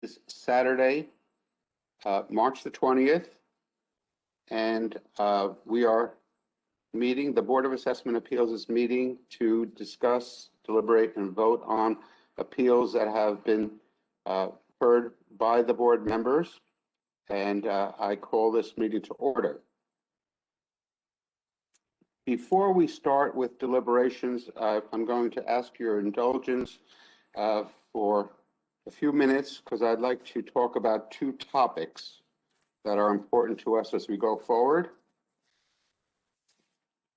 is Saturday, March the 20th, and we are meeting, the Board of Assessment Appeals is meeting to discuss, deliberate, and vote on appeals that have been heard by the board members, and I call this meeting to order. Before we start with deliberations, I'm going to ask your indulgence for a few minutes because I'd like to talk about two topics that are important to us as we go forward.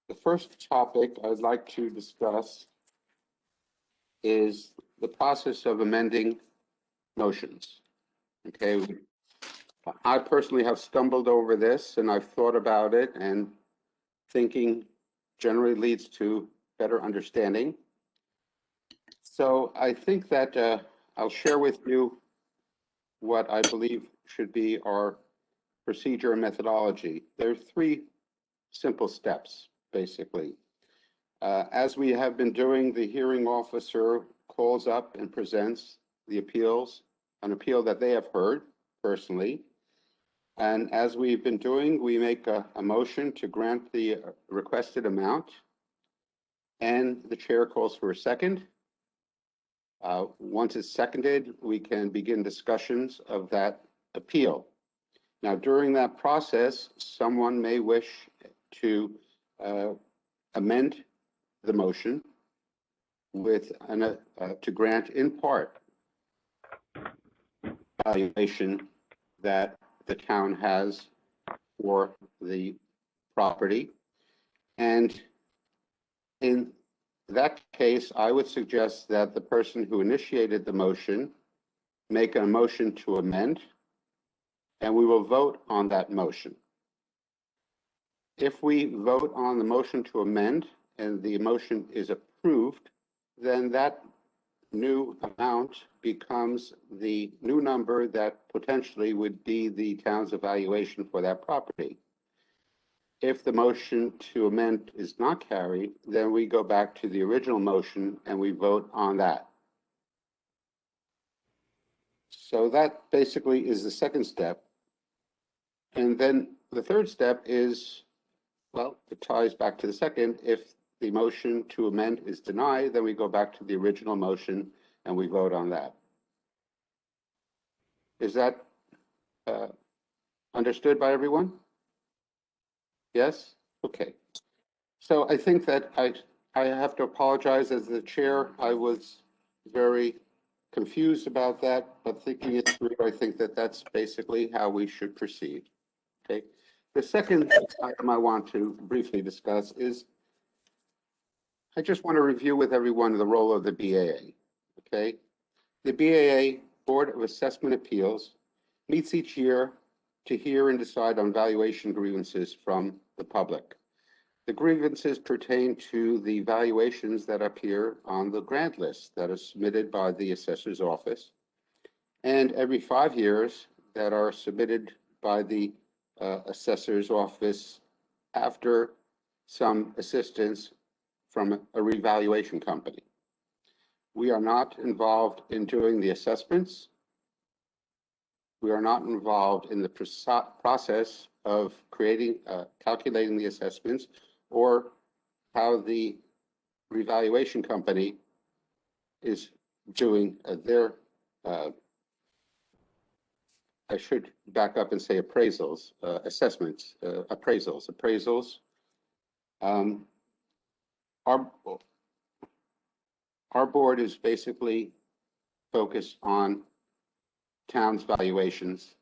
The first topic I'd like to discuss is the process of amending motions. Okay, I personally have stumbled over this and I've thought about it, and thinking generally leads to better understanding. So I think that I'll share with you what I believe should be our procedure and methodology. There are three simple steps, basically. As we have been doing, the hearing officer calls up and presents the appeals, an appeal that they have heard personally. And as we've been doing, we make a motion to grant the requested amount, and the chair calls for a second. Once it's seconded, we can begin discussions of that appeal. Now, during that process, someone may wish to amend the motion with to grant in part valuation that the town has for the property. And in that case, I would suggest that the person who initiated the motion make a motion to amend, and we will vote on that motion. If we vote on the motion to amend and the motion is approved, then that new amount becomes the new number that potentially would be the town's evaluation for that property. If the motion to amend is not carried, then we go back to the original motion and we vote on that. So that basically is the second step. And then the third step is, well, it ties back to the second. If the motion to amend is denied, then we go back to the original motion and we vote on that. Is that understood by everyone? Yes? Okay. So I think that I have to apologize as the chair. I was very confused about that, but thinking it through, I think that that's basically how we should proceed. Okay. The second item I want to briefly discuss is I just want to review with everyone the role of the BAA. Okay. The BAA, Board of Assessment Appeals, meets each year to hear and decide on valuation grievances from the public. The grievances pertain to the valuations that appear on the grant list that are submitted by the assessor's office, and every 5 years that are submitted by the assessor's office after some assistance from a revaluation company. We are not involved in doing the assessments. We are not involved in the process of creating, calculating the assessments, or how the revaluation company is doing their, I should back up and say appraisals, assessments, appraisals. Our board is basically focused on town's valuations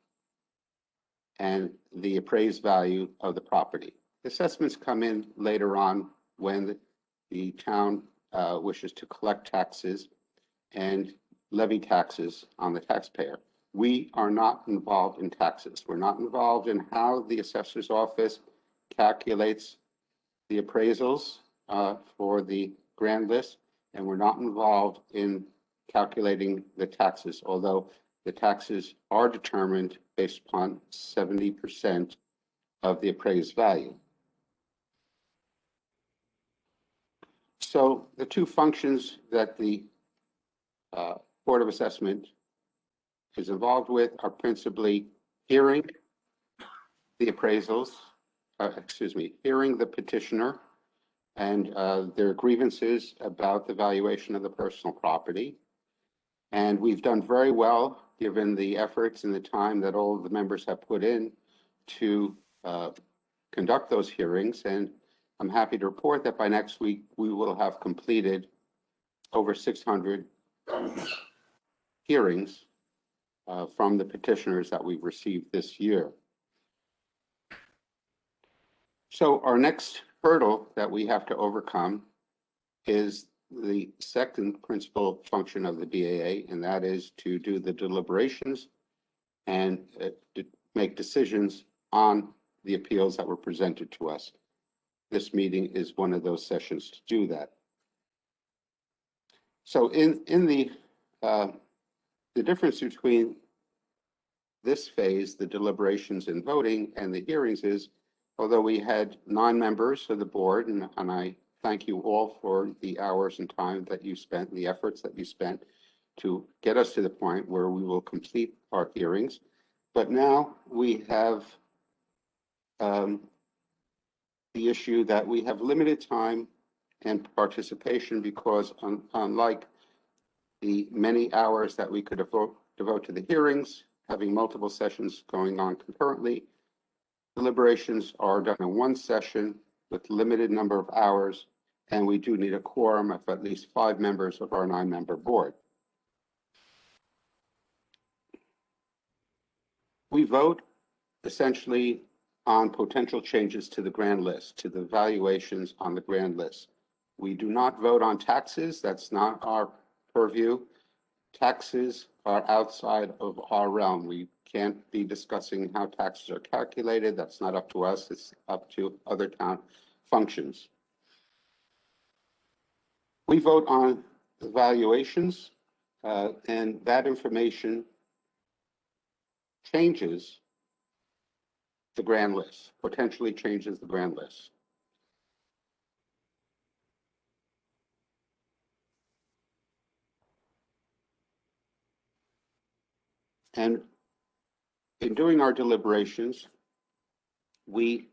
and the appraised value of the property. Assessments come in later on when the town wishes to collect taxes and levy taxes on the taxpayer. We are not involved in taxes. We're not involved in how the assessor's office calculates the appraisals for the grand list, and we're not involved in calculating the taxes, although the taxes are determined based upon 70% of the appraised value. So the two functions that the Board of Assessment is involved with are principally hearing the appraisals, hearing the petitioner and their grievances about the valuation of the personal property. And we've done very well, given the efforts and the time that all of the members have put in to conduct those hearings. And I'm happy to report that by next week, we will have completed over 600 hearings from the petitioners that we've received this year. So our next hurdle that we have to overcome is the second principal function of the BAA, and that is to do the deliberations and to make decisions on the appeals that were presented to us. This meeting is one of those sessions to do that. So in the difference between this phase, the deliberations and voting, and the hearings is, although we had 9 members of the board, and I thank you all for the hours and time that you spent, and the efforts that you spent to get us to the point where we will complete our hearings. But now we have the issue that we have limited time and participation because unlike the many hours that we could devote to the hearings, having multiple sessions going on concurrently, deliberations are done in one session with limited number of hours, and we do need a quorum of at least 5 members of our 9-member board. We vote essentially on potential changes to the grand list, to the valuations on the grand list. We do not vote on taxes. That's not our purview. Taxes are outside of our realm. We can't be discussing how taxes are calculated. That's not up to us. It's up to other town functions. We vote on the valuations, and that information changes the grand list, potentially changes the grand list. And in doing our deliberations, we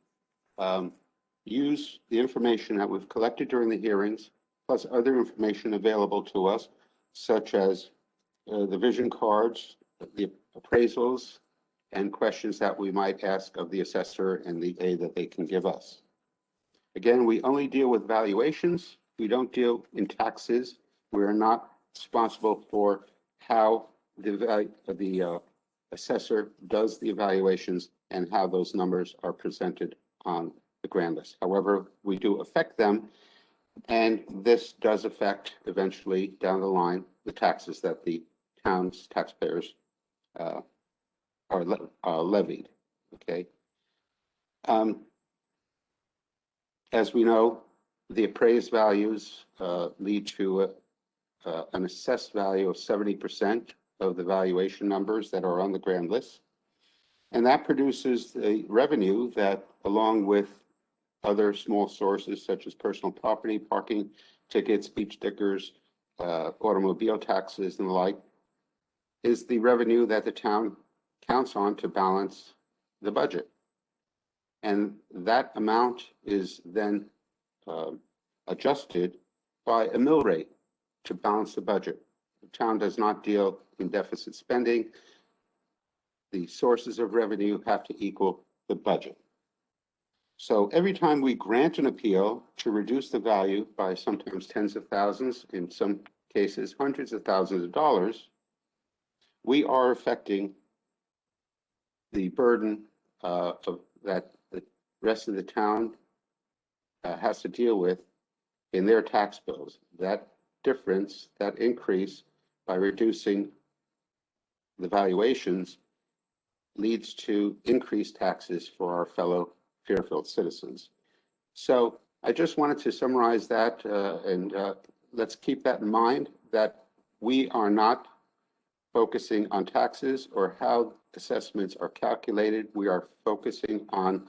use the information that we've collected during the hearings, plus other information available to us, such as the vision cards, the appraisals, and questions that we might ask of the assessor and the aid that they can give us. Again, we only deal with valuations. We don't deal in taxes. We are not responsible for how the assessor does the evaluations and how those numbers are presented on the grand list. However, we do affect them, and this does affect eventually down the line the taxes that the town's taxpayers are levied. Okay. As we know, the appraised values lead to an assessed value of 70% of the valuation numbers that are on the grand list. And that produces the revenue that, along with other small sources such as personal property, parking tickets, beach stickers, automobile taxes, and the like, is the revenue that the town counts on to balance the budget. And that amount is then adjusted by a mill rate to balance the budget. The town does not deal in deficit spending. The sources of revenue have to equal the budget. So every time we grant an appeal to reduce the value by sometimes tens of thousands, in some cases hundreds of thousands of dollars, we are affecting the burden of that the rest of the town has to deal with in their tax bills. That difference, that increase by reducing the valuations, leads to increased taxes for our fellow Fairfield citizens. So I just wanted to summarize that, and let's keep that in mind, that we are not focusing on taxes or how assessments are calculated. We are focusing on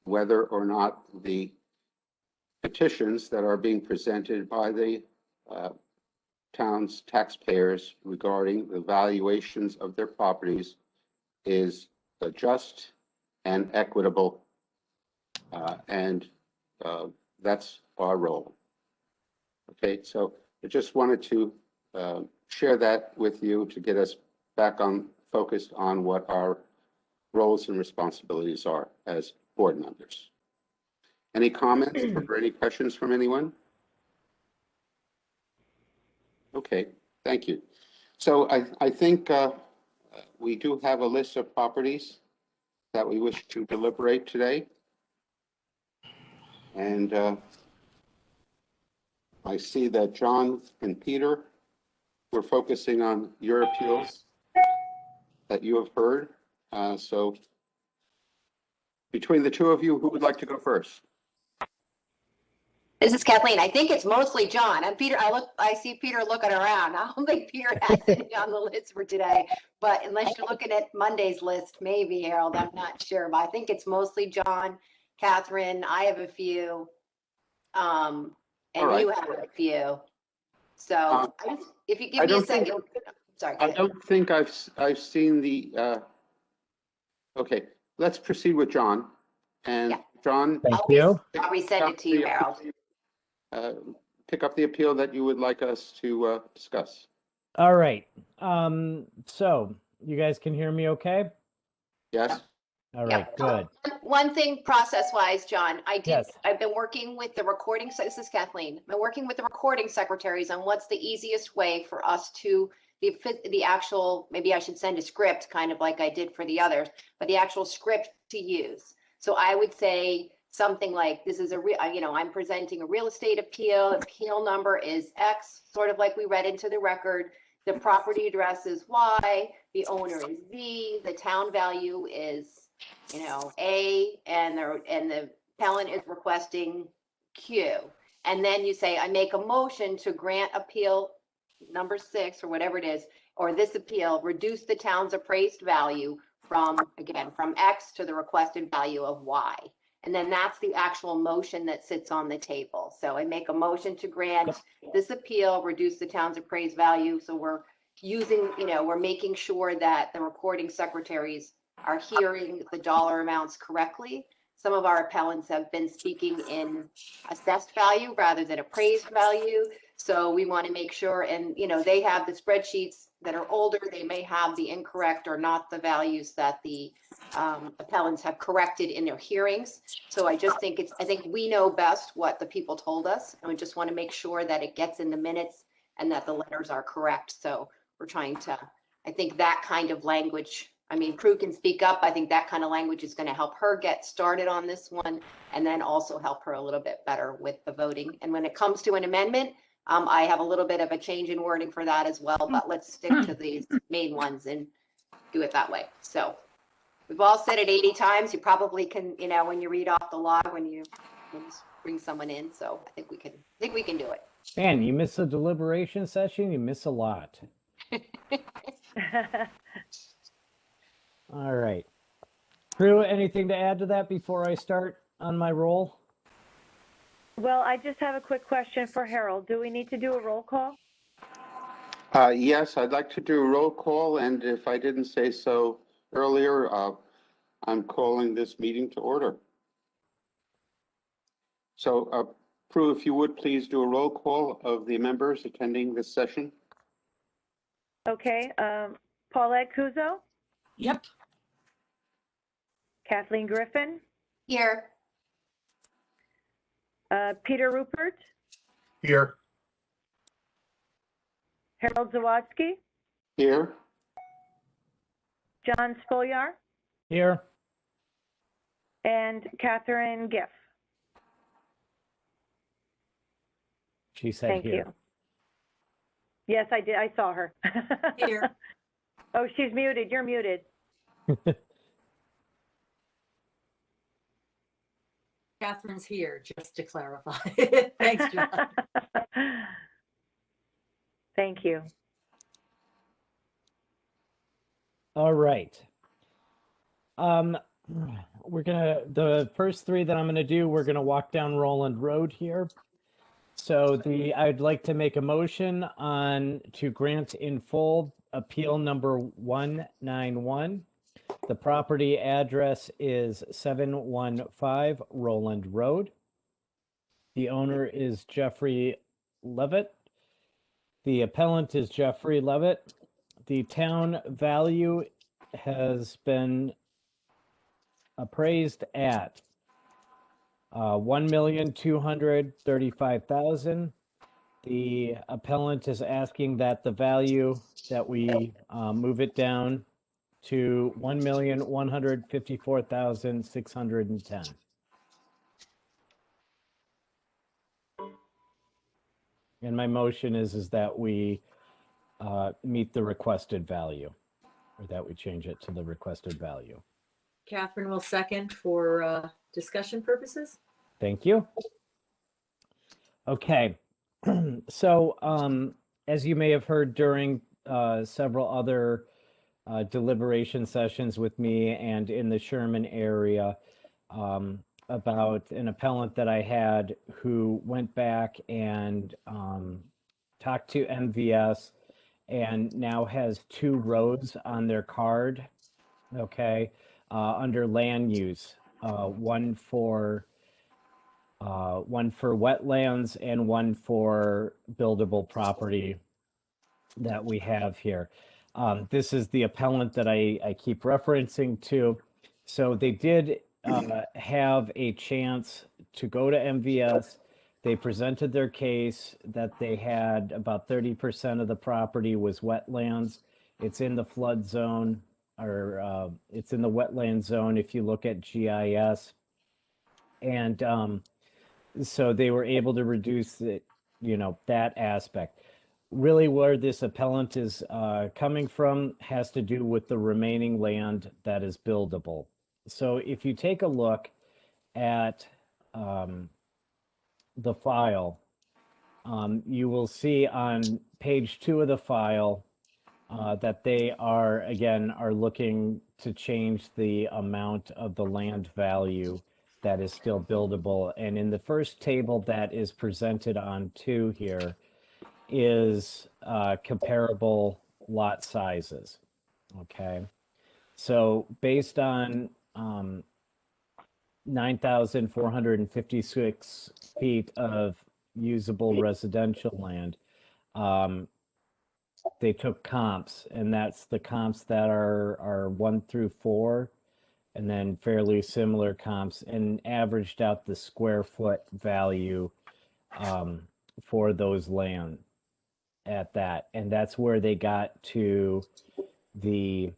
whether or not the petitions that are being presented by the town's taxpayers regarding the valuations of their properties is just and equitable, and that's our role. Okay, so I just wanted to share that with you to get us back on focused on what our roles and responsibilities are as board members. Any comments or any questions from anyone? Okay, thank you. So I think we do have a list of properties that we wish to deliberate today. And I see that John and Peter were focusing on your appeals that you have heard. So between the two of you, who would like to go first? This is Kathleen. I think it's mostly John. And Peter, I see Peter looking around. I don't think Peter has any on the list for today. But unless you're looking at Monday's list, maybe, Harold, I'm not sure. But I think it's mostly John, Catherine, I have a few, and right. you have a few. So if you give me a second. Sorry. I don't think I've seen the, okay, let's proceed with John. And Yeah. John. Thank you. I'll resend it to you, Harold. Pick up the appeal that you would like us to discuss. All right. So you guys can hear me okay? Yes? All right, good. One thing process-wise, John, Yes. I've been working with the recording, so this is Kathleen. I've been working with the recording secretaries on what's the easiest way for us to, the actual, maybe I should send a script, kind of like I did for the others, but the actual script to use. So I would say something like, this is I'm presenting a real estate appeal number is X, sort of like we read into the record. The property address is Y, the owner is Z, the town value is, A, and the appellant is requesting Q. And then you say, I make a motion to grant appeal number 6 or whatever it is, or this appeal, reduce the town's appraised value from X to the requested value of Y. And then that's the actual motion that sits on the table. So I make a motion to grant this appeal, reduce the town's appraised value. So we're using, we're making sure that the recording secretaries are hearing the dollar amounts correctly. Some of our appellants have been speaking in assessed value rather than appraised value. So we want to make sure, and they have the spreadsheets that are older. They may have the incorrect or not the values that the appellants have corrected in their hearings. So I think we know best what the people told us, and we just want to make sure that it gets in the minutes and that the letters are correct. So we're trying to, I think that kind of language, Prue can speak up. I think that kind of language is going to help her get started on this one, and then also help her a little bit better with the voting. And when it comes to an amendment, I have a little bit of a change in wording for that as well, but let's stick to these main ones and do it that way. So we've all said it 80 times. You probably can, when you read off the log, when you bring someone in. So I think we can do it. Man, you miss a deliberation session, you miss a lot. All right. Prue, anything to add to that before I start on my roll? Well, I just have a quick question for Harold. Do we need to do a roll call? Yes, I'd like to do a roll call, and if I didn't say so earlier, I'm calling this meeting to order. So, Prue, if you would please do a roll call of the members attending this session. Okay. Paulette Kuzo? Yep. Kathleen Griffin? Here. Peter Rupert? Here. Harold Zawadzki? Here. John Spolyar? Here. And Catherine Giff? She said Thank here. you. Yes, I did. I saw her. Here. Oh, she's muted. You're muted. Catherine's here, just to clarify. Thanks, John. Thank you. All right. The first three that I'm gonna do, we're gonna walk down Roland Road here. So I'd like to make a motion on to grant in full appeal number 191. The property address is 715 Roland Road. The owner is Jeffrey Levitt. The appellant is Jeffrey Levitt. The town value has been appraised at $1,235,000. The appellant is asking that the value that we move it down to $1,154,610. And my motion is that we meet the requested value, or that we change it to the requested value. Catherine will second for discussion purposes. Thank you. Okay, so as you may have heard during several other deliberation sessions with me and in the Sherman area, about an appellant that I had who went back and talked to MVS and now has 2 roads on their card, okay, under land use, one for wetlands and one for buildable property that we have here. This is the appellant that I keep referencing to. So they did have a chance to go to MVS. They presented their case that they had about 30% of the property was wetlands. It's in the flood zone, or it's in the wetland zone if you look at GIS. And so they were able to reduce it, that aspect. Really where this appellant is coming from has to do with the remaining land that is buildable. So if you take a look at the file, you will see on page 2 of the file that they are looking to change the amount of the land value that is still buildable. And in the first table that is presented on 2 here is comparable lot sizes. Okay, so based on 9,456 feet of usable residential land, they took comps, and that's the comps that are 1 through 4, and then fairly similar comps, and averaged out the square foot value for those land at that. And that's where they got to the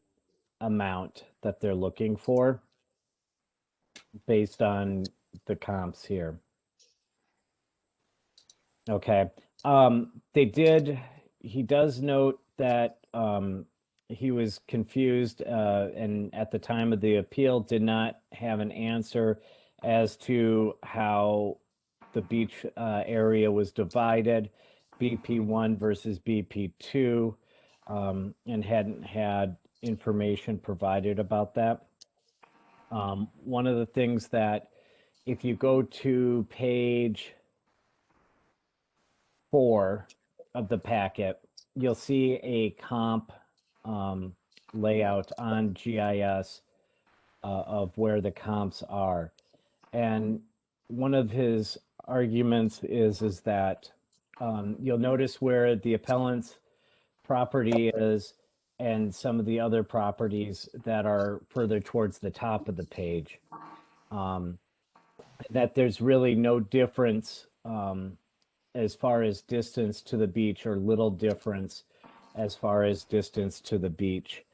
amount that they're looking for based on the comps here. Okay. He does note that he was confused and at the time of the appeal did not have an answer as to how the beach area was divided, BP1 versus BP2, and hadn't had information provided about that. One of the things that, if you go to page 4 of the packet, you'll see a comp layout on GIS of where the comps are. And one of his arguments is that you'll notice where the appellant's property is and some of the other properties that are further towards the top of the page, that there's really no difference as far as distance to the beach, or little difference as far as distance to the beach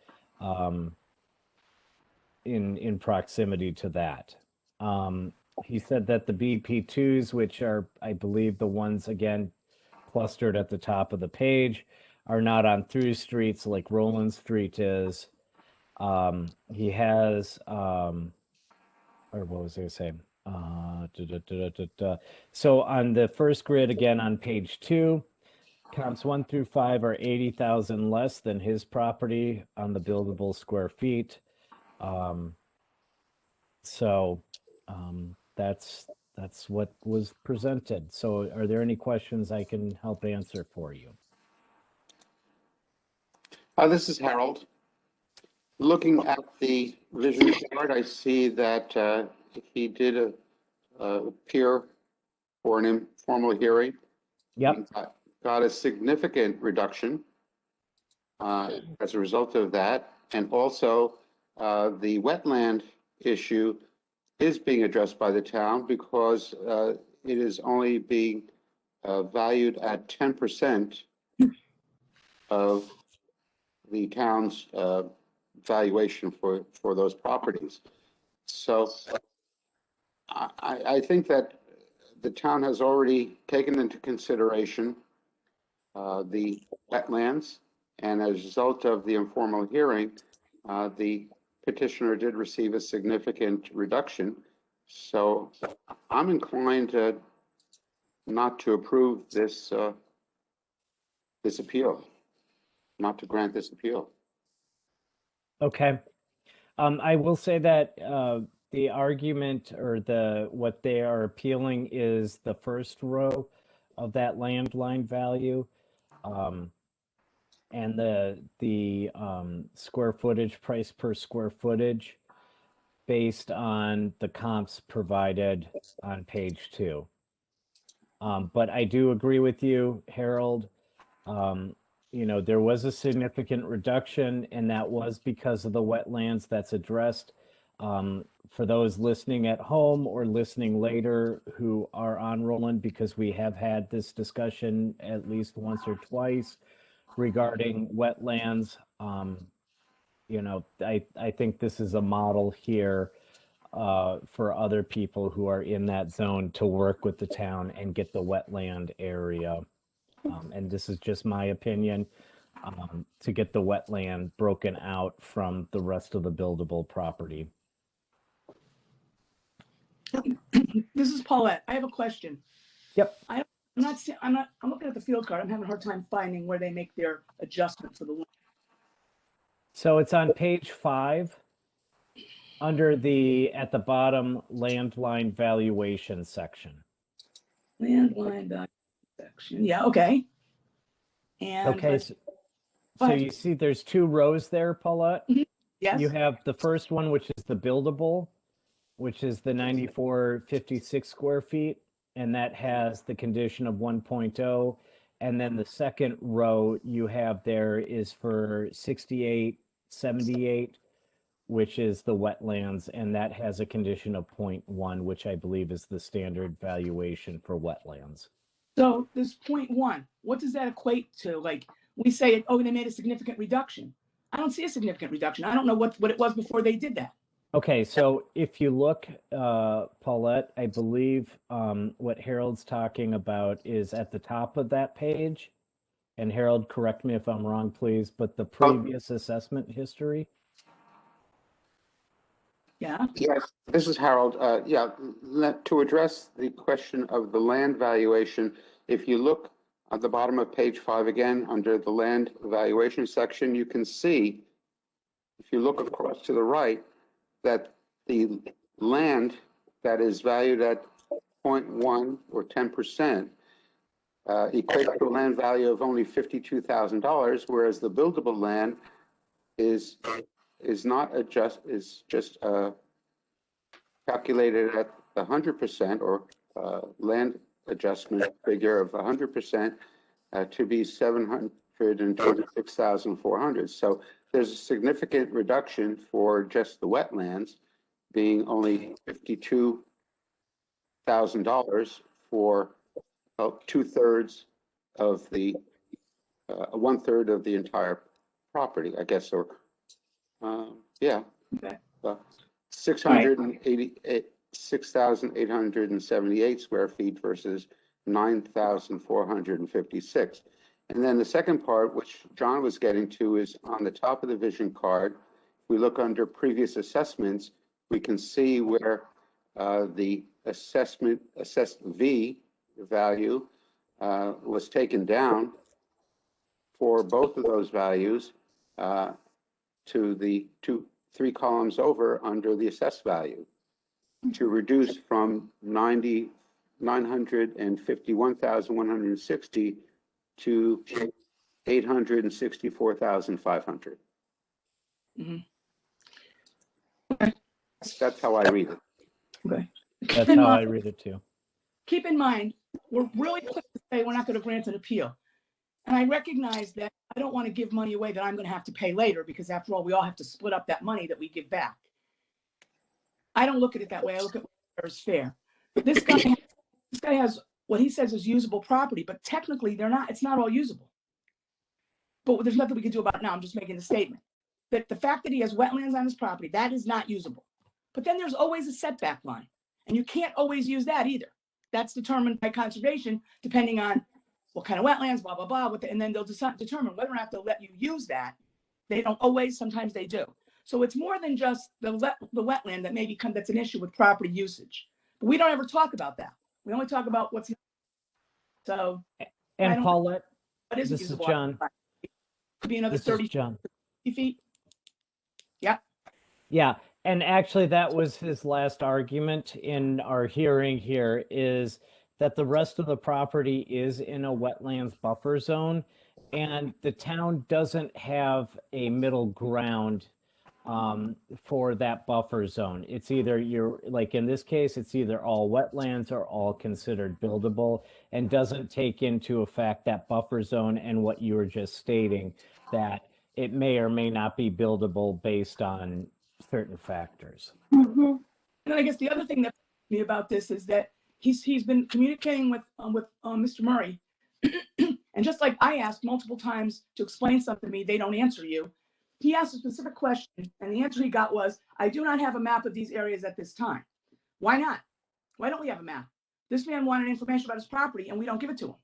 in proximity to that. He said that the BP2s, which are, I believe, the ones again clustered at the top of the page, are not on through streets like Roland Street is. He has, or what was I going to say? So on the first grid, again on page 2, comps 1 through 5 are 80,000 less than his property on the buildable square feet. So that's that's what was presented. So are there any questions I can help answer for you? This is Harold. Looking at the vision chart, I see that he did appear for an informal hearing. Yep. Got a significant reduction as a result of that. And also, the wetland issue is being addressed by the town because it is only being valued at 10% of the town's valuation for those properties. So I think that the town has already taken into consideration the wetlands, and as a result of the informal hearing, the petitioner did receive a significant reduction. So I'm inclined not to approve this this appeal, not to grant this appeal. Okay. I will say that the argument or what they are appealing is the first row of that landline value, and the square footage, price per square footage, based on the comps provided on page 2. But I do agree with you, Harold. There was a significant reduction, and that was because of the wetlands that's addressed. For those listening at home or listening later who are on Roland, because we have had this discussion at least once or twice regarding wetlands, I think this is a model here for other people who are in that zone to work with the town and get the wetland area. And this is just my opinion, to get the wetland broken out from the rest of the buildable property. This is Paulette. I have a question. Yep. I'm looking at the field card. I'm having a hard time finding where they make their adjustment for the land. So it's on page 5 under at the bottom landline valuation section. Landline value section. Yeah, okay. And Okay, so you see there's 2 rows there, Paulette. yes. You have the first one, which is the buildable, which is the 9456 square feet, and that has the condition of 1.0. And then the second row you have there is for 6878, which is the wetlands, and that has a condition of 0.1, which I believe is the standard valuation for wetlands. So this 0.1, what does that equate to? Like we say, oh, they made a significant reduction. I don't see a significant reduction. I don't know what it was before they did that. Okay, so if you look, Paulette, I believe what Harold's talking about is at the top of that page. And Harold, correct me if I'm wrong, please, but the previous assessment history. Yeah. Yes, this is Harold. To address the question of the land valuation, if you look at the bottom of page 5 again, under the land valuation section, you can see, if you look across to the right, that the land that is valued at 0.1 or 10% equates to a land value of only $52,000, whereas the buildable land is just calculated at 100% or land adjustment figure of 100% to be $726,400. So there's a significant reduction for just the wetlands, being only $52,000 for 2/3 of the 1/3 of the entire property, I guess, or yeah. Okay. 6,878 square feet versus 9,456. And then the second part, which John was getting to, is on the top of the vision card. If we look under previous assessments, we can see where the assessed V value was taken down for both of those values to the 3 columns over under the assessed value. to reduce from 951,160 to 864,500. Mhm. That's how I read it. Okay. That's how I read it too. Keep in mind, we're really quick to say we're not going to grant an appeal. And I recognize that I don't want to give money away that I'm going to have to pay later, because after all, we all have to split up that money that we give back. I don't look at it that way. I look at what is fair. This guy has what he says is usable property, but technically it's not all usable. But there's nothing we can do about it now. I'm just making a statement that the fact that he has wetlands on his property, that is not usable. But then there's always a setback line, and you can't always use that either. That's determined by conservation, depending on what kind of wetlands, blah, blah, blah, and then they'll determine whether or not they'll let you use that. They don't always, sometimes they do. So it's more than just the wetland that may become, that's an issue with property usage. But we don't ever talk about that. We only talk about what's not. So. And Paulette, What is this is usable? John. Could be another This is 30 John. feet. Yeah. Yeah, and actually that was his last argument in our hearing here, is that the rest of the property is in a wetlands buffer zone, and the town doesn't have a middle ground for that buffer zone. It's either like in this case, it's either all wetlands or all considered buildable, and doesn't take into effect that buffer zone and what you were just stating, that it may or may not be buildable based on certain factors. And I guess the other thing that me about this is that he's been communicating with Mr. Murray, and just like I asked multiple times to explain something to me, they don't answer you. He asked a specific question, and the answer he got was, "I do not have a map of these areas at this time." Why not? Why don't we have a map? This man wanted information about his property, and we don't give it to him.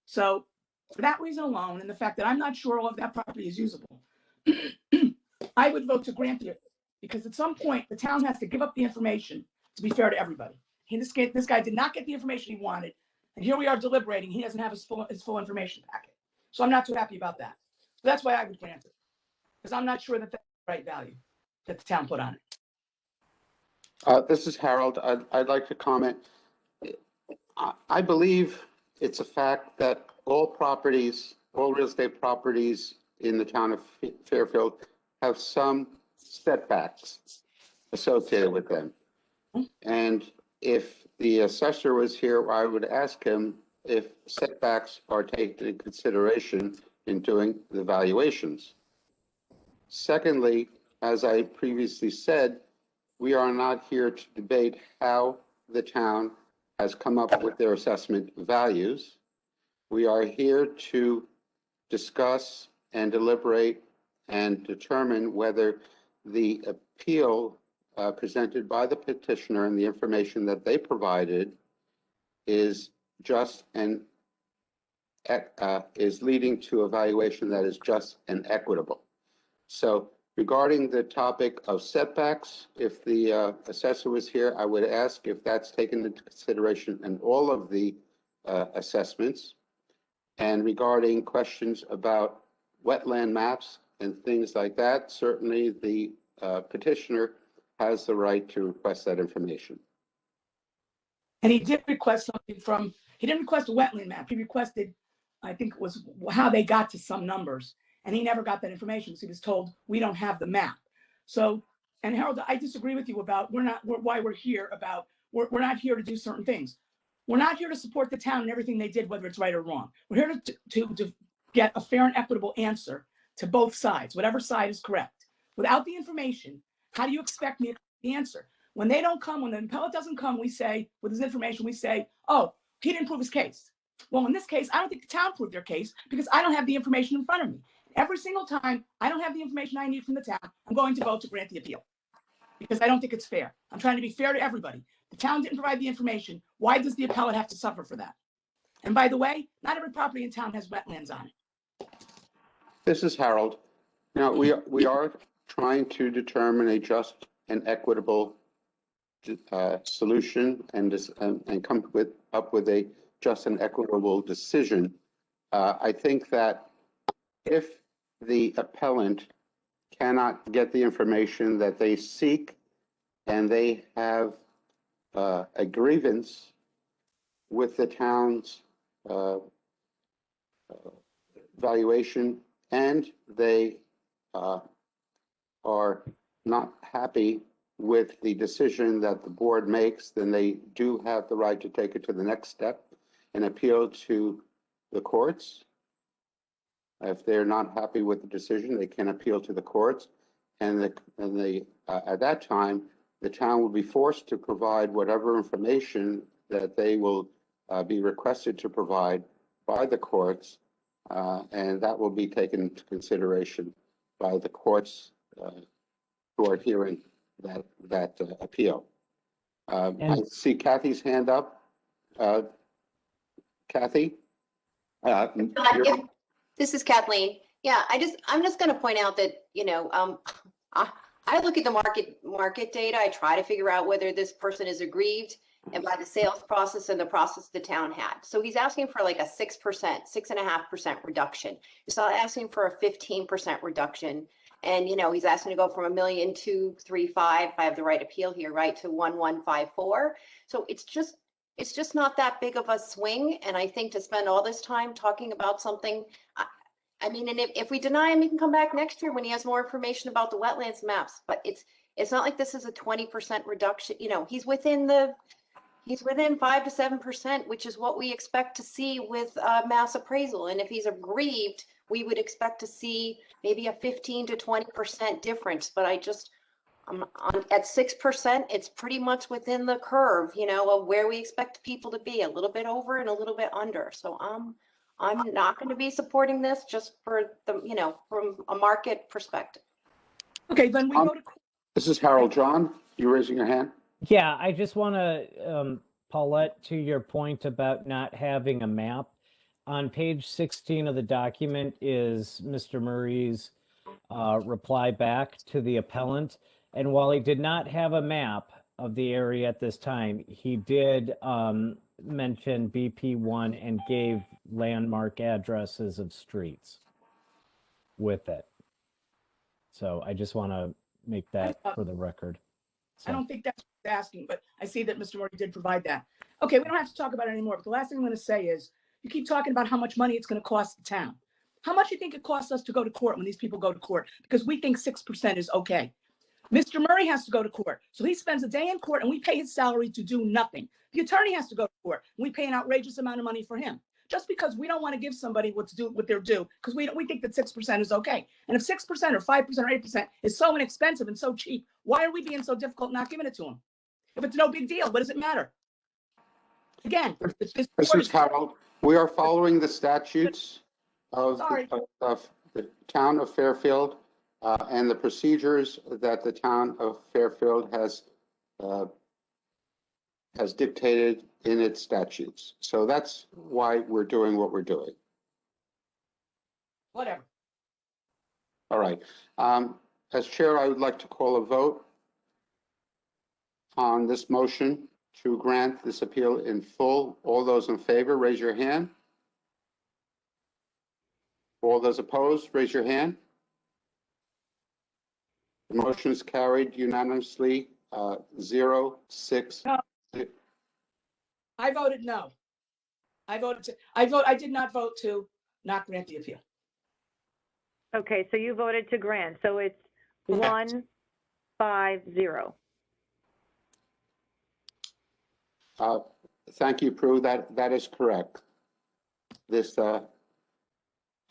So for that reason alone, and the fact that I'm not sure all of that property is usable, I would vote to grant it, because at some point the town has to give up the information to be fair to everybody. This guy did not get the information he wanted, and here we are deliberating. He doesn't have his full information packet. So I'm not too happy about that. So that's why I would grant it, because I'm not sure that that's the right value that the town put on it. This is Harold. I'd like to comment. I believe it's a fact that all real estate properties in the town of Fairfield have some setbacks associated with them. And if the assessor was here, I would ask him if setbacks are taken into consideration in doing the valuations. Secondly, as I previously said, we are not here to debate how the town has come up with their assessment values. We are here to discuss and deliberate and determine whether the appeal presented by the petitioner and the information that they provided is just and is leading to a valuation that is just and equitable. So regarding the topic of setbacks, if the assessor was here, I would ask if that's taken into consideration in all of the assessments. And regarding questions about wetland maps and things like that, certainly the petitioner has the right to request that information. And he did request something he didn't request a wetland map. He requested, I think it was how they got to some numbers. And he never got that information because he was told, we don't have the map. So, and Harold, I disagree with you about why we're here about, we're not here to do certain things. We're not here to support the town and everything they did, whether it's right or wrong. We're here to get a fair and equitable answer to both sides, whatever side is correct. Without the information, how do you expect me to get the answer? When they don't come, when the appellate doesn't come, we say, with his information, we say, oh, he didn't prove his case. Well, in this case, I don't think the town proved their case because I don't have the information in front of me. Every single time I don't have the information I need from the town, I'm going to vote to grant the appeal because I don't think it's fair. I'm trying to be fair to everybody. The town didn't provide the information. Why does the appellate have to suffer for that? And by the way, not every property in town has wetlands on it. This is Harold. Now, we are trying to determine a just and equitable solution and come up with a just and equitable decision. I think that if the appellant cannot get the information that they seek and they have a grievance with the town's valuation, and they are not happy with the decision that the board makes, then they do have the right to take it to the next step and appeal to the courts. If they're not happy with the decision, they can appeal to the courts, and at that time, the town will be forced to provide whatever information that they will be requested to provide by the courts, and that will be taken into consideration by the courts who are hearing that appeal. I see Kathy's hand up. Kathy? This is Kathleen. Yeah, I'm just going to point out that, I look at the market data. I try to figure out whether this person is aggrieved and by the sales process and the process the town had. So he's asking for like a 6%, 6.5% reduction. He's not asking for a 15% reduction. And, he's asking to go from 1,235,000, if I have the right appeal here, right, to 1,154. So it's just not that big of a swing. And I think to spend all this time talking about something, and if we deny him, he can come back next year when he has more information about the wetlands maps. But it's not like this is a 20% reduction. He's within 5 to 7%, which is what we expect to see with mass appraisal. And if he's aggrieved, we would expect to see maybe a 15 to 20% difference. But at 6%, it's pretty much within the curve, of where we expect people to be, a little bit over and a little bit under. So I'm not going to be supporting this just for from a market perspective. Okay, then we go to. This is Harold. John, you raising your hand? Yeah, I just want to, Paulette, to your point about not having a map. On page 16 of the document is Mr. Murray's reply back to the appellant. And while he did not have a map of the area at this time, he did mention BP1 and gave landmark addresses of streets with it. So I just want to make that for the record. So. I don't think that's what he's asking, but I see that Mr. Murray did provide that. Okay, we don't have to talk about it anymore, but the last thing I'm going to say is, you keep talking about how much money it's going to cost the town. How much do you think it costs us to go to court when these people go to court? Because we think 6% is okay. Mr. Murray has to go to court. So he spends a day in court and we pay his salary to do nothing. The attorney has to go to court and we pay an outrageous amount of money for him. Just because we don't want to give somebody what they're due, because we think that 6% is okay. And if 6% or 5% or 8% is so inexpensive and so cheap, why are we being so difficult not giving it to them? If it's no big deal, what does it matter? Again, this is Harold. We are following the statutes of the town of Fairfield and the procedures that the town of Fairfield has dictated in its statutes. So that's why we're doing what we're doing. Whatever. All right. As chair, I would like to call a vote on this motion to grant this appeal in full. All those in favor, raise your hand. All those opposed, raise your hand. The motion is carried unanimously, 0-6. No. I voted no. I did not vote to not grant the appeal. Okay, so you voted to grant, so it's 1-5-0. Thank you, Prue. That is correct. This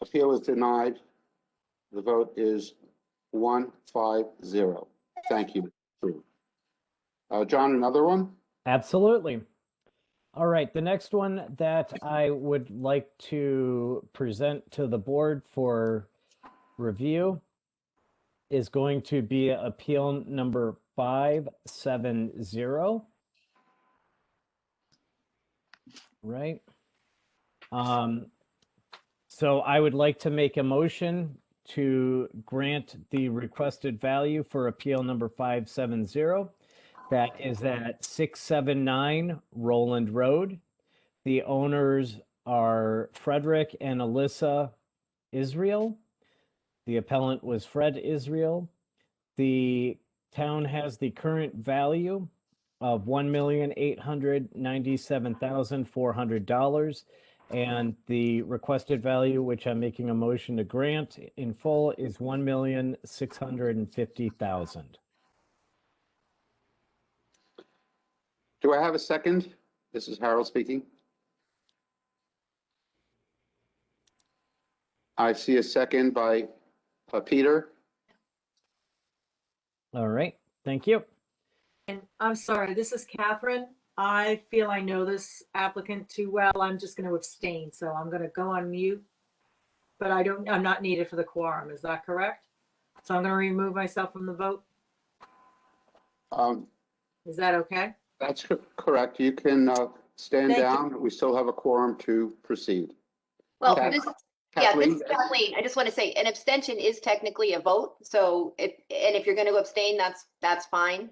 appeal is denied. The vote is 1-5-0. Thank you, Prue. John, another one? Absolutely. All right, the next one that I would like to present to the board for review is going to be appeal number 570. Right. So I would like to make a motion to grant the requested value for appeal number 570. That is at 679 Roland Road. The owners are Frederick and Alyssa Israel. The appellant was Fred Israel. The town has the current value of $1,897,400. And the requested value, which I'm making a motion to grant in full, is $1,650,000. Do I have a second? This is Harold speaking. I see a second by Peter. All right, thank you. And I'm sorry, this is Catherine. I feel I know this applicant too well. I'm just going to abstain. So I'm going to go on mute. But I'm not needed for the quorum. Is that correct? So I'm going to remove myself from the vote. Is that okay? That's correct. You can stand Thank you. down. We still have a quorum to proceed. Well, Kath- this, Kathleen? this is Kathleen. I just want to say an abstention is technically a vote. So if you're going to abstain, that's fine.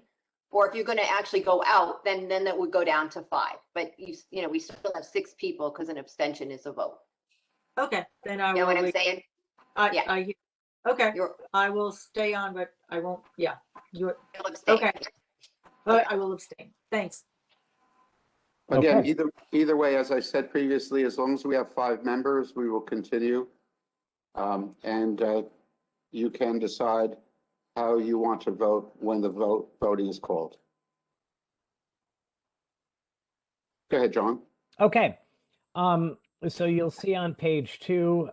Or if you're going to actually go out, then that would go down to 5. But you know, we still have 6 people because an abstention is a vote. Okay, then I You know will. what I'm saying? Yeah. Okay, You're, I will stay on, but I won't. Yeah, you'll abstain. okay. But I will abstain. Thanks. Again, Okay. either way, as I said previously, as long as we have 5 members, we will continue. And you can decide how you want to vote when the voting is called. Go ahead, John. Okay. So you'll see on page 2,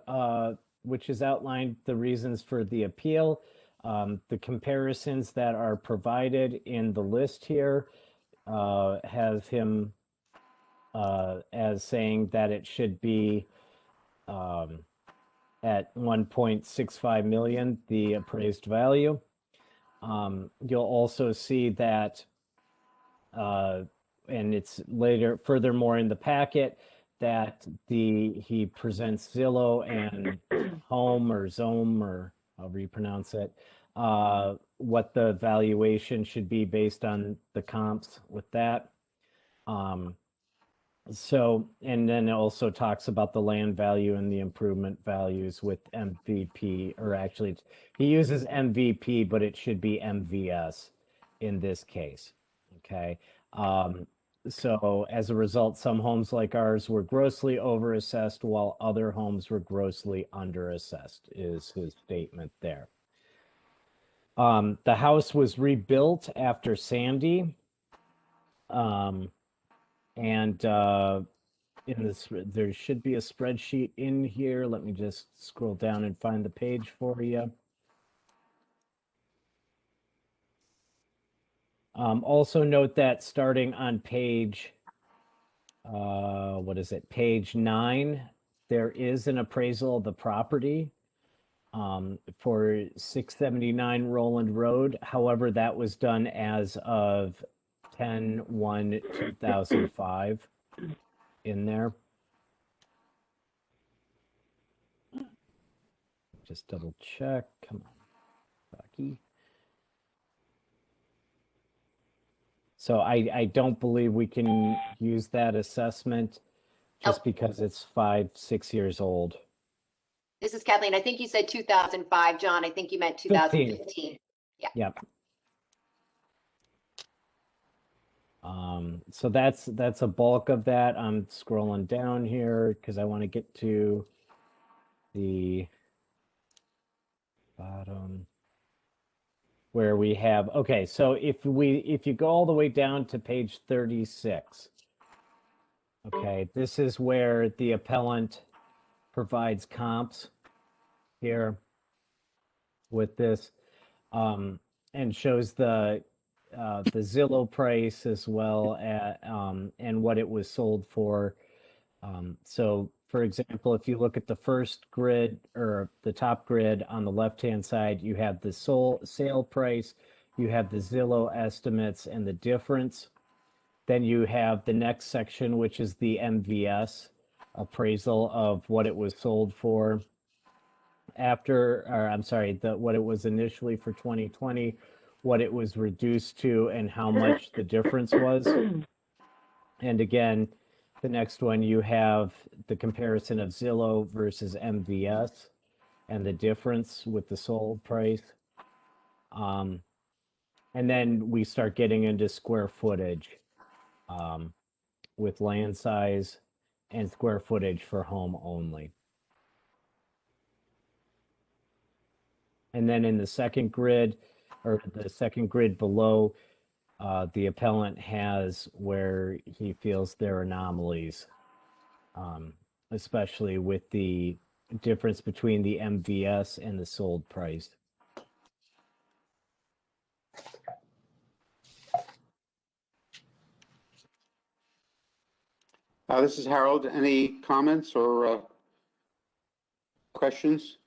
which is outlined the reasons for the appeal, the comparisons that are provided in the list here has him as saying that it should be at 1.65 million, the appraised value. You'll also see that, and it's furthermore in the packet, that he presents Zillow and Home or Zome or however you pronounce it, what the valuation should be based on the comps with that. So, and then it also talks about the land value and the improvement values with MVP, or actually he uses MVP, but it should be MVS in this case. Okay. So as a result, some homes like ours were grossly overassessed while other homes were grossly underassessed is his statement there. The house was rebuilt after Sandy. And in this, there should be a spreadsheet in here. Let me just scroll down and find the page for you. Also note that starting on page, what is it, page 9, there is an appraisal of the property for 679 Roland Road. However, that was done as of 10/1/2005 in there. Just double check. Come on, Bucky. So I don't believe we can use that assessment just because it's 5-6 years old. This is Kathleen. I think you said 2005, John. I think you meant 2015. Yeah. Yep. So that's a bulk of that. I'm scrolling down here because I want to get to the bottom where we have, okay, so if you go all the way down to page 36, okay, this is where the appellant provides comps here with this, and shows the Zillow price as well at, and what it was sold for. So for example, if you look at the first grid or the top grid on the left-hand side, you have the sale price, you have the Zillow estimates and the difference. Then you have the next section, which is the MVS appraisal of what it was sold for after, or I'm sorry, what it was initially for 2020, what it was reduced to, and how much the difference was. And again, the next one, you have the comparison of Zillow versus MVS and the difference with the sold price. And then we start getting into square footage with land size and square footage for home only. And then in the second grid, or the second grid below, the appellant has where he feels there are anomalies, especially with the difference between the MVS and the sold price. This is Harold. Any comments or questions?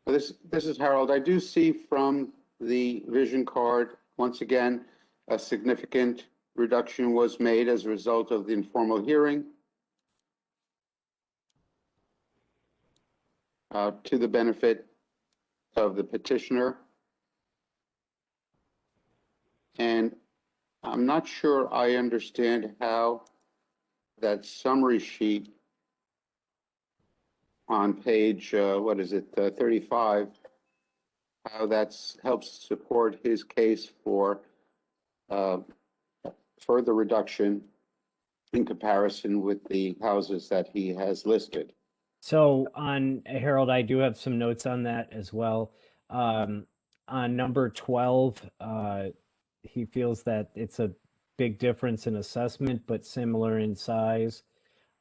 This is Harold. I do see from the vision card, once again, a significant reduction was made as a result of the informal hearing to the benefit of the petitioner. And I'm not sure I understand how that summary sheet on page, 35, how that helps support his case for further reduction in comparison with the houses that he has listed. So on Harold, I do have some notes on that as well. On number 12, he feels that it's a big difference in assessment, but similar in size,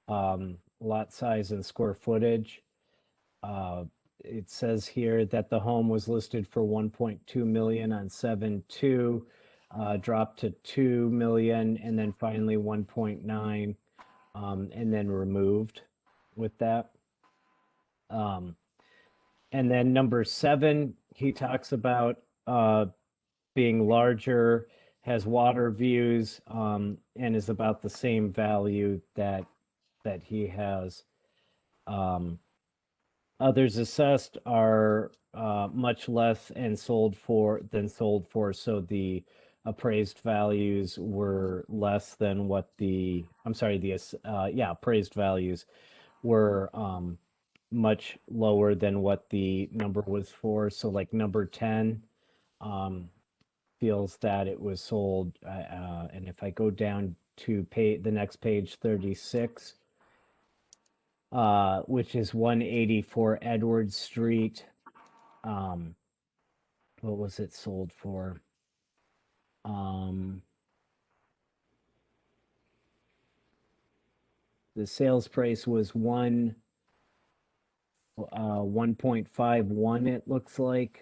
lot size and square footage. It says here that the home was listed for 1.2 million on 7/2, dropped to 2 million, and then finally 1.9, and then removed with that. And then number 7, he talks about being larger, has water views, and is about the same value that he has. Others assessed are much less and sold for, so the appraised values were less than what the, appraised values were much lower than what the number was for. So like number 10 feels that it was sold, and if I go down to the next page, 36, which is 184 Edwards Street. What was it sold for? The sales price was 1.51, it looks like.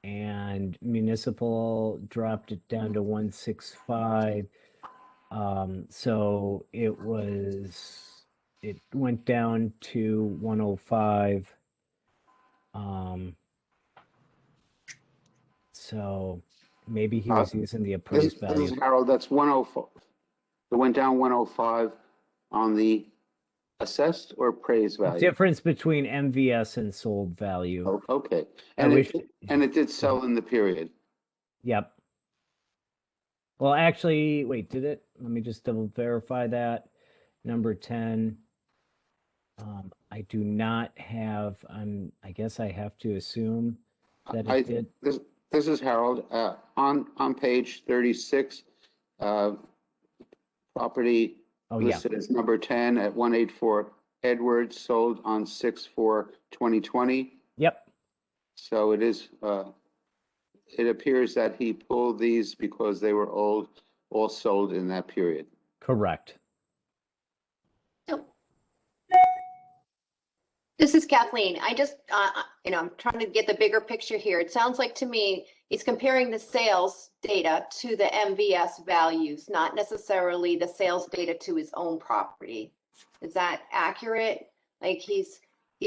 And municipal dropped it down to 165. So it went down to 105. So maybe he was using the appraised This value. is Harold, that's 105. It went down 105 on the assessed or appraised value? Difference between MVS and sold value. Oh, okay. I And wish- it did sell in the period. Yep. Well, actually, wait, did it? Let me just double verify that. Number 10. I do not have, I guess I have to assume that it did. This is Harold. On page 36, property Oh, yeah. listed as number 10 at 184 Edwards, sold on 6/4/2020. Yep. So it is, it appears that he pulled these because they were all sold in that period. Correct. This is Kathleen. I just, I'm trying to get the bigger picture here. It sounds like to me, he's comparing the sales data to the MVS values, not necessarily the sales data to his own property. Is that accurate? Like he's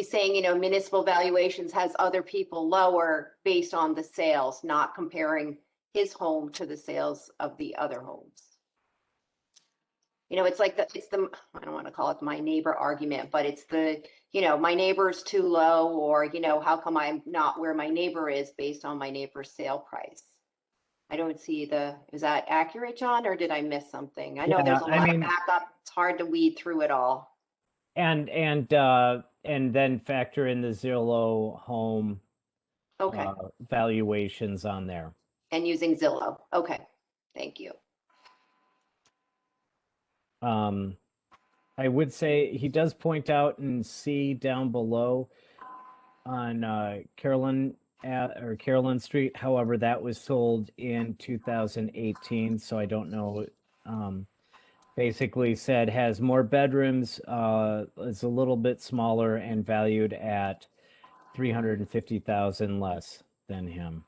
saying, municipal valuations has other people lower based on the sales, not comparing his home to the sales of the other homes. It's like I don't want to call it my neighbor argument, but it's the, my neighbor's too low, or, how come I'm not where my neighbor is based on my neighbor's sale price? I don't see is that accurate, John, or did I miss something? I know there's a lot of backup. It's hard to weed through it all. and then factor in the Zillow home Okay, valuations on there. and using Zillow. Okay, thank you. I would say he does point out in C down below on Carolyn Street. However, that was sold in 2018, so I don't know. Basically said has more bedrooms, is a little bit smaller and valued at 350,000 less than him.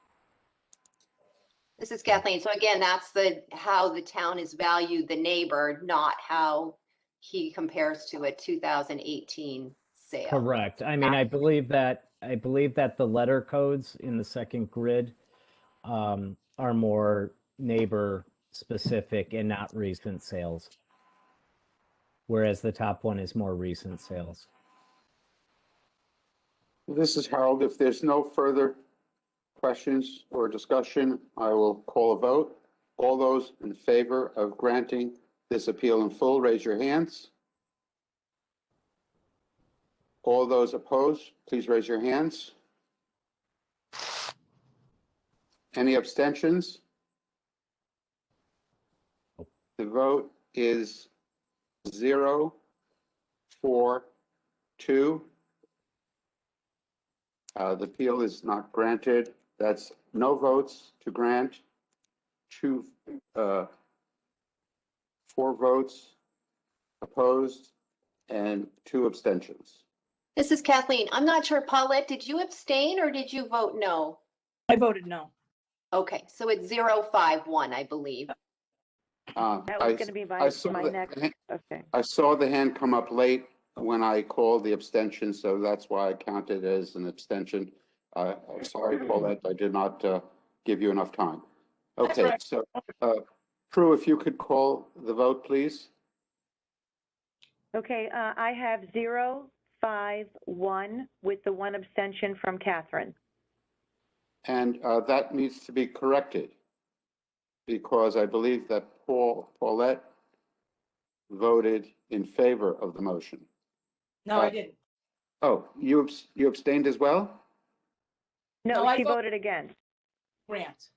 This is Kathleen. So again, that's how the town is valued the neighbor, not how he compares to a 2018 sale. Correct. I mean, I believe that the letter codes in the second grid are more neighbor specific and not recent sales, whereas the top one is more recent sales. This is Harold. If there's no further questions or discussion, I will call a vote. All those in favor of granting this appeal in full, raise your hands. All those opposed, please raise your hands. Any abstentions? The vote is 0, 4, 2. The appeal is not granted. That's no votes to grant, 4 votes opposed, and 2 abstentions. This is Kathleen. I'm not sure, Paulette, did you abstain or did you vote no? I voted no. Okay, so it's 051, I believe. That was going to be my next, okay. I saw the hand come up late when I called the abstention, so that's why I counted as an abstention. I'm sorry, Paulette, I did not give you enough time. Okay, right. so Prue, if you could call the vote, please. Okay, I have 051 with the 1 abstention from Catherine. And that needs to be corrected because I believe that Paulette voted in favor of the motion. No, I didn't. Oh, you abstained as well? No, No, I she vote- voted against. Grant.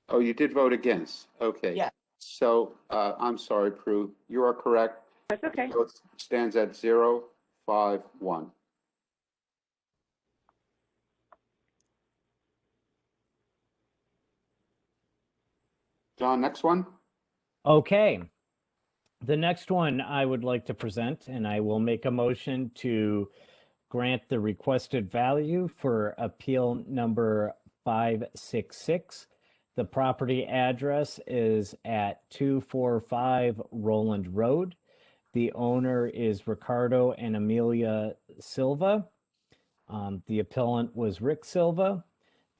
Oh, you did vote against. Okay. Yeah. So I'm sorry, Prue. You are correct. That's okay. So it stands at 051. John, next one. Okay. The next one I would like to present, and I will make a motion to grant the requested value for appeal number 566. The property address is at 245 Roland Road. The owner is Ricardo and Amelia Silva. The appellant was Rick Silva.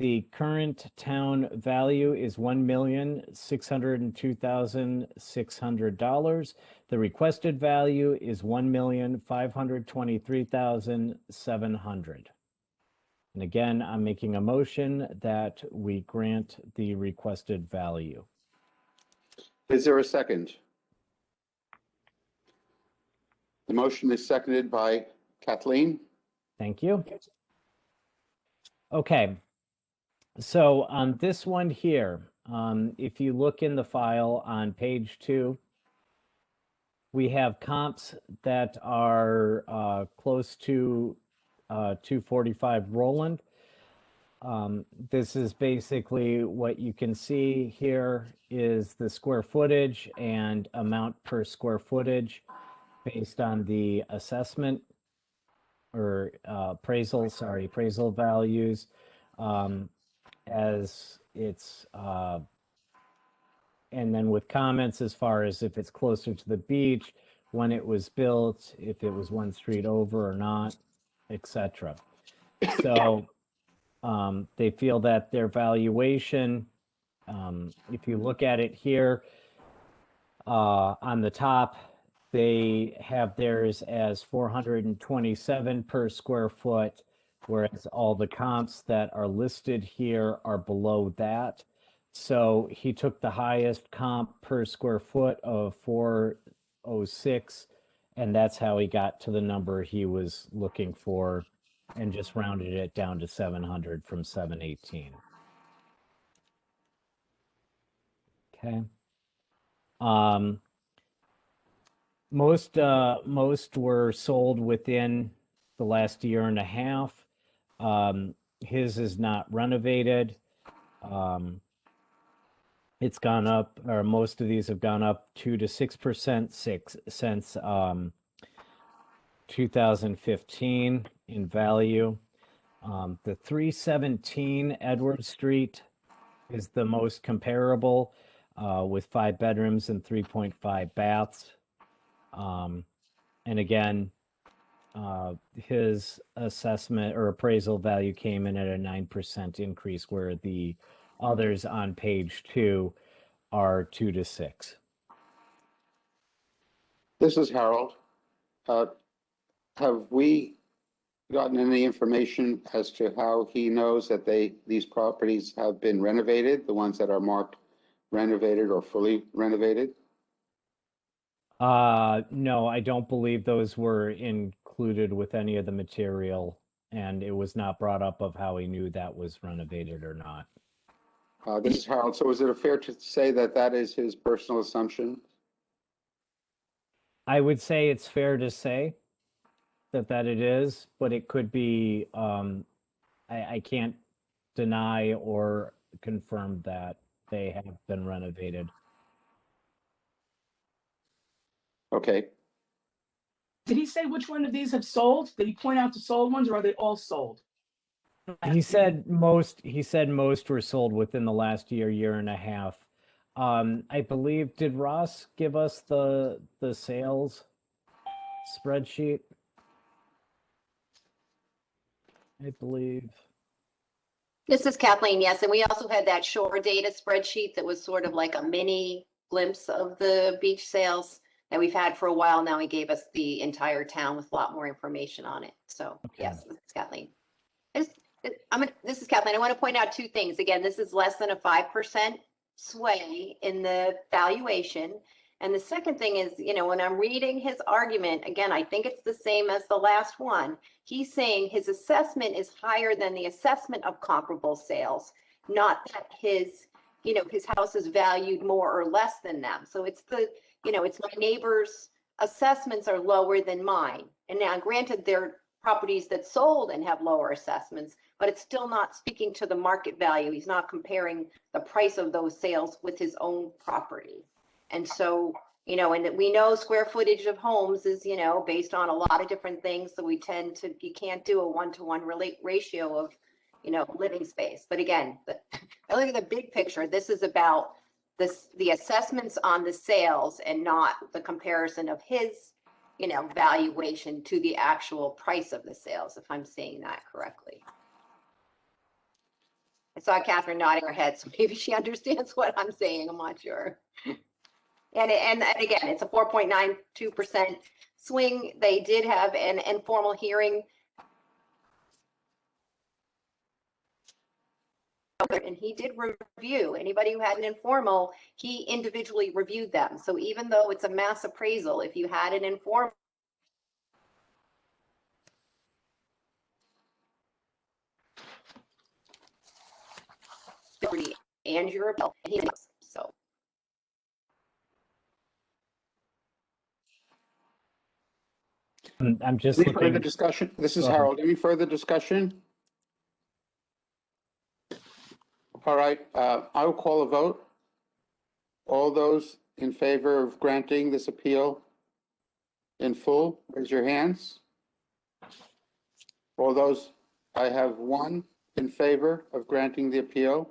The current town value is $1,602,600. The requested value is $1,523,700. And again, I'm making a motion that we grant the requested value. Is there a second? The motion is seconded by Kathleen. Thank you. Okay. So on this one here, if you look in the file on page 2, we have comps that are close to 245 Roland. This is basically what you can see here is the square footage and amount per square footage based on the assessment or appraisal values. As it's and then with comments as far as if it's closer to the beach, when it was built, if it was one street over or not, etc. So they feel that their valuation, if you look at it here on the top, they have theirs as 427 per square foot, whereas all the comps that are listed here are below that. So he took the highest comp per square foot of 406 And that's how he got to the number he was looking for and just rounded it down to 700 from 718. Okay. Most were sold within the last year and a half. His is not renovated. It's gone up, or most of these have gone up 2 to 6% since 2015 in value. The 317 Edward Street is the most comparable, with 5 bedrooms and 3.5 baths. And again, his assessment or appraisal value came in at a 9% increase, where the others on page 2 are 2 to 6. This is Harold. Have we gotten any information as to how he knows that these properties have been renovated, the ones that are marked renovated or fully renovated? No, I don't believe those were included with any of the material, and it was not brought up of how he knew that was renovated or not. This is Harold. So is it fair to say that that is his personal assumption? I would say it's fair to say that it is, but it could be, I can't deny or confirm that they have been renovated. Okay. Did he say which one of these have sold? Did he point out the sold ones, or are they all sold? He said most were sold within the last year and a half. I believe, did Ross give us the sales spreadsheet? I believe. This is Kathleen, yes, and we also had that shore data spreadsheet that was sort of like a mini glimpse of the beach sales that we've had for a while now. He gave us the entire town with a lot more information on it. So Okay. yes, this is Kathleen. This is Kathleen. I want to point out 2 things. Again, this is less than a 5% sway in the valuation. And the second thing is, when I'm reading his argument, again, I think it's the same as the last one. He's saying his assessment is higher than the assessment of comparable sales, not that his house is valued more or less than them. So it's it's my neighbor's assessments are lower than mine. And now granted, they're properties that sold and have lower assessments, but it's still not speaking to the market value. He's not comparing the price of those sales with his own property. And so, and we know square footage of homes is, based on a lot of different things. So you can't do a 1-to-1 ratio of, living space. But again, I look at the big picture. This is about the assessments on the sales and not the comparison of his, valuation to the actual price of the sales, if I'm saying that correctly. I saw Catherine nodding her head, so maybe she understands what I'm saying. I'm not sure. And again, it's a 4.92% swing. They did have an informal hearing. And he did review anybody who had an informal, he individually reviewed them. So even though it's a mass appraisal, if you had an informal, and your bill, and he knows. So I'm just Any further looking. discussion? This is Go ahead. Harold. Any further discussion? All right, I will call a vote. All those in favor of granting this appeal in full, raise your hands. All those, I have 1 in favor of granting the appeal.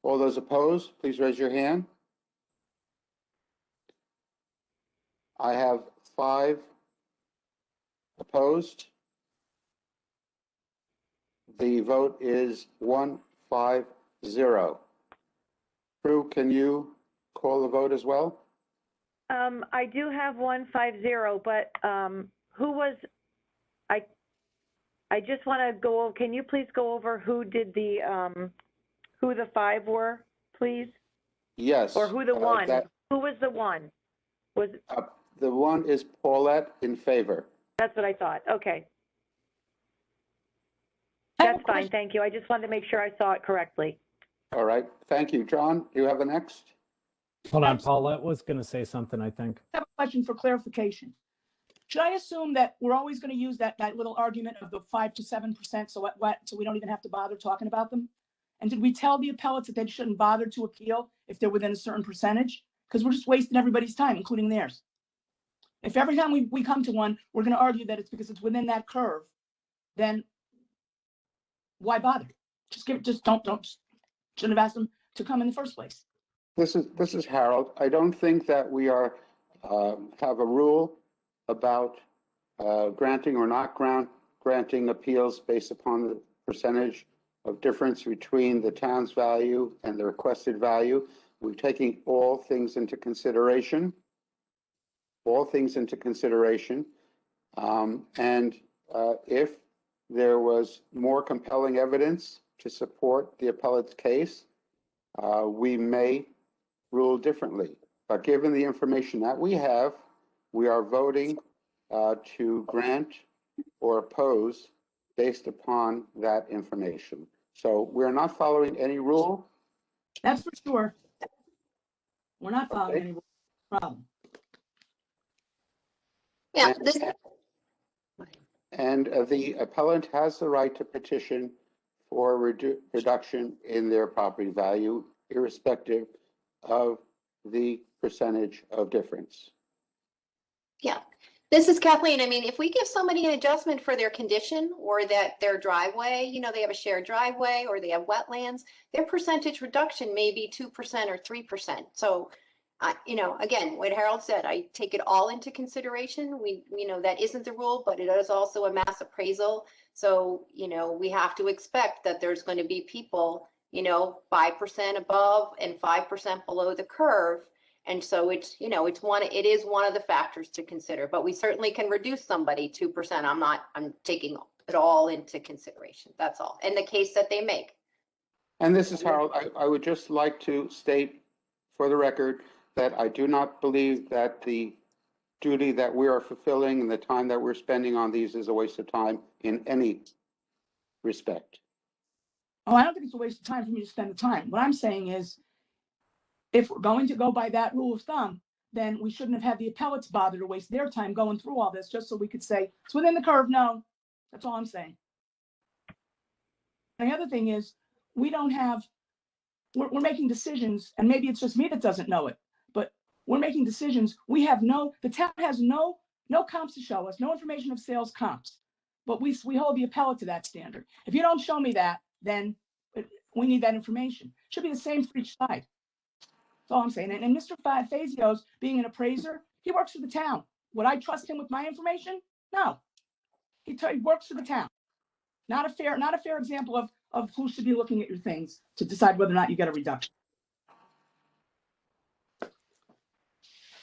All those opposed, please raise your hand. I have 5 opposed. The vote is 1-5-0. Prue, can you call the vote as well? I do have 150, but who was, I just want to go, can you please go over who did who the 5 were, please? Yes. Or who the 1? Who was the 1? Was the one is Paulette in favor. That's what I thought. Okay, I have a that's fine. question. Thank you. I just wanted to make sure I saw it correctly. All right, thank you. John, you have the next? Hold on, Paulette was going to say something, I think. I have a question for clarification. Should I assume that we're always going to use that little argument of the 5 to 7%, so so we don't even have to bother talking about them? And did we tell the appellates that they shouldn't bother to appeal if they're within a certain percentage? Because we're just wasting everybody's time, including theirs. If every time we come to one, we're going to argue that it's because it's within that curve, then why bother? Just don't shouldn't have asked them to come in the first place. This is Harold. I don't think that we are, have a rule about granting or not granting appeals based upon the percentage of difference between the town's value and the requested value. We're taking all things into consideration. And if there was more compelling evidence to support the appellate's case, we may rule differently. But given the information that we have, we are voting to grant or oppose based upon that information. So we're not following any rule. That's for sure. We're not following Okay. any problem. Yeah, And- this, And the appellant has the right to petition for reduction in their property value, irrespective of the percentage of difference. yeah. This is Kathleen. I mean, if we give somebody an adjustment for their condition or that their driveway, you know, they have a shared driveway or they have wetlands, their percentage reduction may be 2% or 3%. So, you know, again, what Harold said, I take it all into consideration. We know that isn't the rule, but it is also a mass appraisal. So, you know, we have to expect that there's going to be people, you know, 5% above and 5% below the curve. And so it's, you know, it is one of the factors to consider, but we certainly can reduce somebody 2%. I'm taking it all into consideration. That's all. In the case that they make. And this is Harold. I would just like to state for the record that I do not believe that the duty that we are fulfilling and the time that we're spending on these is a waste of time in any respect. Oh, I don't think it's a waste of time for me to spend the time. What I'm saying is, if we're going to go by that rule of thumb, then we shouldn't have had the appellates bother to waste their time going through all this just so we could say it's within the curve. No, that's all I'm saying. And the other thing is, we don't have, we're making decisions, and maybe it's just me that doesn't know it, but we're making decisions. The town has no comps to show us, no information of sales comps, but we hold the appellate to that standard. If you don't show me that, then we need that information. Should be the same for each side. That's all I'm saying. And Mr. Fazio's being an appraiser, he works for the town. Would I trust him with my information? No. He works for the town. Not a fair example of who should be looking at your things to decide whether or not you get a reduction.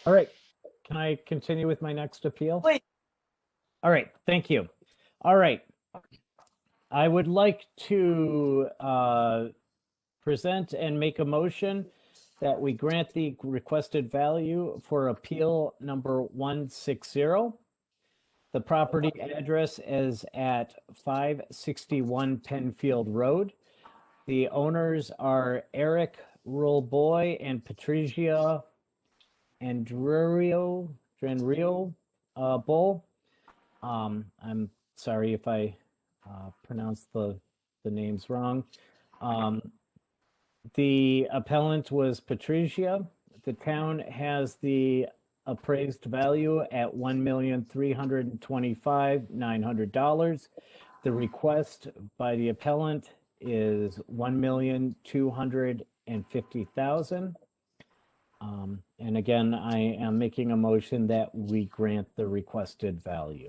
All right. Can I continue with my next appeal? Please. All right. Thank you. All right. I would like to present and make a motion that we grant the requested value for appeal number 160. The property address is at 561 Penfield Road. The owners are Eric Boy and Patricia Andrio Bull. I'm sorry if I pronounced the names wrong. The appellant was Patricia. The town has the appraised value at $1,325,900. The request by the appellant is $1,250,000. And again, I am making a motion that we grant the requested value.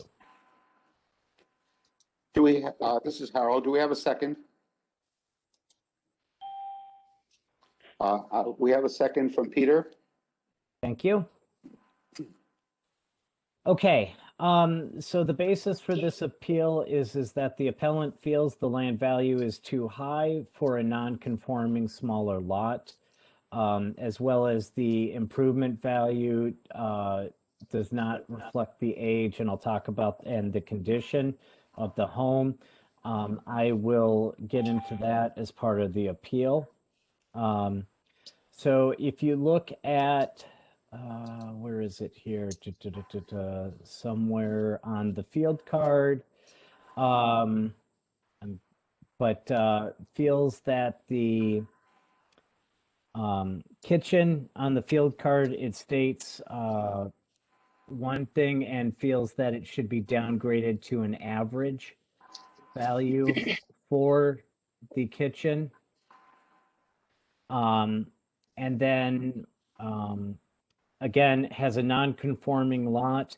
This is Harold. Do we have a second? We have a second from Peter. Thank you. Okay, so the basis for this appeal is that the appellant feels the land value is too high for a non-conforming smaller lot, as well as the improvement value does not reflect the age, and I'll talk about, and the condition of the home. I will get into that as part of the appeal. So if you look at, where is it here? Somewhere on the field card. But feels that the kitchen on the field card, it states one thing, and feels that it should be downgraded to an average value for the kitchen. And then again, has a non-conforming lot,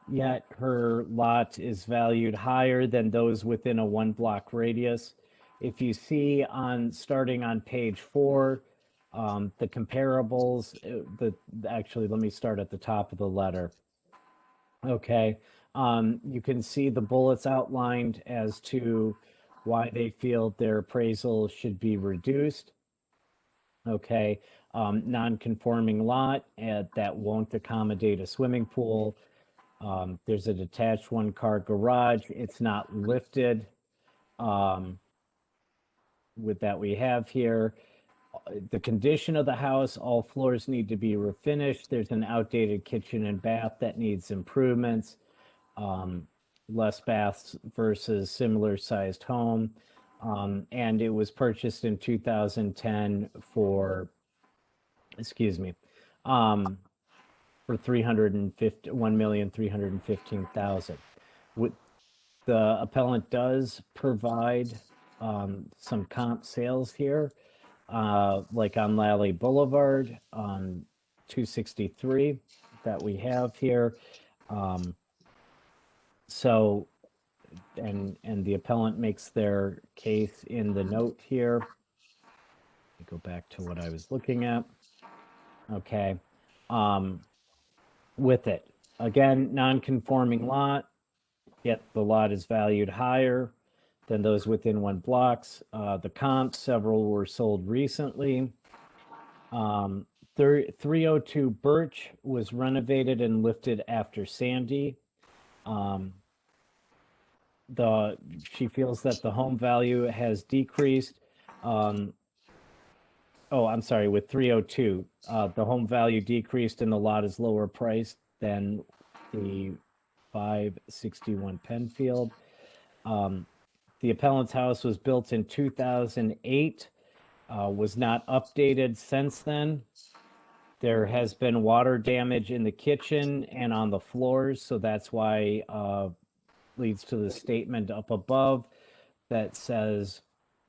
yet her lot is valued higher than those within a 1-block radius. If you see on, starting on page 4, the comparables, actually, let me start at the top of the letter. Okay, you can see the bullets outlined as to why they feel their appraisal should be reduced. Okay, non-conforming lot that won't accommodate a swimming pool. There's a detached 1-car garage. It's not lifted with that we have here. The condition of the house, all floors need to be refinished. There's an outdated kitchen and bath that needs improvements. Less baths versus similar sized home. And it was purchased in 2010 for, excuse me, for $1,315,000. The appellant does provide some comp sales here, like on Lally Boulevard on 263 that we have here. So, and the appellant makes their case in the note here. Let me go back to what I was looking at. Okay. With it, again, non-conforming lot, yet the lot is valued higher than those within 1 blocks. The comps, several were sold recently. 302 Birch was renovated and lifted after Sandy. She feels that the home value has decreased. Oh, I'm sorry, with 302, the home value decreased and the lot is lower priced than the 561 Penfield. The appellant's house was built in 2008, was not updated since then. There has been water damage in the kitchen and on the floors, so that's why leads to the statement up above that says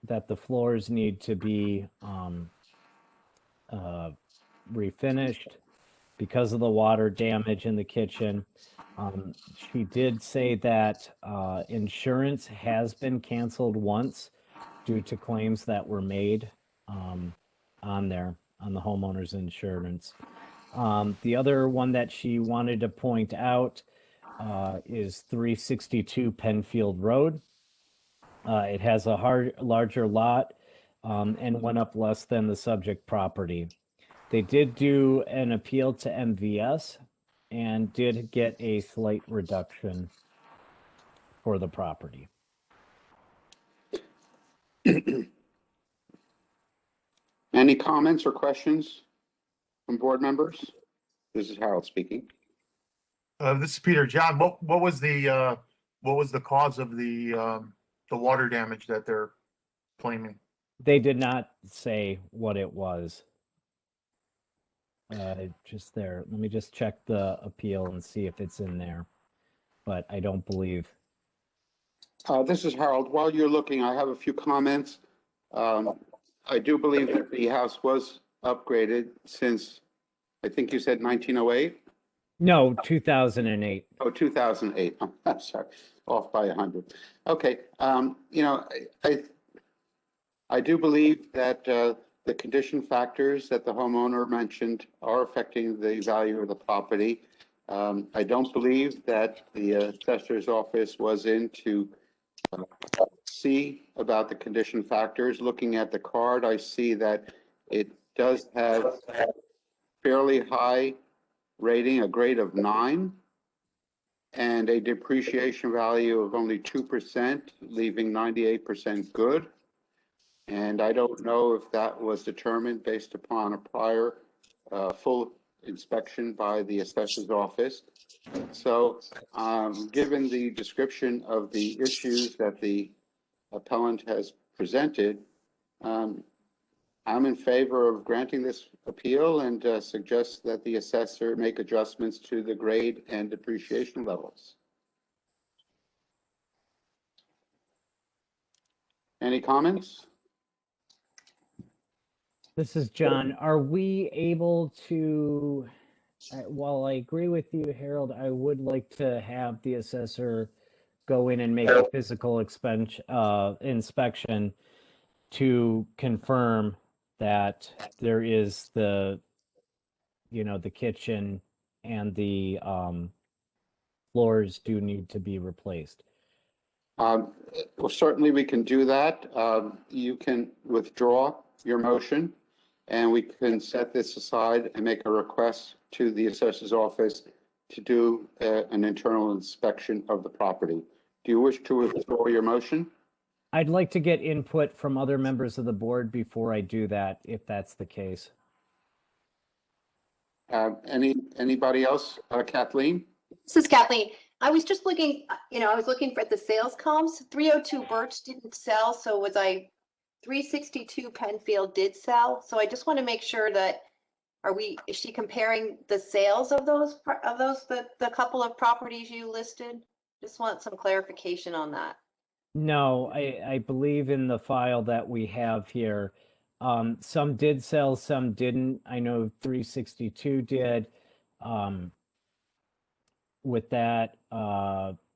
that the floors need to be refinished because of the water damage in the kitchen. She did say that insurance has been canceled once due to claims that were made on the homeowner's insurance. The other one that she wanted to point out is 362 Penfield Road. It has a larger lot and went up less than the subject property. They did do an appeal to MVS and did get a slight reduction for the property. Any comments or questions from board members? This is Harold speaking. This is Peter. John, what was the cause of the water damage that they're claiming? They did not say what it was. Just there. Let me just check the appeal and see if it's in there. But I don't believe. This is Harold. While you're looking, I have a few comments. I do believe that the house was upgraded since, I think you said 1908? No, 2008. Oh, 2008. I'm sorry, off by 100. Okay, you know, I do believe that the condition factors that the homeowner mentioned are affecting the value of the property. I don't believe that the assessor's office was in to see about the condition factors. Looking at the card, I see that it does have fairly high rating a grade of 9 and a depreciation value of only 2%, leaving 98% good. And I don't know if that was determined based upon a prior full inspection by the assessor's office. So given the description of the issues that the appellant has presented, I'm in favor of granting this appeal and suggest that the assessor make adjustments to the grade and depreciation levels. Any comments? This is John. Are we able to, while I agree with you, Harold, I would like to have the assessor go in and make a physical inspection to confirm that there is the, the kitchen and the floors do need to be replaced. Well, certainly we can do that. You can withdraw your motion and we can set this aside and make a request to the assessor's office to do an internal inspection of the property. Do you wish to withdraw your motion? I'd like to get input from other members of the board before I do that, if that's the case. Anybody else? Kathleen? This is Kathleen. I was just looking, I was looking for the sales comps. 302 Birch didn't sell, so 362 Penfield did sell. So I just want to make sure that, is she comparing the sales of the couple of properties you listed? Just want some clarification on that. No, I believe in the file that we have here. Some did sell, some didn't. I know 362 did. With that,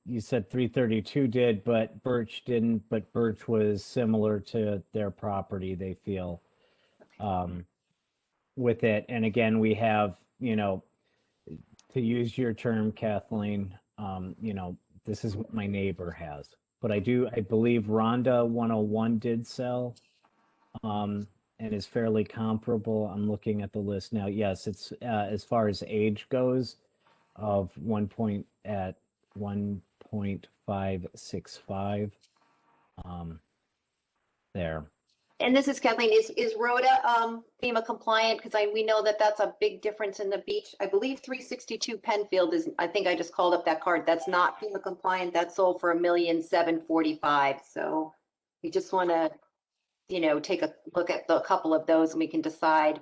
you said 332 did, but Birch didn't. But Birch was similar to their property, they feel, with it. And again, we have, to use your term, Kathleen, this is what my neighbor has. But I believe Rhonda 101 did sell, and is fairly comparable. I'm looking at the list now. Yes, it's as far as age goes, of 1.565. There. And this is Kathleen. Is Rhoda FEMA compliant? Because we know that that's a big difference in the beach. I believe 362 Penfield is. I think I just called up that card. That's not FEMA compliant. That sold for $1,745,000. So we just want to, take a look at a couple of those, and we can decide,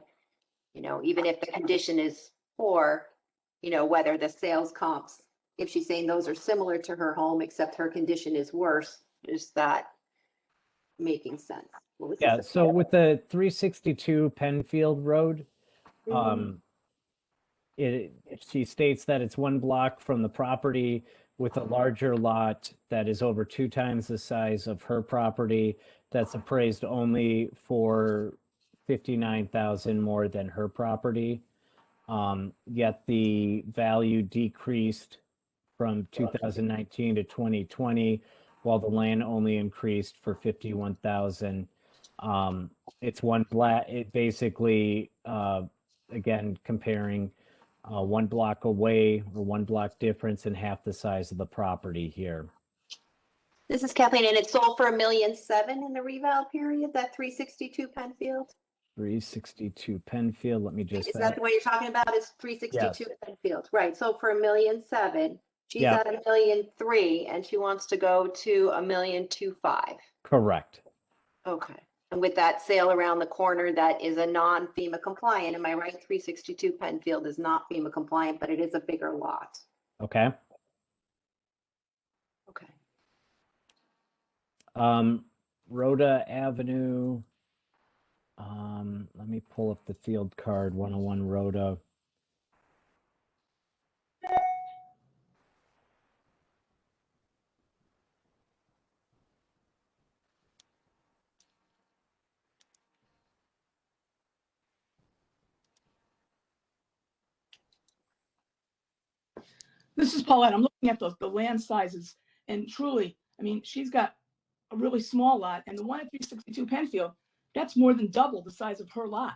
even if the condition is poor, whether the sales comps, if she's saying those are similar to her home, except her condition is worse, is that making sense? Yeah, so with the 362 Penfield Road, she states that it's one block from the property with a larger lot that is over 2 times the size of her property, that's appraised only for $59,000 more than her property. Yet the value decreased from 2019 to 2020, while the land only increased for $51,000. It's one block. It basically, again, comparing one block away or one block difference in half the size of the property here. This is Kathleen, and it sold for $1,700,000 in the reval period, that 362 Penfield? 362 Penfield, let me just. Is that the way you're talking about, is 362 Yes. Penfield? Right, so for $1,700,000. She's Yeah. at $1,300,000 and she wants to go to $1,250,000. Correct. Okay. And with that sale around the corner, that is a non-FEMA compliant, am I right? 362 Penfield is not FEMA compliant, but it is a bigger lot. Okay. Okay. Rhoda Avenue. Let me pull up the field card, 101 Rhoda. This is Paulette. I'm looking at the land sizes, and truly, I mean, she's got a really small lot, and the one at 362 Penfield, that's more than double the size of her lot.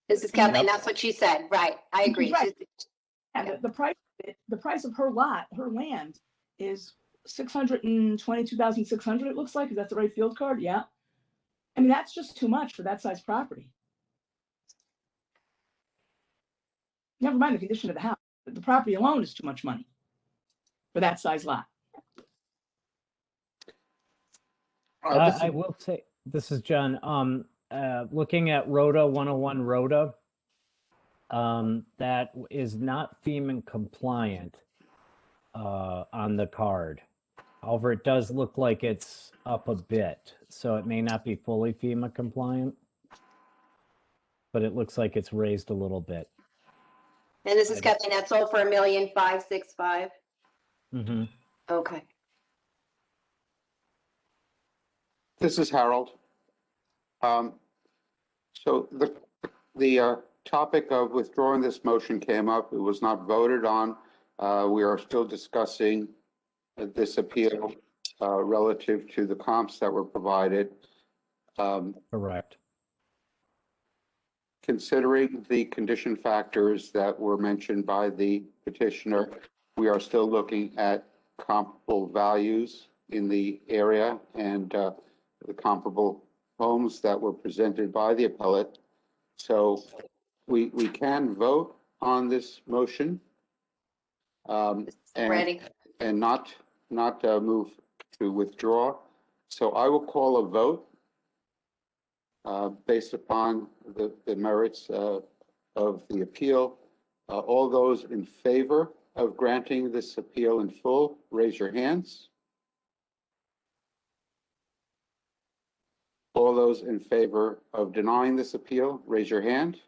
This is Kathleen, that's what she said, right, I agree. Right. And the price of her lot, her land is 622,600, it looks like. Is that the right field card? Yeah. I mean, that's just too much for that size property. Never mind the condition of the house. The property alone is too much money for that size lot. I will say, this is John, looking at Rhoda 101 Rhoda, that is not FEMA compliant on the card. However, it does look like it's up a bit, so it may not be fully FEMA compliant, but it looks like it's raised a little bit. And this is Kathleen, that's sold for $1,565,000. Mm-hmm. Okay. This is Harold. So the topic of withdrawing this motion came up. It was not voted on. We are still discussing this appeal relative to the comps that were provided. Correct. Considering the condition factors that were mentioned by the petitioner, we are still looking at comparable values in the area and the comparable homes that were presented by the appellate. So we can vote on this motion. Ready? And not move to withdraw. So I will call a vote based upon the merits of the appeal. All those in favor of granting this appeal in full, raise your hands. All those in favor of denying this appeal, raise your hand.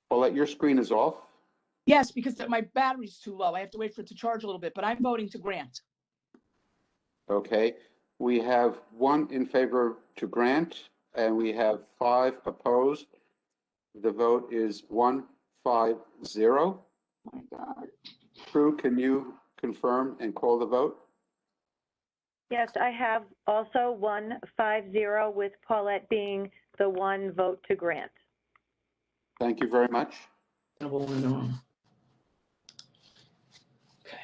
Paulette, your screen is off. Yes, because my battery's too low. I have to wait for it to charge a little bit, but I'm voting to grant. Okay, we have 1 in favor to grant, and we have 5 opposed. The vote is 1-5-0. Oh my God. Prue, can you confirm and call the vote? Yes, I have also 1-5-0 with Paulette being the one vote to grant. Thank you very much. Double in the room. Okay.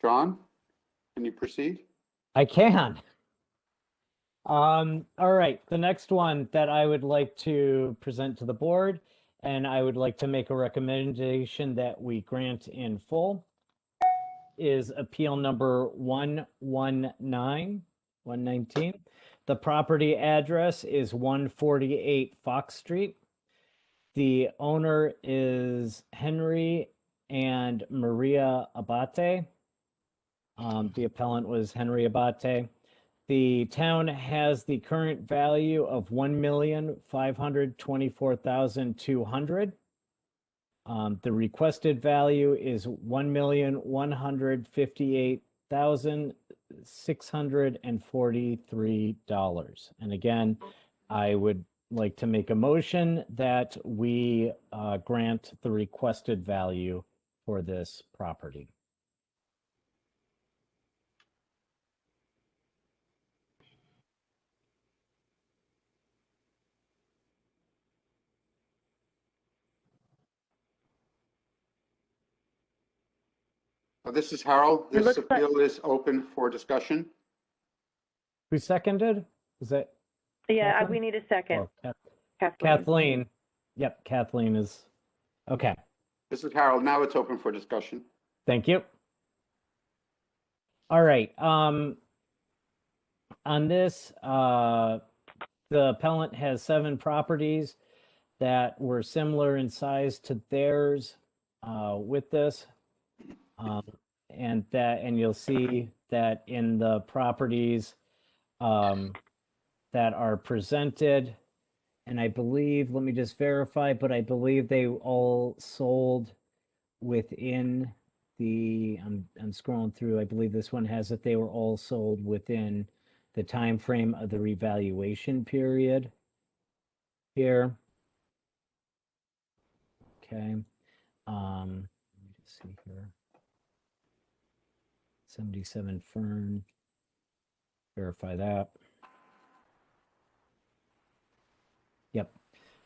John, can you proceed? I can. All right, the next one that I would like to present to the board, and I would like to make a recommendation that we grant in full, is appeal number 119. The property address is 148 Fox Street. The owner is Henry and Maria Abate. The appellant was Henry Abate. The town has the current value of $1,524,200. The requested value is $1,158,643. And again, I would like to make a motion that we grant the requested value for this property. This is Harold. It This looks like- appeal is open for discussion. Who seconded? Is that Yeah, Kathleen? we need a second. oh, Kathleen. Kathleen? Yep, Kathleen is, okay, This is Harold. Now it's open for discussion. thank you. All right, on this, the appellant has 7 properties that were similar in size to theirs with this. And you'll see that in the properties that are presented, and I believe, let me just verify, but I believe they all sold within the, I'm scrolling through, I believe this one has it, they were all sold within the time frame of the revaluation period here. Okay. Let me just see here. 77 Fern. Verify that. Yep.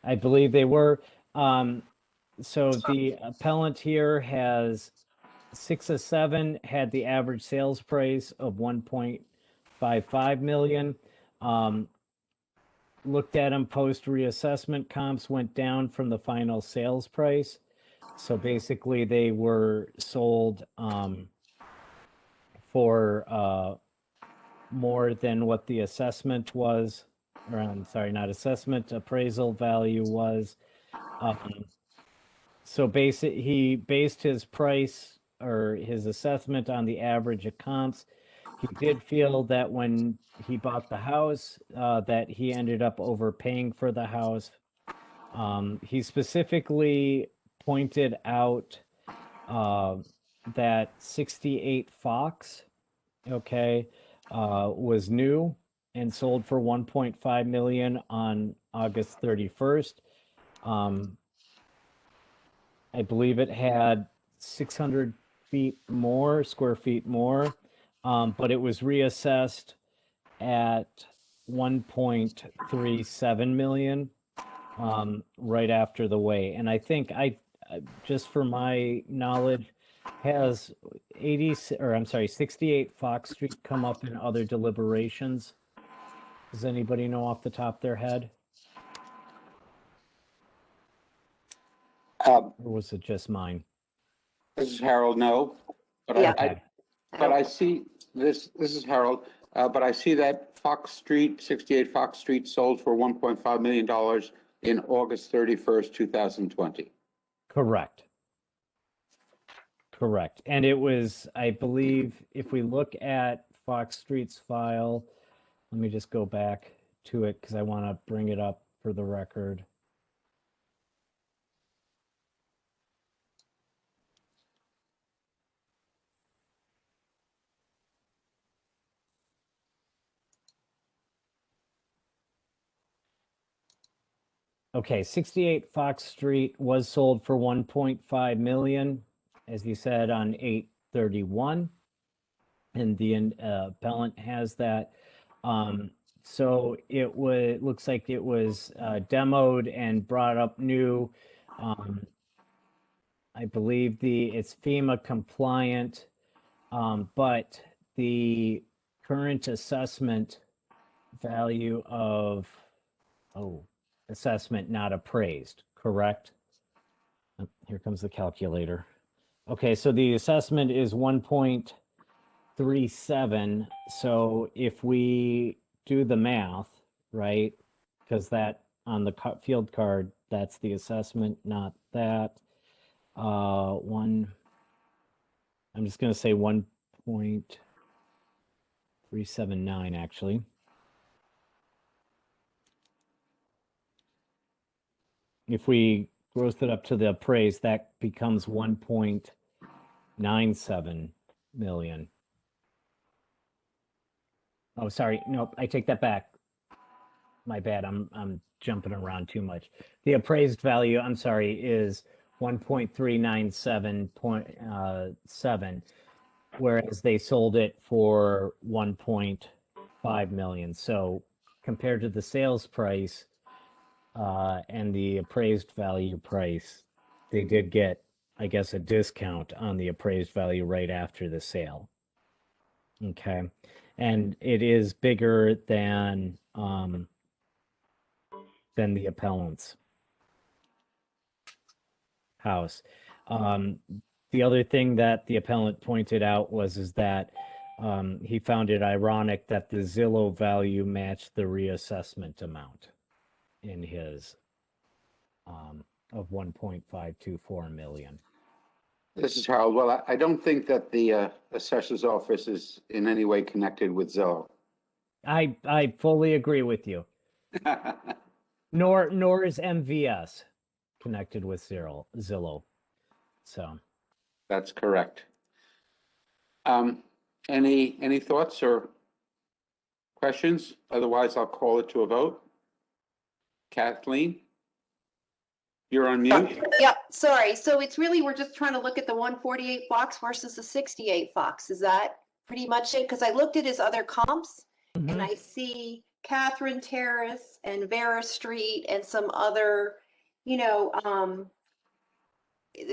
I believe they were. So the appellant here has 6 of 7 had the average sales price of 1.55 million. Looked at them post reassessment, comps went down from the final sales price. So basically they were sold for more than what the assessment was, or I'm sorry, not assessment, appraisal value was. So he based his price or his assessment on the average of comps. He did feel that when he bought the house, that he ended up overpaying for the house. He specifically pointed out that 68 Fox, okay, was new and sold for 1.5 million on August 31st. I believe it had 600 square feet more, but it was reassessed at 1.37 million right after the way. And I think just for my knowledge, has 68 Fox Street come up in other deliberations? Does anybody know off the top of their head? Or was it just mine? This is Harold, no, but Yeah. I see this is Harold, but I see that 68 Fox Street sold for $1.5 million in August 31st, 2020. Correct. And it was, I believe, if we look at Fox Street's file, let me just go back to it because I want to bring it up for the record. Okay, 68 Fox Street was sold for 1.5 million, as you said, on 8/31, and the appellant has that. So it looks like it was demoed and brought up new. I believe it's FEMA compliant, but the current assessment value of assessment not appraised, correct? Oh, here comes the calculator. Okay, so the assessment is 1.37. So if we do the math, right, because that on the field card, that's the assessment, not that. I'm just going to say 1.379 actually. If we gross it up to the appraised, that becomes 1.97 million. Oh, sorry. Nope, I take that back. My bad. I'm jumping around too much. The appraised value, I'm sorry, is 1.397.7, whereas they sold it for 1.5 million. So compared to the sales price, and the appraised value price, they did get, I guess, a discount on the appraised value right after the sale. Okay. And it is bigger than the appellant's house. The other thing that the appellant pointed out is that he found it ironic that the Zillow value matched the reassessment amount in his of 1.524 million. This is Harold. Well, I don't think that the assessor's office is in any way connected with Zillow. I fully agree with you. Nor is MVS connected with Zillow. So That's correct. Any thoughts or questions? Otherwise, I'll call it to a vote. Kathleen, you're on mute. Yep, sorry. So it's really, we're just trying to look at the 148 Fox versus the 68 Fox. Is that pretty much it? Because I looked at his other comps and I see Catherine Terrace and Vera Street and some other you know,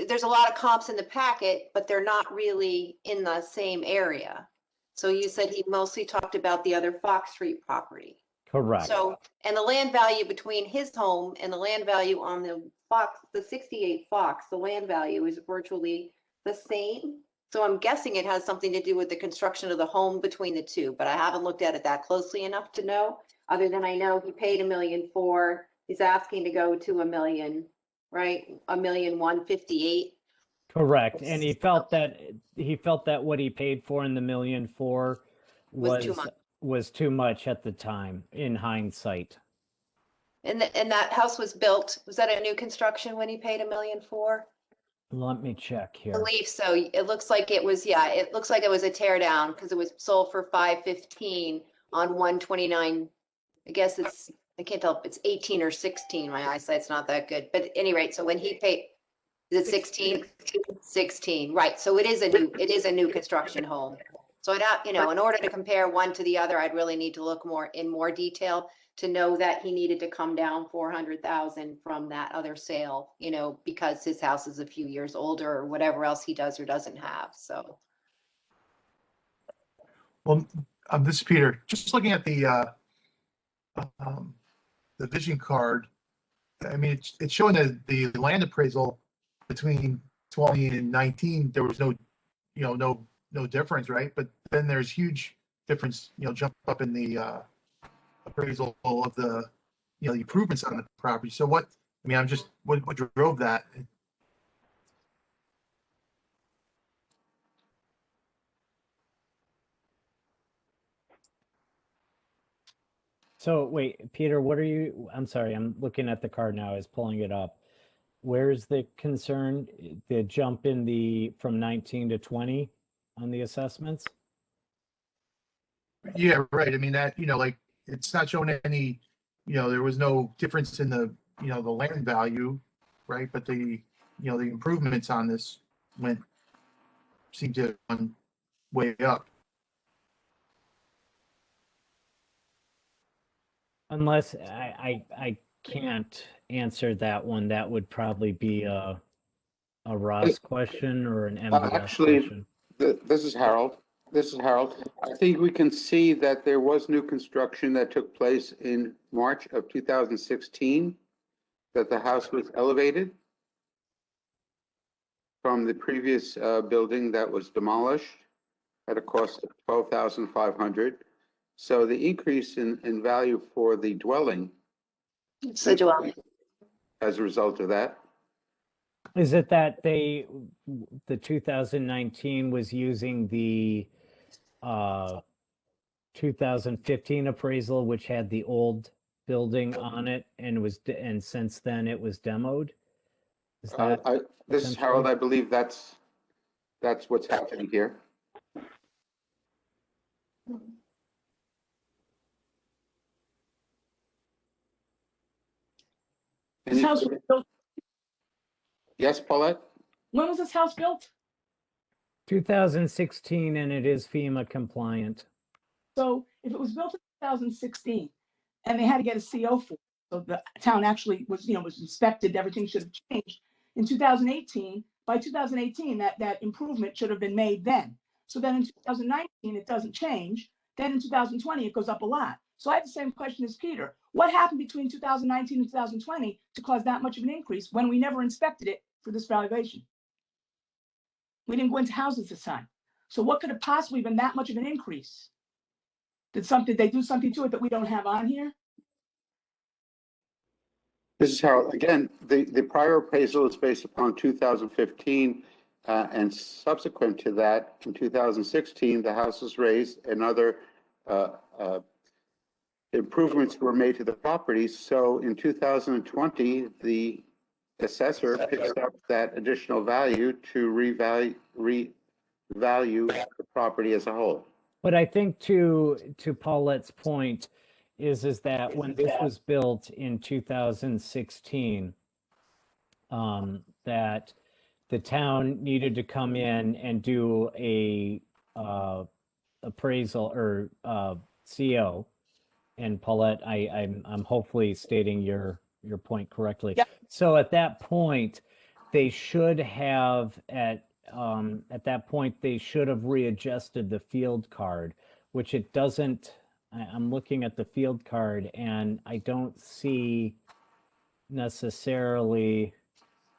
there's a lot of comps in the packet, but they're not really in the same area. So you said he mostly talked about the other Fox Street property. Correct. So, and the land value between his home and the land value on the Fox, the 68 Fox, the land value is virtually the same. So I'm guessing it has something to do with the construction of the home between the two, but I haven't looked at it that closely enough to know, other than I know he paid $1.4 million. He's asking to go to $1 million, right? $1,158,000. Correct. And he felt that what he paid for in the $1.4 million Was too much. was too much at the time in hindsight. And that house was built, was that a new construction when he paid $1.4 million? Let me check I here. believe so. It looks like it was, yeah, it looks like it was a tear down because it was sold for $515 on 129. I guess it's, I can't tell if it's 18 or 16. My eyesight's not that good. But at any rate, so when he paid, is it 16? 16, right. So it is a new construction home. So I'd have, in order to compare one to the other, I'd really need to look in more detail to know that he needed to come down 400,000 from that other sale, because his house is a few years older or whatever else he does or doesn't have. So Well, this is Peter. Just looking at the vision card, I mean, it's showing that the land appraisal between 20 and 19, there was no difference, right? But then there's huge difference, jump up in the appraisal of the, the improvements on the property. So what drove that? So wait, Peter, I'm sorry, I'm looking at the card now, I was pulling it up. Where's the concern? The jump from 19 to 20 on the assessments? Yeah, right. I mean, that, like, it's not showing any, there was no difference in the, the land value, right? But the improvements on this seem to have gone way up. Unless I can't answer that one. That would probably be a Ross question or an MVS Actually, question. this is Harold. I think we can see that there was new construction that took place in March of 2016, that the house was elevated from the previous building that was demolished at a cost of $12,500. So the increase in value for the dwelling it's the dwelling. as a result of that. Is it that the 2019 was using the 2015 appraisal, which had the old building on it and since then it was demoed? Is that This is Harold. I believe that's what's happening here. This house was built, Yes, Paulette? when was this house built? 2016, and it is FEMA compliant. So if it was built in 2016 and they had to get a CO for it, so the town actually was inspected, everything should have changed. In 2018, by 2018, that improvement should have been made then. So then in 2019, it doesn't change. Then in 2020, it goes up a lot. So I have the same question as Peter. What happened between 2019 and 2020 to cause that much of an increase when we never inspected it for this valuation? We didn't go into houses this time. So what could have possibly been that much of an increase? Did they do something to it that we don't have on here? This is Harold. Again, the prior appraisal is based upon 2015, and subsequent to that, in 2016, the house was raised and other improvements were made to the property. So in 2020, the assessor picks up that additional value to revalue the property as a whole. But I think to Paulette's point is that when this was built in 2016, that the town needed to come in and do a appraisal or CO. And Paulette, I'm hopefully stating your your point correctly. Yep. So at that point, they should have at that point they should have readjusted the field card, which it doesn't. I'm looking at the field card and I don't see necessarily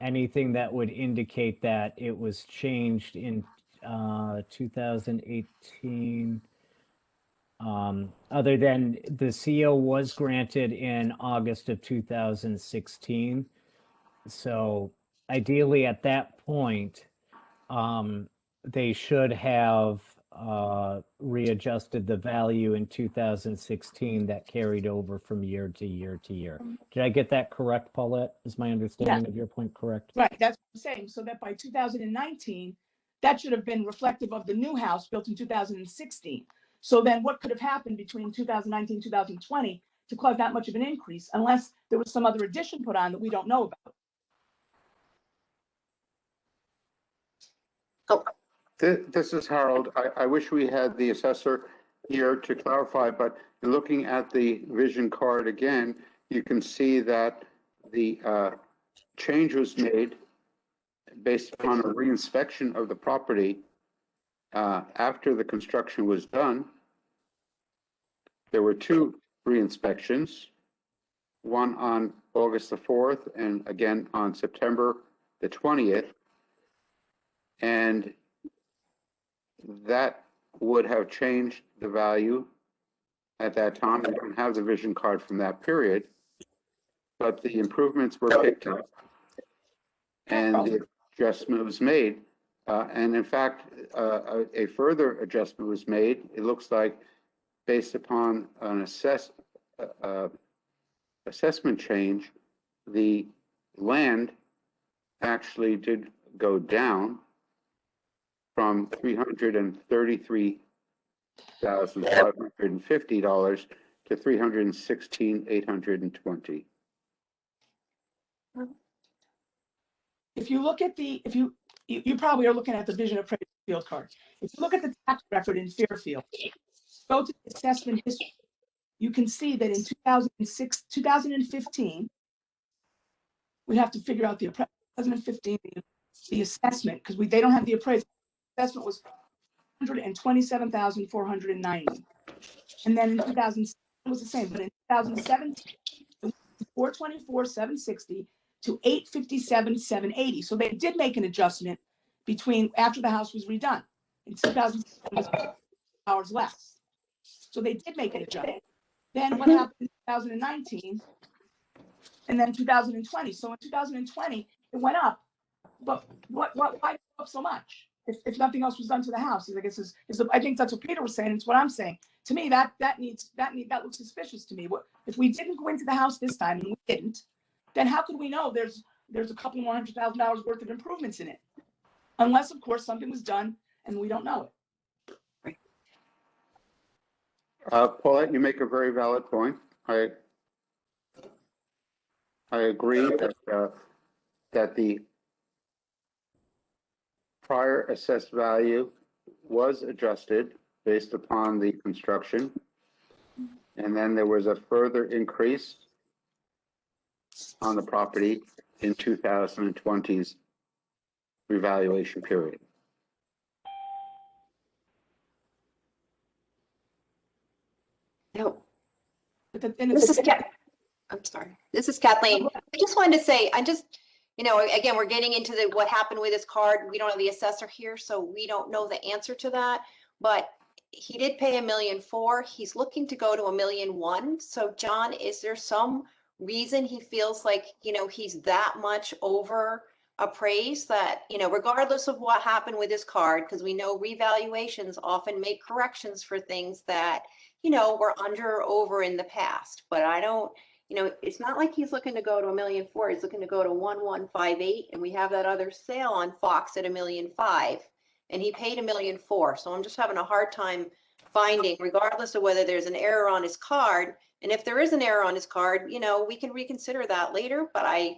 anything that would indicate that it was changed in 2018. Other than the CO was granted in August of 2016. So ideally at that point, they should have readjusted the value in 2016 that carried over from year to year to year. Did I get that correct, Paulette? Is my understanding of your point correct? Right, that's what I'm saying. So that by 2019, that should have been reflective of the new house built in 2016. So then what could have happened between 2019, 2020 to cause that much of an increase, unless there was some other addition put on that we don't know about? This is Harold. I wish we had the assessor here to clarify, but looking at the vision card again, you can see that the change was made based upon a reinspection of the property after the construction was done. There were two re-inspections, one on August the 4th and again on September the 20th. And that would have changed the value at that time. I don't have the vision card from that period, but the improvements were picked up and the adjustment was made. And in fact, a further adjustment was made. It looks like based upon an assessment change, the land actually did go down from $333,550 to $316,820. If you look at the, you probably are looking at the vision appraisal field card. If you look at the tax record in Fairfield, go to the assessment history, you can see that in 2015, we have to figure out the 2015, the assessment, because they don't have the appraisal. Assessment was $127,490. And then in 2007 it was the same, but in 2017, it went from $424,760 to $857,780. So they did make an adjustment between after the house was redone. In 2007 it was hours less. So they did make an adjustment. Then what happened in 2019 and then 2020? So in 2020 it went up, but why go up so much? If nothing else was done to the house, I guess I think that's what Peter was saying. It's what I'm saying. To me, that looks suspicious to me. What if we didn't go into the house this time and we didn't? Then how could we know there's a couple more $100,000 worth of improvements in it? Unless, of course, something was done and we don't know it. Paulette, you make a very valid point. I agree that the prior assessed value was adjusted based upon the construction. And then there was a further increase on the property in 2020's revaluation period. No, But I'm sorry. This is Kathleen. I just wanted to say, again, we're getting into what happened with his card. We don't have the assessor here, so we don't know the answer to that. But he did pay $1.4 million. He's looking to go to $1.1 million. So John, is there some reason he feels like, he's that much over appraised that, regardless of what happened with his card, because we know revaluations often make corrections for things that, were under or over in the past. But I don't, it's not like he's looking to go to $1.4 million. He's looking to go to 1,158, and we have that other sale on Fox at $1.5 million, and he paid $1.4 million. So I'm just having a hard time finding, regardless of whether there's an error on his card. And if there is an error on his card, we can reconsider that later. But I'm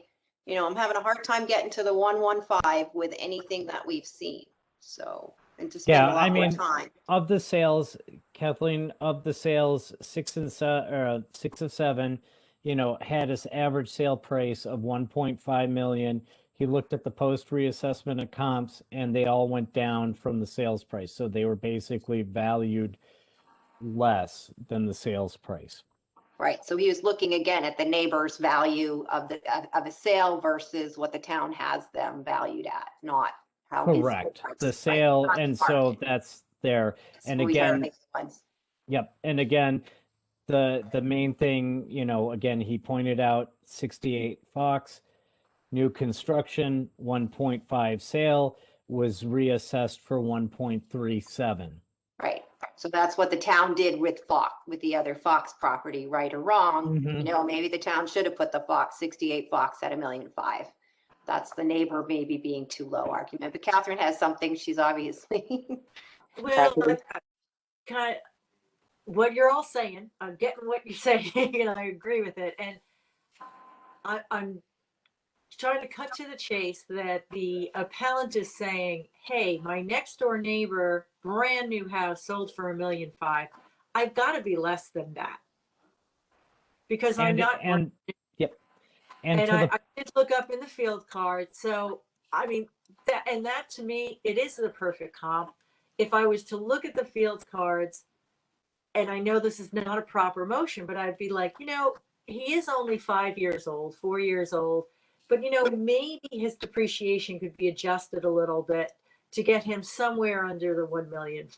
having a hard time getting to the 115 with anything that we've seen. So, and to spend a lot more time. Of the sales, Kathleen, 6 of 7, had this average sale price of 1.5 million. He looked at the post reassessment of comps and they all went down from the sales price. So they were basically valued less than the sales price. Right, so he was looking again at the neighbor's value of a sale versus what the town has them valued at, not how his. Correct. The Right, sale, not and so market. that's there. And We hire again, big ones. yep. And again, the main thing, again, he pointed out 68 Fox, new construction, 1.5 sale was reassessed for 1.37. Right, so that's what the town did with the other Fox property, right or wrong. Mhm. Maybe the town should have put the 68 Fox at $1.5 million. That's the neighbor maybe being too low argument, but Catherine has something she's obviously. Well, Catherine? kind of what you're all saying, I'm getting what you're saying, and I agree with it. And I'm trying to cut to the chase that the appellant is saying, hey, my next door neighbor, brand new house sold for $1.5 million. I've got to be less than that because I'm not. Yep. And to the I did look up in the field card. So, I mean, that to me, it is the perfect comp. If I was to look at the field cards, and I know this is not a proper motion, but I'd be like, he is only 5 years old, 4 years old, but maybe his depreciation could be adjusted a little bit to get him somewhere under the 1.5 million.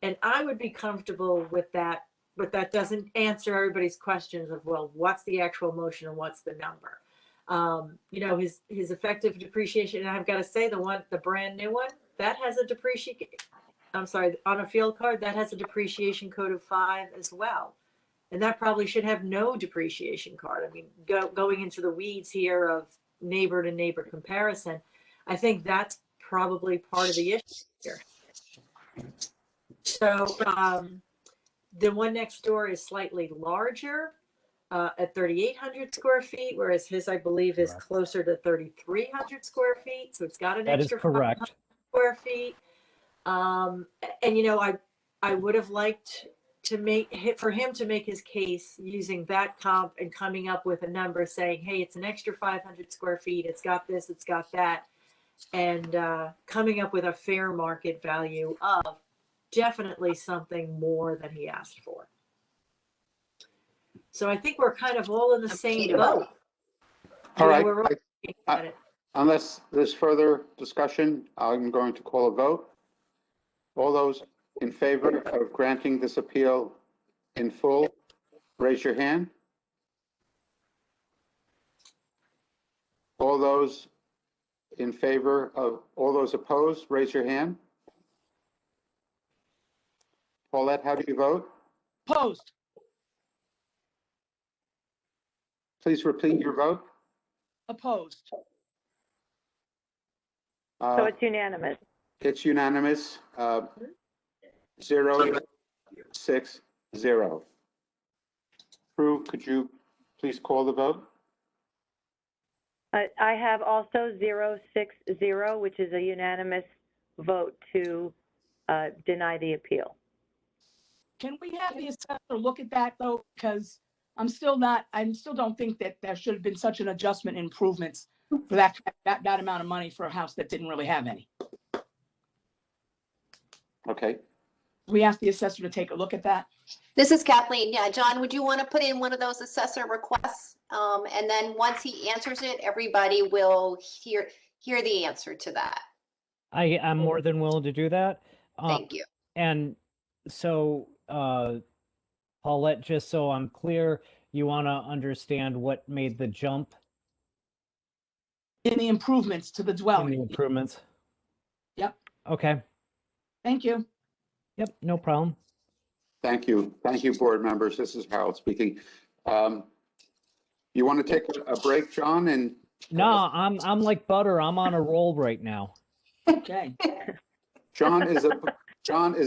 And I would be comfortable with that, but that doesn't answer everybody's questions of, well, what's the actual motion and what's the number? His effective depreciation, and I've got to say the brand new one, that has a depreciation. I'm sorry, on a field card, that has a depreciation code of 5 as well. And that probably should have no depreciation card. I mean, going into the weeds here of neighbor to neighbor comparison, I think that's probably part of the issue here. So the one next door is slightly larger at 3,800 square feet, whereas his, I believe, is closer to 3,300 square feet. So it's got an that is extra correct. 500 square feet. And I would have liked to for him to make his case using that comp and coming up with a number saying, hey, it's an extra 500 square feet. It's got this, it's got that. And coming up with a fair market value of definitely something more than he asked for. So I think we're kind of all in the same boat. All right. We're all looking at it. Unless there's further discussion, I'm going to call a vote. All those in favor of granting this appeal in full, raise your hand. All those in favor of, all those opposed, raise your hand. Paulette, how do you vote? Opposed. Please repeat your vote. Opposed. So it's unanimous. It's unanimous, 0-6-0. Prue, could you please call the vote? I have also 0-6-0, which is a unanimous vote to deny the appeal. Can we have the assessor look at that though? Because I still don't think that there should have been such an adjustment in improvements for that amount of money for a house that didn't really have any. Okay. We asked the assessor to take a look at that. This is Kathleen. Yeah, John, would you want to put in one of those assessor requests? And then once he answers it, everybody will hear the answer to that. I'm more than willing to do that. Thank you. And so, Paulette, just so I'm clear, you want to understand what made the jump In the improvements to the in dwelling. the improvements? Yep. Okay. Thank you. Yep, no problem. Thank you. Thank you, board members. This is Harold speaking. You want to take a break, John? And No, I'm like butter. I'm on a roll right now. Okay. John is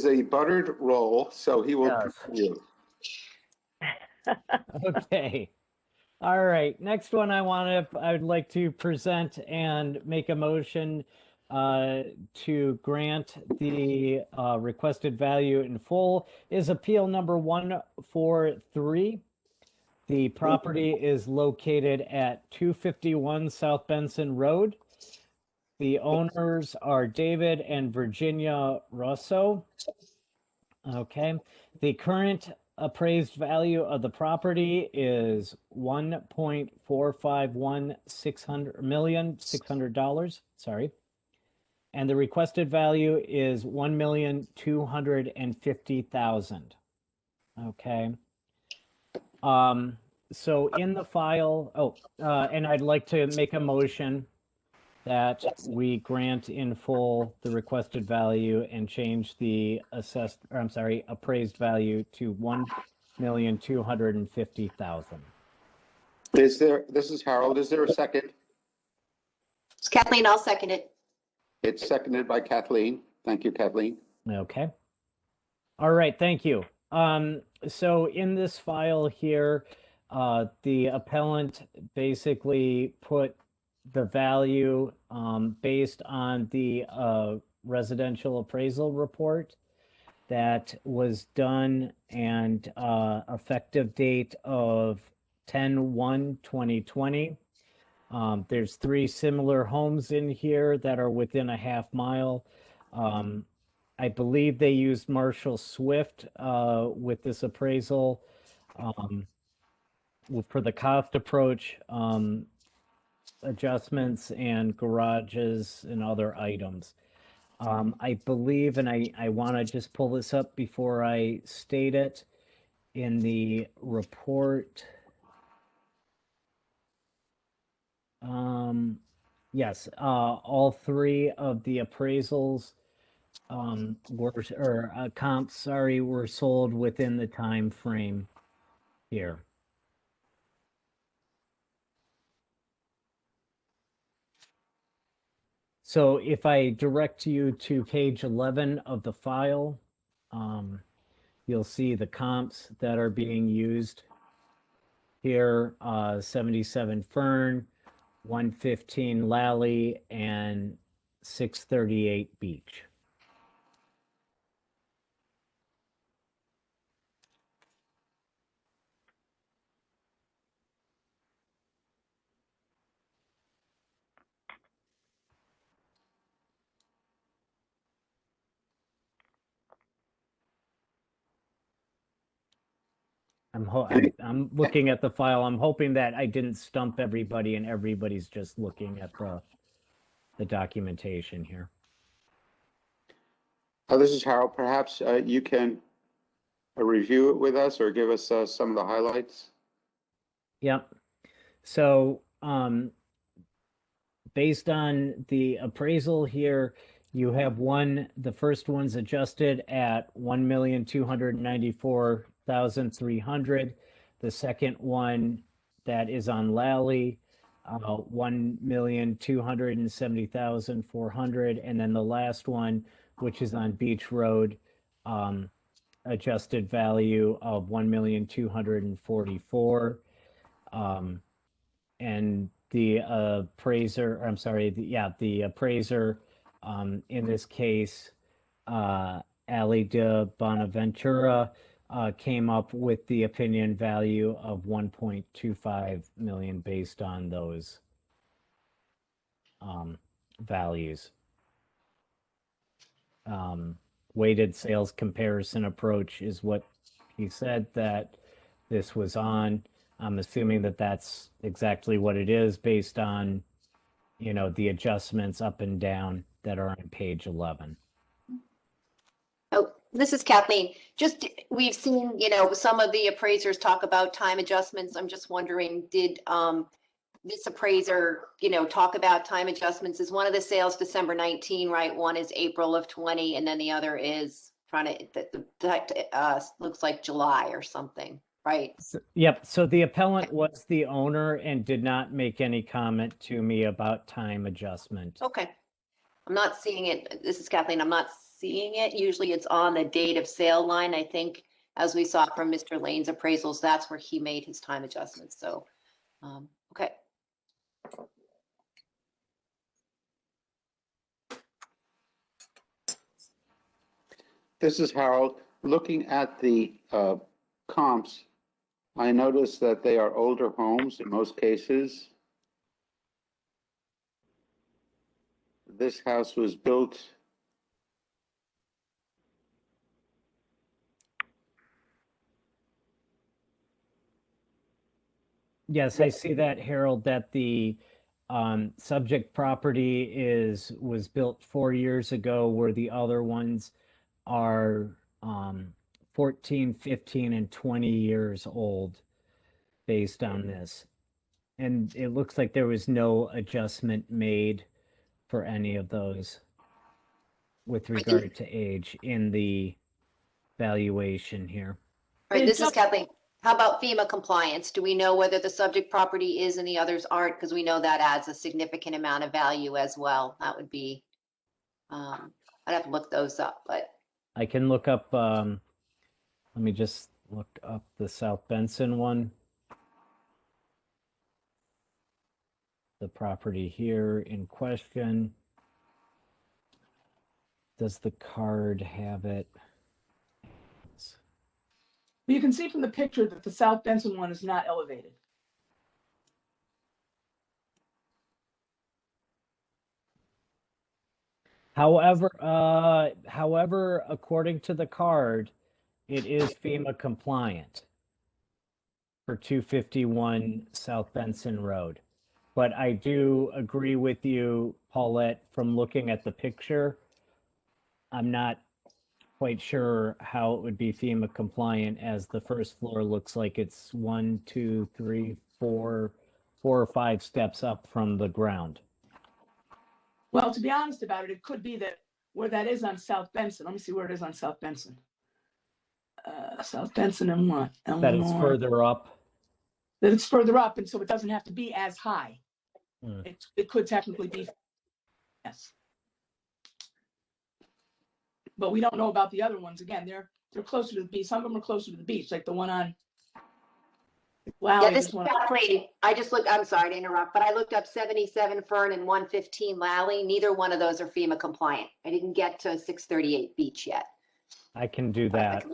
a buttered roll, so he will Yes. continue. Okay. All right. Next one I would like to present and make a motion to grant the requested value in full is appeal number 143. The property is located at 251 South Benson Road. The owners are David and Virginia Russo. Okay, the current appraised value of the property is $1.451 600, and the requested value is $1,250,000. Okay. So in the file, and I'd like to make a motion that we grant in full the requested value and change the appraised value to $1,250,000. This is Harold. Is there a second? It's Kathleen, I'll second it. It's seconded by Kathleen. Thank you, Kathleen. Okay. All right, thank you. So in this file here, the appellant basically put the value based on the residential appraisal report that was done and effective date of 10/1/2020. There's 3 similar homes in here that are within a half mile. I believe they used Marshall Swift with this appraisal for the cost approach, adjustments and garages and other items. I believe, and I want to just pull this up before I state it, in the report. Yes, all 3 of the appraisals comps, were sold within the time frame here. So if I direct you to page 11 of the file, you'll see the comps that are being used here, 77 Fern, 115 Lally, and 638 Beach. I'm looking at the file. I'm hoping that I didn't stump everybody and everybody's just looking at the documentation here. This is Harold. Perhaps you can review it with us or give us some of the highlights. Yep. So based on the appraisal here, you have the first one's adjusted at $1,294,300. The second one that is on Lally, $1,270,400. And then the last one, which is on Beach Road, adjusted value of $1,244,000. And the appraiser, the appraiser in this case, Ali de Bonaventura, came up with the opinion value of $1.25 million based on those values. Weighted sales comparison approach is what he said that this was on. I'm assuming that that's exactly what it is based on, the adjustments up and down that are on page 11. Oh, this is Kathleen. We've seen, some of the appraisers talk about time adjustments. I'm just wondering, did this appraiser, talk about time adjustments? Is one of the sales December 19, right? One is April of 20, and then the other is looks like July or something, right? Yep. So the appellant was the owner and did not make any comment to me about time adjustment. Okay. I'm not seeing it. This is Kathleen. I'm not seeing it. Usually it's on the date of sale line. I think as we saw from Mr. Lane's appraisals, that's where he made his time adjustments. So, okay. This is Harold. Looking at the comps, I noticed that they are older homes in most cases. This house was built Yes, I see that, Harold, that the subject property was built 4 years ago, where the other ones are 14, 15, and 20 years old based on this. And it looks like there was no adjustment made for any of those with regard to age in the valuation here. All right, this is Just- Kathleen. How about FEMA compliance? Do we know whether the subject property is and the others aren't? Because we know that adds a significant amount of value as well. That would be, I'd have to look those up, but I can look up, let me just look up the South Benson one. The property here in question. Does the card have it? You can see from the picture that the South Benson one is not elevated. However, according to the card, it is FEMA compliant for 251 South Benson Road. But I do agree with you, Paulette, from looking at the picture. I'm not quite sure how it would be FEMA compliant, as the first floor looks like it's 4 or 5 steps up from the ground. Well, to be honest about it, it could be that where that is on South Benson. Let me see where it is on South Benson. South Benson and what? That it's Eleanor. further up. That it's further up, and so it doesn't have to be as high. Hmm. It could technically be, yes. But we don't know about the other ones. Again, they're closer to the beach. Some of them are closer to the beach, like the one on. Wow, yeah, this is Kathleen. I just looked, I'm sorry to interrupt, but I looked up 77 Fern and 115 Lally. Neither one of those are FEMA compliant. I didn't get to 638 Beach yet. I can do that.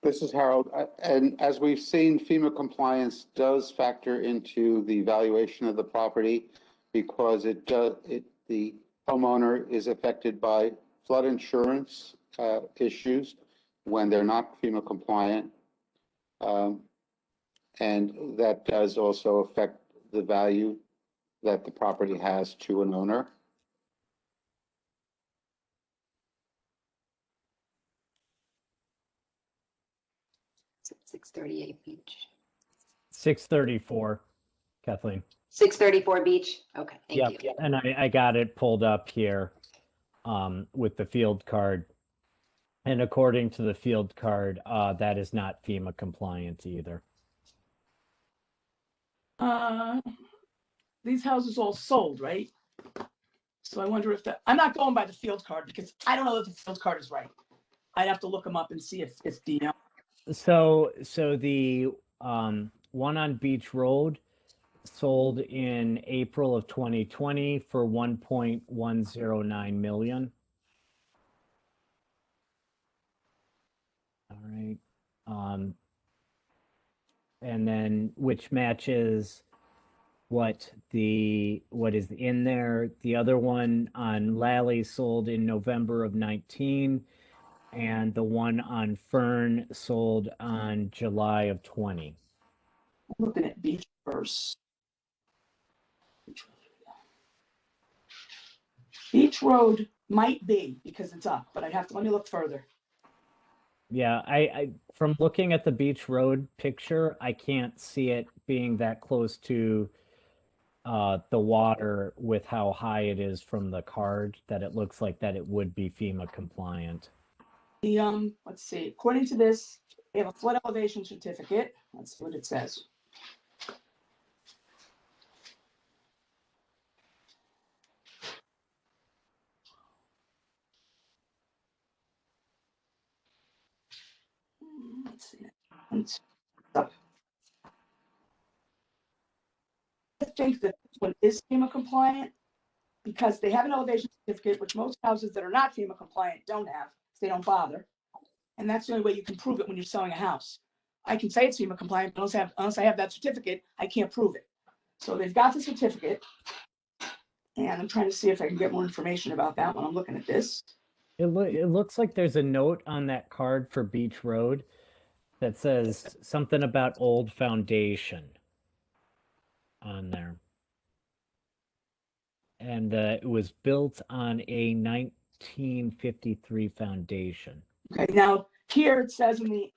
This is Harold, and as we've seen, FEMA compliance does factor into the valuation of the property because the homeowner is affected by flood insurance issues when they're not FEMA compliant. And that does also affect the value that the property has to an owner. It's at 638 Beach. 634, Kathleen. 634 Beach. Okay, thank you. And I got it pulled up here with the field card. And according to the field card, that is not FEMA compliant either. These houses all sold, right? So I wonder if I'm not going by the field card because I don't know that the field card is right. I'd have to look them up and see if the. So the one on Beach Road sold in April of 2020 for 1.109 million. All right. And then which matches what is in there. The other one on Lally sold in November of 19, and the one on Fern sold on July of 20. I'm looking at Beach first. Beach Road might be because it's up, but let me look further. Yeah, I from looking at the Beach Road picture, I can't see it being that close to the water with how high it is from the card, that it looks like that it would be FEMA compliant. The let's see. According to this, they have a flood elevation certificate. Let's see what it says. Let's see. I think that this one is FEMA compliant because they have an elevation certificate, which most houses that are not FEMA compliant don't have, so they don't bother. And that's the only way you can prove it when you're selling a house. I can say it's FEMA compliant, but unless I have that certificate, I can't prove it. So they've got the certificate. And I'm trying to see if I can get more information about that when I'm looking at this. It looks like there's a note on that card for Beach Road that says something about old foundation on there. And it was built on a 1953 foundation. Okay, now here it says in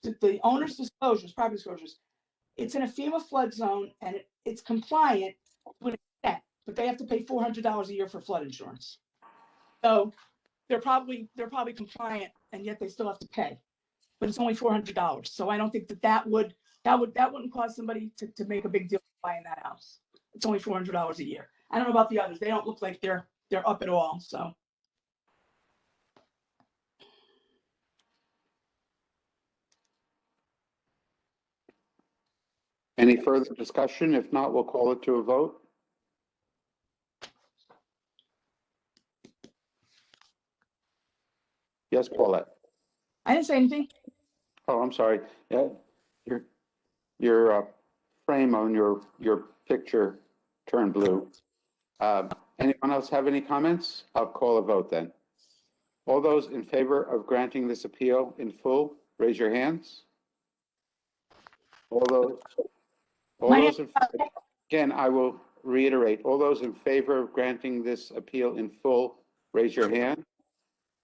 the owner's disclosures, property disclosures, it's in a FEMA flood zone and it's compliant to an extent, but they have to pay $400 a year for flood insurance. So they're probably compliant, and yet they still have to pay, but it's only $400. So I don't think that wouldn't cause somebody to make a big deal buying that house. It's only $400 a year. I don't know about the others. They don't look like they're up at all. So. Any further discussion? If not, we'll call it to a vote. Yes, Paulette. I didn't say anything. Oh, I'm sorry. Yeah, your frame on your picture turned blue. Anyone else have any comments? I'll call a vote then. All those in favor of granting this appeal in full, raise your hands. All those again, I will reiterate, all those in favor of granting this appeal in full, raise your hand.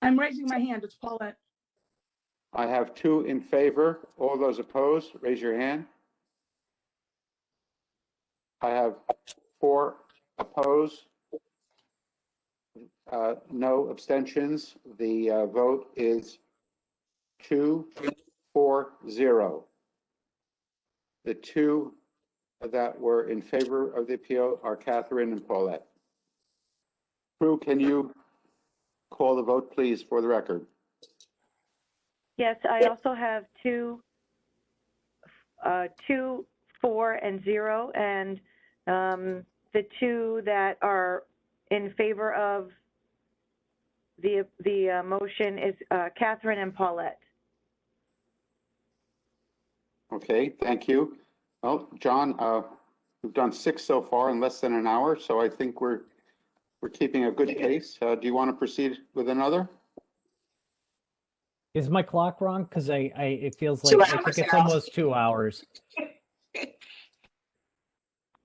I'm raising my hand. It's Paulette. I have 2 in favor. All those opposed, raise your hand. I have 4 opposed. No abstentions. The vote is 2-4-0. The 2 that were in favor of the appeal are Catherine and Paulette. Prue, can you call the vote, please, for the record? Yes, I also have 2, 4, and 0, and the 2 that are in favor of the motion is Catherine and Paulette. Okay, thank you. Well, John, we've done 6 so far in less than an hour, so I think we're keeping a good pace. Do you want to proceed with another? Is my clock wrong? Because it feels 2 like I hours, think it's Harold. almost 2 hours.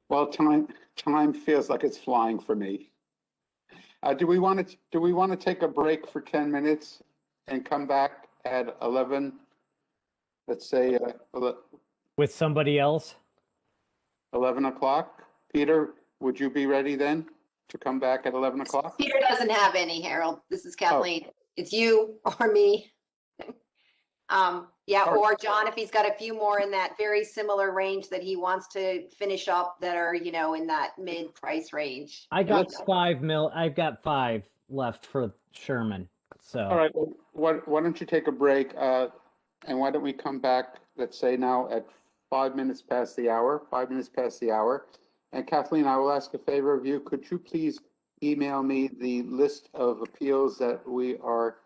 Well, time feels like it's flying for me. Do we want to take a break for 10 minutes and come back at 11? Let's say With somebody else? 11 o'clock. Peter, would you be ready then to come back at 11 o'clock? Peter doesn't have any, Harold. This is Kathleen. It's you or me. Yeah, or John, if he's got a few more in that very similar range that he wants to finish up that are, in that mid price range. I got 5 mil. I've got 5 left for Sherman. So. All right. Well, why don't you take a break? And why don't we come back, let's say now at 5 minutes past the hour, 5 minutes past the hour. And Kathleen, I will ask a favor of you. Could you please email me the list of appeals that we are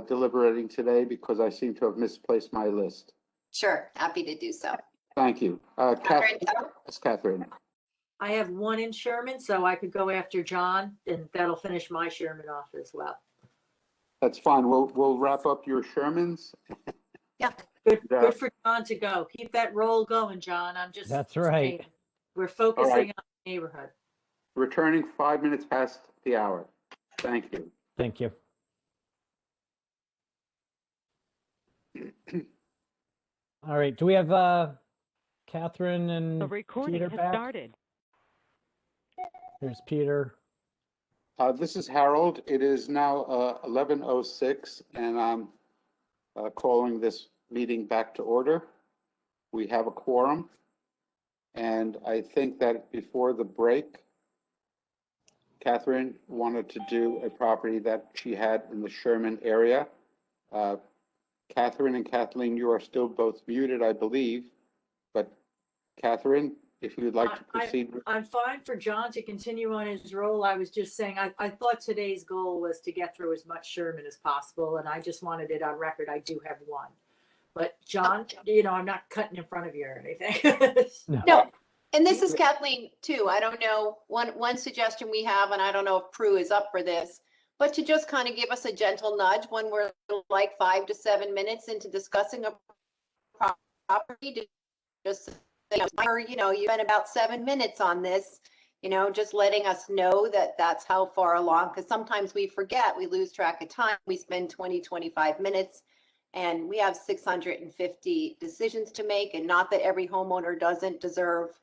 deliberating today, because I seem to have misplaced my list. Sure, happy to do so. Thank you. Catherine? Yes, Catherine. I have 1 in Sherman, so I could go after John, and that'll finish my Sherman off as well. That's fine. We'll wrap up your Shermans. Yeah. Good for John to go. Keep that roll going, John. That's right. saying. We're focusing on the neighborhood. Returning 5 minutes past the hour. Thank you. Thank you. All right. Do we have Catherine and The recording Peter has back? started. There's Peter. This is Harold. It is now 11:06, and I'm calling this meeting back to order. We have a quorum, and I think that before the break, Catherine wanted to do a property that she had in the Sherman area. Catherine and Kathleen, you are still both muted, I believe, but Catherine, if you'd like to I- proceed. I'm fine for John to continue on his role. I was just saying, I thought today's goal was to get through as much Sherman as possible, and I just wanted it on record. I do have one. But John, I'm not cutting in front of you or anything. No, and this is Kathleen too. I don't know, one suggestion we have, and I don't know if Prue is up for this, but to just kind of give us a gentle nudge when we're like 5 to 7 minutes into discussing a property, to just say, you spent about 7 minutes on this, just letting us know that that's how far along, because sometimes we forget, we lose track of time. We spend 20, 25 minutes and we have 650 decisions to make, and not that every homeowner doesn't deserve,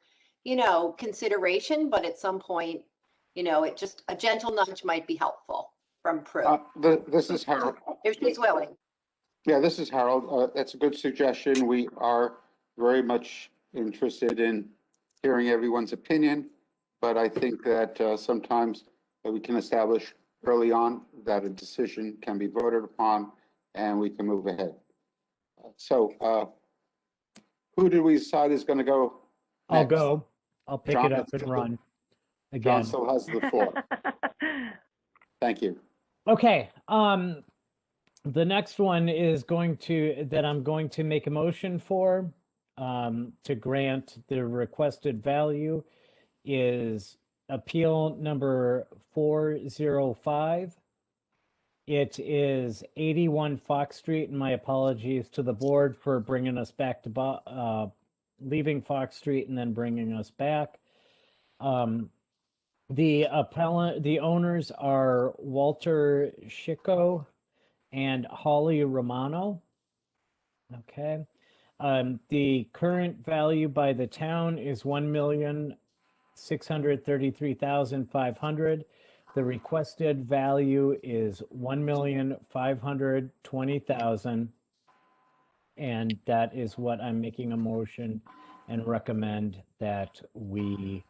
consideration, but at some point, it just, a gentle nudge might be helpful from Prue, This is Harold. if she's willing. Yeah, this is Harold. That's a good suggestion. We are very much interested in hearing everyone's opinion, but I think that sometimes we can establish early on that a decision can be voted upon and we can move ahead. So who did we decide is going to go I'll next? go. I'll pick John, it up and run John again. still has the floor. Thank you. Okay. The next one is that I'm going to make a motion for, to grant the requested value is appeal number 405. It is 81 Fox Street, and my apologies to the board for bringing us back to leaving Fox Street and then bringing us back. The owners are Walter Schicco and Holly Romano. Okay. The current value by the town is $1,633,500. The requested value is $1,520,000. And that is what I'm making a motion and recommend that we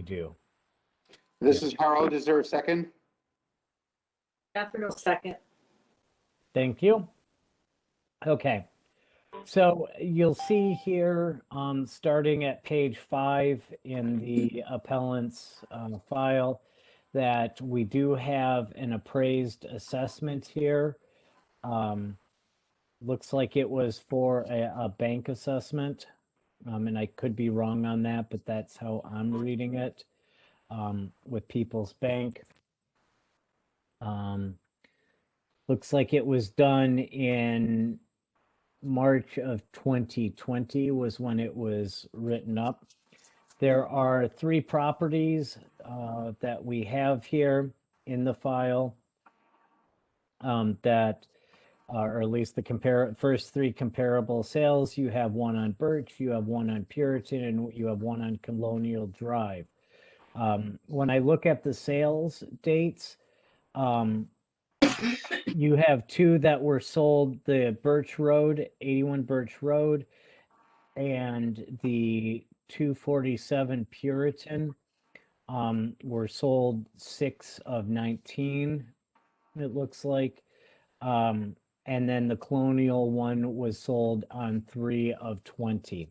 do. This is Harold. Is there a second? Catherine will second. Thank you. Okay. So you'll see here, starting at page 5 in the appellant's file, that we do have an appraised assessment here. Looks like it was for a bank assessment, and I could be wrong on that, but that's how I'm reading it, with People's Bank. Looks like it was done in March of 2020 was when it was written up. There are 3 properties that we have here in the file that or at least the first 3 comparable sales. You have one on Birch, you have one on Puritan, and you have one on Colonial Drive. When I look at the sales dates, you have 2 that were sold, the Birch Road, 81 Birch Road, and the 247 Puritan were sold 6 of 19, it looks like. And then the Colonial one was sold on 3 of 20.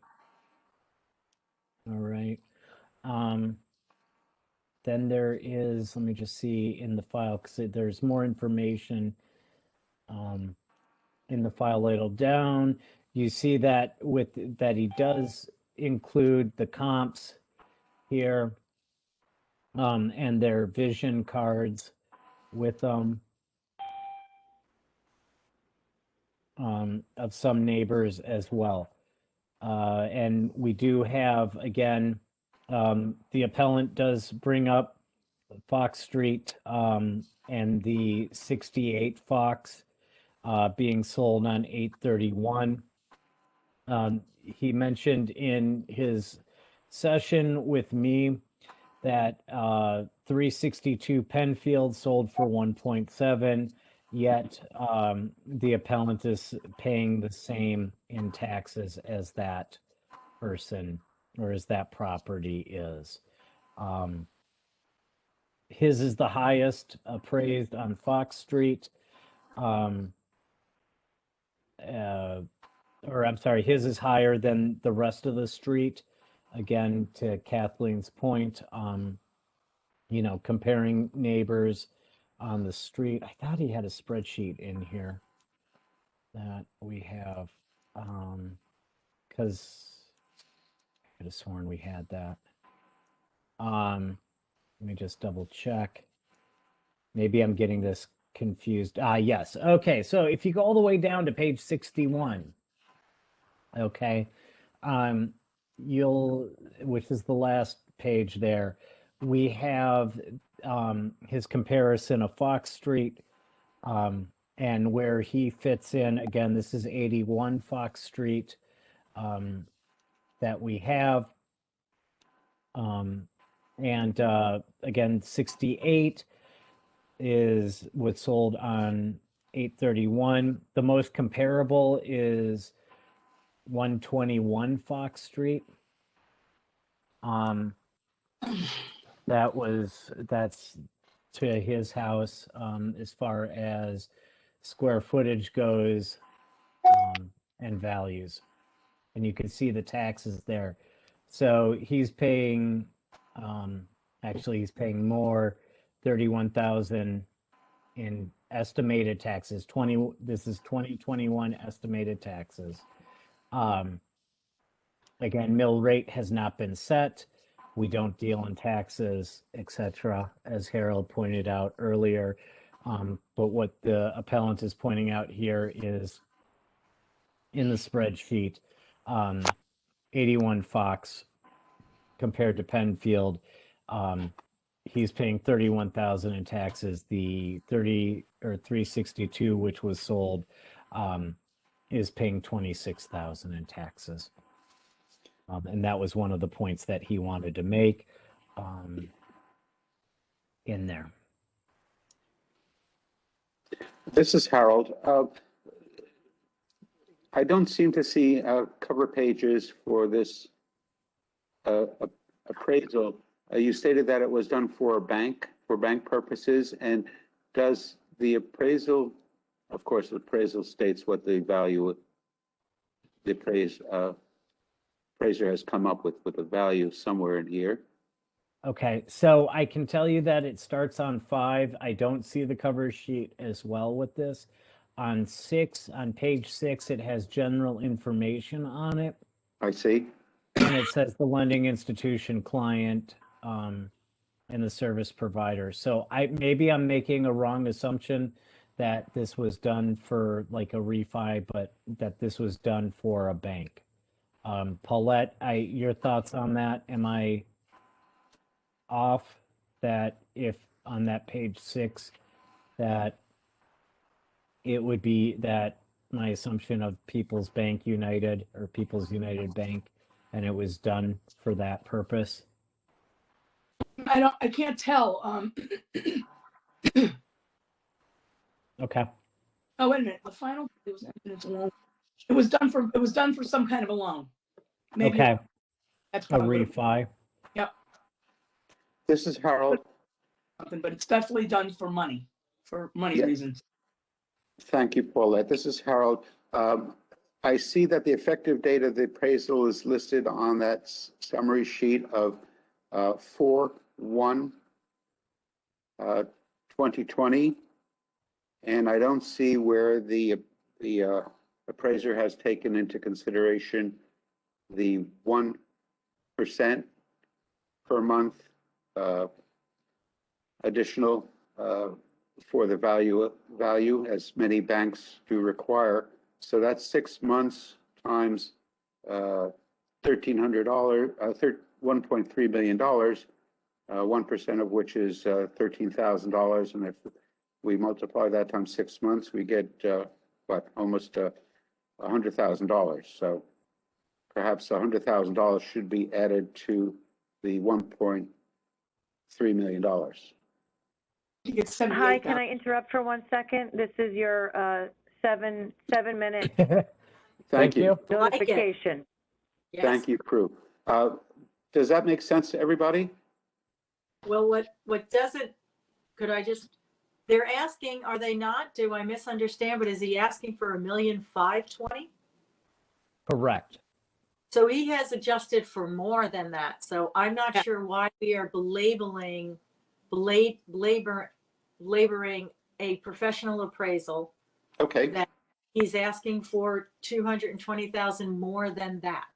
All right. Then there is, let me just see in the file, because there's more information in the file later down. You see that that he does include the comps here and their vision cards with them. Of some neighbors as well. And we do have, again, the appellant does bring up Fox Street and the 68 Fox being sold on 8/31. He mentioned in his session with me that 362 Penfield sold for 1.7, yet the appellant is paying the same in taxes as that person or as that property is. His is the highest appraised on Fox Street. or I'm sorry, his is higher than the rest of the street. Again, to Kathleen's point, you know, comparing neighbors on the street. I thought he had a spreadsheet in here that we have, because I could have sworn we had that. Let me just double check. Maybe I'm getting this confused. Yes. Okay. So if you go all the way down to page 61, okay, which is the last page there, we have his comparison of Fox Street and where he fits in. Again, this is 81 Fox Street that we have. And again, 68 was sold on 8/31. The most comparable is 121 Fox Street. That's to his house as far as square footage goes and values. And you can see the taxes there. So he's paying, actually he's paying more, 31,000 in estimated taxes. This is 2021 estimated taxes. Again, mill rate has not been set. We don't deal in taxes, etc., as Harold pointed out earlier. But what the appellant is pointing out here is in the spreadsheet, 81 Fox compared to Penfield, he's paying 31,000 in taxes. The 362, which was sold, is paying 26,000 in taxes. And that was one of the points that he wanted to make in there. This is Harold. I don't seem to see cover pages for this appraisal. You stated that it was done for bank purposes, and does the appraisal, of course, the appraisal states what the value, the appraiser has come up with a value somewhere in here. Okay, so I can tell you that it starts on 5. I don't see the cover sheet as well with this. On 6, on page 6, it has general information on it. I see. And it says the lending institution, client, and the service provider. So maybe I'm making a wrong assumption that this was done for like a refi, but that this was done for a bank. Paulette, your thoughts on that? Am I off that if on that page 6 that it would be that my assumption of People's Bank United or People's United Bank, and it was done for that purpose? I can't tell. Okay. Oh, wait a minute. The final, it was done for some kind of a loan. Maybe Okay. that's A probably refi. Yep. This is Harold. Something, but it's definitely done for money Yeah. reasons. Thank you, Paulette. This is Harold. I see that the effective date of the appraisal is listed on that summary sheet of 4/1/2020. And I don't see where the appraiser has taken into consideration the 1% per month additional for the value, as many banks do require. So that's 6 months times $1,300, $1.3 million, 1% of which is $13,000. And if we multiply that times 6 months, we get almost $100,000. So perhaps $100,000 should be added to the $1.3 million. It's Hi, 78,000. can I interrupt for 1 second? This is your 7-minute Thank you. I like it. notification. Yes. Thank you, Prue. Does that make sense to everybody? Well, what doesn't, they're asking, are they not? Do I misunderstand? But is he asking for $1,520,000? Correct. So he has adjusted for more than that. So I'm not Yeah. sure why we are laboring a professional appraisal Okay, that he's asking for 220,000 more than that.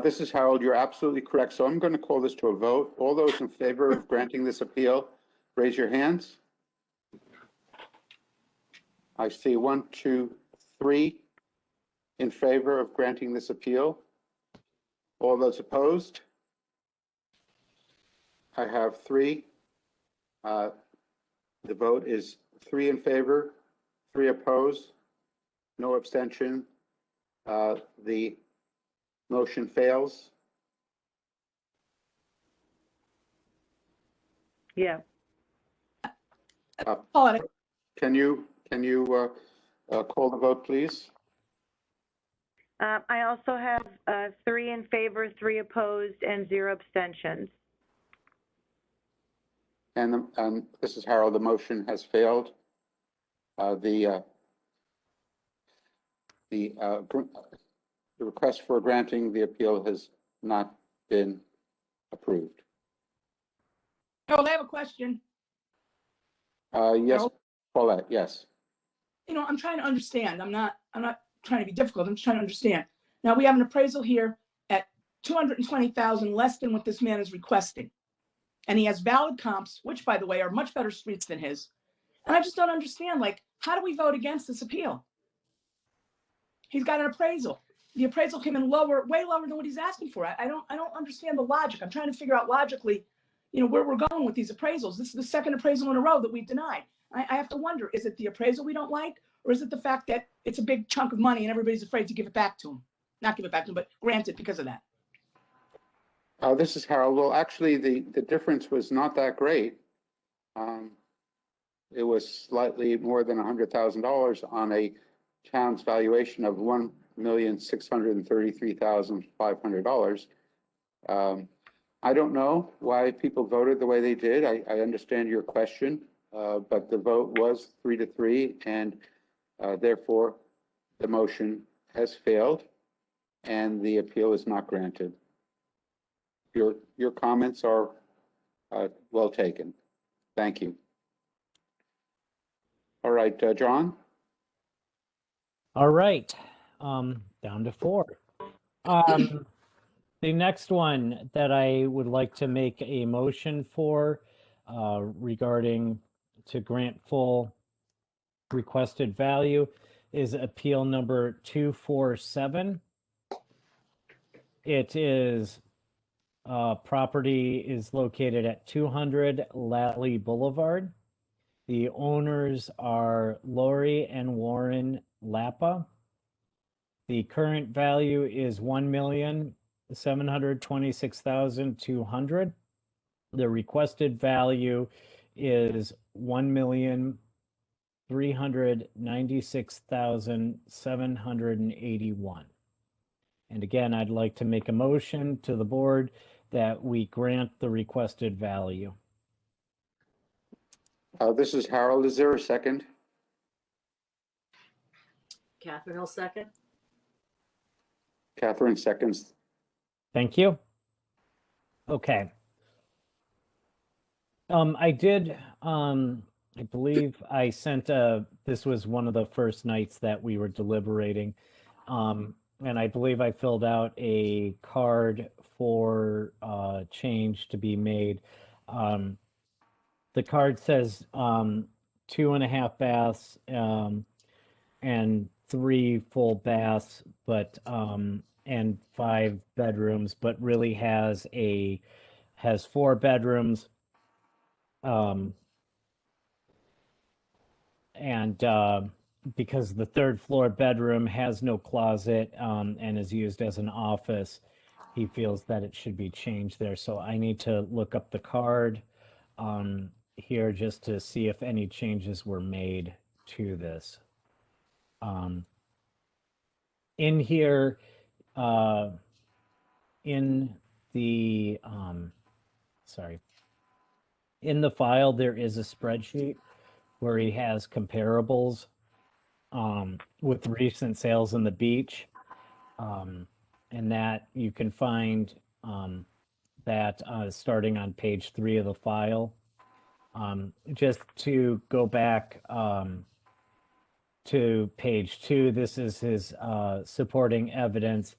this is Harold. You're absolutely correct. So I'm going to call this to a vote. All those in favor of granting this appeal, raise your hands. I see 1, 2, 3 in favor of granting this appeal. All those opposed? I have 3. The vote is 3 in favor, 3 opposed, no abstention. The motion fails. Yeah. Paulette, Can you call the vote, please? I also have 3 in favor, 3 opposed, and 0 abstentions. And this is Harold. The motion has failed. The request for granting the appeal has not been approved. Harold, I have a question. Yes, Harold? Paulette, yes. I'm trying to understand. I'm not trying to be difficult. I'm just trying to understand. Now, we have an appraisal here at 220,000 less than what this man is requesting. And he has valid comps, which, by the way, are much better streets than his. And I just don't understand, like, how do we vote against this appeal? He's got an appraisal. The appraisal came in lower, way lower than what he's asking for. I don't understand the logic. I'm trying to figure out logically, where we're going with these appraisals. This is the second appraisal in a row that we've denied. I have to wonder, is it the appraisal we don't like? Or is it the fact that it's a big chunk of money and everybody's afraid to give it back to him? Not give it back to him, but grant it because of that. This is Harold. Well, actually, the difference was not that great. It was slightly more than $100,000 on a town's valuation of $1,633,500. I don't know why people voted the way they did. I understand your question, but the vote was 3-3, and therefore the motion has failed and the appeal is not granted. Your comments are well taken. Thank you. All right, John? All right, down to 4. The next one that I would like to make a motion for regarding to grant full requested value is appeal number 247. It is property is located at 200 Lally Boulevard. The owners are Lori and Warren Lappa. The current value is $1,726,200. The requested value is $1,396,781. And again, I'd like to make a motion to the board that we grant the requested value. This is Harold. Is there a second? Catherine will second. Catherine seconds. Thank you. Okay. I did, I believe I sent this was one of the first nights that we were deliberating. And I believe I filled out a card for change to be made. The card says 2.5 baths and 3 full baths, but and 5 bedrooms, but really has 4 bedrooms. And because the 3rd floor bedroom has no closet and is used as an office, he feels that it should be changed there. So I need to look up the card here just to see if any changes were made to this. In here, in the in the file, there is a spreadsheet where he has comparables with recent sales in the beach. And that you can find that starting on page 3 of the file. Just to go back to page 2, this is his supporting evidence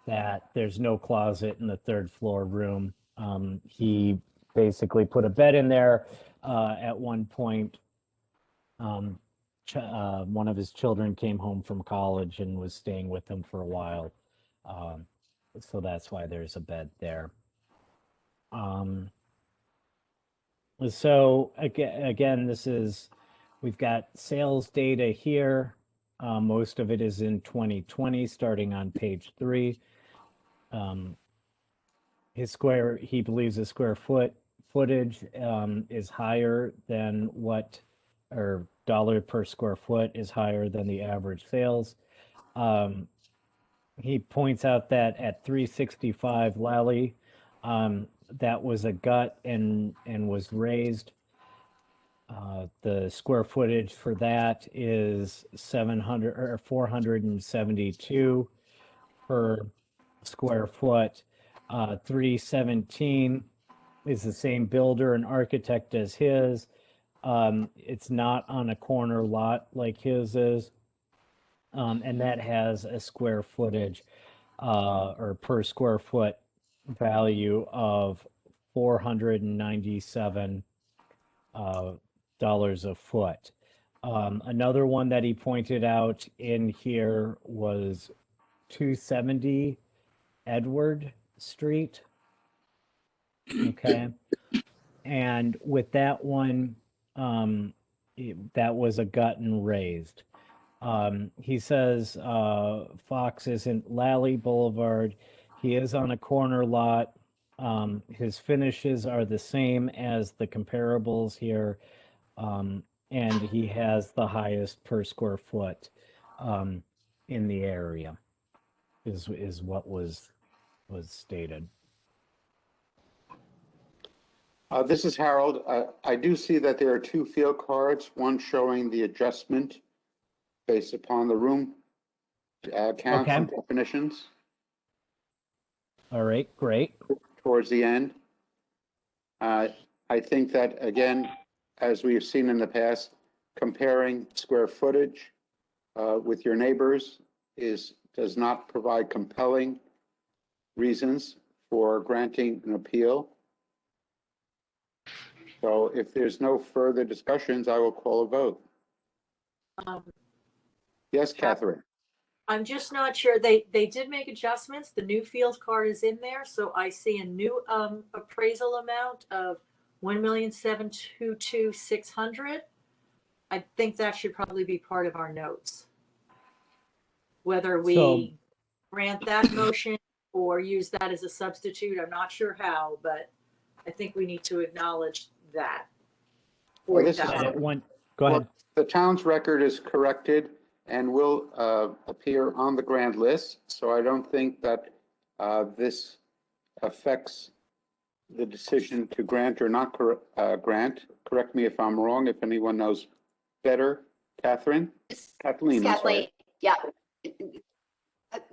that there's no closet in the third floor room. He basically put a bed in there at one point. One of his children came home from college and was staying with him for a while. So that's why there's a bed there. So again, we've got sales data here. Most of it is in 2020, starting on page 3. He believes the square footage is higher than or dollar per square foot is higher than the average sales. He points out that at 365 Lally, that was a gut and was raised. The square footage for that is 700 or 472 per square foot. 317 is the same builder and architect as his. It's not on a corner lot like his is. And that has a square footage or per square foot value of $497 dollars a foot. Another one that he pointed out in here was 270 Edward Street. Okay. And with that one, that was a gut and raised. He says Fox isn't Lally Boulevard. He is on a corner lot. His finishes are the same as the comparables here. And he has the highest per square foot in the area, is what was stated. This is Harold. I do see that there are 2 field cards, one showing the adjustment based upon the room counts and definitions All right, great. towards the end. I think that, again, as we have seen in the past, comparing square footage with your neighbors does not provide compelling reasons for granting an appeal. So if there's no further discussions, I will call a vote. Yes, Catherine. I'm just not sure. They did make adjustments. The new field card is in there, so I see a new appraisal amount of $1,722,600. I think that should probably be part of our notes. Whether we grant that motion or use that as a substitute, I'm not sure how, but I think we need to acknowledge that. Well, this is Go ahead. The town's record is corrected and will appear on the grand list. So I don't think that this affects the decision to grant or not grant. Correct me if I'm wrong, if anyone knows better. Kathleen, I'm sorry. Yeah,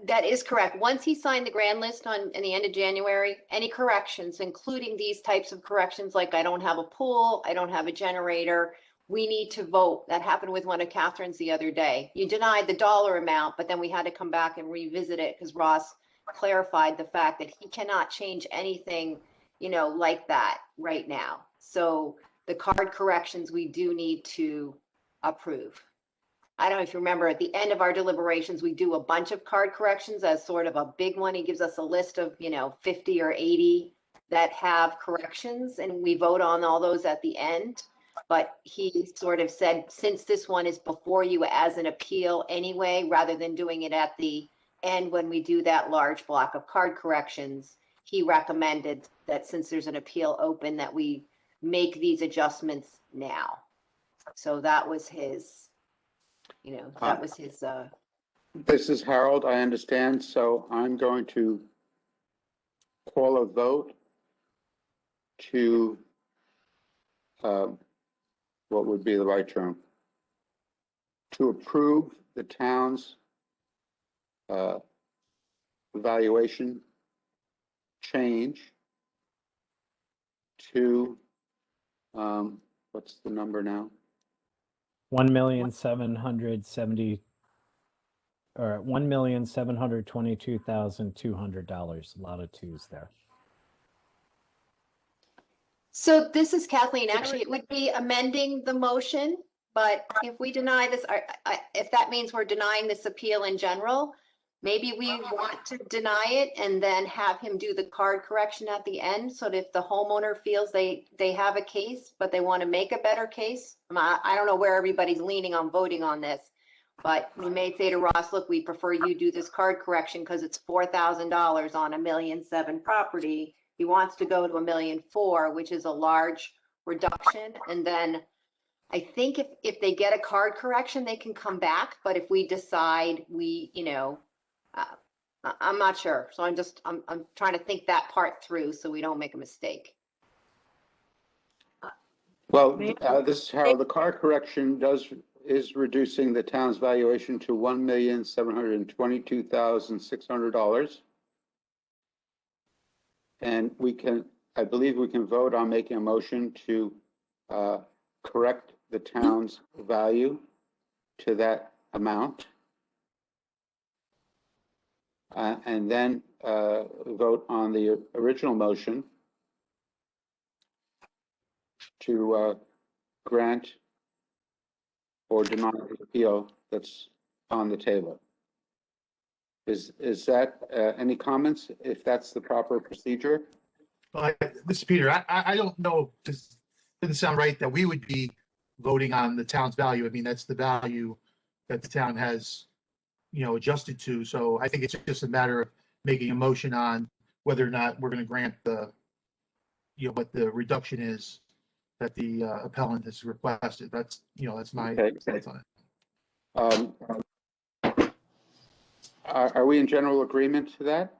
that is correct. Once he signed the grand list in the end of January, any corrections, including these types of corrections, like I don't have a pool, I don't have a generator, we need to vote. That happened with one of Catherine's the other day. You denied the dollar amount, but then we had to come back and revisit it because Ross clarified the fact that he cannot change anything, like that right now. So the card corrections we do need to approve. I don't know if you remember, at the end of our deliberations, we do a bunch of card corrections as sort of a big one. He gives us a list of, 50 or 80 that have corrections, and we vote on all those at the end. But he sort of said, since this one is before you as an appeal anyway, rather than doing it at the end when we do that large block of card corrections, he recommended that since there's an appeal open, that we make these adjustments now. So that was his, This is Harold, I understand. So I'm going to call a vote to, what would be the right term? To approve the town's valuation change to, what's the number now? 1,770,000 or $1,722,200. A lot of twos there. So this is Kathleen. Actually, it would be amending the motion, but if we deny this, if that means we're denying this appeal in general, maybe we want to deny it and then have him do the card correction at the end. So that if the homeowner feels they have a case, but they want to make a better case, I don't know where everybody's leaning on voting on this, but we may say to Ross, look, we prefer you do this card correction because it's $4,000 on $1.7 million property. He wants to go to $1.4 million, which is a large reduction. And then I think if they get a card correction, they can come back. But if we decide I'm not sure. So I'm trying to think that part through so we don't make a mistake. Well, this is how the card correction is reducing the town's valuation to $1,722,600. And I believe we can vote on making a motion to correct the town's value to that amount. And then vote on the original motion to grant or deny the appeal that's on the table. Is that any comments, if that's the proper procedure? Well, this is Peter. I don't know, it doesn't sound right that we would be voting on the town's value. I mean, that's the value that the town has, adjusted to. So I think it's just a matter of making a motion on whether or not we're going to grant what the reduction is that the appellant has requested. That's my stance on it. Are we in general agreement to that?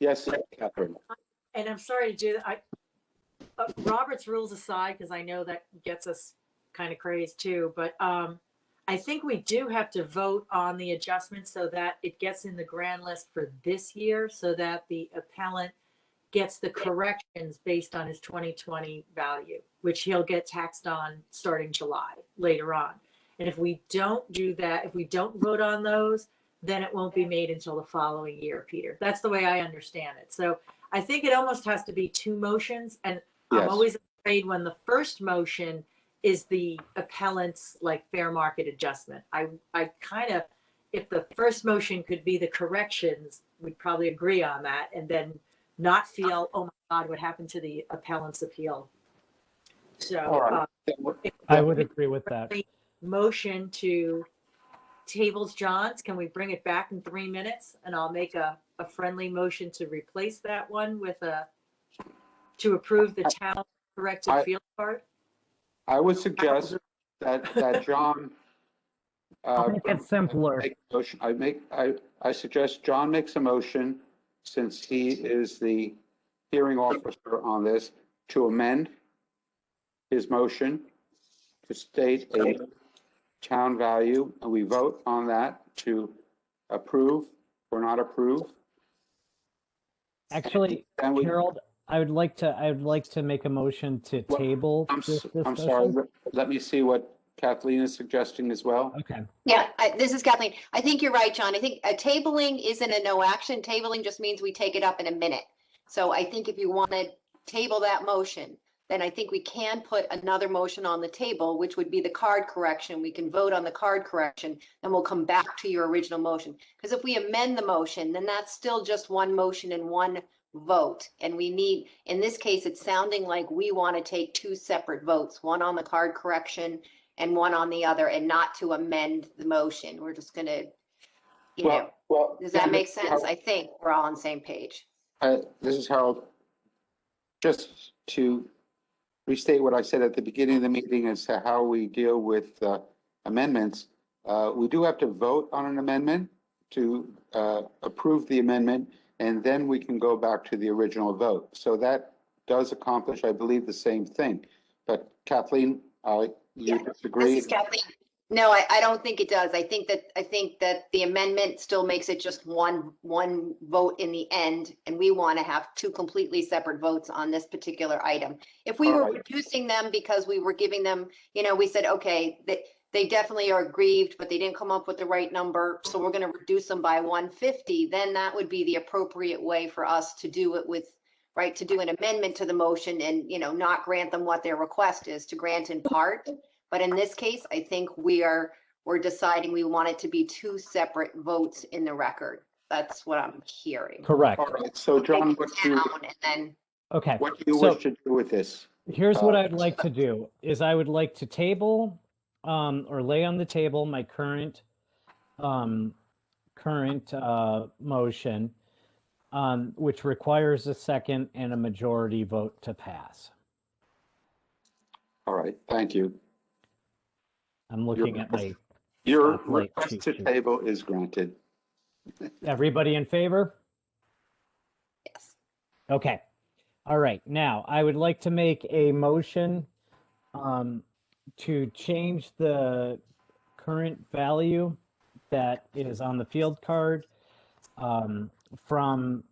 Yes, Catherine. And I'm sorry to do that. Robert's rules aside, because I know that gets us kind of crazed too, but I think we do have to vote on the adjustment so that it gets in the grand list for this year, so that the appellant gets the corrections based on his 2020 value, which he'll get taxed on starting July later on. And if we don't do that, if we don't vote on those, then it won't be made until the following year, Peter. That's the way I understand it. So I think it almost has to be two motions. And Yes. I'm always afraid when the first motion is the appellant's fair market adjustment. I kind of, if the first motion could be the corrections, we'd probably agree on that and then not feel, oh my God, what happened to the appellant's appeal? So All right. I would agree with that. Motion to tables John's, can we bring it back in 3 minutes? And I'll make a friendly motion to replace that one with to approve the town corrected field card. I would suggest that John. I'll make it simpler. I suggest John makes a motion, since he is the hearing officer on this, to amend his motion to state a town value, and we vote on that to approve or not approve. Actually, Harold, I would like to make a motion to table this discussion. I'm sorry, let me see what Kathleen is suggesting as well. Okay. Yeah, this is Kathleen. I think you're right, John. I think tabling isn't a no action. Tabling just means we take it up in a minute. So I think if you want to table that motion, then I think we can put another motion on the table, which would be the card correction. We can vote on the card correction, and we'll come back to your original motion. Because if we amend the motion, then that's still just one motion and one vote. And we need, in this case, it's sounding like we want to take two separate votes, one on the card correction and one on the other, and not to amend the motion. We're just going to, does that make sense? I think we're all on the same page. This is Harold. Just to restate what I said at the beginning of the meeting as to how we deal with amendments, we do have to vote on an amendment to approve the amendment, and then we can go back to the original vote. So that does accomplish, I believe, the same thing. But Kathleen, you disagree? This is Kathleen. No, I don't think it does. I think that the amendment still makes it just one vote in the end, and we want to have two completely separate votes on this particular item. If we All were right. reducing them because we were giving them, we said, okay, they definitely are aggrieved, but they didn't come up with the right number, so we're going to reduce them by 150, then that would be the appropriate way for us to do it with, right, to do an amendment to the motion and, not grant them what their request is, to grant in part. But in this case, I think we're deciding we want it to be two separate votes in the record. That's what I'm hearing. Correct. All right, so John, Take it down and then, Okay. what do you So wish to do with this? here's what I'd like to do is I would like to table or lay on the table my current motion, which requires a second and a majority vote to pass. All right, thank you. I'm looking at my Your stoplight request cheat to sheet. table is granted. Everybody in favor? yes. Okay. All right. Now, I would like to make a motion to change the current value that is on the field card from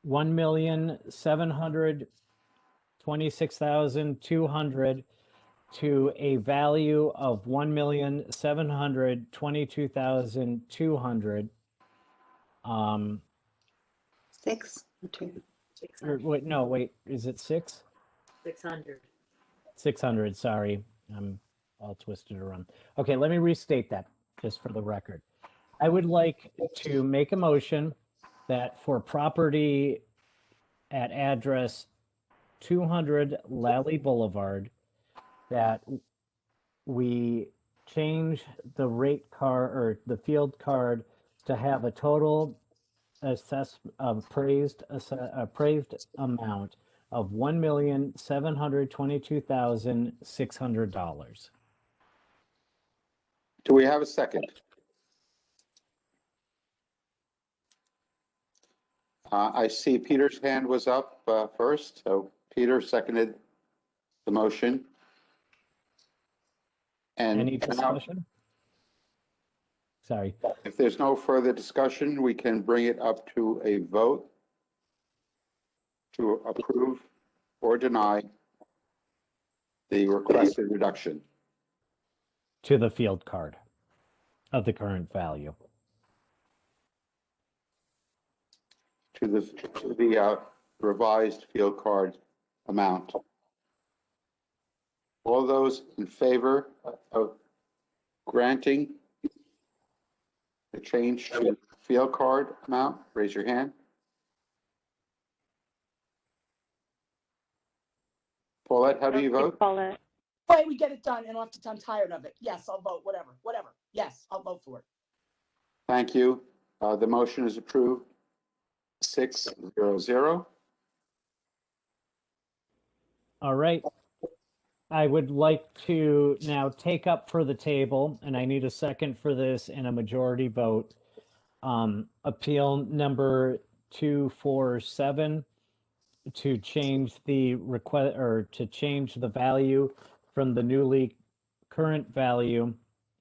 1,726,200 to a value of 1,722,200. Six, two. Or wait, no, wait, is it 600. 600, sorry. I'm all twisted around. Okay, let me restate that just for the record. I would like to make a motion that for property at address 200 Lally Boulevard, that we change the rate card or the field card to have a total appraised amount of $1,722,600. Do we have a second? I see Peter's hand was up first, so Peter seconded the motion. And Any now, discussion? Sorry. if there's no further discussion, we can bring it up to a vote to approve or deny the requested reduction. To the field card of the current value. To the revised field card amount. All those in favor of granting the change to field card amount, raise your hand. Paulette, how do you vote? Paulette. Wait, we get it done and I'm tired of it. Yes, I'll vote, whatever. Yes, I'll vote for it. Thank you. The motion is approved. 6-0-0. All right. I would like to now take up for the table, and I need a second for this and a majority vote. Appeal number 247 to change the request or to change the value from the newly current value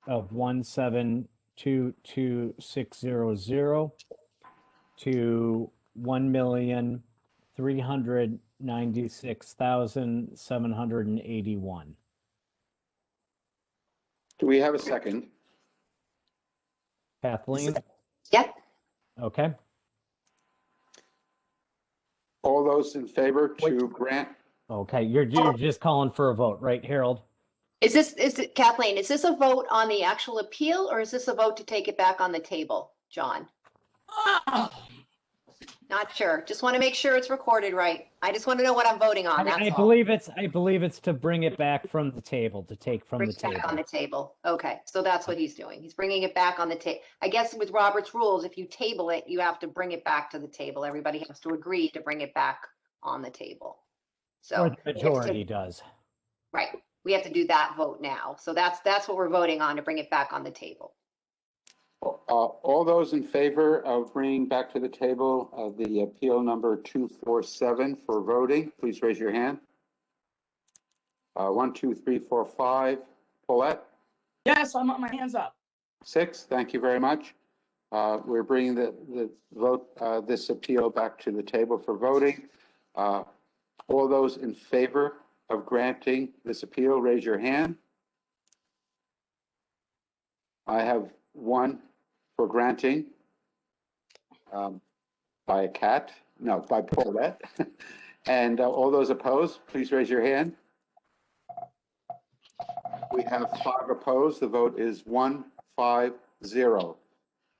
of 1,722,600 to 1,396,781. Do we have a second? Kathleen? Yep. Okay. All those in favor to grant? Okay. You're just calling for a vote, right, Harold? Is it Kathleen, is this a vote on the actual appeal or is this a vote to take it back on the table, John? Oh, Not sure. Just want to make sure it's recorded right. I just want to know what I'm voting on. That's I all. believe it's to bring it back from the table, to take from Bring the it back on the table. table. Okay, so that's what he's doing. He's bringing it back on the table. I guess with Robert's rules, if you table it, you have to bring it back to the table. Everybody has to agree to bring it back on the table. So Or the majority does. right, we have to do that vote now. So that's what we're voting on, to bring it back on the table. All those in favor of bringing back to the table the appeal number 247 for voting, please raise your hand. 1, 2, 3, 4, 5. Paulette, Yes, I'm on my hands up. 6, thank you very much. We're bringing the vote, this appeal back to the table for voting. All those in favor of granting this appeal, raise your hand. I have 1 for granting by a cat, no, by Paulette. And all those opposed, please raise your hand. We have 5 opposed. The vote is 1-5-0.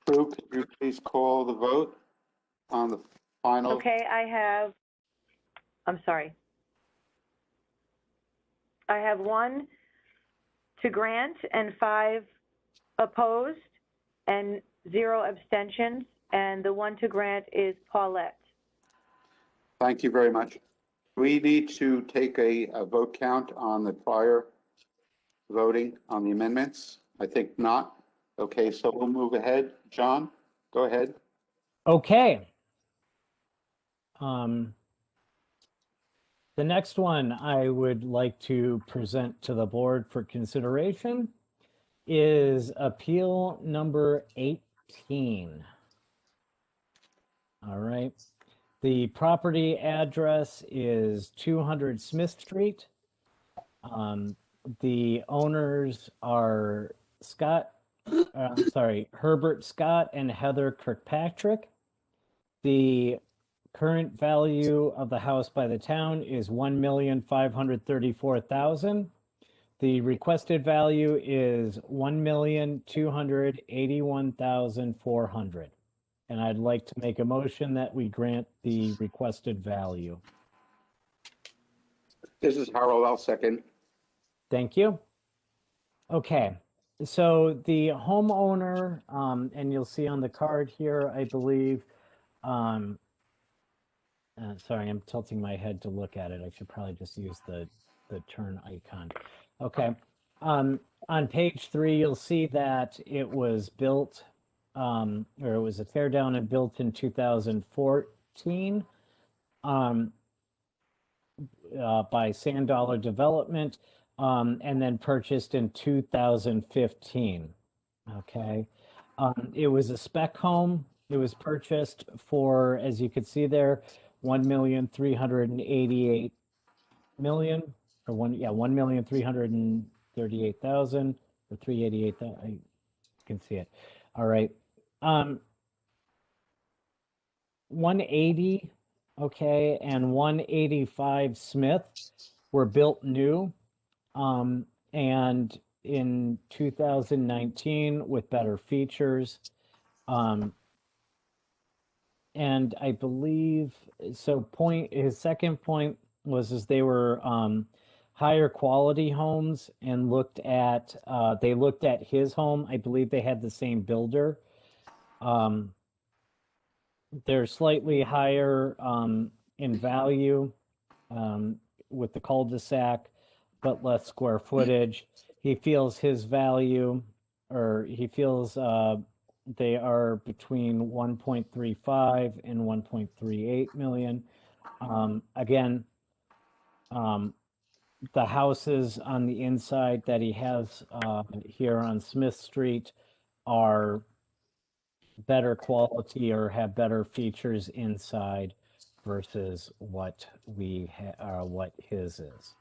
Prue, could you please call the vote on the final? Okay, I'm sorry. I have 1 to grant and 5 opposed and 0 abstentions. And the 1 to grant is Paulette. Thank you very much. We need to take a vote count on the prior voting on the amendments. I think not. Okay, so we'll move ahead. John, go ahead. Okay. The next one I would like to present to the board for consideration is appeal number 18. All right. The property address is 200 Smith Street. The owners are Herbert Scott and Heather Kirkpatrick. The current value of the house by the town is $1,534,000. The requested value is $1,281,400. And I'd like to make a motion that we grant the requested value. This is Harold. I'll second. Thank you. Okay, so the homeowner, and you'll see on the card here, I believe, sorry, I'm tilting my head to look at it. I should probably just use the turn icon. Okay, on page 3, you'll see that it was built, or it was a tear down and built in 2014 by Sand Dollar Development, and then purchased in 2015. Okay, it was a spec home. It was purchased for, as you can see there, $1,338,000, or $1,338,000 or $388,000. I can see it. All right. 180, okay, and 185 Smith were built new, and in 2019 with better features. And I believe, so his second point was they were higher quality homes, and they looked at his home. I believe they had the same builder. They're slightly higher in value with the cul-de-sac, but less square footage. He feels his value, or he feels they are between 1.35 and 1.38 million. Again, the houses on the inside that he has here on Smith Street are better quality or have better features inside versus what what his is.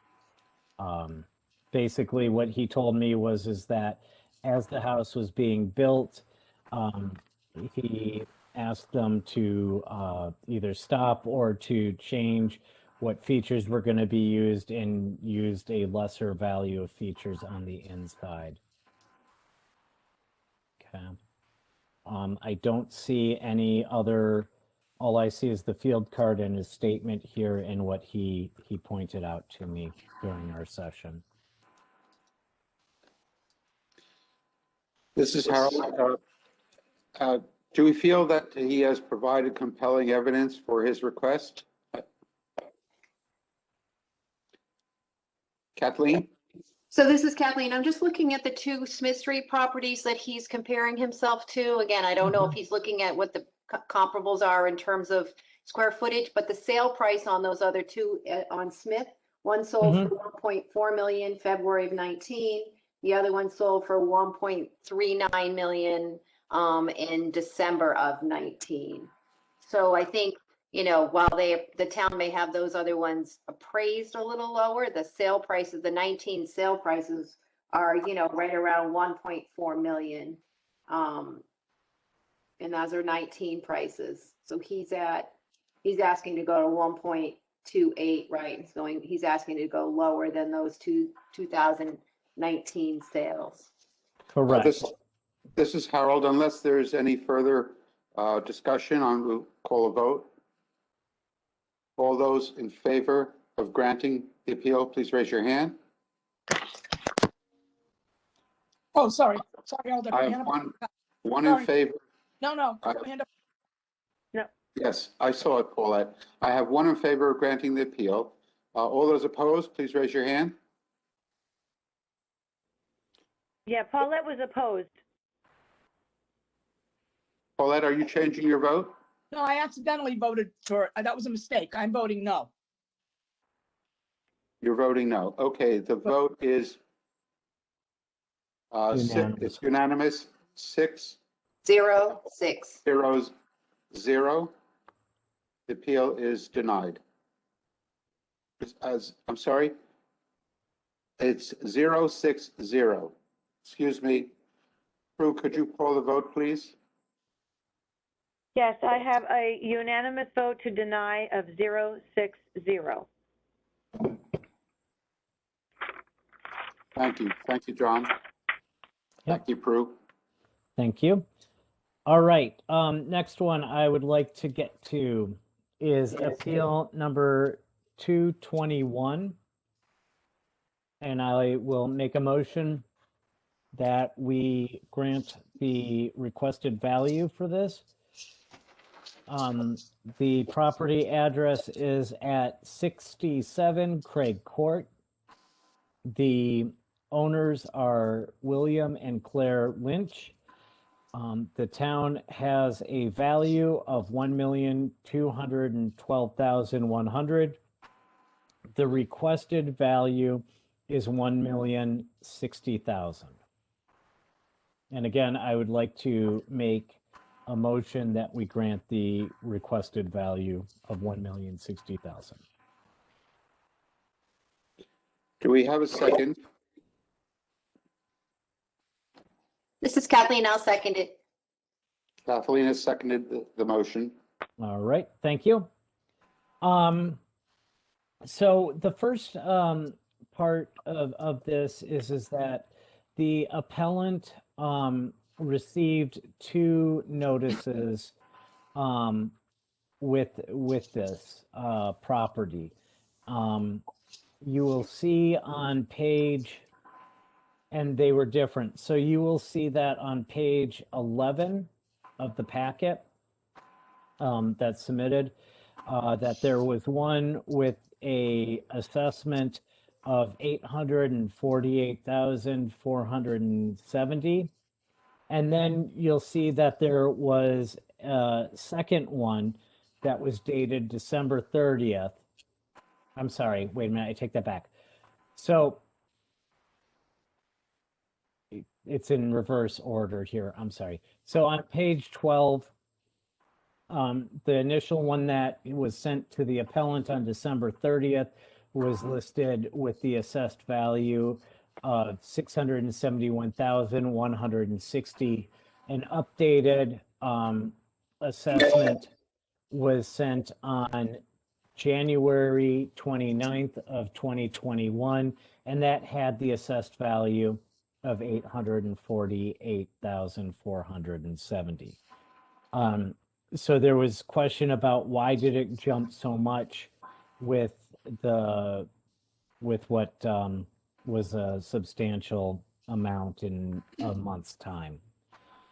Basically, what he told me is that as the house was being built, he asked them to either stop or to change what features were going to be used, and used a lesser value of features on the inside. Okay. I don't see any other, all I see is the field card and his statement here and what he pointed out to me during our session. This is Harold. Do we feel that he has provided compelling evidence for his request? Kathleen? So this is Kathleen. I'm just looking at the 2 Smith Street properties that he's comparing himself to. Again, I don't know if he's looking at what the comparables are in terms of square footage, but the sale price on those other 2 on Smith, one sold for 1.4 million February of 19, The other one sold for 1.39 million in December of 19. So I think, you know, while the town may have those other ones appraised a little lower, the sale prices, the 19 sale prices are, you know, right around 1.4 million. And those are 19 prices. So he's asking to go to 1.28, right? He's asking to go lower than those 2019 sales. Correct. This is Harold. Unless there's any further discussion on, we'll call a vote. All those in favor of granting the appeal, please raise your hand. Oh, sorry, hold up. I Hand have up. one in Sorry. favor. No, I- hand up. Yes, I saw it, Paulette. I have one in favor of granting the appeal. All those opposed, please raise your hand. Yeah, Paulette was opposed. Paulette, are you changing your vote? No, I accidentally voted for, that was a mistake. I'm voting no. You're voting no. Okay, the vote is Unanimous. it's unanimous, 6-0-0. 0-6. The appeal is denied. I'm sorry, it's 0-6-0. Excuse me. Prue, could you call the vote, please? Yes, I have a unanimous vote to deny of 0-6-0. Thank you. Thank you, John. Thank you, Prue. Thank you. All right, next one I would like to get to is appeal number 221. And I will make a motion that we grant the requested value for this. The property address is at 67 Craig Court. The owners are William and Claire Lynch. The town has a value of $1,212,100. The requested value is $1,060,000. And again, I would like to make a motion that we grant the requested value of $1,060,000. Do we have a second? This is Kathleen. I'll second it. Kathleen has seconded the motion. All right, thank you. So the first part of this is that the appellant received 2 notices with this property. You will see on page, and they were different. So you will see that on page 11 of the packet that's submitted, that there was one with a assessment of $848,470. And then you'll see that there was a second one that was dated December 30th. I'm sorry, wait a minute, I take that back. So it's in reverse order here, I'm sorry. So on page 12, the initial one that was sent to the appellant on December 30th was listed with the assessed value of $671,160. An updated assessment was sent on January 29th of 2021, and that had the assessed value of $848,470. So there was question about why did it jump so much with what was a substantial amount in a month's time.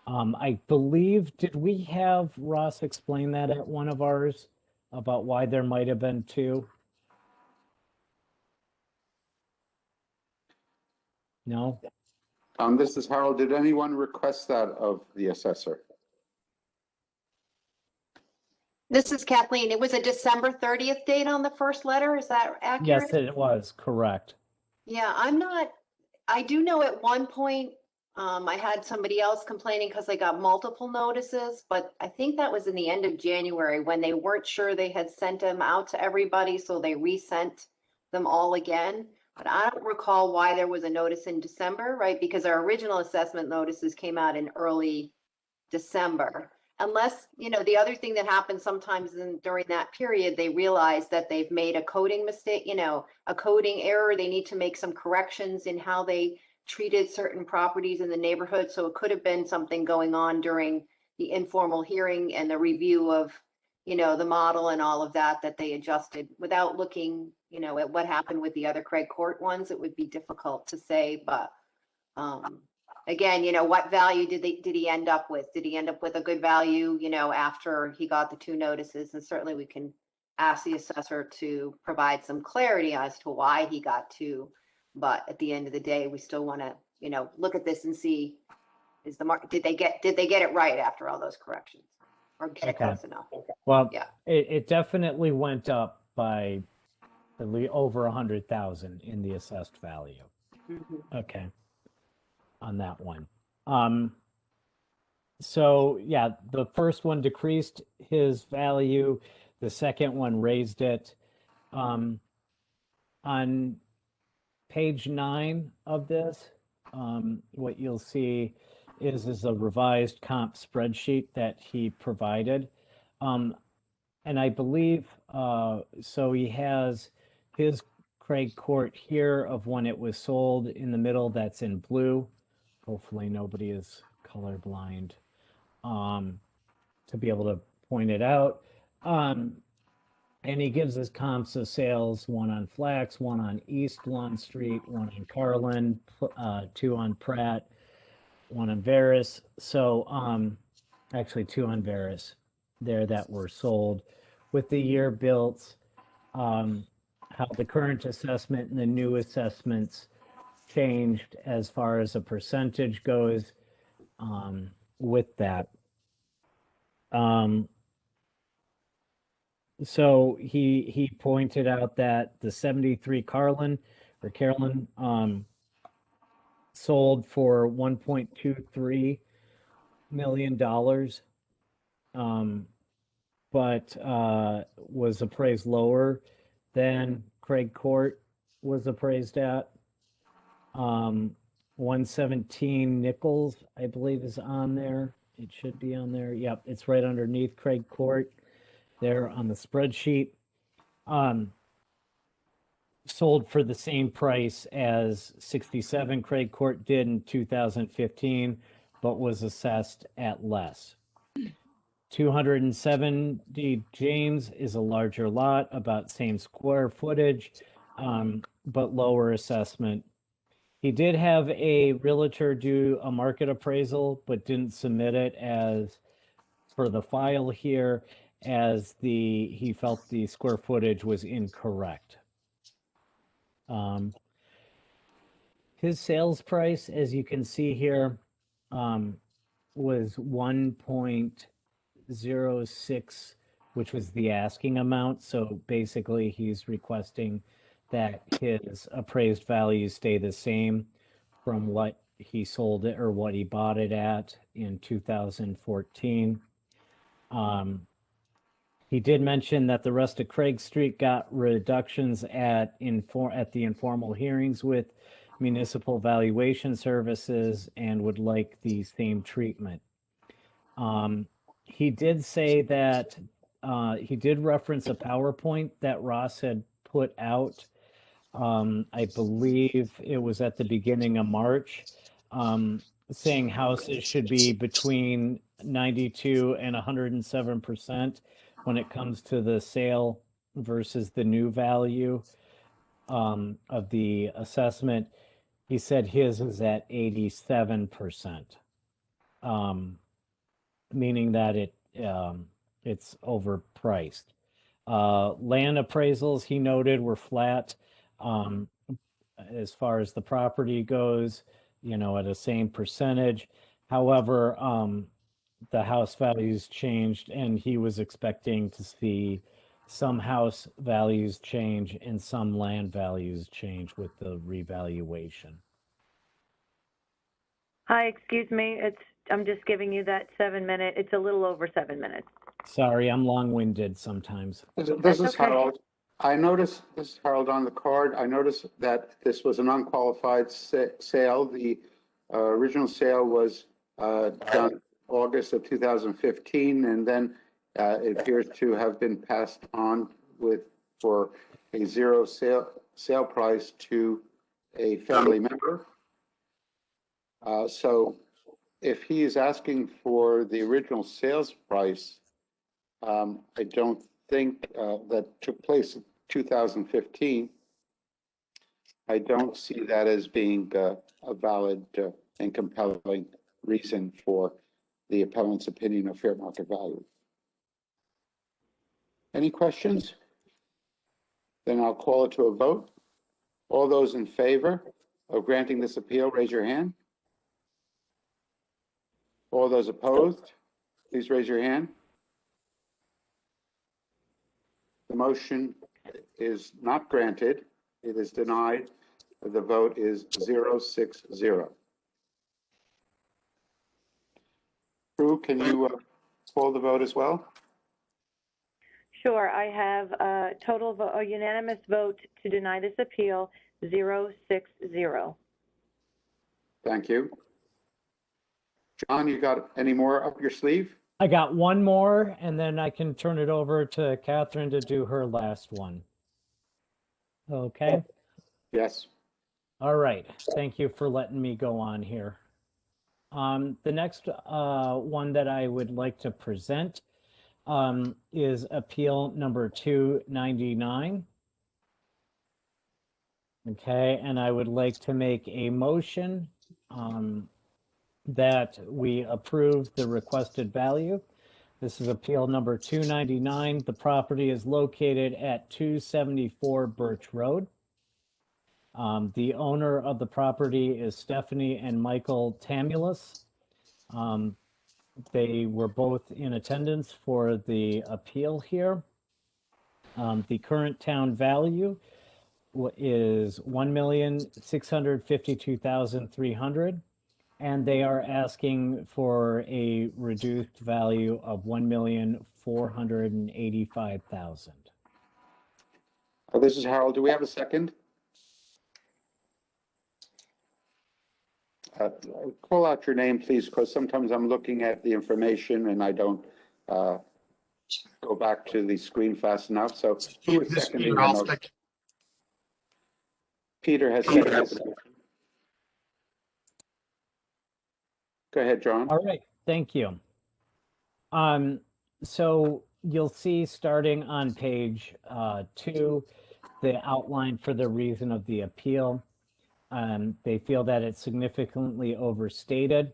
I believe, did we have Ross explain that at one of ours about why there might have been 2? No? This is Harold. Did anyone request that of the assessor? This is Kathleen. It was a December 30th date on the first letter. Is that accurate? Yes, it was correct. Yeah, I do know at one point, I had somebody else complaining because they got multiple notices, but I think that was in the end of January when they weren't sure they had sent them out to everybody, so they resent them all again. But I don't recall why there was a notice in December, right? Because our original assessment notices came out in early December. Unless, the other thing that happens sometimes during that period, they realize that they've made a coding mistake, a coding error. They need to make some corrections in how they treated certain properties in the neighborhood. So it could have been something going on during the informal hearing and the review of, the model and all of that, that they adjusted without looking, at what happened with the other Craig Court ones. It would be difficult to say, but again, what value did he end up with? Did he end up with a good value, after he got the 2 notices? And certainly we can ask the assessor to provide some clarity as to why he got 2. But at the end of the day, we still want to, look at this and see, is the market, did they get it right after all those corrections? Or get it Okay. close enough? Well, Yeah. it definitely went up by at least over 100,000 in the assessed value. Mhm. Okay. On that one. So yeah, the first one decreased his value. The second one raised it. On page 9 of this, what you'll see is a revised comp spreadsheet that he provided. And I believe, so he has his Craig Court here of when it was sold in the middle, that's in blue. Hopefully nobody is colorblind to be able to point it out. And he gives us comps of sales, 1 on Flax, 1 on East Lawn Street, 1 on Carlin, 2 on Pratt, 1 on Veris. So actually 2 on Veris there that were sold with the year built, how the current assessment and the new assessments changed as far as a percentage goes with that. So he pointed out that the 73 Carolyn sold for $1.23 million, but was appraised lower than Craig Court was appraised at. 117 Nichols, I believe, is on there. It should be on there. Yep, it's right underneath Craig Court there on the spreadsheet. Sold for the same price as 67 Craig Court did in 2015, but was assessed at less. 270 James is a larger lot, about same square footage, but lower assessment. He did have a realtor do a market appraisal, but didn't submit it as for the file here, as he felt the square footage was incorrect. His sales price, as you can see here, was 1.06, which was the asking amount. So basically he's requesting that his appraised values stay the same from what he sold it or what he bought it at in 2014. He did mention that the rest of Craig Street got reductions at the informal hearings with municipal valuation services and would like the same treatment. He did say that he did reference a PowerPoint that Ross had put out. I believe it was at the beginning of March, saying houses should be between 92 and 107% when it comes to the sale versus the new value of the assessment. He said his is at 87%, meaning that it's overpriced. Land appraisals, he noted, were flat as far as the property goes, at a same percentage. However, the house values changed, and he was expecting to see some house values change and some land values change with the revaluation. Hi, excuse me, I'm just giving you that 7 minute, it's a little over 7 minutes. Sorry, I'm long-winded sometimes. This That's is okay. Harold. I noticed, this is Harold on the card. I noticed that this was an unqualified sale. The original sale was done August of 2015, and then it appears to have been passed on for a zero sale price to a family member. So if he is asking for the original sales price, I don't think that took place in 2015. I don't see that as being a valid and compelling reason for the appellant's opinion of fair market value. Any questions? Then I'll call it to a vote. All those in favor of granting this appeal, raise your hand. All those opposed, please raise your hand. The motion is not granted. It is denied. The vote is 0-6-0. Drew, can you call the vote as well? Sure, I have a a unanimous vote to deny this appeal, 0-6-0. Thank you. John, you got any more up your sleeve? I got one more, and then I can turn it over to Catherine to do her last one. Okay. Yes. All right. Thank you for letting me go on here. The next one that I would like to present is appeal number 299. Okay, and I would like to make a motion that we approve the requested value. This is appeal number 299. The property is located at 274 Birch Road. The owner of the property is Stephanie and Michael Tamulus. They were both in attendance for the appeal here. The current town value is $1,652,300, and they are asking for a reduced value of $1,485,000. This is Harold. Do we have a second? Call out your name, please, because sometimes I'm looking at the information and I don't go back to the screen fast enough. So who is This seconding Peter, the I'll motion? second. Peter has seconded. Go ahead, John. All right, thank you. So you'll see starting on page 2, the outline for the reason of the appeal. They feel that it's significantly overstated.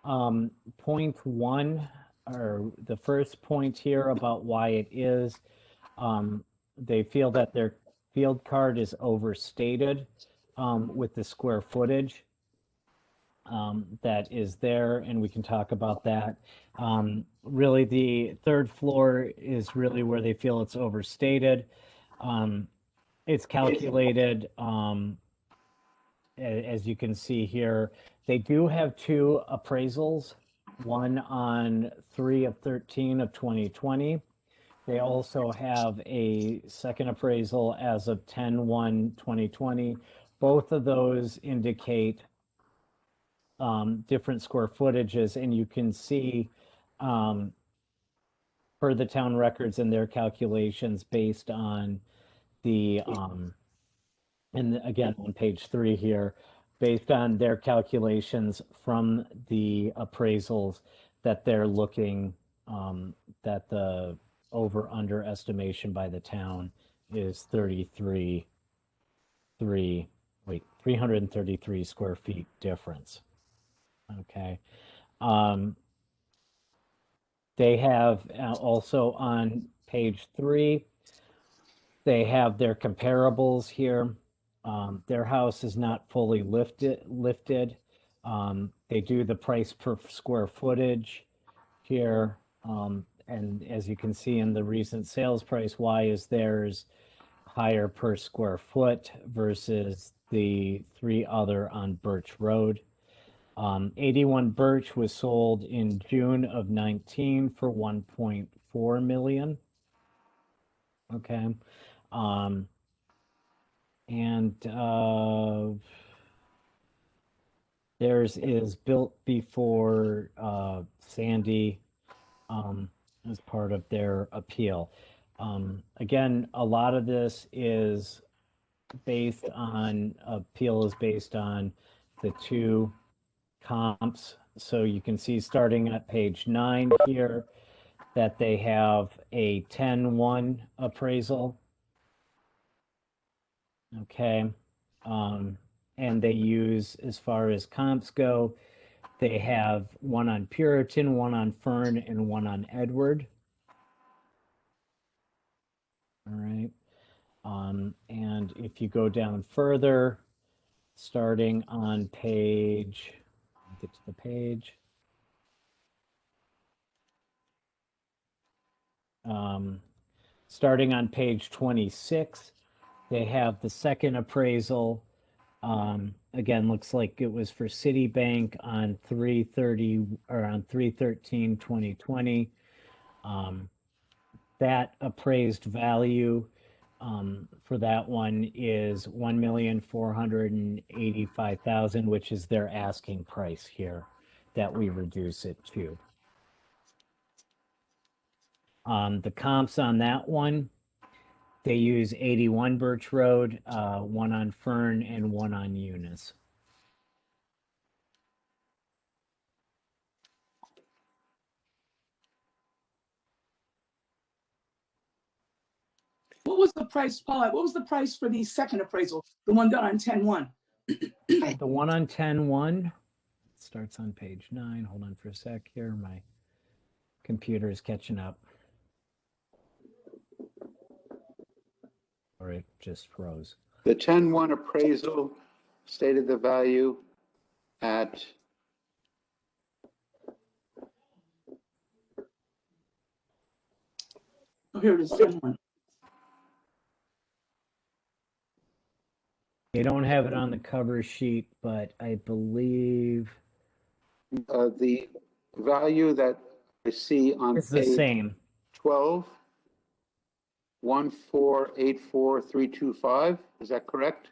Point 1, or the first point here about why it is, they feel that their field card is overstated with the square footage that is there, and we can talk about that. Really, the third floor is really where they feel it's overstated. It's calculated, as you can see here. They do have 2 appraisals, one on 3/13 of 2020. They also have a second appraisal as of 10/1/2020. Both of those indicate different square footages, and you can see per the town records and their calculations based on the and again on page 3 here, based on their calculations from the appraisals, that they're looking that the over under estimation by the town is 333 square feet difference. Okay. They have also on page 3, they have their comparables here. Their house is not fully lifted. They do the price per square footage here. And as you can see in the recent sales price, why is theirs higher per square foot versus the 3 other on Birch Road? 81 Birch was sold in June of 19 for 1.4 million. Okay. Theirs is built before Sandy as part of their appeal. Again, a lot of this is based on, appeal is based on the two comps. So you can see starting at page 9 here that they have a 10-1 appraisal. Okay. And they use, as far as comps go, they have one on Puritan, one on Fern, and one on Edward. All right. And if you go down further, starting on page, get to the page. Starting on page 26, they have the second appraisal. Again, looks like it was for Citibank on 3/30 or on 3/13/2020. That appraised value for that one is 1,485,000, which is their asking price here that we reduce it to. The comps on that one, they use 81 Birch Road, one on Fern and one on Eunice. What was the price, Paula? What was the price for the second appraisal? The one done on 10-1? The one on 10-1 starts on page 9. Hold on for a sec here. My computer is catching up. Or it just froze. The 10-1 appraisal stated the value at Oh, here it is, 10-1. They don't have it on the cover sheet, but I believe the value that I see on it's the page same. 12, 1484325. Is that correct?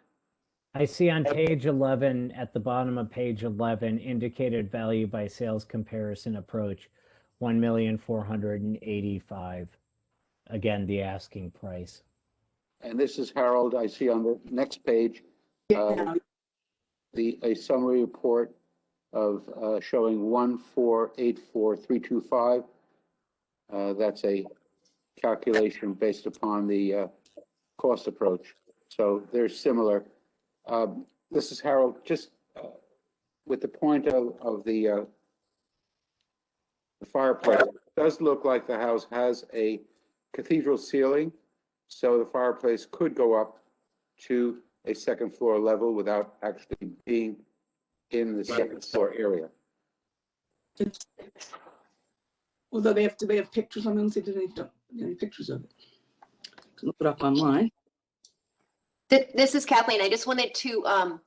I see on page 11, at the bottom of page 11, indicated value by sales comparison approach, 1,485,000. Again, the asking price. And this is Harold. I see on the next page Yeah, a summary report of showing 1484325. That's a calculation based upon the cost approach. So they're similar. This is Harold. Just with the point of the fireplace, it does look like the house has a cathedral ceiling, so the fireplace could go up to a second floor level without actually being in the second floor area. although do they have pictures on them? See, do they have any pictures of it? Can look it up online. This is Kathleen. I just wanted to,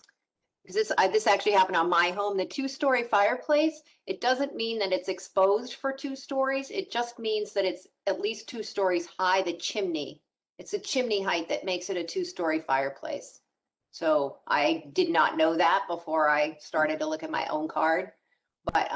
because this actually happened on my home, the 2-story fireplace, it doesn't mean that it's exposed for 2 stories. It just means that it's at least 2 stories high, the chimney. It's the chimney height that makes it a 2-story fireplace. So I did not know that before I started to look at my own card. But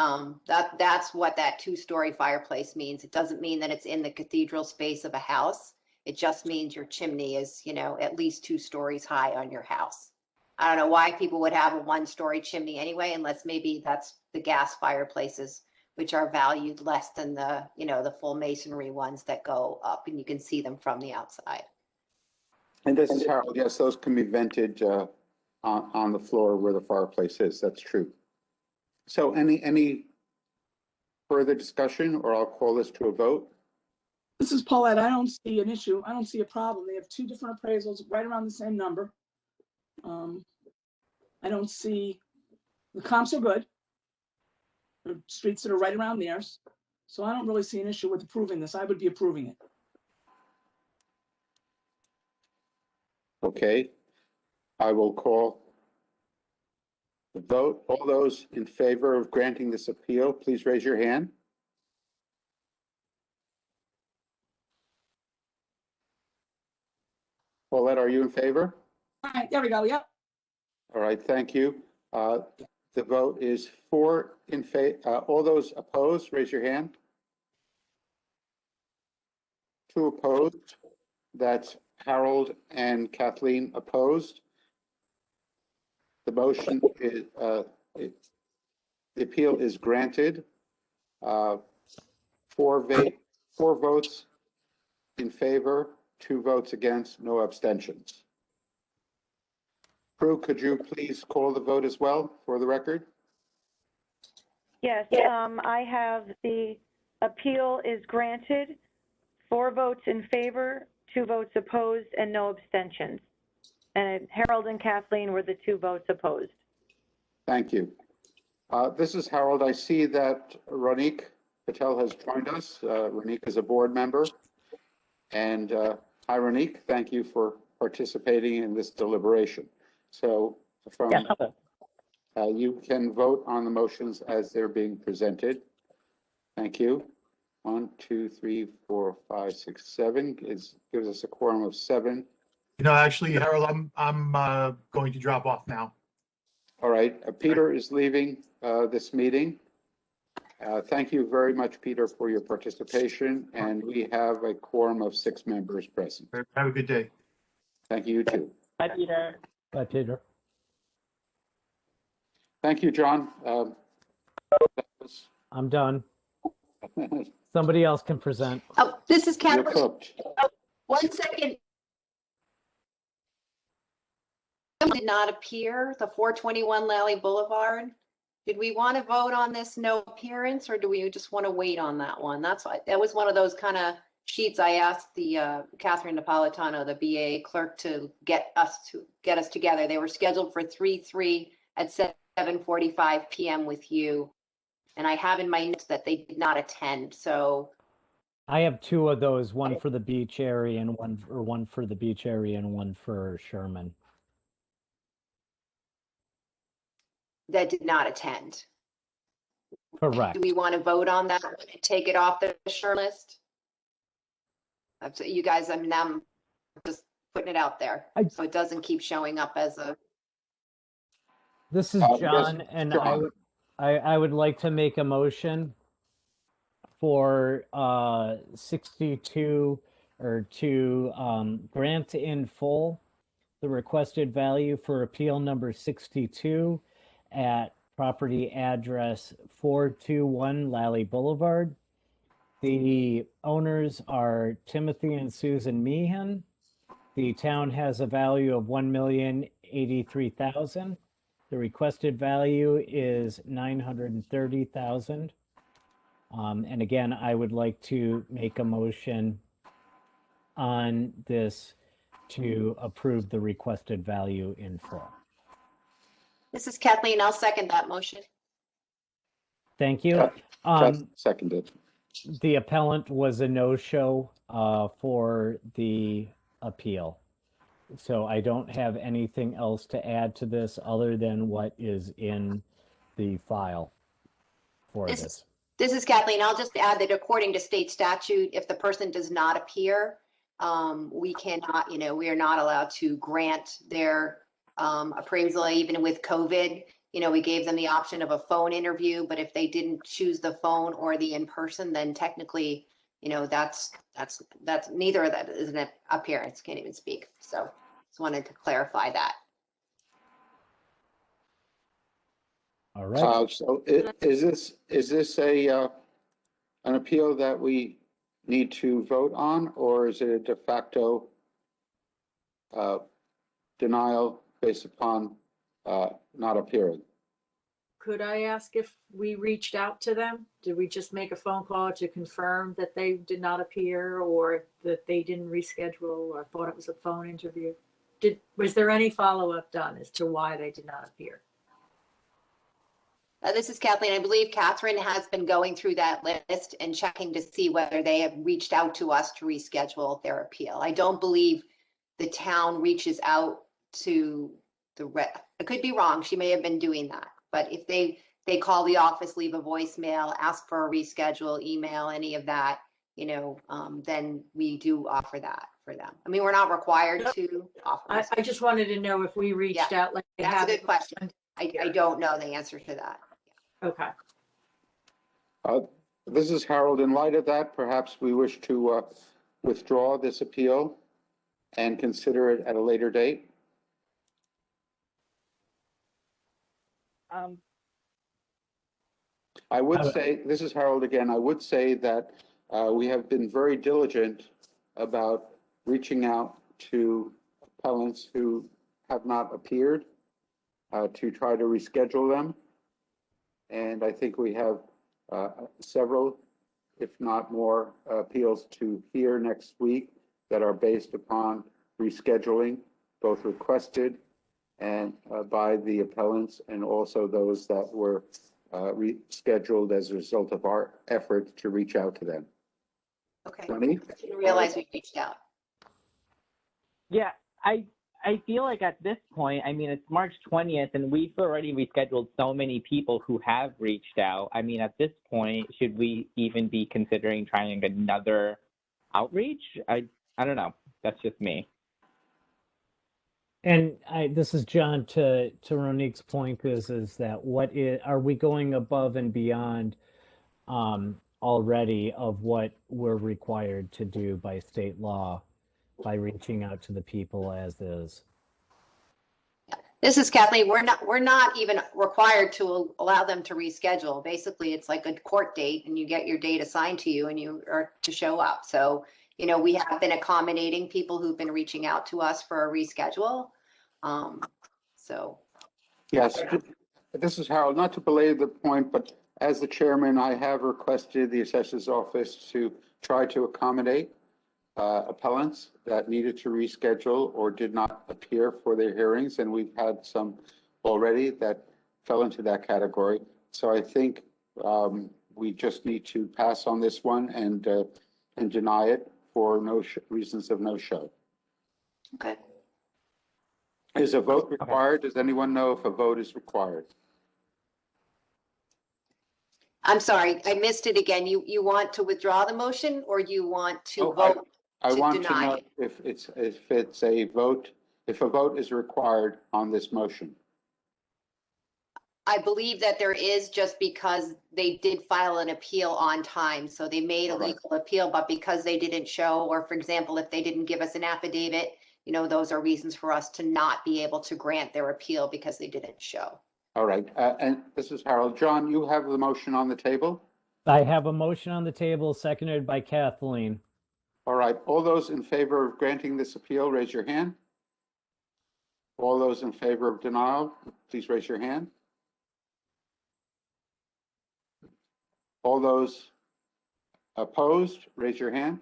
that's what that 2-story fireplace means. It doesn't mean that it's in the cathedral space of a house. It just means your chimney is, at least 2 stories high on your house. I don't know why people would have a 1-story chimney anyway, unless maybe that's the gas fireplaces, which are valued less than the, the full masonry ones that go up and you can see them from the outside. And this is Harold. Yes, those can be vented on the floor where the fireplace is. That's true. So any further discussion, or I'll call this to a vote? This is Paulette. I don't see an issue. I don't see a problem. They have 2 different appraisals right around the same number. I don't see, the comps are good. The streets that are right around theirs. So I don't really see an issue with approving this. I would be approving it. Okay. I will call The vote, all those in favor of granting this appeal, please raise your hand. Paulette, are you in favor? All right, there we go. Yep. All right, thank you. The vote is 4 in favor. All those opposed, raise your hand. 2 opposed. That's Harold and Kathleen opposed. The motion is, the appeal is granted. 4 votes in favor, 2 votes against, no abstentions. Prue, could you please call the vote as well for the record? Yes, I have the appeal is granted, 4 votes in favor, 2 votes opposed, and no abstentions. And Harold and Kathleen were the 2 votes opposed. Thank you. This is Harold. I see that Ronique Patel has joined us. Ronique is a board member. And hi, Ronique. Thank you for participating in this deliberation. So from, you can vote on the motions as they're being presented. Thank you. 1, 2, 3, 4, 5, 6, 7 gives us a quorum of 7. You know, actually, Harold, I'm going to drop off now. All right. Peter is leaving this meeting. Thank you very much, Peter, for your participation. And we have a quorum of 6 members present. Have a good day. Thank you, too. Bye, Peter. Bye, Peter. Thank you, John. I'm done. Somebody else can present. Oh, this is You're Catherine. cooked. 1 second. Did not appear, the 421 Lally Boulevard. Did we want to vote on this no appearance, or do we just want to wait on that one? That was one of those kind of sheets I asked the Catherine Napolitano, the BA clerk, to get us together. They were scheduled for 3/3 at 7:45 p.m. with you. And I have in my notes that they did not attend, so. I have 2 of those, one for the beach area and one for the beach area and one for Sherman. That did not attend. Correct. Do we want to vote on that and take it off the sure list? That's you guys, I mean, I'm just putting it out there. So it doesn't keep showing up as a. This is John, yes, and John. I would like to make a motion for 62 or to grant in full the requested value for appeal number 62 at property address 421 Lally Boulevard. The owners are Timothy and Susan Meehan. The town has a value of $1,083,000. The requested value is $930,000. And again, I would like to make a motion on this to approve the requested value in full. This is Kathleen. I'll second that motion. Thank you. Seconded. The appellant was a no-show for the appeal. So I don't have anything else to add to this other than what is in the file for this. This is Kathleen. I'll just add that according to state statute, if the person does not appear, we cannot, we are not allowed to grant their appraisal, even with COVID. We gave them the option of a phone interview, but if they didn't choose the phone or the in-person, then technically, that's neither of that is an appearance, can't even speak. So just wanted to clarify that. All right. So is this an appeal that we need to vote on, or is it a de facto denial based upon not appearing? Could I ask if we reached out to them? Did we just make a phone call to confirm that they did not appear, or that they didn't reschedule, or thought it was a phone interview? Was there any follow-up done as to why they did not appear? This is Kathleen. I believe Catherine has been going through that list and checking to see whether they have reached out to us to reschedule their appeal. I don't believe the town reaches out to I could be wrong, she may have been doing that, but if they call the office, leave a voicemail, ask for a reschedule, email, any of that, then we do offer that for them. I mean, we're not required to offer. I just wanted to know if we reached out like they That's a have. good question. I don't know the answer to that. Okay. This is Harold. In light of that, perhaps we wish to withdraw this appeal and consider it at a later date. I would say, this is Harold again, I would say that we have been very diligent about reaching out to appellants who have not appeared to try to reschedule them. And I think we have several, if not more, appeals to hear next week that are based upon rescheduling, both requested and by the appellants, and also those that were rescheduled as a result of our efforts to reach out to them. Okay. Ronnie? I didn't realize we reached out. Yeah, I feel like at this point, I mean, it's March 20th, and we've already rescheduled so many people who have reached out. I mean, at this point, should we even be considering trying another outreach? I don't know. That's just me. And this is John. To Ronique's point is that are we going above and beyond already of what we're required to do by state law by reaching out to the people as is? This is Kathleen. We're not even required to allow them to reschedule. Basically, it's like a court date and you get your date assigned to you and you are to show up. So, we have been accommodating people who've been reaching out to us for a reschedule. Yes, this is Harold. Not to belay the point, but as the chairman, I have requested the assessor's office to try to accommodate appellants that needed to reschedule or did not appear for their hearings, and we've had some already that fell into that category. So I think we just need to pass on this one and deny it for reasons of no show. Okay. Is a vote required? Does anyone know if a vote is required? I'm sorry, I missed it again. You want to withdraw the motion or you want to Oh, vote I to want to deny know it? if a vote is required on this motion. I believe that there is, just because they did file an appeal on time. So they made a All right. legal appeal, but because they didn't show, or for example, if they didn't give us an affidavit, those are reasons for us to not be able to grant their appeal because they didn't show. All right, and this is Harold. John, you have the motion on the table? I have a motion on the table, seconded by Kathleen. All right, all those in favor of granting this appeal, raise your hand. All those in favor of denial, please raise your hand. All those opposed, raise your hand.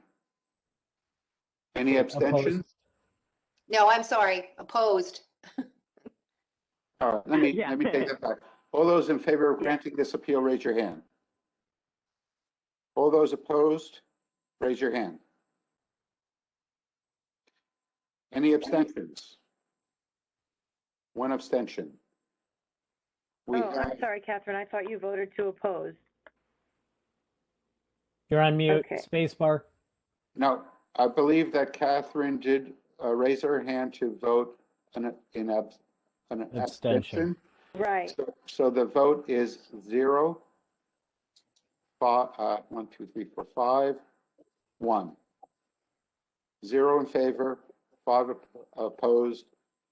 Any abstentions? No, I'm sorry, opposed. All right, let me Yeah. take that back. All those in favor of granting this appeal, raise your hand. All those opposed, raise your hand. Any abstentions? One abstention. We Oh, I'm have, sorry, Catherine. I thought you voted to oppose. You're on mute. Okay. Spacebar. no, I believe that Catherine did raise her hand to vote in an abstention. Abstention. Right. So the vote is 0, 5, 1, 2, 3, 4, 5, 1. 0 in favor, 5 opposed,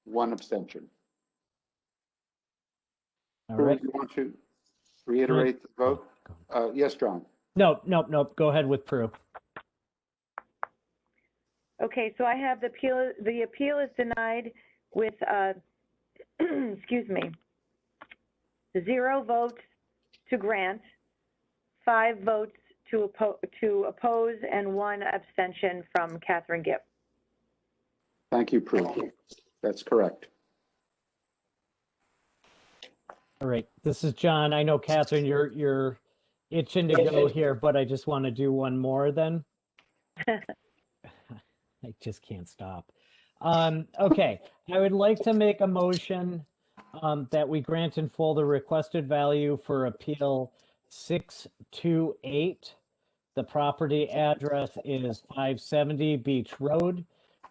1 abstention. All Prue, right. you want to reiterate the vote? Yes, John. Nope. Go ahead with Prue. Okay, so I have the appeal is denied with, excuse me, 0 votes to grant, 5 votes to oppose, and 1 abstention from Catherine Gipp. Thank you, Prue. That's correct. All right. This is John. I know, Catherine, you're itching to go here, but I just want to do one more then. I just can't stop. Okay, I would like to make a motion that we grant in full the requested value for appeal 628. The property address is 570 Beach Road.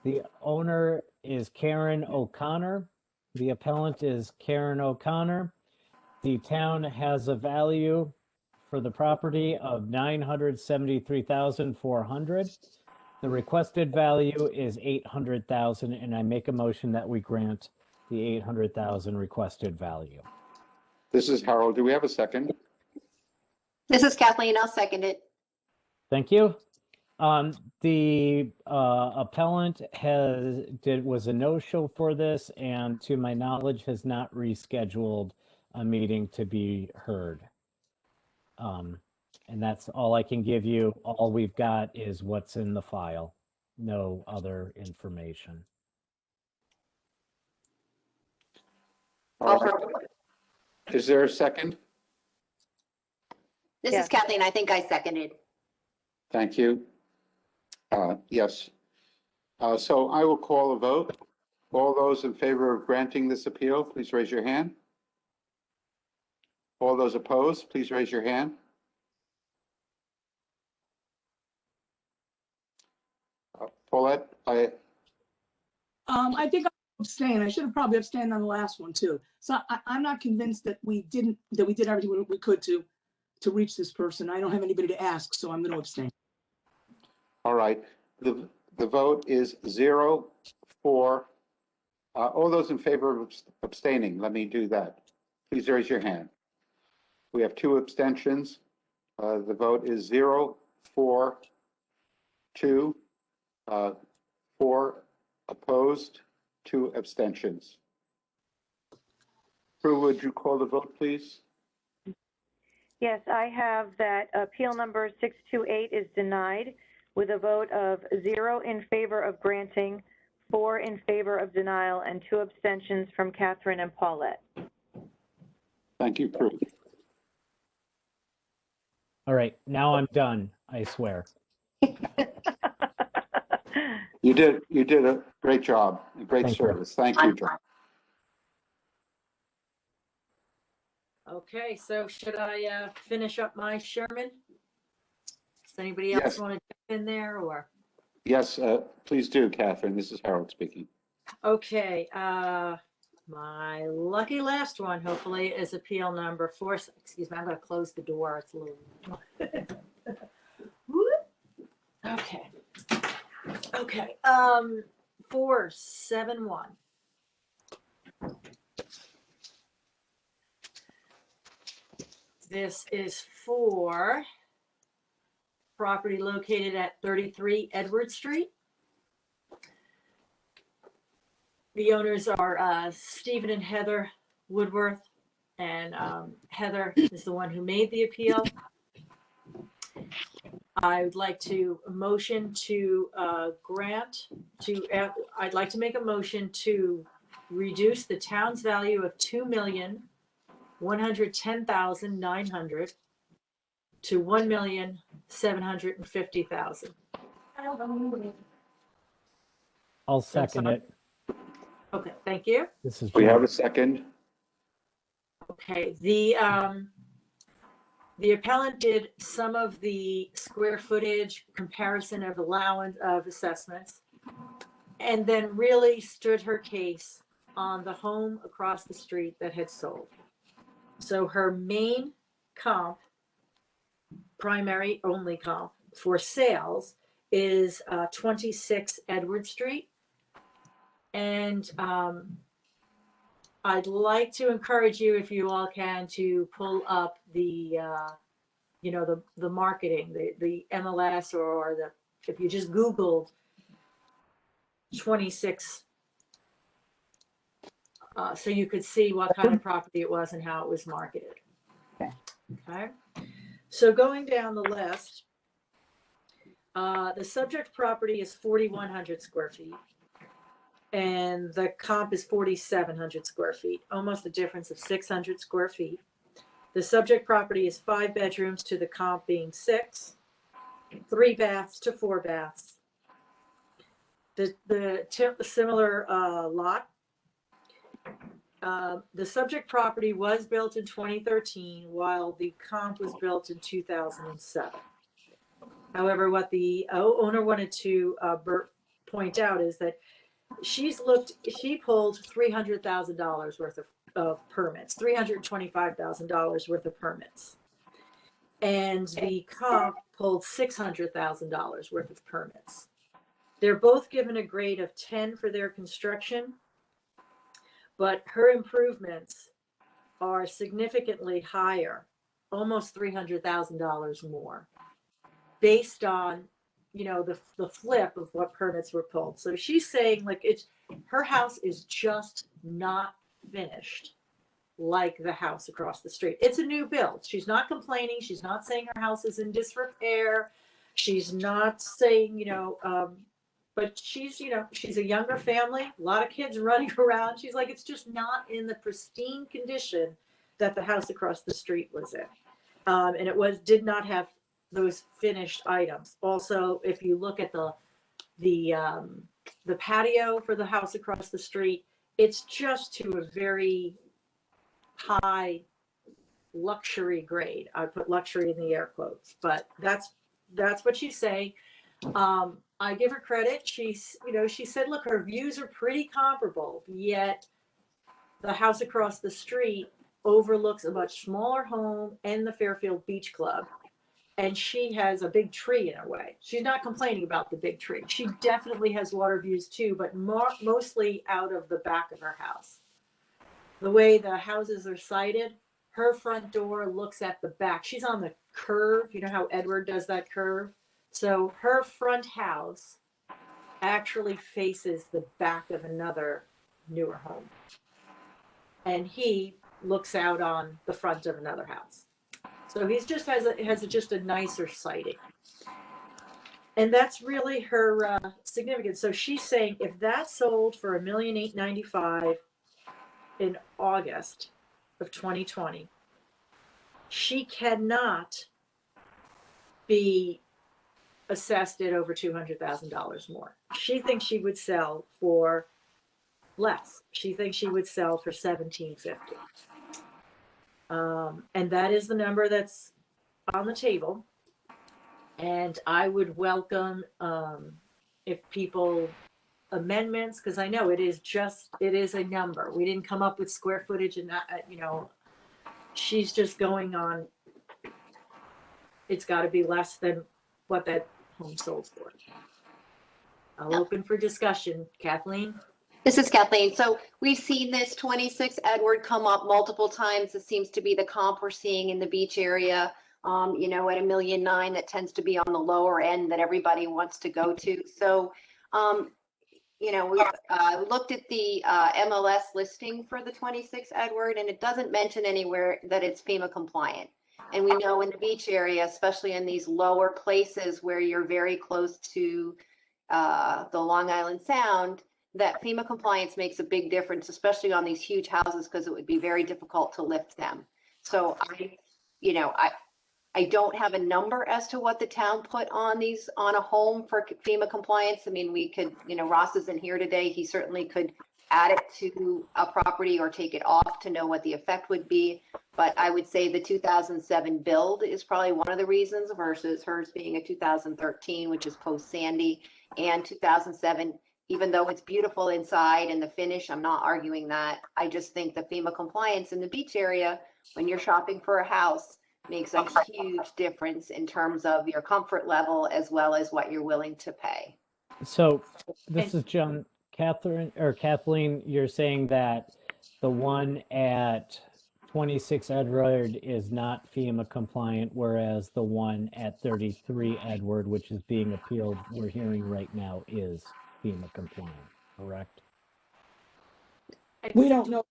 The owner is Karen O'Connor. The appellant is Karen O'Connor. The town has a value for the property of $973,400. The requested value is $800,000, and I make a motion that we grant the $800,000 requested value. This is Harold. Do we have a second? This is Kathleen. I'll second it. Thank you. The appellant was a no-show for this, and to my knowledge has not rescheduled a meeting to be heard. And that's all I can give you. All we've got is what's in the file, no other information. All right. Is there a second? This Yeah. is Kathleen. I think I seconded. Thank you. Yes. So I will call a vote. All those in favor of granting this appeal, please raise your hand. All those opposed, please raise your hand. Paulette, I think I abstain. I should have probably abstained on the last one too. So I'm not convinced that we did everything we could to reach this person. I don't have anybody to ask, so I'm going to abstain. all right. The vote is 0 for, all those in favor of abstaining, let me do that. Please raise your hand. We have 2 abstentions. The vote is 0 for 2, 4 opposed, 2 abstentions. Prue, would you call the vote, please? Yes, I have that appeal number 628 is denied with a vote of 0 in favor of granting, 4 in favor of denial, and 2 abstentions from Catherine and Paulette. Thank you, Prue. All right, now I'm done, I swear. You did a great job, a great Thank you. service. Thank you, John. Okay, so should I finish up my Sherman? Does anybody else Yes. want to jump in there or? Yes, please do, Catherine. This is Harold speaking. Okay, my lucky last one, hopefully, is appeal number 4. Excuse me, I'm going to close the door. It's a little. Okay. Okay. 471. This is for property located at 33 Edward Street. The owners are Stephen and Heather Woodworth, and Heather is the one who made the appeal. I would like to motion to I'd like to make a motion to reduce the town's value of $2,110,900 to $1,750,000. I'll second it. Okay, thank you. This is We John. have a second. Okay, the appellant did some of the square footage comparison of allowance of assessments, and then really stood her case on the home across the street that had sold. So her main comp, primary only comp for sales is 26 Edward Street. And I'd like to encourage you, if you all can, to pull up the marketing, the MLS, or if you just Googled 26, so you could see what kind of property it was and how it was marketed. Okay. So going down the list, the subject property is 4,100 square feet. And the comp is 4,700 square feet, almost a difference of 600 square feet. The subject property is 5 bedrooms to the comp being 6, 3 baths to 4 baths. the similar lot. The subject property was built in 2013, while the comp was built in 2007. However, what the owner wanted to point out is that she pulled $300,000 worth of permits, $325,000 worth of permits. And the comp pulled $600,000 worth of permits. They're both given a grade of 10 for their construction, but her improvements are significantly higher, almost $300,000 more, based on, you know, the flip of what permits were pulled. So she's saying, like, her house is just not finished like the house across the street. It's a new build. She's not complaining. She's not saying her house is in disrepair. She's not saying, you know, but she's, you know, she's a younger family, a lot of kids running around. She's like, it's just not in the pristine condition that the house across the street was in. And it did not have those finished items. Also, if you look at the patio for the house across the street, it's just to a very high luxury grade. I put luxury in the air quotes, but that's what she's saying. I give her credit. She said, look, her views are pretty comparable, yet the house across the street overlooks a much smaller home and the Fairfield Beach Club. And she has a big tree in her way. She's not complaining about the big tree. She definitely has water views too, but mostly out of the back of her house. The way the houses are sited, her front door looks at the back. She's on the curve. You know how Edward does that curve? So her front house actually faces the back of another newer home. And he looks out on the front of another house. So he's just has just a nicer sighting. And that's really her significance. So she's saying if that sold for $1,895,000 in August of 2020, she cannot be assessed at over $200,000 more. She thinks she would sell for less. She thinks she would sell for $1,750. And that is the number that's on the table. And I would welcome if people amendments, because I know it is a number. We didn't come up with square footage and that, you know, she's just going on. It's got to be less than what that home sold for. I'll open for discussion. Kathleen? This is Kathleen. So we've seen this 26 Edward come up multiple times. It seems to be the comp we're seeing in the beach area. You know, at $1.9 million, that tends to be on the lower end that everybody wants to go to. So, you know, we've looked at the MLS listing for the 26 Edward, and it doesn't mention anywhere that it's FEMA compliant. And we know in the beach area, especially in these lower places where you're very close to the Long Island Sound, that FEMA compliance makes a big difference, especially on these huge houses, because it would be very difficult to lift them. So I don't have a number as to what the town put on a home for FEMA compliance. I mean, we could, you know, Ross isn't here today. He certainly could add it to a property or take it off to know what the effect would be. But I would say the 2007 build is probably one of the reasons versus hers being a 2013, which is post Sandy, and 2007. Even though it's beautiful inside and the finish, I'm not arguing that. I just think the FEMA compliance in the beach area, when you're shopping for a house, makes a huge difference in terms of your comfort level as well as what you're willing to pay. So this is John. Kathleen, you're saying that the one at 26 Edward is not FEMA compliant, whereas the one at 33 Edward, which is being appealed, we're hearing right now, is FEMA compliant, correct? We don't know.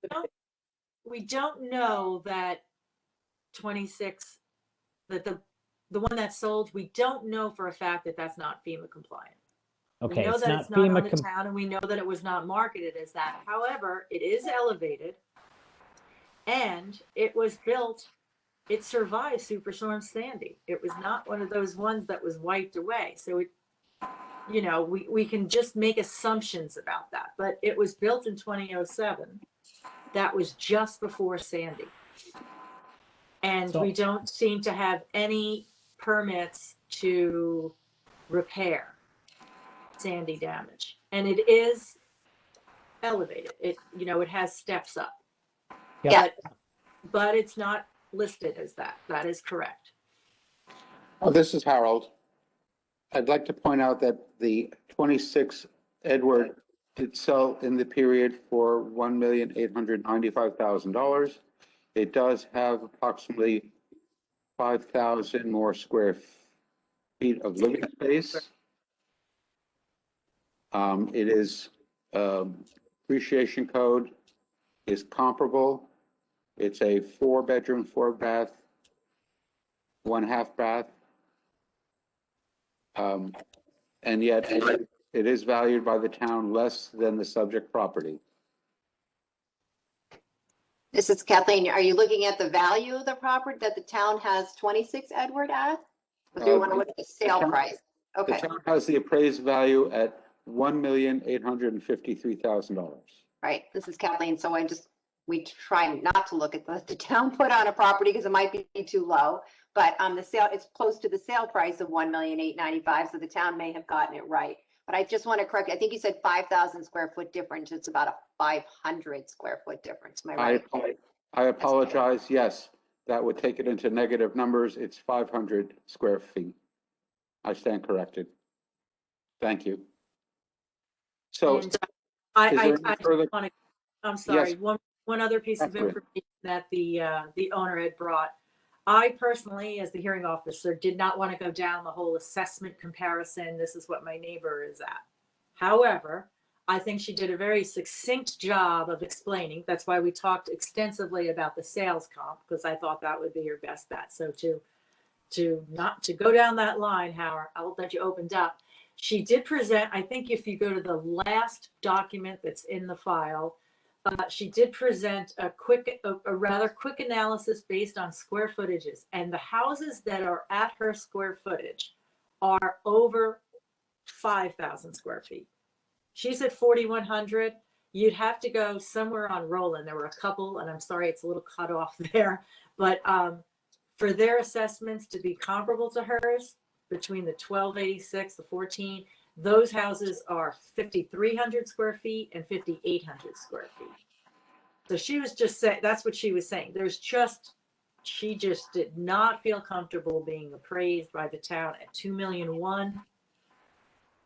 We don't know that 26, that the one that sold, we don't know for a fact that that's not FEMA compliant. Okay, we know it's that not it's not on FEMA the town, and we know that it was not marketed as that. However, it is elevated, and it was built. It survived Superstorm Sandy. It was not one of those ones that was wiped away. So you know, we can just make assumptions about that, but it was built in 2007. That was just before Sandy. And So- we don't seem to have any permits to repair Sandy damage. And it is elevated. It, you know, it has steps up. Yeah. But it's not listed as that. That is correct. Oh, this is Harold. I'd like to point out that the 26 Edward did sell in the period for $1,895,000. It does have approximately 5,000 more square feet of living space. It is, appreciation code is comparable. It's a 4-bedroom, 4-bath, 1/2 bath. And yet it is valued by the town less than the subject property. This is Kathleen. Are you looking at the value of the property that the town has 26 Edward at? Or do you want to look at the sale price? The Okay, town has the appraised value at $1,853,000. right. This is Kathleen. So we try not to look at the town put on a property because it might be too low. But the sale, it's close to the sale price of $1,895,000. So the town may have gotten it right. But I just want to correct, I think you said 5,000 square foot difference. It's about a 500 square foot difference. Am I right? I apologize. Yes, that would take it into negative numbers. It's 500 square feet. I stand corrected. Thank you. So And is I there any further? want to, I'm sorry, Yes. one other piece of Kathleen. information that the owner had brought. I personally, as the hearing officer, did not want to go down the whole assessment comparison. This is what my neighbor is at. However, I think she did a very succinct job of explaining. That's why we talked extensively about the sales comp, because I thought that would be your best bet. So not to go down that line, Howard, I'll let you opened up. She did present, I think if you go to the last document that's in the file, she did present a rather quick analysis based on square footages. And the houses that are at her square footage are over 5,000 square feet. She said 4,100. You'd have to go somewhere on Roland. There were a couple, and I'm sorry, it's a little cut off there. But for their assessments to be comparable to hers, between the 1286, the 14, those houses are 5,300 square feet and 5,800 square feet. So she was just saying, that's what she was saying. She just did not feel comfortable being appraised by the town at 2,000,001.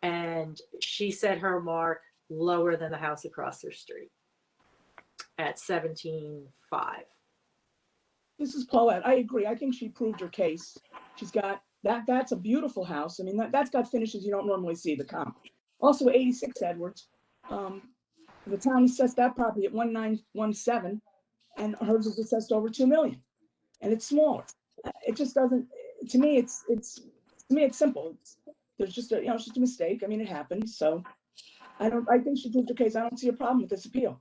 And she set her mark lower than the house across her street at 17,500. This is Paulette. I agree. I think she proved her case. She's got that. That's a beautiful house. I mean, that's got finishes you don't normally see, the comp. Also 86 Edwards. The town assessed that property at 1,917 and hers is assessed over 2 million. And it's smaller. It just doesn't, to me, it's simple. There's just it's just a mistake. I mean, it happens. So I think she proved her case. I don't see a problem with this appeal.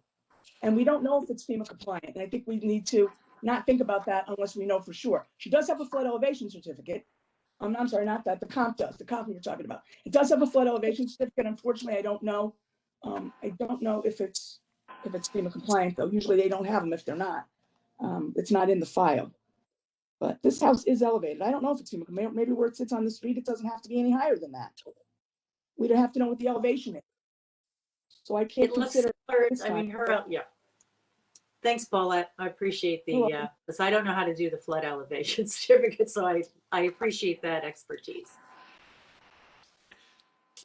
And we don't know if it's FEMA compliant. And I think we need to not think about that unless we know for sure. She does have a flood elevation certificate. I'm sorry, not that, the comp does, the comp you're talking about. It does have a flood elevation certificate. Unfortunately, I don't know if it's FEMA compliant, though. Usually they don't have them if they're not. It's not in the file. But this house is elevated. I don't know if it's FEMA compliant. Maybe where it sits on the street, it doesn't have to be any higher than that. We'd have to know what the elevation is. So I can't consider. Yeah. Thanks, Paulette. I appreciate because I don't know how to do the flood elevation certificate, so I appreciate that expertise.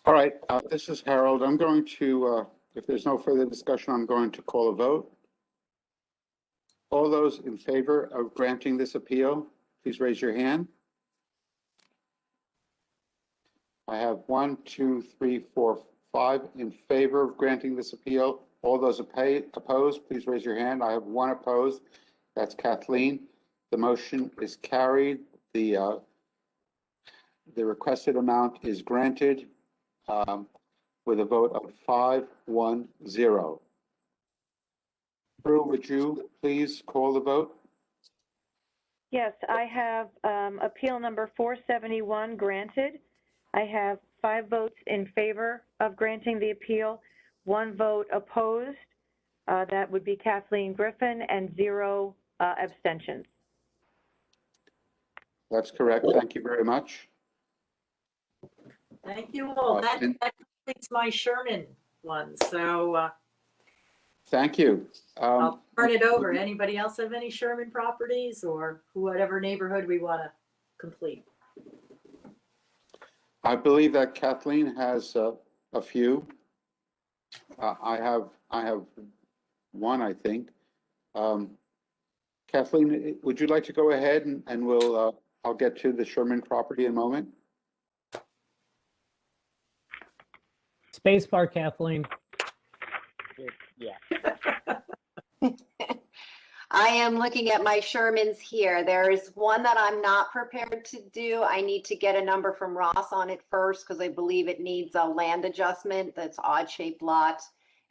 All right, this is Harold. I'm going to, if there's no further discussion, I'm going to call a vote. All those in favor of granting this appeal, please raise your hand. I have 1, 2, 3, 4, 5 in favor of granting this appeal. All those opposed, please raise your hand. I have 1 opposed. That's Kathleen. The motion is carried. The requested amount is granted with a vote of 5-1-0. Drew, would you please call the vote? Yes, I have appeal number 471 granted. I have 5 votes in favor of granting the appeal, 1 vote opposed, that would be Kathleen Griffin, and 0 abstentions. That's correct. Thank you very much. Thank you all. That And- completes my Sherman one. So Thank you. I'll turn it over. Anybody else have any Sherman properties or whatever neighborhood we want to complete? I believe that Kathleen has a few. I have one, I think. Kathleen, would you like to go ahead and we'll I'll get to the Sherman property in a moment. Spacebar, Kathleen. Yeah. I am looking at my Shermans here. There is one that I'm not prepared to do. I need to get a number from Ross on it first because I believe it needs a land adjustment. That's odd shaped lot.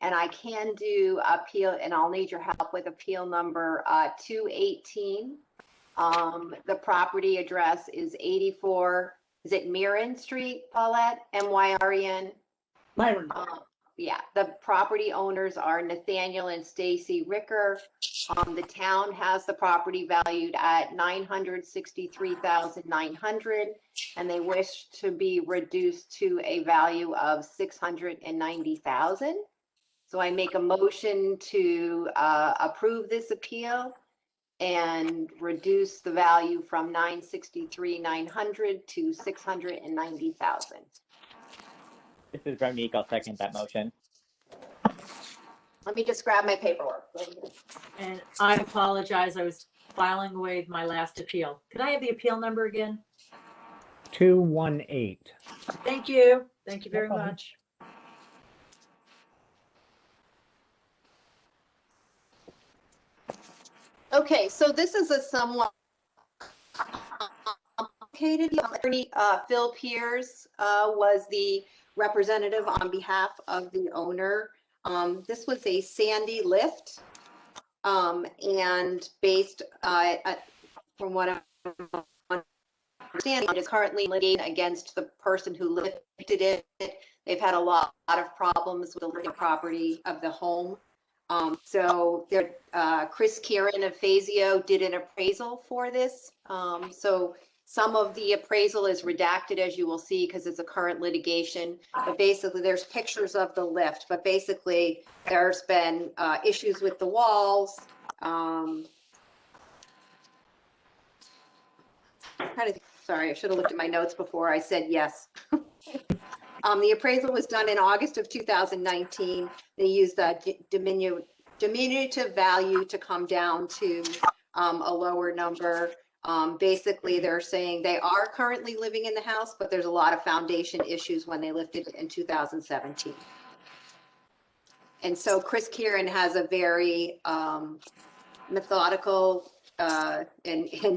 And I can do appeal, and I'll need your help with appeal number 218. The property address is 84, is it Mirren Street, Paulette? M-Y-R-E-N? Myron, Yeah, the property owners are Nathaniel and Stacy Ricker. The town has the property valued at $963,900, and they wish to be reduced to a value of $690,000. So I make a motion to approve this appeal and reduce the value from $963,900 to $690,000. This is Ramik. I'll second that motion. Let me just grab my paperwork. And I apologize. I was filing away my last appeal. Could I have the appeal number again? 218. Thank you. Thank you very problem. much. Okay, so this is a somewhat complicated. Attorney Phil Pierce was the representative on behalf of the owner. This was a sandy lift, and based from what I'm understanding, it is currently litigating against the person who lifted it. They've had a lot of problems with the living property of the home. So there, Chris Kieran of Fazio did an appraisal for this. So some of the appraisal is redacted, as you will see, because it's a current litigation. But basically, there's pictures of the lift. But basically, there's been issues with the walls. Sorry, I should have looked at my notes before I said yes. The appraisal was done in August of 2019. They used the diminutive value to come down to a lower number. Basically, they're saying they are currently living in the house, but there's a lot of foundation issues when they lifted it in 2017. And so Chris Kieran has a very methodical and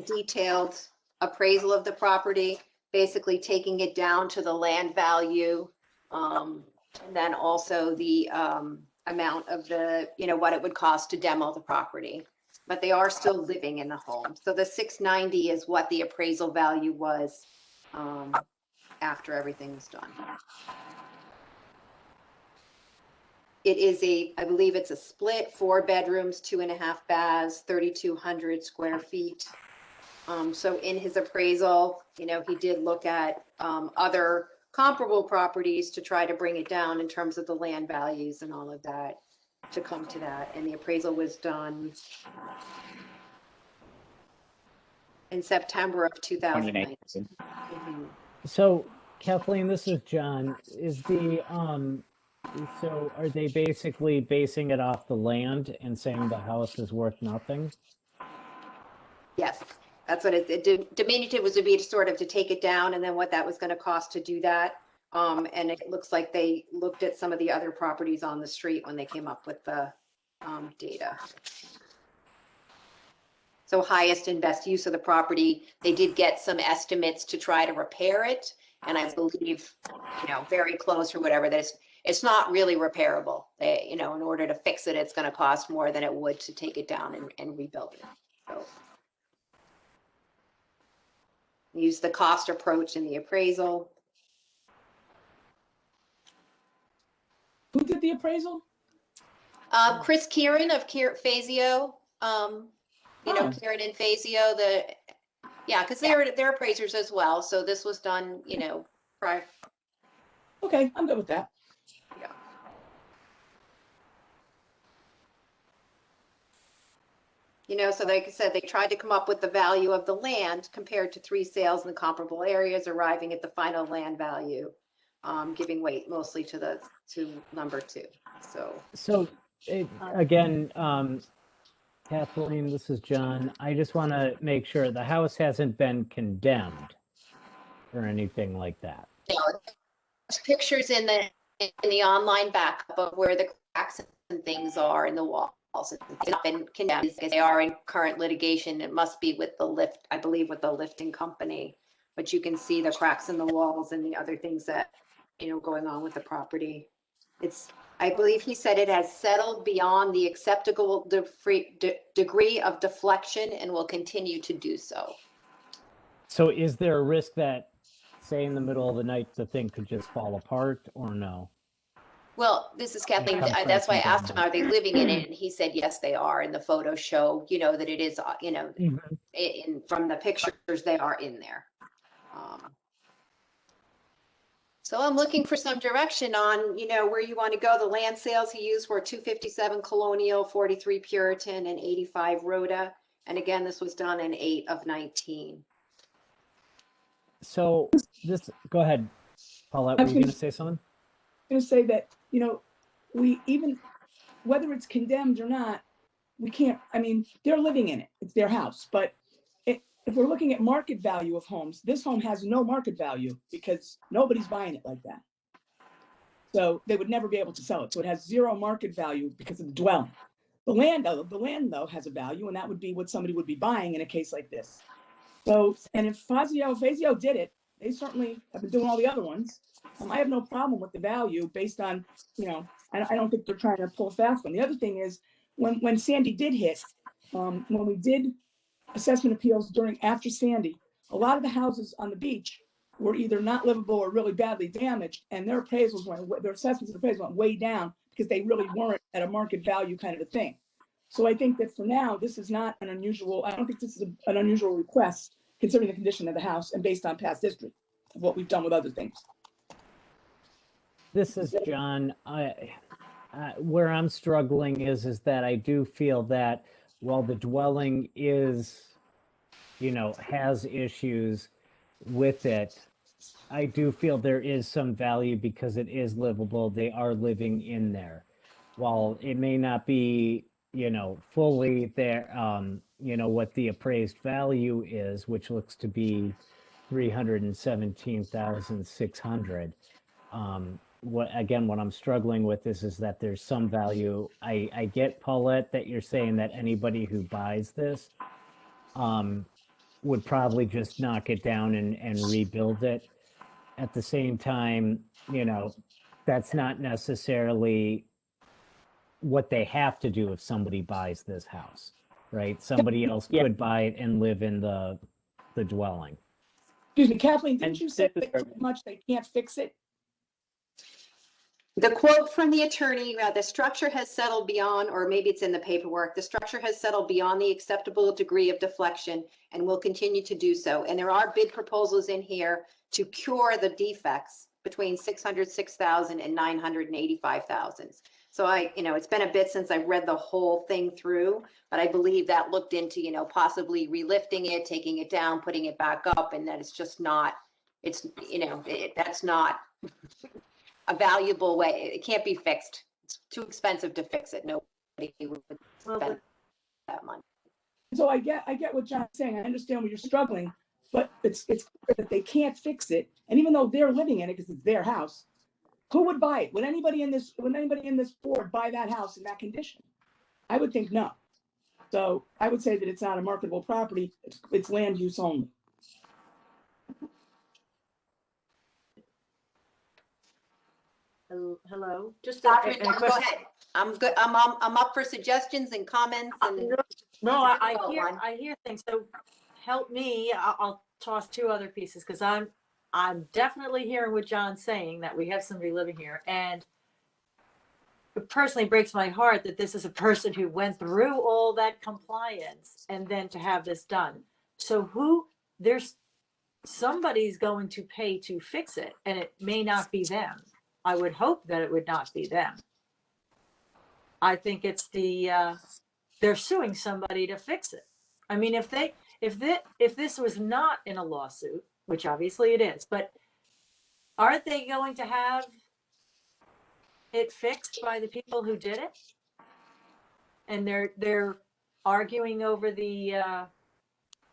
detailed appraisal of the property, basically taking it down to the land value, and then also the amount of the, what it would cost to demo the property. But they are still living in the home. So the 690 is what the appraisal value was after everything was done. It is I believe it's a split, 4 bedrooms, 2.5 baths, 3,200 square feet. So in his appraisal, he did look at other comparable properties to try to bring it down in terms of the land values and all of that to come to that. And the appraisal was done in September of 2019. 2019. So, Kathleen, this is John. So are they basically basing it off the land and saying the house is worth nothing? Yes, that's what it diminutive was to be sort of to take it down, and then what that was going to cost to do that. And it looks like they looked at some of the other properties on the street when they came up with the data. So highest and best use of the property, they did get some estimates to try to repair it. And I believe, very close or whatever, that it's not really repairable. They, in order to fix it, it's going to cost more than it would to take it down and rebuild it. So use the cost approach in the appraisal. Who did the appraisal? Chris Kieran of Fazio, Oh. Kieran and Fazio, because they're appraisers as well. So this was done, prior. Okay, I'm good with that. So like I said, they tried to come up with the value of the land compared to 3 sales in the comparable areas, arriving at the final land value, giving weight mostly to number 2. So again, Kathleen, this is John. I just want to make sure the house hasn't been condemned or anything like that. There's pictures in the online backup of where the cracks and things are in the walls. It's not been condemned because they are in current litigation. It must be with the lift, I believe, with the lifting company. But you can see the cracks in the walls and the other things that, going on with the property. I believe he said it has settled beyond the acceptable degree of deflection and will continue to do so. So is there a risk that, say, in the middle of the night, the thing could just fall apart, or no? Well, this is Kathleen. That's why I asked him, are they living in it? And he said, yes, they are. And the photos show, that it is, from the pictures, they are in there. So I'm looking for some direction on, where you want to go. The land sales he used were 257 Colonial, 43 Puritan, and 85 Rhoda. And again, this was done in 8 of 19. So go ahead, Paulette, were you going to say something? I'm going to say that, we even, whether it's condemned or not, we can't, they're living in it. It's their house. But if we're looking at market value of homes, this home has no market value because nobody's buying it like that. So they would never be able to sell it. So it has 0 market value because of the dwelling. The land though has a value, and that would be what somebody would be buying in a case like this. So, and if Fazio did it, they certainly have been doing all the other ones. I have no problem with the value based on, I don't think they're trying to pull a fast one. The other thing is when Sandy did hit, when we did assessment appeals after Sandy, a lot of the houses on the beach were either not livable or really badly damaged, and their assessments of appraisal went way down because they really weren't at a market value kind of a thing. So I think that for now, this is not an unusual, I don't think this is an unusual request considering the condition of the house and based on past history of what we've done with other things. This is John. Where I'm struggling is that I do feel that while the dwelling is, has issues with it, I do feel there is some value because it is livable. They are living in there. While it may not be, fully there, what the appraised value is, which looks to be 317,600. What I'm struggling with is that there's some value. I get, Paulette, that you're saying that anybody who buys this would probably just knock it down and rebuild it. At the same time, that's not necessarily what they have to do if somebody buys this house, right? Somebody else could buy it and live in the dwelling. Excuse me, Kathleen, didn't And you say this is that so much they can't fix it? The quote from the attorney, the structure has settled beyond, or maybe it's in the paperwork, the structure has settled beyond the acceptable degree of deflection and will continue to do so. And there are bid proposals in here to cure the defects between 606,000 and 985,000. So it's been a bit since I read the whole thing through, but I believe that looked into, possibly relifting it, taking it down, putting it back up, and that it's just not, that's not a valuable way. It can't be fixed. It's too expensive to fix it. Nobody would spend that money. So I get what John's saying. I understand where you're struggling, but it's clear that they can't fix it. And even though they're living in it because it's their house, who would buy it? Would anybody in this board buy that house in that condition? I would think no. So I would say that it's not a marketable property. It's land use only. Hello, just Catherine, a go question. ahead. I'm good. I'm up for suggestions and comments. And No, I hear things. So help me. I'll toss 2 other pieces because I'm definitely hearing what John's saying, that we have somebody living here, and personally breaks my heart that this is a person who went through all that compliance and then to have this done. So there's somebody's going to pay to fix it, and it may not be them. I would hope that it would not be them. I think it's they're suing somebody to fix it. I mean, if this was not in a lawsuit, which obviously it is, but aren't they going to have it fixed by the people who did it? And they're arguing over the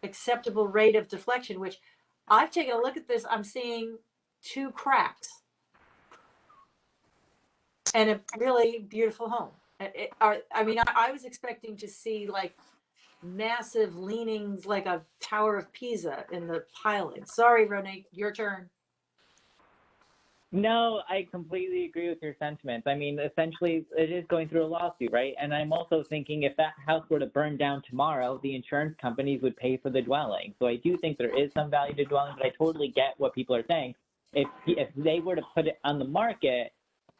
acceptable rate of deflection, which I've taken a look at this. I'm seeing 2 cracks and a really beautiful home. I was expecting to see like massive leanings, like a Tower of Pisa in the piling. Sorry, Renee, your turn. No, I completely agree with your sentiments. I mean, essentially, it is going through a lawsuit, right? And I'm also thinking if that house were to burn down tomorrow, the insurance companies would pay for the dwelling. So I do think there is some value to dwelling, but I totally get what people are saying. If they were to put it on the market,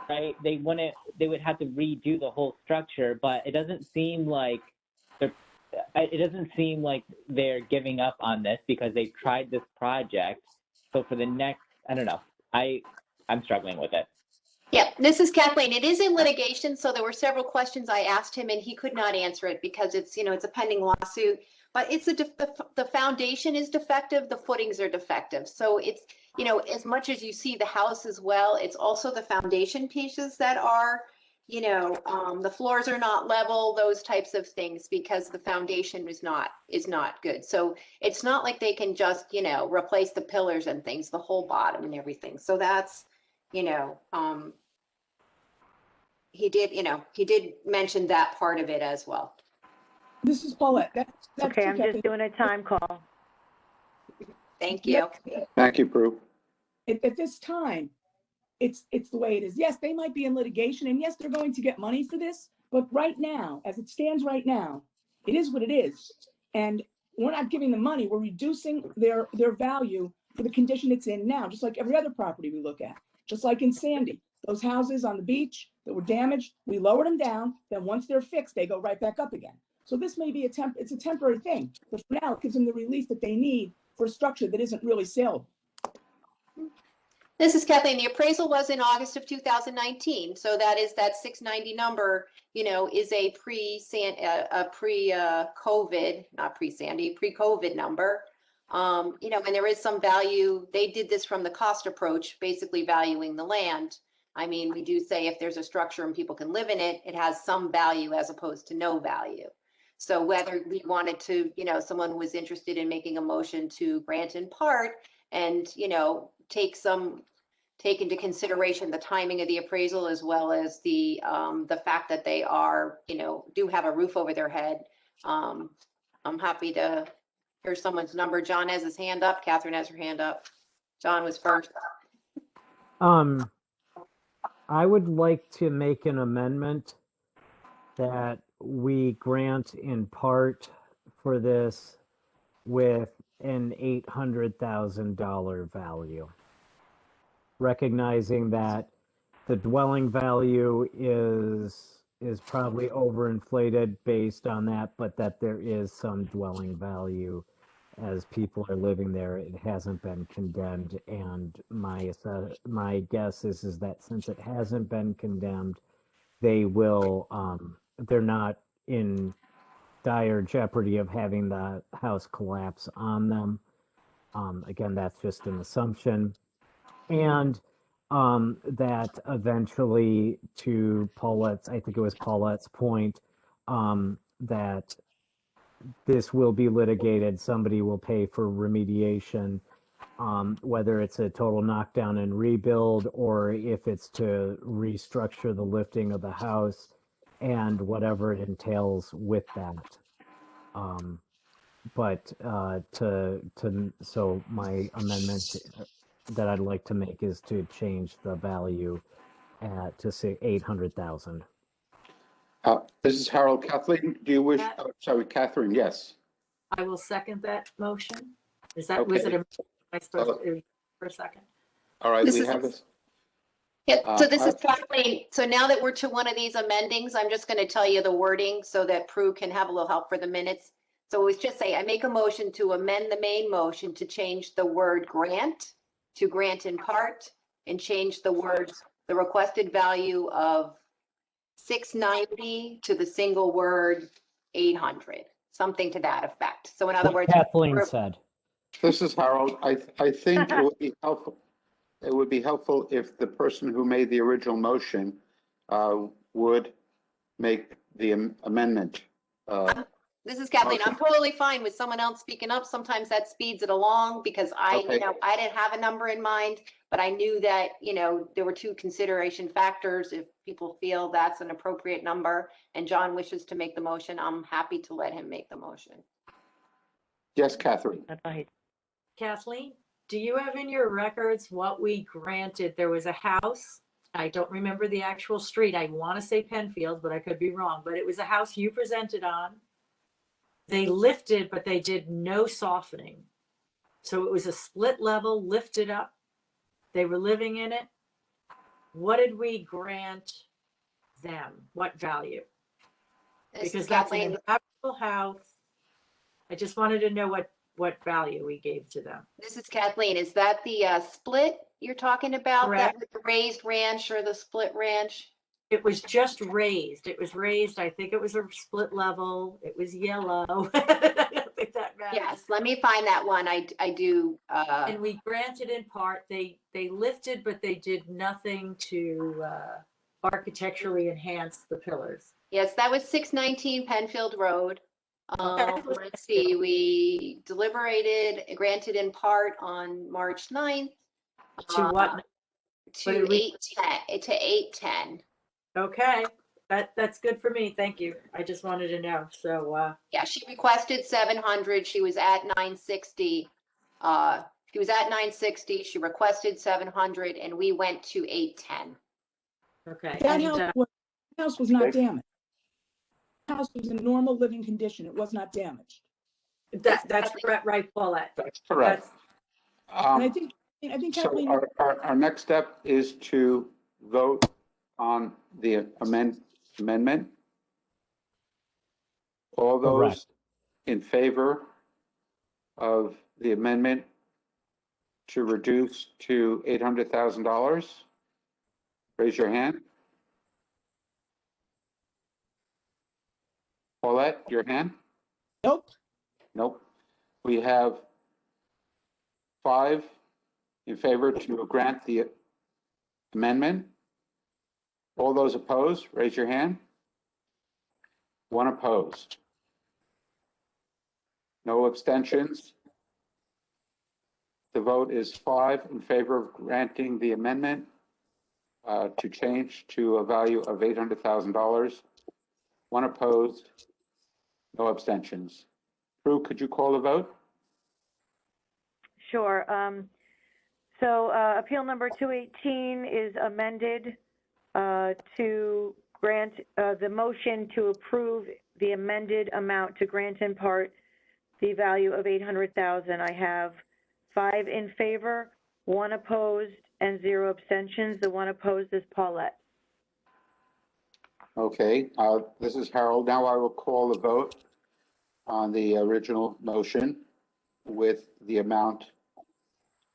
right, they would have to redo the whole structure. But it doesn't seem like they're giving up on this because they've tried this project. So for the next, I don't know, I'm struggling with it. Yeah, this is Kathleen. It is in litigation, so there were several questions I asked him, and he could not answer it because it's a pending lawsuit. But it's the foundation is defective, the footings are defective. So it's as much as you see the house as well, it's also the foundation pieces that are the floors are not level, those types of things, because the foundation is not good. So it's not like they can just replace the pillars and things, the whole bottom and everything. So that's he did mention that part of it as well. This is Paulette. That's Okay, I'm okay. just doing a time call. Thank you. Thank you, Prue. At this time, it's the way it is. Yes, they might be in litigation, and yes, they're going to get money for this. But right now, as it stands right now, it is what it is. And we're not giving them money. We're reducing their value for the condition it's in now, just like every other property we look at. Just like in Sandy, those houses on the beach that were damaged, we lowered them down. Then once they're fixed, they go right back up again. So this may be it's a temporary thing, but for now, it gives them the relief that they need for a structure that isn't really saleable. This is Kathleen. The appraisal was in August of 2019. So that 690 number, is a pre-COVID, not pre-Sandy, pre-COVID number. And there is some value. They did this from the cost approach, basically valuing the land. I mean, we do say if there's a structure and people can live in it, it has some value as opposed to no value. So whether we wanted to, someone was interested in making a motion to grant in part and, take into consideration the timing of the appraisal as well as the fact that they are, do have a roof over their head. I'm happy to hear someone's number. John has his hand up. Catherine has her hand up. John was first. I would like to make an amendment that we grant in part for this with an $800,000 value. Recognizing that the dwelling value is probably overinflated based on that, but that there is some dwelling value as people are living there. It hasn't been condemned, and my guess is that since it hasn't been condemned, they will they're not in dire jeopardy of having the house collapse on them. Again, that's just an assumption. And that eventually, to Paulette's, I think it was Paulette's point, that this will be litigated. Somebody will pay for remediation, whether it's a total knockdown and rebuild, or if it's to restructure the lifting of the house and whatever it entails with that. So my amendment that I'd like to make is to change the value to say 800,000. This is Harold. Kathleen, do you wish, sorry, Catherine, yes. I will second that motion. Was it Okay. I suppose it was for a second? All right, This we is- have this. Yeah, so this is I- Kathleen. So now that we're to one of these amendings, I'm just going to tell you the wording so that Prue can have a little help for the minutes. So it was just say, I make a motion to amend the main motion to change the word grant to grant in part and change the words, the requested value of 690 to the single word 800, something to that effect. So in other What words, Kathleen said. This is Harold. I think it would be helpful. It would be helpful if the person who made the original motion would make the amendment. this is Kathleen. I'm totally fine with someone else speaking up. Sometimes that speeds it along because I Okay. didn't have a number in mind, but I knew that, there were two consideration factors. If people feel that's an appropriate number and John wishes to make the motion, I'm happy to let him make the motion. Yes, Catherine. Kathleen, do you have in your records what we granted? There was a house. I don't remember the actual street. I want to say Penfield, but I could be wrong. But it was a house you presented on. They lifted, but they did no softening. So it was a split level, lifted up. They were living in it. What did we grant them? What value? This is Because that's an Kathleen. inhabitable house. I just wanted to know what value we gave to them. This is Kathleen. Is that the split you're talking about? That Correct. with the raised ranch or the split ranch? It was just raised. It was raised. I think it was a split level. It was yellow. I don't think that matters. Yes, let me find that one. I do. And we granted in part, they lifted, but they did nothing to architecturally enhance the pillars. Yes, that was 619 Penfield Road. Okay. Let's see, we deliberated, granted in part on March 9th. To what? To did we- 810, to 810. Okay, that's good for me. Thank you. I just wanted to know. So Yeah, she requested 700. She was at 960. She was at 960. She requested 700 and we went to 810. okay. That And, house was not damaged. The house was in normal living condition. It was not damaged. that's right, Paulette. That's correct. And I think So Kathleen, our next step is to vote on the amendment. All those Correct. in favor of the amendment to reduce to $800,000, raise your hand. Paulette, your hand? nope, Nope. We have 5 in favor to grant the amendment. All those opposed, raise your hand. 1 opposed. No abstentions. The vote is 5 in favor of granting the amendment to change to a value of $800,000. 1 opposed, no abstentions. Prue, could you call the vote? Sure. So appeal number 218 is amended to grant the motion to approve the amended amount to grant in part the value of $800,000. I have 5 in favor, 1 opposed, and 0 abstentions. The 1 opposed is Paulette. Okay, this is Harold. Now I will call the vote on the original motion with the amount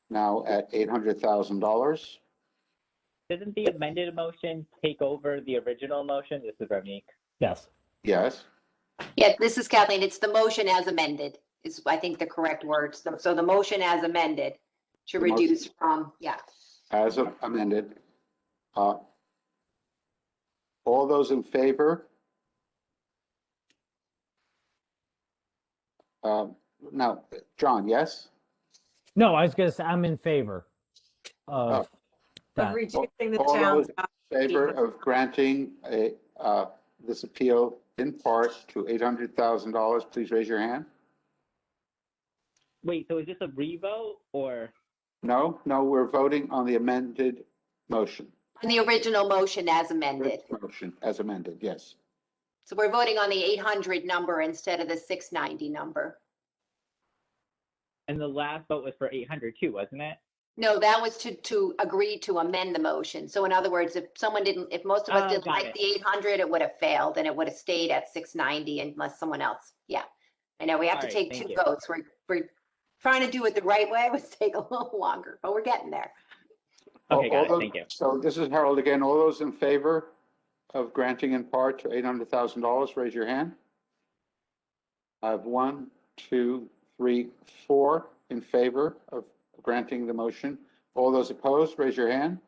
now at $800,000. Doesn't the amended motion take over the original motion? This is Ravneek. Yes. Yes, Yeah, this is Kathleen. It's the motion as amended is, I think, the correct words. So the motion as amended to The motion. reduce from, yeah. as amended. All those in favor? Now, John, yes? No, I was gonna say, I'm in favor of Of that. reducing the All town's those in favor of granting this appeal in part to $800,000, please raise your hand. Wait, so is this a revote or? No, we're voting on the amended motion. On the original motion as amended. Motion as amended, yes. So we're voting on the 800 number instead of the 690 number. And the last vote was for 800 too, wasn't it? No, that was to agree to amend the motion. So in other words, if someone didn't, if most of us Oh, didn't got like it. the 800, it would have failed and it would have stayed at 690 unless someone else, yeah. I know we have All to right, take thank 2 you. votes. We're trying to do it the right way. It would take a little longer, but we're getting there. Okay, got it. All Thank you. So this is Harold again. All those in favor of granting in part to $800,000, raise your hand. I have 1, 2, 3, 4 in favor of granting the motion. All those opposed, raise your hand.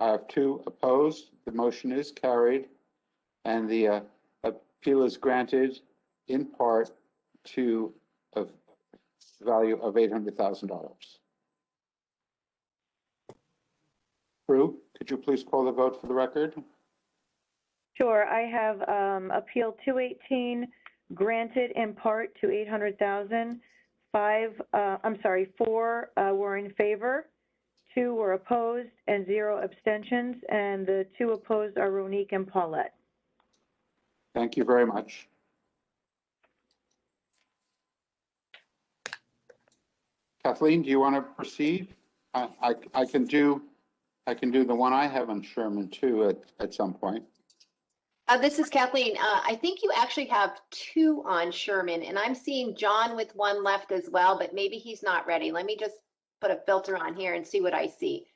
I have 2 opposed. The motion is carried, and the appeal is granted in part to a value of $800,000. Prue, could you please call the vote for the record? Sure, I have Appeal 218 granted in part to 800,000. 4 were in favor, 2 were opposed, and 0 abstentions, and the 2 opposed are Ronique and Paulette. Thank you very much. Kathleen, do you want to proceed? I can do the one I have on Sherman too at some point. This is Kathleen. I think you actually have 2 on Sherman, and I'm seeing John with 1 left as well, but maybe he's not ready. Let me just put a filter on here and see what I see.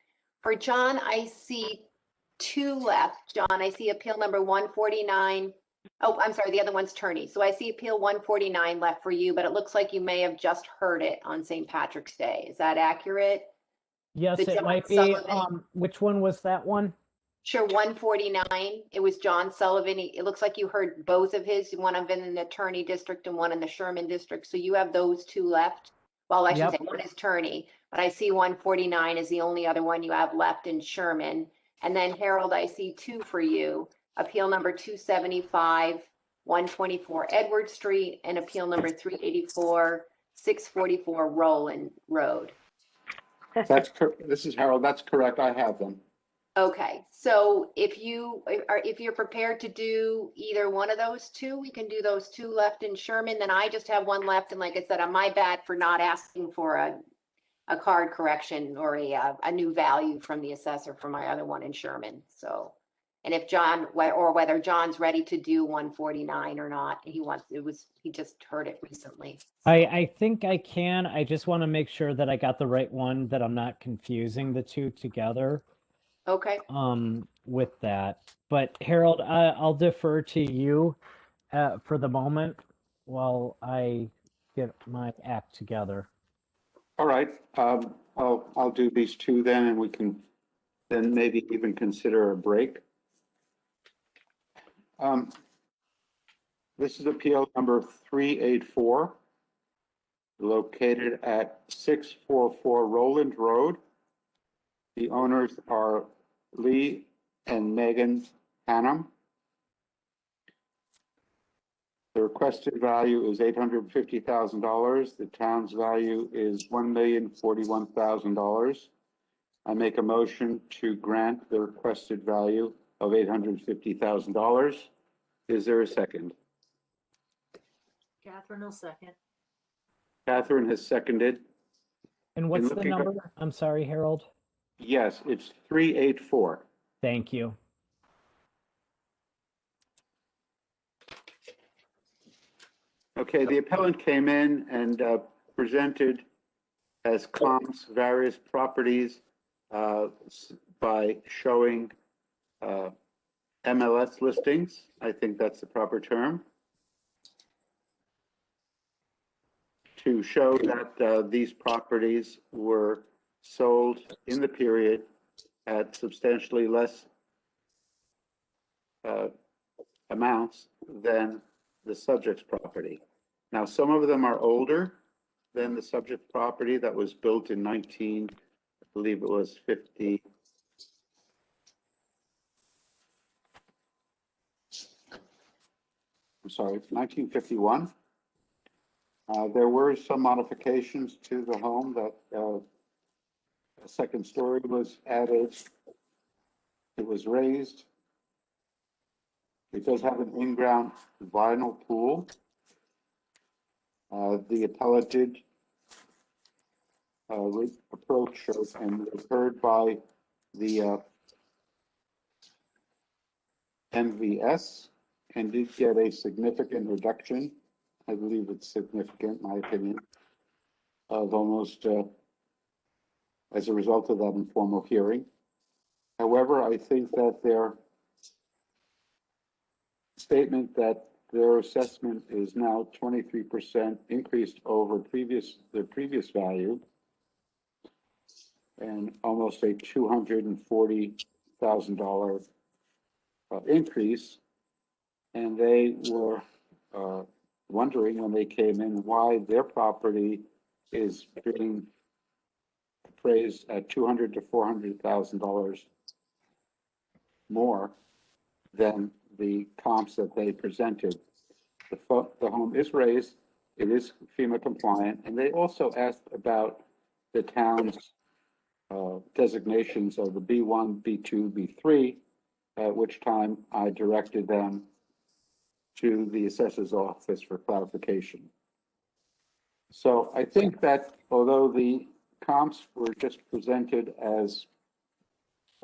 For John, I see 2 left. John, I see appeal number 149. Oh, I'm sorry, the other one's Turney. So I see appeal 149 left for you, but it looks like you may have just heard it on St. Patrick's Day. Is that accurate? Yes, The it John might be. Sullivan. Which one was that one? Sure, 149. It was John Sullivan. It looks like you heard both of his, one of them in the Turney district and one in the Sherman district. So you have those 2 left. Well, I should Yep. say one is Turney, but I see 149 is the only other one you have left in Sherman. And then Harold, I see 2 for you. Appeal number 275, 124 Edward Street, and appeal number 384, 644 Roland Road. This is Harold. That's correct. I have them. Okay, so if you're prepared to do either one of those 2, we can do those 2 left in Sherman, then I just have 1 left, and like I said, on my bad for not asking for a card correction or a new value from the assessor for my other one in Sherman, so. And if John, or whether John's ready to do 149 or not, he just heard it recently. I think I can. I just want to make sure that I got the right one, that I'm not confusing the 2 together. Okay, With that. But Harold, I'll defer to you for the moment while I get my act together. All right. I'll do these 2 then, and we can then maybe even consider a break. This is appeal number 384, located at 644 Roland Road. The owners are Lee and Megan Hannum. The requested value is $850,000. The town's value is $1,041,000. I make a motion to grant the requested value of $850,000. Is there a second? Catherine will second. Catherine has seconded. And what's the looking at- number? I'm sorry, Harold. Yes, it's 384. Thank you. Okay, the appellant came in and presented as comps various properties by showing MLS listings. I think that's the proper term. To show that these properties were sold in the period at substantially less amounts than the subject's property. Now, some of them are older than the subject property that was built in I believe it was 50. I'm sorry, it's 1951. There were some modifications to the home that a second story was added. It was raised. It does have an in-ground vinyl pool. The appellant did approach and was heard by the MVS and did get a significant reduction. I believe it's significant, in my opinion, of almost as a result of that informal hearing. However, I think that their statement that their assessment is now 23% increased over their previous value and almost a $240,000 increase. And they were wondering when they came in why their property is being appraised at $200,000 to $400,000 more than the comps that they presented. The home is raised, it is FEMA compliant, and they also asked about the town's designations of the B1, B2, B3, at which time I directed them to the assessor's office for clarification. So I think that although the comps were just presented as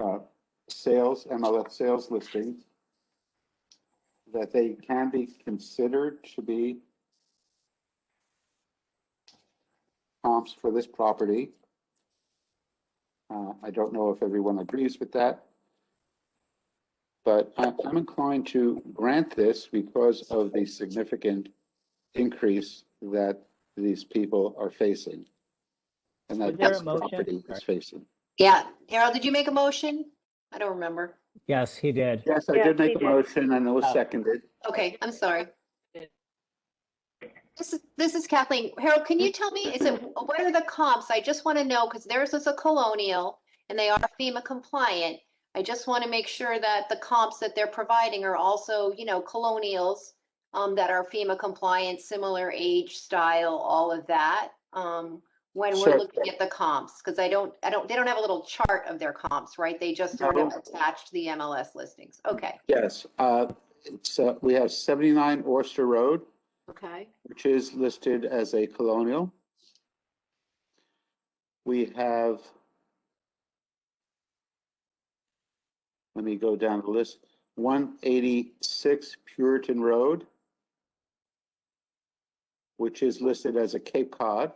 MLS sales listings, that they can be considered to be comps for this property. I don't know if everyone agrees with that, but I'm inclined to grant this because of the significant increase that these people are facing and that Was there this a motion? property is facing. Yeah, Harold, did you make a motion? I don't remember. Yes, he did. Yes, I Yes, did make he a did. motion and it was Oh. seconded. Okay, I'm sorry. This is Kathleen. Harold, can you tell me, what are the comps? I just want to know, because theirs is a colonial and they are FEMA compliant. I just want to make sure that the comps that they're providing are also, colonials that are FEMA compliant, similar age, style, all of that. When we're Sure. looking at the comps, because they don't have a little chart of their comps, right? They just sort of No. attach to the MLS listings. Okay, Yes, we have 79 Oyster Road, okay. which is listed as a colonial. We have, let me go down the list, 186 Puritan Road, which is listed as a Cape Cod.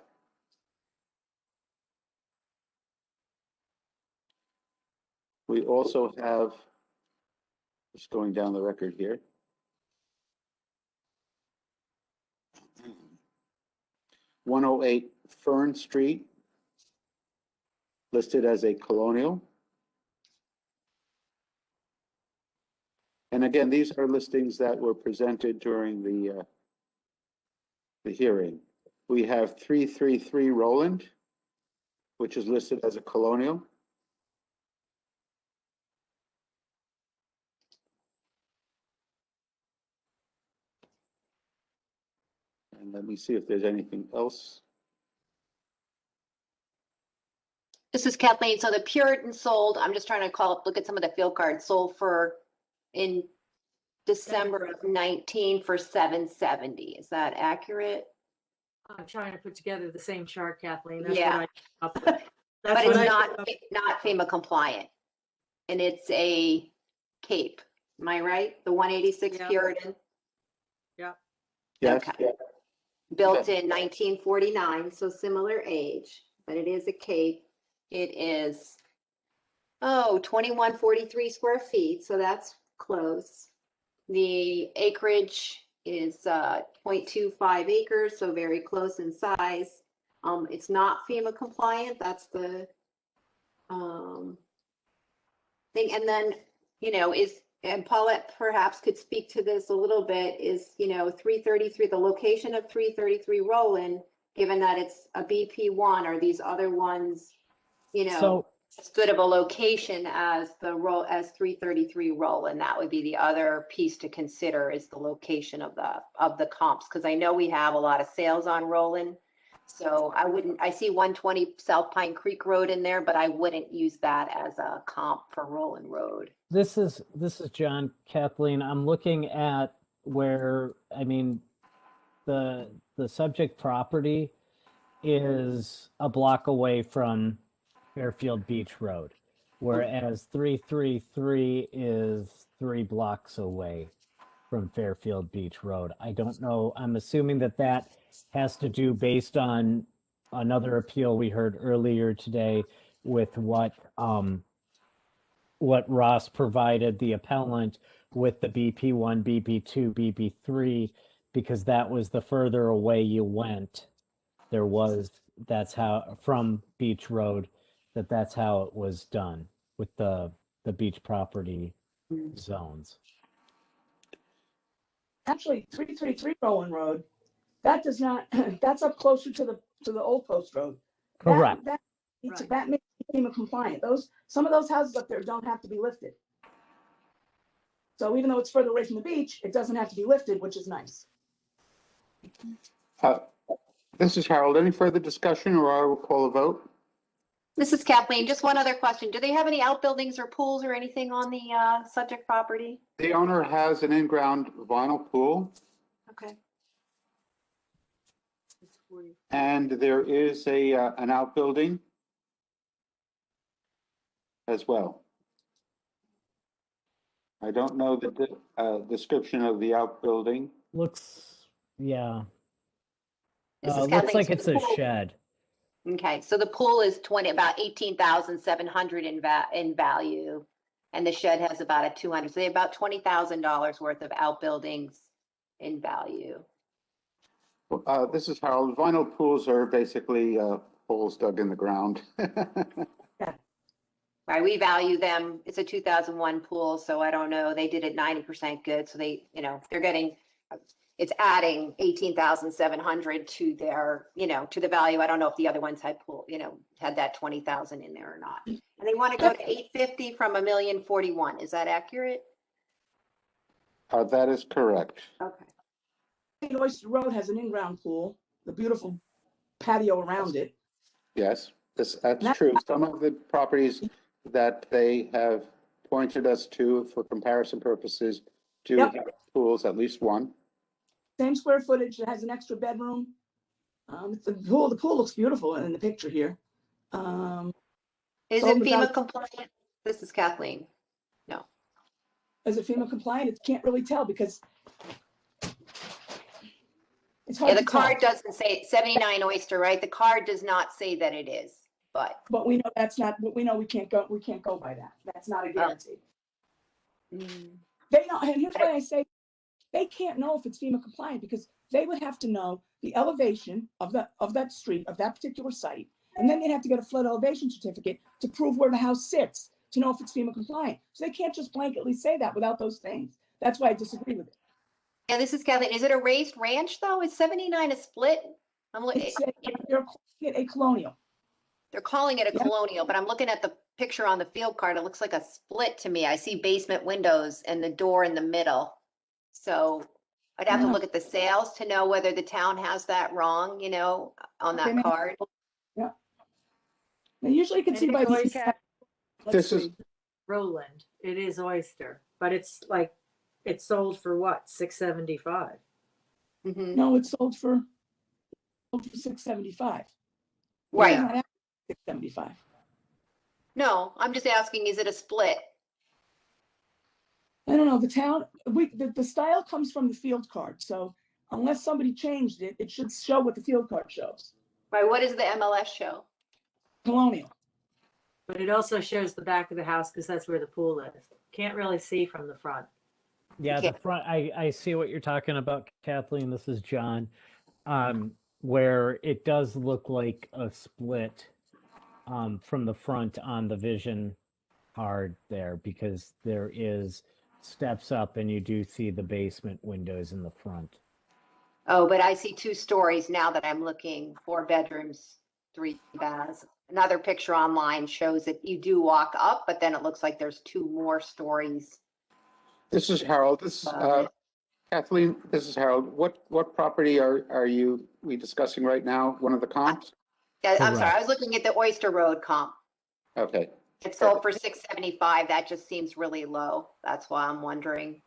We also have, just going down the record here, 108 Fern Street, listed as a colonial. And again, these are listings that were presented during the hearing. We have 333 Roland, which is listed as a colonial. And let me see if there's anything else. This is Kathleen. So the Puritan sold, I'm just trying to look at some of the field cards, sold in December of 19 for 770. Is that accurate? I'm trying to put together the same chart, Kathleen. That's Yeah. what I came up with. But That's it's what I not FEMA compliant. And it's a Cape. Am I right? The 186 Yeah. Puritan? Yes. Okay. Built in 1949, so similar age, but it is a Cape. It is, 2143 square feet, so that's close. The acreage is 0.25 acres, so very close in size. It's not FEMA compliant, that's the thing. And then, and Paulette perhaps could speak to this a little bit, is, 333, the location of 333 Roland, given that it's a BP1, are these other ones, So, as good of a location as 333 Roland? That would be the other piece to consider, is the location of the comps, because I know we have a lot of sales on Roland. So I see 120 South Pine Creek Road in there, but I wouldn't use that as a comp for Roland Road. this is John. Kathleen, I'm looking at where, the subject property is a block away from Fairfield Beach Road, whereas 333 is 3 blocks away from Fairfield Beach Road. I don't know. I'm assuming that that has to do based on another appeal we heard earlier today with what Ross provided the appellant with the BP1, BP2, BP3, because that was the further away you went. That's how, from Beach Road, that's how it was done with the beach property zones. Actually, 333 Rowan Road, that does not, that's up closer to the Old Post Road. Correct. That makes FEMA compliant. Some of those houses up there don't have to be lifted. So even though it's further away from the beach, it doesn't have to be lifted, which is nice. This is Harold. Any further discussion, or I will call a vote? This is Kathleen. Just one other question. Do they have any outbuildings or pools or anything on the subject property? The owner has an in-ground vinyl pool, Okay. and there is an outbuilding as well. I don't know the description of the outbuilding. Yeah. This is Looks Kathleen. like So it's the a pool- shed. Okay, so the pool is about 18,700 in value, and the shed has about a 200. So they have about $20,000 worth of outbuildings in value. This is Harold. Vinyl pools are basically holes dug in the ground. Right, we value them. It's a 2001 pool, so I don't know. They did it 90% good, so they, they're getting. It's adding 18,700 to their, to the value. I don't know if the other ones had had that 20,000 in there or not. And they want to go to 850 from 1,041,041. Is that accurate? That is correct. Okay. Oyster Road has an in-ground pool, the beautiful patio around it. Yes, that's true. Some of the properties that they have pointed us to for comparison purposes do Yep. have pools, at least one. Same square footage, it has an extra bedroom. The pool looks beautiful in the picture here. Is Sold it FEMA without- compliant? This is Kathleen. Is it FEMA compliant? It can't really tell because it's Yeah, hard the to tell. card doesn't say 79 Oyster, right? The card does not say that it is, but. But we know that's not, we know we can't go by that. That's not a guarantee. They don't, and here's why I say they can't know if it's FEMA compliant, because they would have to know the elevation of that street, of that particular site. And then they'd have to get a flood elevation certificate to prove where the house sits, to know if it's FEMA compliant. So they can't just blanketly say that without those things. That's why I disagree with it. Yeah, this is Kathleen. Is it a raised ranch though? Is 79 a split? They're calling it a colonial. They're calling it a Yeah. colonial, but I'm looking at the picture on the field card. It looks like a split to me. I see basement windows and the door in the middle. So I'd have to look at the sales to know whether the town has that wrong, on Okay, that ma'am. card. Now, usually you can see by Maybe these. Oyster- This is, Roland, it is Oyster, but it's like, it's sold for what, $675? Mhm. No, it's sold for $675. Right. $675. No, I'm just asking, is it a split? I don't know, the town, the style comes from the field card, so unless somebody changed it, it should show what the field card shows. Right, what does the MLS show? Colonial. But it also shows the back of the house because that's where the pool is. Can't really see from the front. Yeah, Okay. the front, I see what you're talking about, Kathleen. This is John. Where it does look like a split from the front on the vision card there, because there is steps up and you do see the basement windows in the front. Oh, but I see 2 stories now that I'm looking, 4 bedrooms, 3 baths. Another picture online shows that you do walk up, but then it looks like there's 2 more stories. this is Harold. Kathleen, this is Harold. What property are we discussing right now? One of the comps? Yeah, I'm sorry, I Correct. was looking at the Oyster Road comp. Okay. It sold for 675. That just seems really low. That's why I'm wondering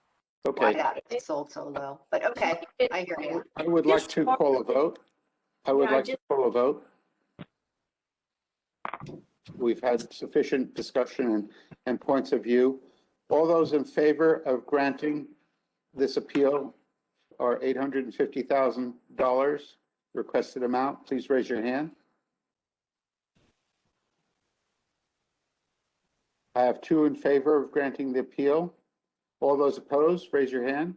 why Okay. that it sold so low. But okay, I hear you. I would like to call a vote. I would Yeah, I like to call a vote. We've had sufficient discussion and points of view. All those in favor of granting this appeal are $850,000 requested amount. Please raise your hand. I have 2 in favor of granting the appeal. All those opposed, raise your hand.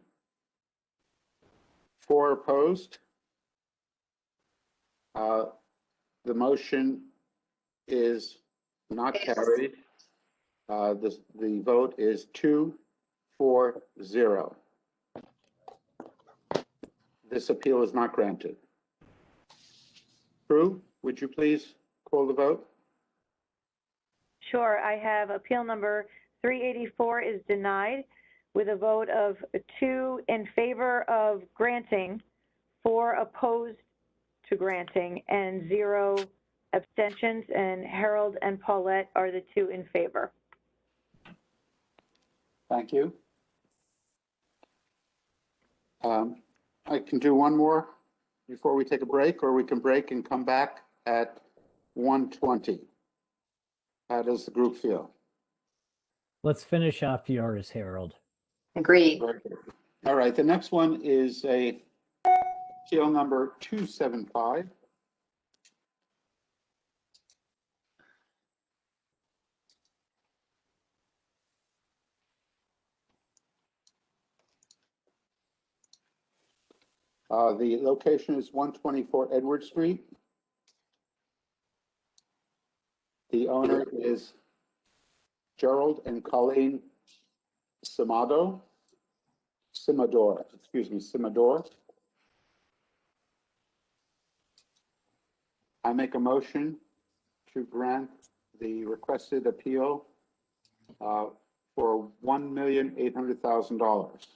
4 opposed. The motion is not carried. The vote is 2-4-0. This appeal is not granted. Prue, would you please call the vote? Sure, I have appeal number 384 is denied with a vote of 2 in favor of granting, 4 opposed to granting, and 0 abstentions, and Harold and Paulette are the 2 in favor. Thank you. I can do one more before we take a break, or we can break and come back at 1:20. How does the group feel? Let's finish off yours, Harold. Agreed. All right, the next one is a appeal number 275. The location is 124 Edward Street. The owner is Gerald and Colleen Simador. I make a motion to grant the requested appeal for $1,800,000.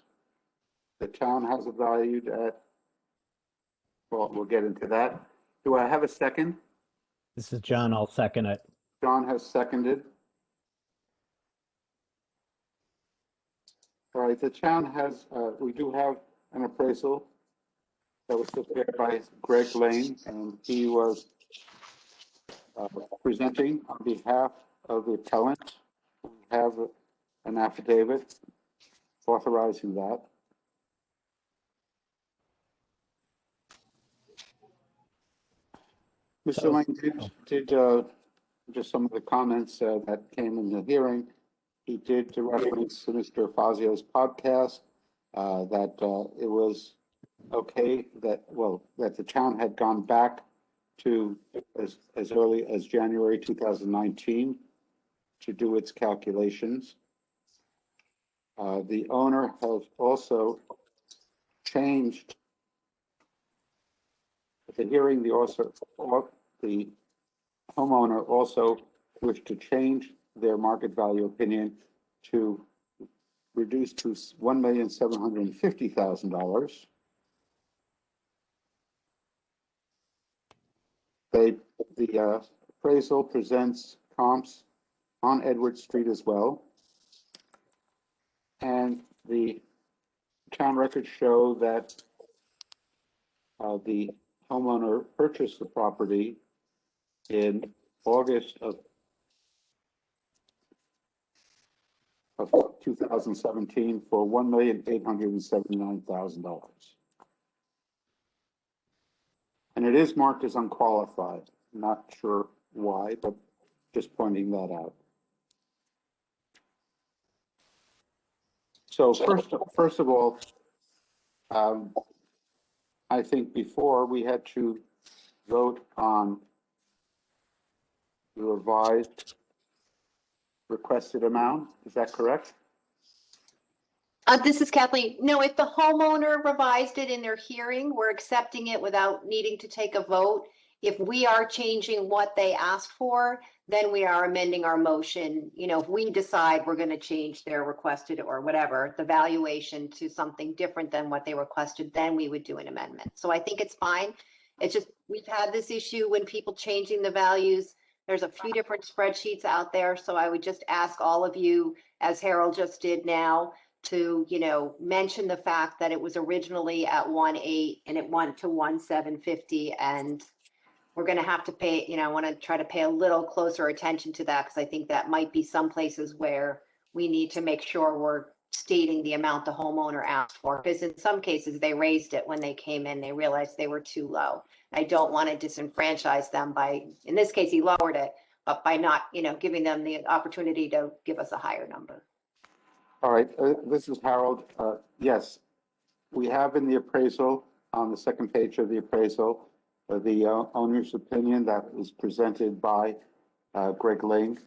The town has it valued at, well, we'll get into that. Do I have a second? This is John. I'll second it. John has seconded. All right, the town has, we do have an appraisal that was prepared by Greg Lane, and he was presenting on behalf of the appellant. We have an affidavit authorizing that. Mr. Lane did just some of the comments that came in the hearing. He did reference to Mr. Fazio's podcast that it was okay that, well, that the town had gone back to as early as January 2019 to do its calculations. The owner has also changed at the hearing. The homeowner also wished to change their market value opinion to reduce to $1,750,000. The appraisal presents comps on Edward Street as well. And the town records show that the homeowner purchased the property in August of 2017 for $1,879,000. And it is marked as unqualified. Not sure why, but just pointing that out. So first of all, I think before we had to vote on the revised requested amount. Is that correct? This is Kathleen. No, if the homeowner revised it in their hearing, we're accepting it without needing to take a vote. If we are changing what they asked for, then we are amending our motion. You know, if we decide we're going to change their requested or whatever, the valuation to something different than what they requested, then we would do an amendment. So I think it's fine. It's just, we've had this issue when people changing the values. There's a few different spreadsheets out there. So I would just ask all of you, as Harold just did now, to, mention the fact that it was originally at 1.8 and it went to 1.750, and we're going to have to pay, I want to try to pay a little closer attention to that, because I think that might be some places where we need to make sure we're stating the amount the homeowner asked for, because in some cases they raised it when they came in, they realized they were too low. I don't want to disenfranchise them by, in this case, he lowered it, but by not, giving them the opportunity to give us a higher number. All right, this is Harold. Yes, we have in the appraisal, on the second page of the appraisal, the owner's opinion that was presented by Greg Lane,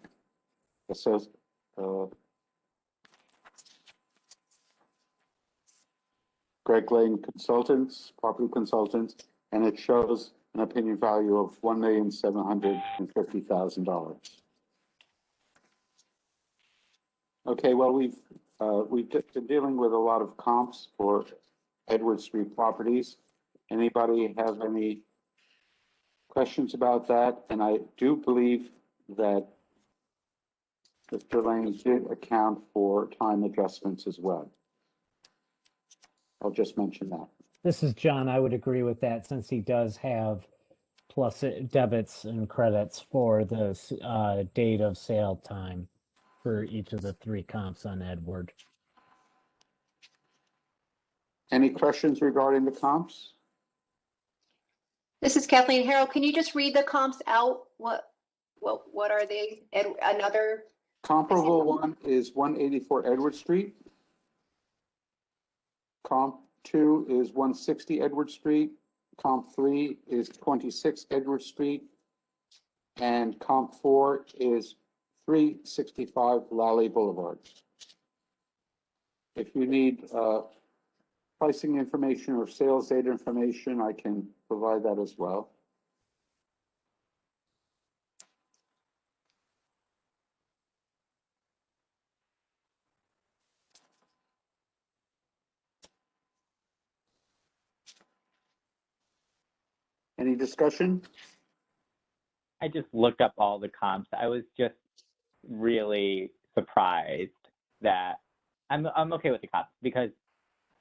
Greg Lane Consultants, Property Consultants, and it shows an opinion value of $1,750,000. Okay, well, we've been dealing with a lot of comps for Edward Street properties. Anybody have any questions about that? And I do believe that Mr. Lane did account for time adjustments as well. I'll just mention that. This is John. I would agree with that, since he does have plus debits and credits for the date of sale time for each of the 3 comps on Edward. Any questions regarding the comps? This is Kathleen. Harold, can you just read the comps out? What are they? Another? Comparable one is 184 Edward Street. Comp 2 is 160 Edward Street. Comp 3 is 26 Edward Street. And comp 4 is 365 Lally Boulevard. If you need pricing information or sales data information, I can provide that as well. Any discussion? I just looked up all the comps. I was just really surprised that I'm okay with the comps, because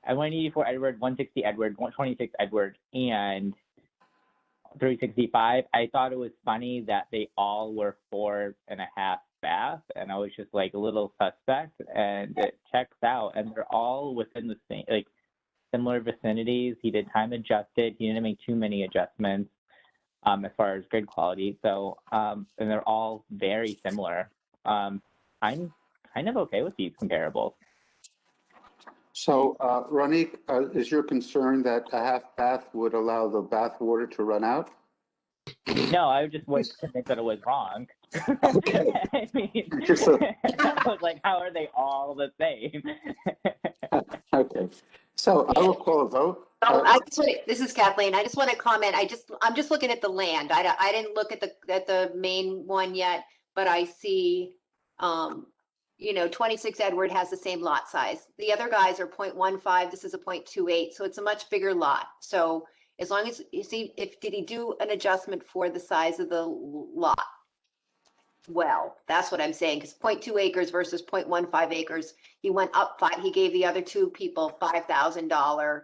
at 184 Edward, 160 Edward, 126 Edward, and 365, I thought it was funny that they all were 4.5 bath, and I was just like a little suspect, and it checks out, and they're all within the same, like, similar vicinities. He did time adjusted. He didn't make too many adjustments as far as grid quality. So, and they're all very similar. I'm kind of okay with these comparables. So, Ronique, is your concern that a half bath would allow the bath water to run out? No, I just was convinced that it was wrong. Okay. I mean, Just I was like, how are they all the same? Okay. So I will call a vote. This is Kathleen. I just want to comment. I'm just looking at the land. I didn't look at the main one yet, but I see, 26 Edward has the same lot size. The other guys are 0.15. This is a 0.28. So it's a much bigger lot. So as long as you see, did he do an adjustment for the size of the lot? Well, that's what I'm saying, because 0.2 acres versus 0.15 acres, he went up 5, he gave the other 2 people $5,000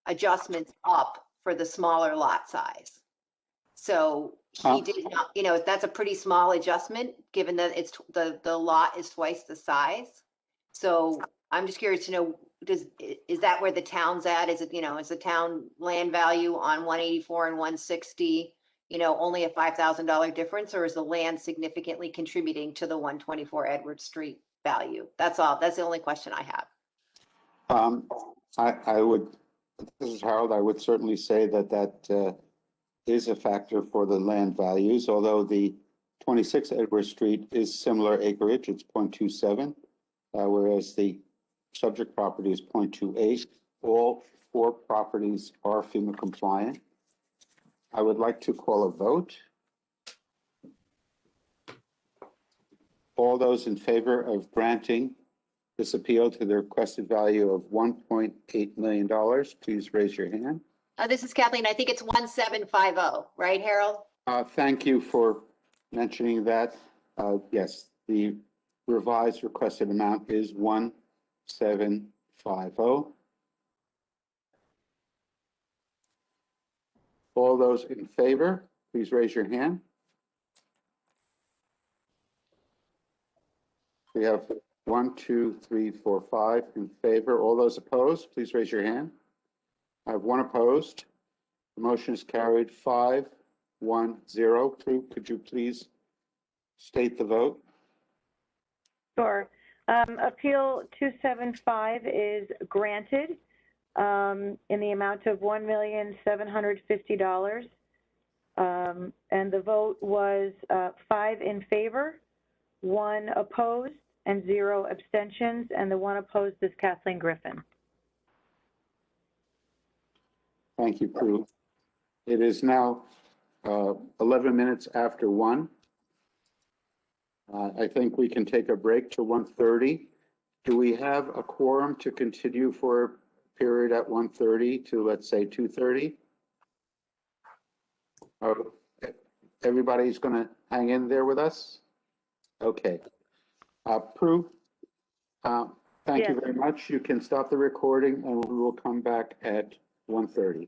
adjustments up for the smaller lot size. So he did not, that's a pretty small adjustment, given that it's the lot is twice the size. So I'm just curious to know, is that where the town's at? Is it, is the town land value on 184 and 160? Only a $5,000 difference, or is the land significantly contributing to the 124 Edward Street value? That's all. That's the only question I have. I would, this is Harold, I would certainly say that is a factor for the land values, although the 26 Edward Street is similar acreage, it's 0.27, whereas the subject property is 0.28. All 4 properties are Fema compliant. I would like to call a vote. All those in favor of granting this appeal to the requested value of $1.8 million, please raise your hand. This is Kathleen. I think it's 1750, right, Harold? Thank you for mentioning that. Yes, the revised requested amount is 1750. 5-0. All those in favor, please raise your hand. We have 1, 2, 3, 4, 5 in favor. All those opposed, please raise your hand. I have one opposed. The motion is carried 5-1-0. Prue, could you please state the vote? Sure. Appeal 275 is granted in the amount of $1,750,000. And the vote was 5 in favor, 1 opposed, and 0 abstentions. And the 1 opposed is Kathleen Griffin. Thank you, Prue. It is now 11 minutes after 1. I think we can take a break to 1:30. Do we have a quorum to continue for a period at 1:30 to, let's say, 2:30? Oh, everybody's going to hang in there with us? Okay. Prue, thank you very much. You can stop the recording and we will come back at 1:30.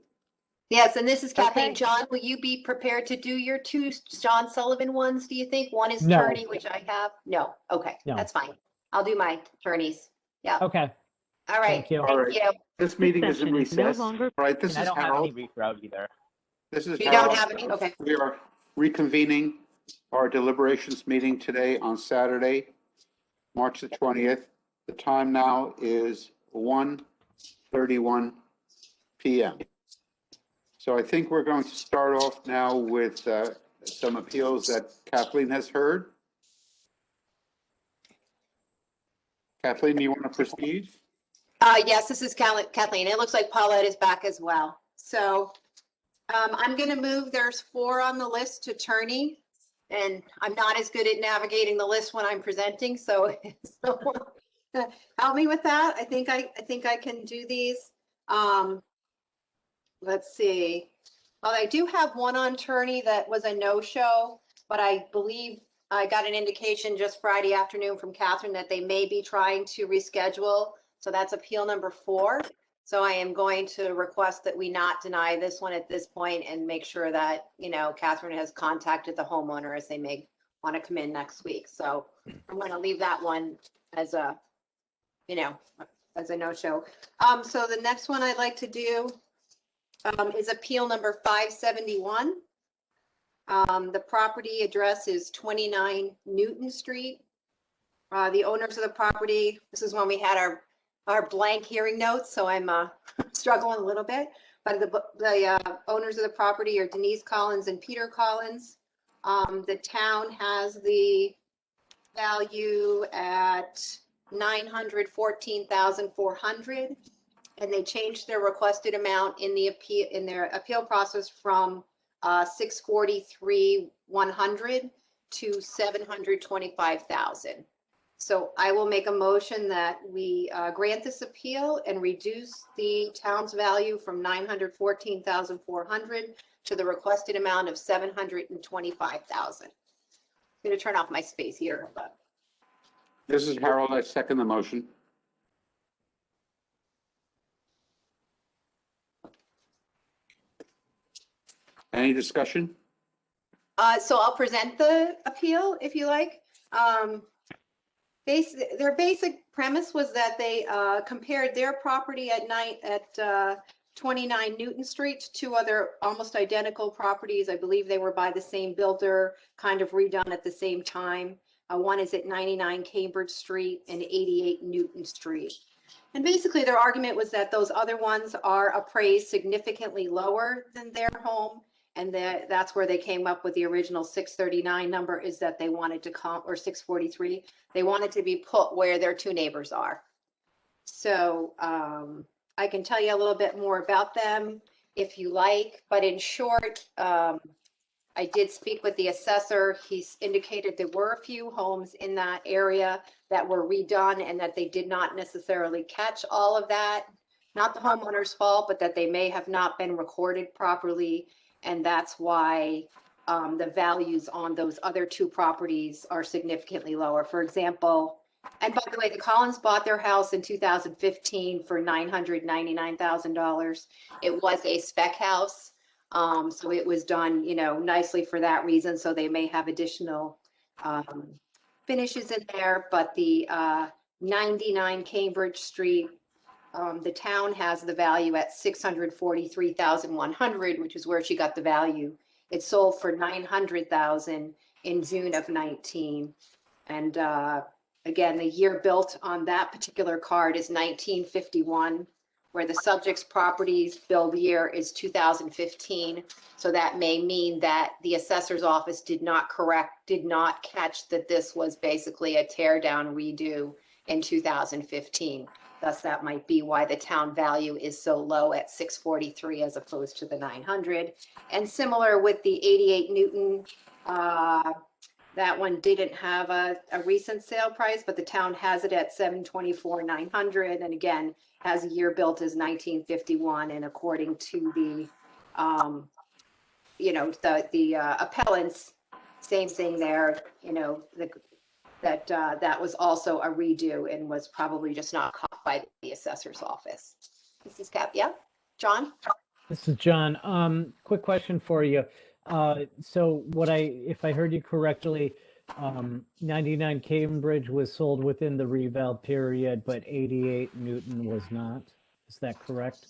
Yes, and this is Kathleen. Okay. John, will you be prepared to do your 2 John Sullivan ones, do you think? One is No. attorney, which I have. No, okay, No. that's fine. I'll do my attorneys. Yeah, Okay. all right, Thank you. All right. thank you. This meeting is in Session is no recess. longer- All right, this And I is don't have any Harold. reroute either. This is You don't Harold. have any? Okay. We are reconvening our deliberations meeting today on Saturday, March the 20th. The time now is 1:31 p.m. So I think we're going to start off now with some appeals that Kathleen has heard. Kathleen, you want to proceed? Yes, this is Kathleen. It looks like Paulette is back as well. So I'm going to move, there's 4 on the list to attorney, and I'm not as good at navigating the list when I'm presenting, so help me with that. I think I can do these. Let's see. Well, I do have one on attorney that was a no-show, but I believe I got an indication just Friday afternoon from Catherine that they may be trying to reschedule. So that's appeal number 4. So I am going to request that we not deny this one at this point and make sure that, you know, Catherine has contacted the homeowner as they may want to come in next week. So I'm going to leave that one as a, you know, as a no-show. So the next one I'd like to do is appeal number 571. The property address is 29 Newton Street. The owners of the property, this is when we had our blank hearing notes, so I'm struggling a little bit. But the owners of the property are Denise Collins and Peter Collins. The town has the value at $914,400. And they changed their requested amount in their appeal process from $643,100 to $725,000. So I will make a motion that we grant this appeal and reduce the town's value from $914,400 to the requested amount of $725,000. I'm going to turn off my space here, but. This is Harold. I second the motion. Any discussion? So I'll present the appeal if you like. Their basic premise was that they compared their property at 29 Newton Street to 2 other almost identical properties. I believe they were by the same builder, kind of redone at the same time. One is at 99 Cambridge Street and 88 Newton Street. And basically their argument was that those other ones are appraised significantly lower than their home. And that's where they came up with the original 639 number, is that they wanted to or 643. They wanted to be put where their 2 neighbors are. So I can tell you a little bit more about them if you like, but in short, I did speak with the assessor. He's indicated there were a few homes in that area that were redone and that they did not necessarily catch all of that. Not the homeowner's fault, but that they may have not been recorded properly. And that's why the values on those other 2 properties are significantly lower. For example, And by the way, the Collins bought their house in 2015 for $999,000. It was a spec house. So it was done, nicely for that reason. So they may have additional finishes in there, but the 99 Cambridge Street, the town has the value at 643,100, which is where she got the value. It sold for 900,000 in June of 19. And again, the year built on that particular card is 1951, where the subject's properties build year is 2015. So that may mean that the assessor's office did not catch that this was basically a tear down redo in 2015. Thus, that might be why the town value is so low at 643 as opposed to the 900. And similar with the 88 Newton, that one didn't have a recent sale price, but the town has it at 724,900, and again, has a year built as 1951, and according to the, appellants, same thing there, that was also a redo and was probably just not caught by the assessor's office. This is Cap, yeah? John? This is John. Quick question for you. So if I heard you correctly, 99 Cambridge was sold within the reval period, but 88 Newton was not. Is that correct?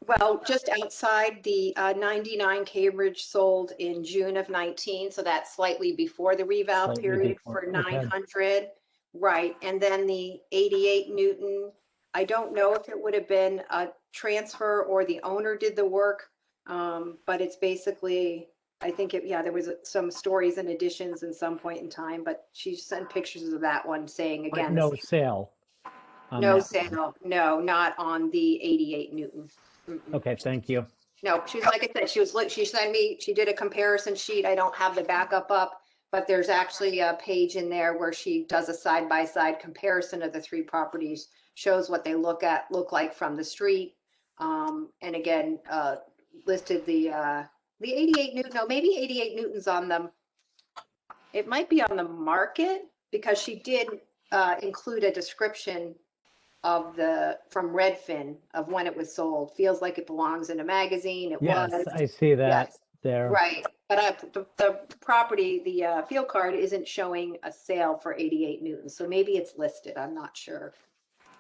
Well, just outside the 99 Cambridge sold in June of 19, so that's slightly before the reval Slightly period before, for okay. 900. Right, and then the 88 Newton, I don't know if it would have been a transfer or the owner did the work, but it's basically, I think there was some stories and additions in some point in time, but she sent pictures of that one saying But again. no sale. on No that one. sale, no, not on the 88 Newton. Mm-mm. Okay, thank you. No, she was, like I said, she sent me, she did a comparison sheet. I don't have the backup up, but there's actually a page in there where she does a side-by-side comparison of the three properties, shows what they look like from the street. And again, listed the 88 Newton, no, maybe 88 Newton's on them. It might be on the market because she did include a description of from Redfin of when it was sold. Feels like it belongs in a magazine. It Yes, was. I see that Yes. there. Right, but the property, the field card isn't showing a sale for 88 Newton, so maybe it's listed, I'm not sure.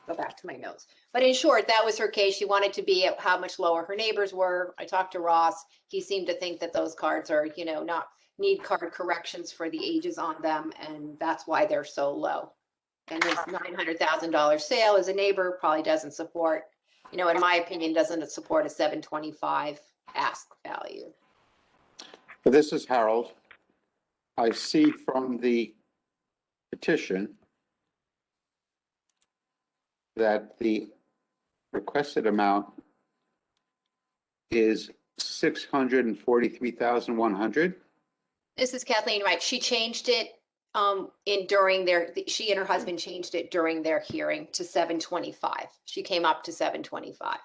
Go back to my notes. But in short, that was her case. She wanted to be at how much lower her neighbors were. I talked to Ross. He seemed to think that those cards are, not need card corrections for the ages on them, and that's why they're so low. And this $900,000 sale as a neighbor probably doesn't support, in my opinion, doesn't support a 725 ask value. This is Harold. I see from the petition that the requested amount is 643,100. This is Kathleen, right? She changed it she and her husband changed it during their hearing to 725. She came up to 725.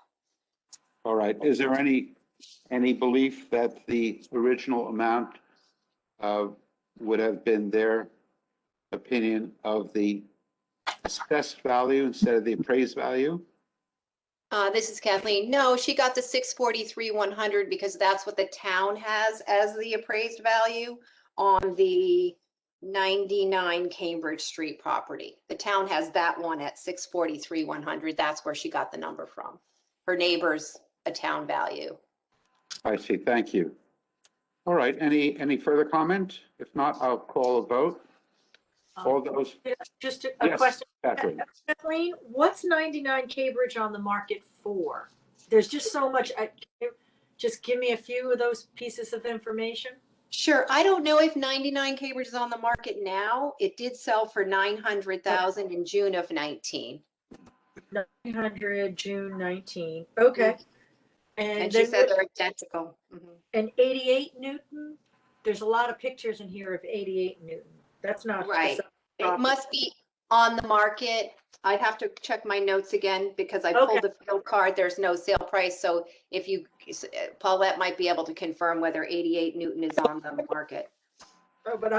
All right. Is there any belief that the original amount would have been their opinion of the assessed value instead of the appraised value? This is Kathleen. No, she got the 643,100 because that's what the town has as the appraised value on the 99 Cambridge Street property. The town has that one at 643,100. That's where she got the number from. Her neighbor's a town value. I see. Thank you. All right. Any further comment? If not, I'll call a vote. All those. Just a Yes, question. Catherine. Kathleen, what's 99 Cambridge on the market for? There's just so much. Just give me a few of those pieces of information. Sure. I don't know if 99 Cambridge is on the market now. It did sell for 900,000 in June of 19. 900 June 19. Okay. And she said they're identical. Mm-hmm. And 88 Newton. There's a lot of pictures in here of 88 Newton. That's not right. It must be on the market. I'd have to check my notes again because I pulled the field card. There's no sale price. So if Paulette might be able to confirm whether 88 Newton is on the market. Oh, but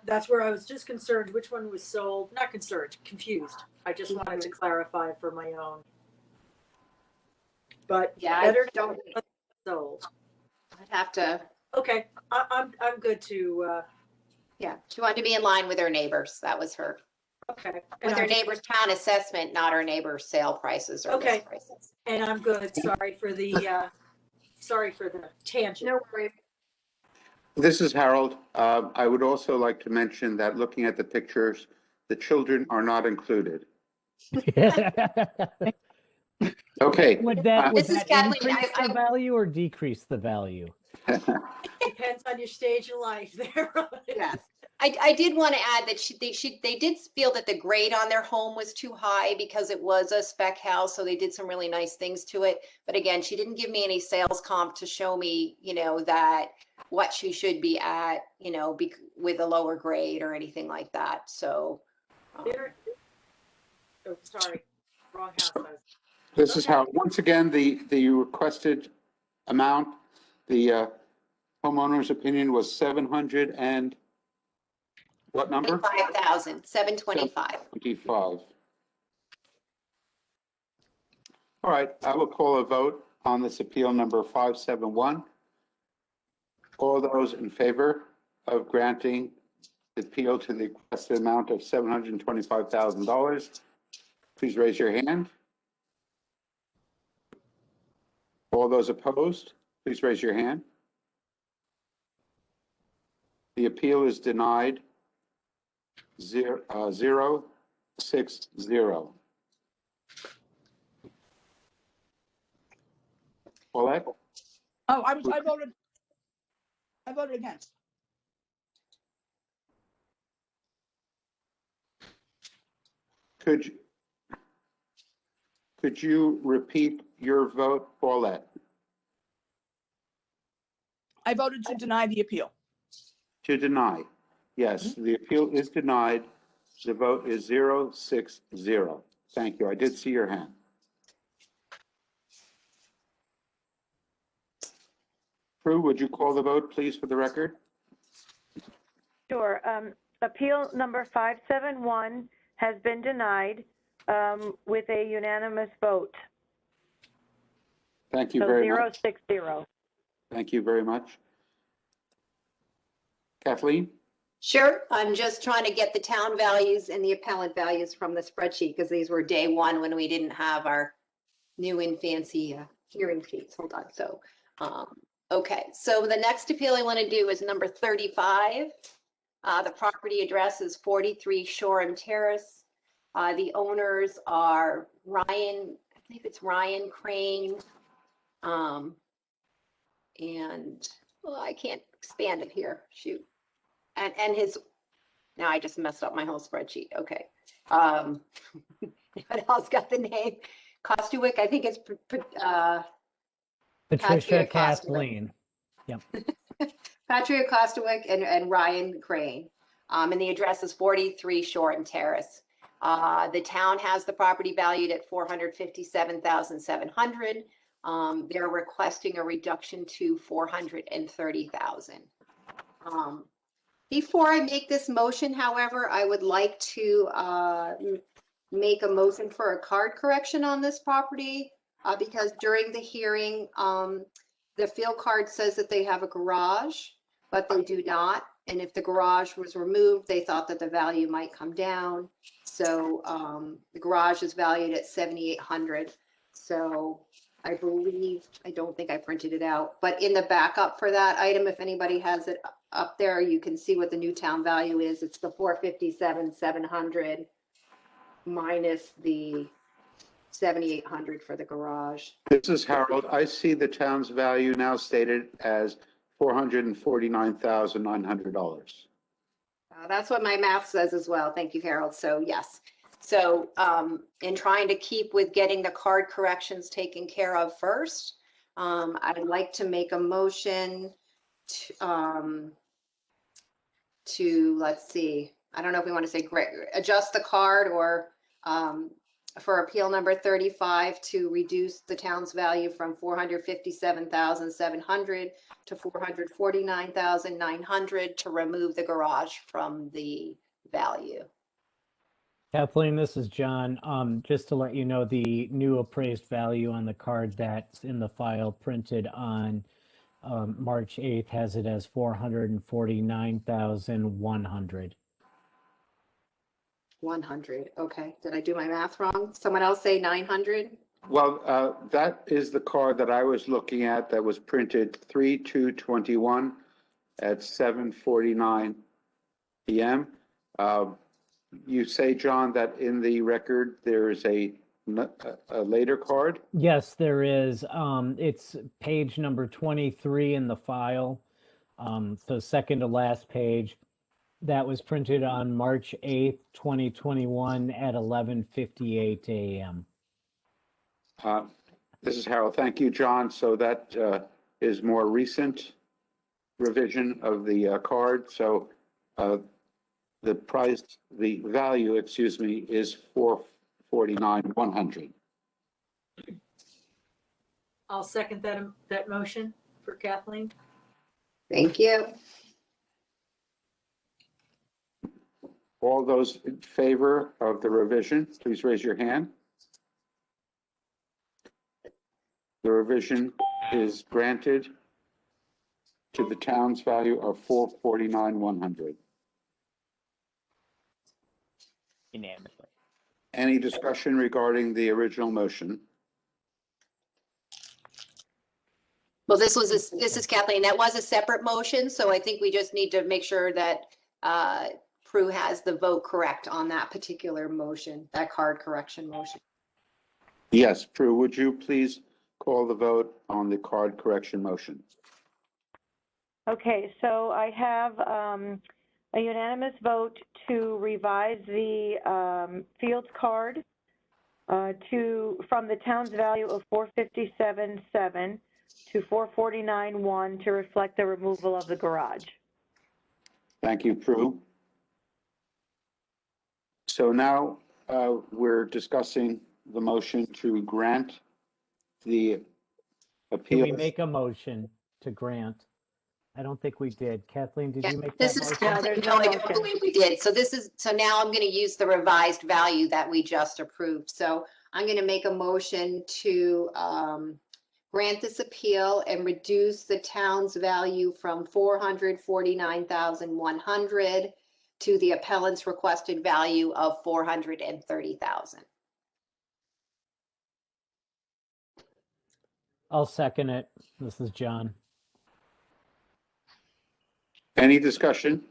that's where I was just concerned, which one was sold, not concerned, confused. I just wanted to clarify for my own. But Yeah, I better don't, sold. I'd have to, Okay, I'm good to, yeah, she wanted to be in line with her neighbors. That was her, okay. with her neighbor's town assessment, not her neighbor's sale prices or Okay. list prices. And I'm good. Sorry for the tangent. No worries. This is Harold. I would also like to mention that looking at the pictures, the children are not included. Okay. Would that This is Kathleen. increase the value or decrease the value? Depends on your stage in life there. Yes. I did want to add that they did feel that the grade on their home was too high because it was a spec house. So they did some really nice things to it. But again, she didn't give me any sales comp to show me, that what she should be at, with a lower grade or anything like that. So. Oh, sorry, wrong house. This is how, once again, the requested amount, the homeowner's opinion was 700 and what number? 25,725. 25. All right, I will call a vote on this appeal number 571. All those in favor of granting the appeal to the requested amount of $725,000, please raise your hand. All those opposed, please raise your hand. The appeal is denied 060. Paulette? Oh, I voted against. Could you repeat your vote, Paulette? I voted to deny the appeal. To deny. Yes, the appeal is denied. The vote is 060. Thank you. I did see your hand. Prue, would you call the vote, please, for the record? Sure. Appeal number 571 has been denied with a unanimous vote. Thank you So very much. 060. Thank you very much. Kathleen? Sure. I'm just trying to get the town values and the appellant values from the spreadsheet because these were day one when we didn't have our new and fancy hearing sheets. Hold on. So, okay. So the next appeal I want to do is number 35. The property address is 43 Shoreham Terrace. The owners are Ryan, I think it's Ryan Crane. And well, I can't expand it here. Shoot. And his, now I just messed up my whole spreadsheet. Okay. What else got the name? Kostuic, I think it's Patricia Kostuic. Kathleen. Patrick Kostuic and Ryan Crane. And the address is 43 Shoreham Terrace. The town has the property valued at $457,700. They're requesting a reduction to $430,000. Before I make this motion, however, I would like to make a motion for a card correction on this property because during the hearing, the field card says that they have a garage, but they do not. And if the garage was removed, they thought that the value might come down. So the garage is valued at $7,800. So I believe, I don't think I printed it out, but in the backup for that item, if anybody has it up there, you can see what the new town value is. It's the $457,700 minus the $7,800 for the garage. This is Harold. I see the town's value now stated as $449,900. That's what my math says as well. Thank you, Harold. So yes. So in trying to keep with getting the card corrections taken care of first, I'd like to make a motion to let's see, I don't know if we want to say adjust the card or for appeal number 35 to reduce the town's value from 457,700 to 449,900 to remove the garage from the value. Kathleen, this is John. Just to let you know, the new appraised value on the card that's in the file printed on March 8th has it as 449,100. 100. Okay. Did I do my math wrong? Someone else say 900? Well, that is the card that I was looking at that was printed 3/2/21 at 7:49 PM. You say, John, that in the record, there is a later card? Yes, there is. It's page number 23 in the file. So second to last page. That was printed on March 8th, 2021 at 11:58 a.m. This is Harold. Thank you, John. So that is more recent revision of the card. So the price, the value, excuse me, is 449,100. I'll second that motion for Kathleen. Thank you. All those in favor of the revision, please raise your hand. The revision is granted to the town's value of 449,100. Unanimously. Any discussion regarding the original motion? Well, this is Kathleen. That was a separate motion, so I think we just need to make sure that Prue has the vote correct on that particular motion, that card correction motion. Yes, Prue, would you please call the vote on the card correction motion? Okay, so I have a unanimous vote to revise the field card from the town's value of 457,700 to 449,100 to reflect the removal of the garage. Thank you, Prue. So now we're discussing the motion to grant the appeal. Can we make a motion to grant? I don't think we did. Kathleen, did you make This that is motion? Kathleen. there's No, no I don't motion. believe we did. So now I'm going to use the revised value that we just approved. So I'm going to make a motion to grant this appeal and reduce the town's value from 449,100 to the appellant's requested value of 430,000. I'll second it. This is John. Any discussion?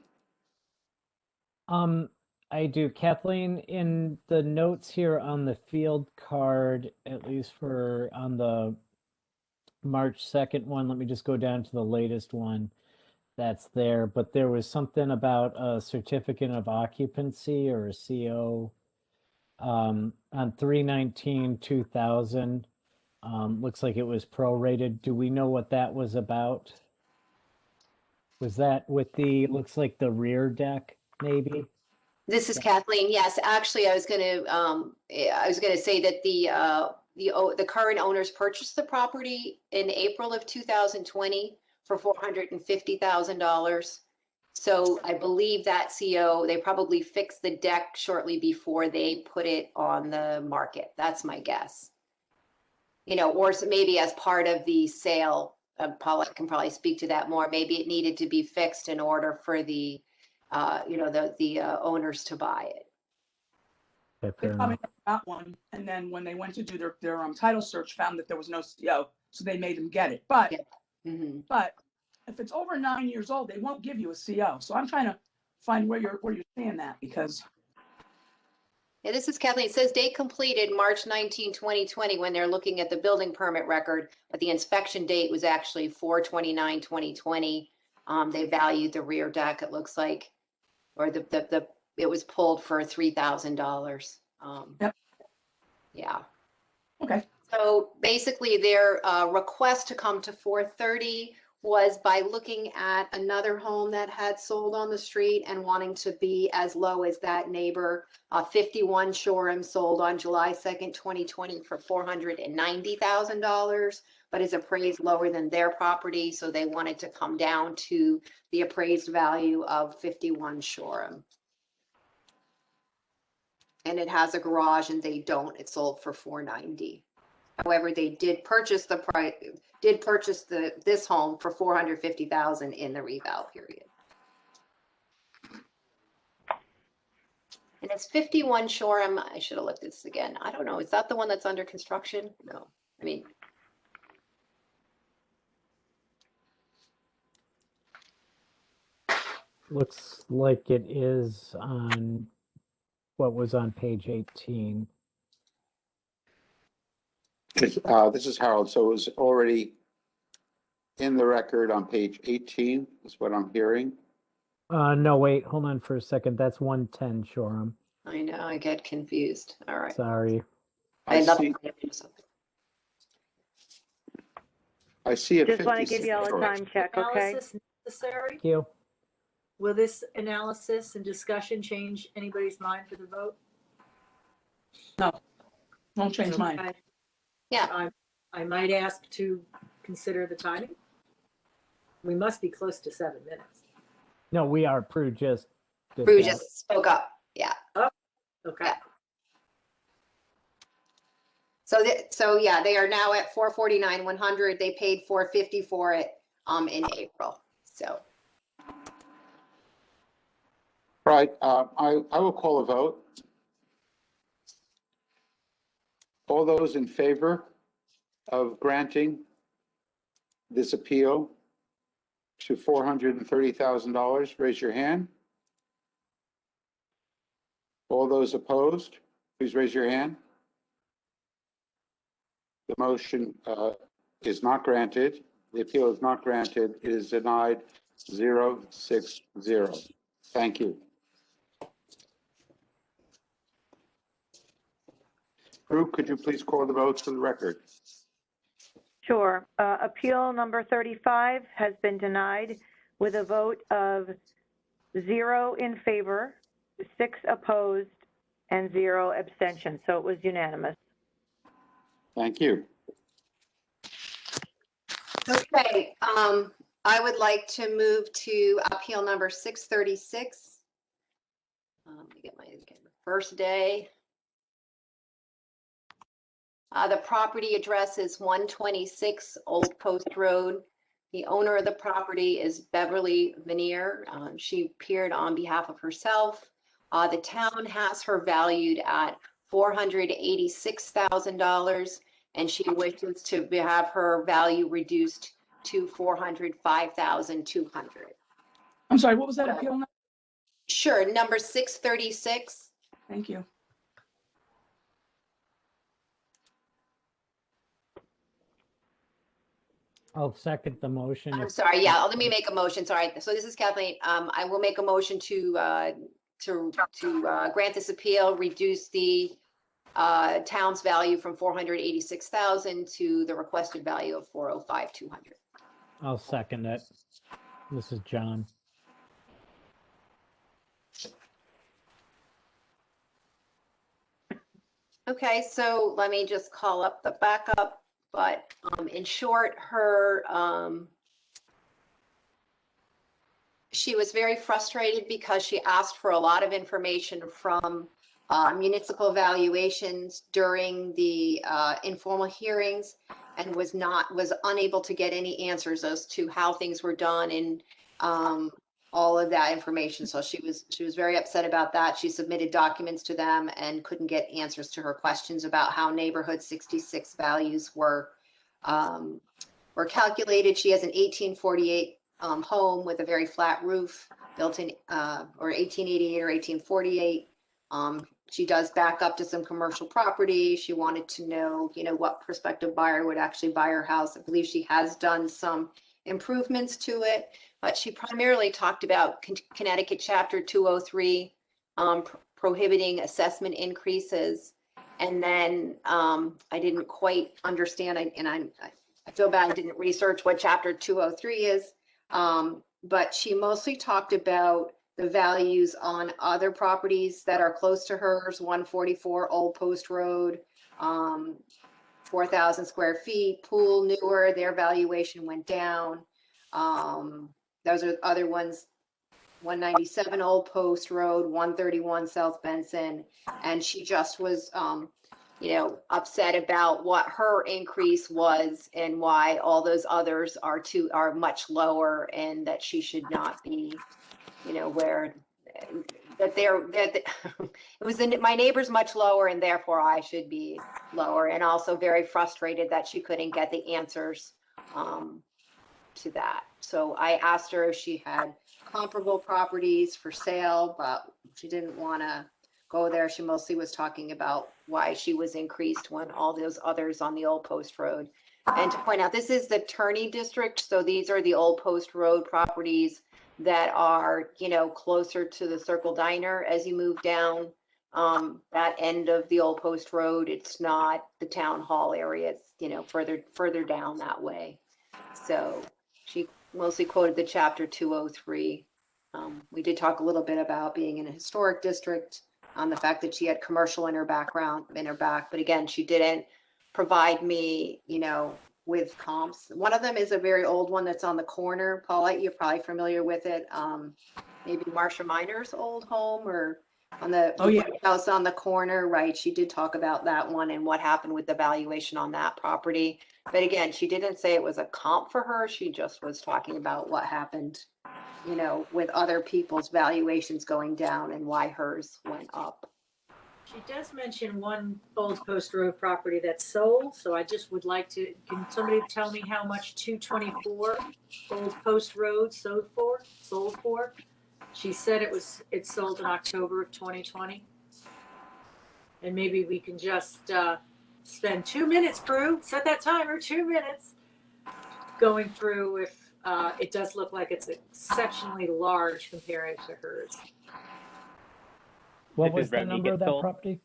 I do. Kathleen, in the notes here on the field card, at least for on the March 2nd one, let me just go down to the latest one that's there, but there was something about a certificate of occupancy or a CO on 3/19/2000. Looks like it was prorated. Do we know what that was about? Was that with the, looks like the rear deck, maybe? This is Kathleen. Yes, actually, I was going to say that the current owners purchased the property in April of 2020 for $450,000. So I believe that CO, they probably fixed the deck shortly before they put it on the market. That's my guess. You know, or maybe as part of the sale, Paula can probably speak to that more. Maybe it needed to be fixed in order for the owners to buy it. They probably never got one, and then when they went to do their title search, found that there was no CO, so they made them get it. But but if it's over 9 years old, they won't give you a CO. So I'm trying to find where you're saying that, because Yeah, this is Kathleen. It says date completed March 19, 2020, when they're looking at the building permit record, but the inspection date was actually 4/29/2020. They valued the rear deck, it looks like, or it was pulled for $3,000. Yep. Yeah. Okay. So basically their request to come to 430 was by looking at another home that had sold on the street and wanting to be as low as that neighbor. 51 Shoreham sold on July 2nd, 2020 for $490,000, but is appraised lower than their property. So they wanted to come down to the appraised value of 51 Shoreham. And it has a garage and they don't, it sold for $490. However, they did purchase this home for $450,000 in the reval period. And it's 51 Shoreham. I should have looked at this again. I don't know. Is that the one that's under construction? No. I mean, Looks like it is on what was on page 18. This is Harold. So it was already in the record on page 18 is what I'm hearing. No, wait, hold on for a second. That's 110 Shoreham. I know, I get confused. All right. Sorry. I had nothing. I see a Just want to give 56 you all a Shoreham. time check, okay? Analysis necessary? Thank you. Will this analysis and discussion change anybody's mind for the vote? Won't change mine. Okay. Yeah. I might ask to consider the timing. We must be close to 7 minutes. No, we are. Prue just did Prue that. just spoke up. Yeah. Okay. Yeah. So yeah, they are now at 449,100. They paid 450 for it in April. So Right, I will call a vote. All those in favor of granting this appeal to $430,000, raise your hand. All those opposed, please raise your hand. The motion is not granted. The appeal is not granted. It is denied 060. Thank you. Prue, could you please call the votes for the record? Sure. Appeal number 35 has been denied with a vote of 0 in favor, 6 opposed, and 0 abstention. So it was unanimous. Thank you. okay, I would like to move to appeal number 636. Let me get my first day. The property address is 126 Old Post Road. The owner of the property is Beverly Veneer. She appeared on behalf of herself. The town has her valued at $486,000, and she wishes to have her value reduced to $405,200. I'm sorry, what was that appeal number? Sure, number 636. Thank you. I'll second the motion. I'm sorry, yeah, let me make a motion, sorry. So this is Kathleen. I will make a motion to grant this appeal, reduce the town's value from 486,000 to the requested value of 405,200. I'll second it. This is John. Okay, so let me just call up the backup. But in short, she was very frustrated because she asked for a lot of information from municipal valuations during the informal hearings and was unable to get any answers as to how things were done and all of that information. So she was very upset about that. She submitted documents to them and couldn't get answers to her questions about how neighborhood 66 values were calculated. She has an 1848 home with a very flat roof built in or 1888 or 1848. She does back up to some commercial property. She wanted to know, what prospective buyer would actually buy her house. I believe she has done some improvements to it, but she primarily talked about Connecticut Chapter 203 prohibiting assessment increases. And then I didn't quite understand, and I feel bad I didn't research what chapter 203 is. But she mostly talked about the values on other properties that are close to hers, 144 Old Post Road, 4,000 square feet, pool newer, their valuation went down. Those are other ones, 197 Old Post Road, 131 South Benson. And she just was, upset about what her increase was and why all those others are much lower, and that she should not be, where it was my neighbor's much lower and therefore I should be lower, and also very frustrated that she couldn't get the answers to that. So I asked her if she had comparable properties for sale, but she didn't want to go there. She mostly was talking about why she was increased when all those others on the Old Post Road. And to point out, this is the Turney District. So these are the Old Post Road properties that are, closer to the Circle Diner as you move down that end of the Old Post Road. It's not the town hall area. It's, further down that way. So she mostly quoted the chapter 203. We did talk a little bit about being in a historic district, the fact that she had commercial in her back, but again, she didn't provide me, with comps. One of them is a very old one that's on the corner. Paulette, you're probably familiar with it. Maybe Marcia Minor's old home, or on the house on the corner, right? She did talk about that one and what happened with the valuation on that property. But again, she didn't say it was a comp for her. She just was talking about what happened, with other people's valuations going down and why hers went up. She does mention one Old Post Road property that's sold, so I just would like to, can somebody tell me how much 224 Old Post Road sold for? She said it sold in October of 2020. And maybe we can just spend 2 minutes, crew, set that timer, 2 minutes, going through if it does look like it's exceptionally large compared to hers. What This was is the Rodney number of that Gitzel. property?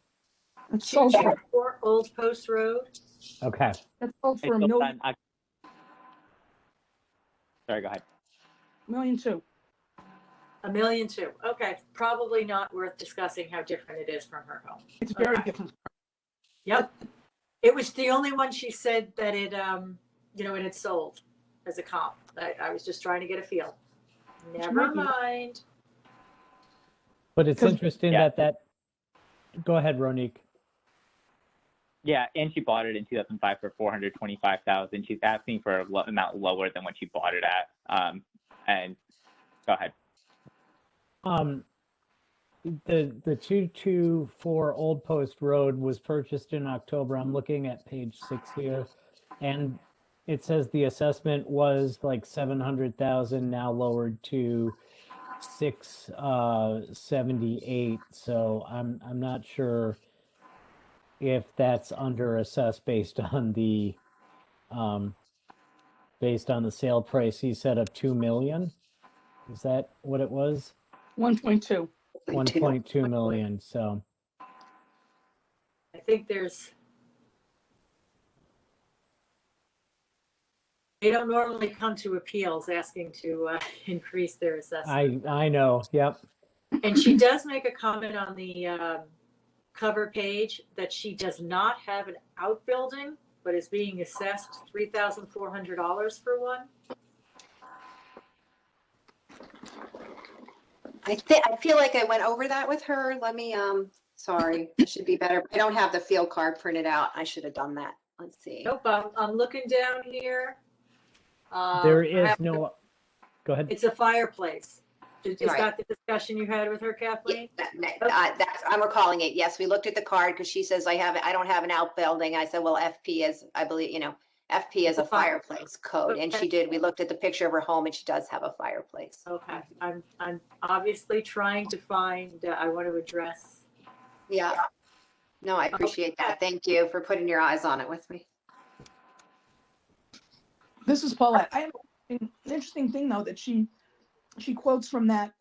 It's sold for, 224 Old Post Road. Okay. it's sold for It's $1 sold million, on Sorry, go ahead. $1.2 million. $1.2 million. Okay, probably not worth discussing how different it is from her home. It's very Okay. different. Yep. It was the only one she said that it had sold as a comp. I was just trying to get a feel. Never mind. But it's 'Cause- interesting Yeah. that go ahead, Ronique. Yeah, and she bought it in 2005 for $425,000. She's asking for an amount lower than what she bought it at. And go ahead. The 224 Old Post Road was purchased in October. I'm looking at page 6 here, and it says the assessment was like 700,000, now lowered to 678. So I'm not sure if that's under assessed based on the sale price he said of 2 million. Is that what it was? 1.2. 1.2 million. So I think they don't normally come to appeals asking to increase their assessment. I know. Yep. And she does make a comment on the cover page that she does not have an outbuilding, but is being assessed $3,400 for one. I feel like I went over that with her. Let me, sorry, it should be better. I don't have the field card printed out. I should have done that. Let's see. Nope, I'm looking down here. There is no. Go ahead. It's a fireplace. Is Right. that the discussion you had with her, Kathleen? I'm recalling it. Yes, we looked at the card because she says I don't have an outbuilding. I said, well, FP is, I believe, FP is a fireplace code. And she did. We looked at the picture of her home and she does have a fireplace. Okay, I'm obviously trying to find, I want to address. Yeah. No, I appreciate that. Thank you for putting your eyes on it with me. This is Paulette. I have an interesting thing though, that she quotes from that,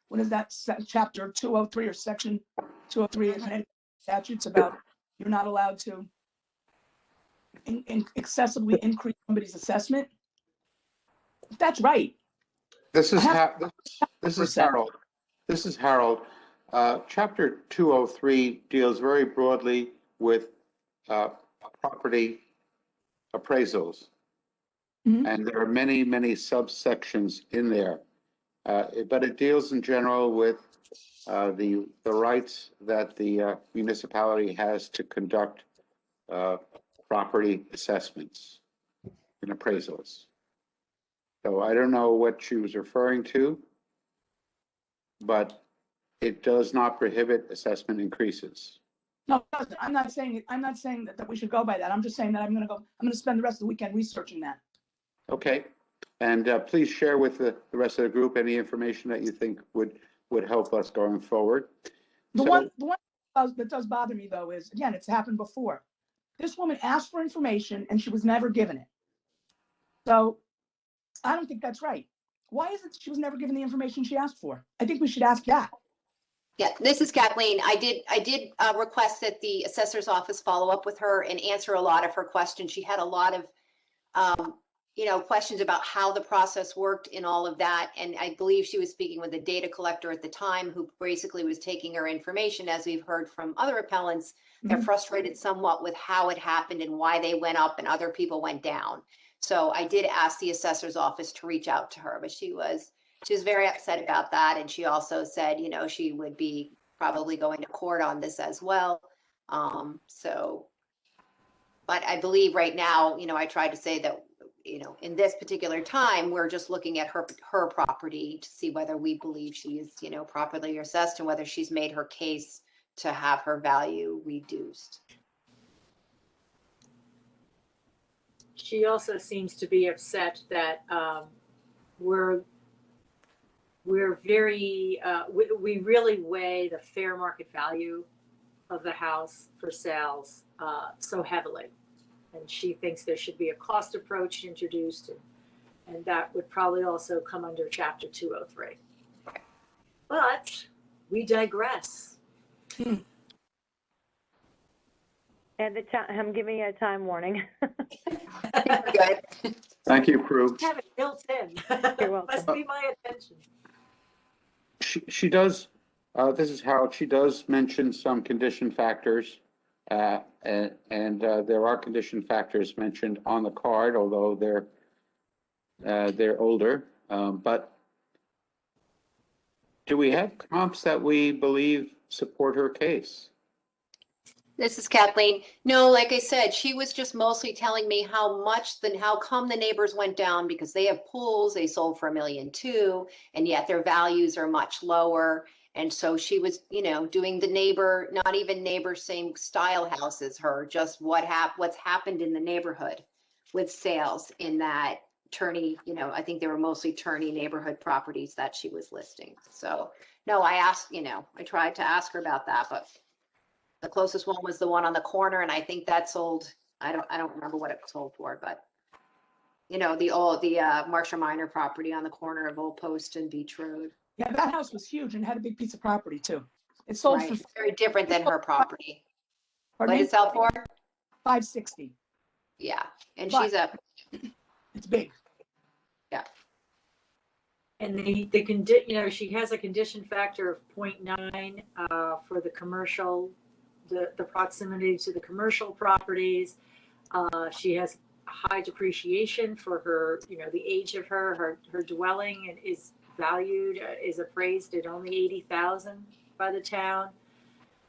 what is that, chapter 203 or section 203 of Connecticut statutes about you're not allowed to excessively increase somebody's assessment? If that's right, This is I have- this is percent. Harold. This is Harold. Chapter 203 deals very broadly with property appraisals. Mhm. And there are many, many subsections in there. But it deals in general with the rights that the municipality has to conduct property assessments and appraisals. So I don't know what she was referring to, but it does not prohibit assessment increases. No, it doesn't. I'm not saying that we should go by that. I'm just saying that I'm gonna spend the rest of the weekend researching that. Okay, and please share with the rest of the group any information that you think would help us going forward. The So- one that does bother me though is, again, it's happened before. This woman asked for information and she was never given it. So I don't think that's right. Why is it she was never given the information she asked for? I think we should ask that. Yeah, this is Kathleen. I did request that the assessor's office follow up with her and answer a lot of her questions. She had a lot of, questions about how the process worked and all of that. And I believe she was speaking with a data collector at the time who basically was taking her information. As we've heard from other appellants, they're Mhm. frustrated somewhat with how it happened and why they went up and other people went down. So I did ask the assessor's office to reach out to her, but she was very upset about that. And she also said, she would be probably going to court on this as well. But I believe right now, I tried to say that, in this particular time, we're just looking at her property to see whether we believe she is, properly assessed and whether she's made her case to have her value reduced. She also seems to be upset that we're very, we really weigh the fair market value of the house for sales so heavily. And she thinks there should be a cost approach introduced, and that would probably also come under Chapter 203. But we digress. And I'm giving you a time warning. Good. Thank you, Prue. Have it built in. You're welcome. Must be my attention. She does, this is Harold, she does mention some condition factors. And there are condition factors mentioned on the card, although they're older. But do we have comps that we believe support her case? This is Kathleen. No, like I said, she was just mostly telling me how come the neighbors went down because they have pools, they sold for $1.2 million, and yet their values are much lower. And so she was, doing the not even neighbor same style house as her, just what's happened in the neighborhood with sales in that Turney, I think they were mostly Turney neighborhood properties that she was listing. So no, I asked, I tried to ask her about that, but the closest one was the one on the corner, and I think that sold, I don't remember what it sold for, but the Marshall Minor property on the corner of Old Post and Beach Road. Yeah, that house was huge and had a big piece of property too. It sold Right, for, very different than her property. What pardon did me, it sell for? $560. Yeah, and But- she's up, It's big. And she has a condition factor of 0.9 for the commercial, the proximity to the commercial properties. She has high depreciation for her, the age of her dwelling and is valued, is appraised at only $80,000 by the town.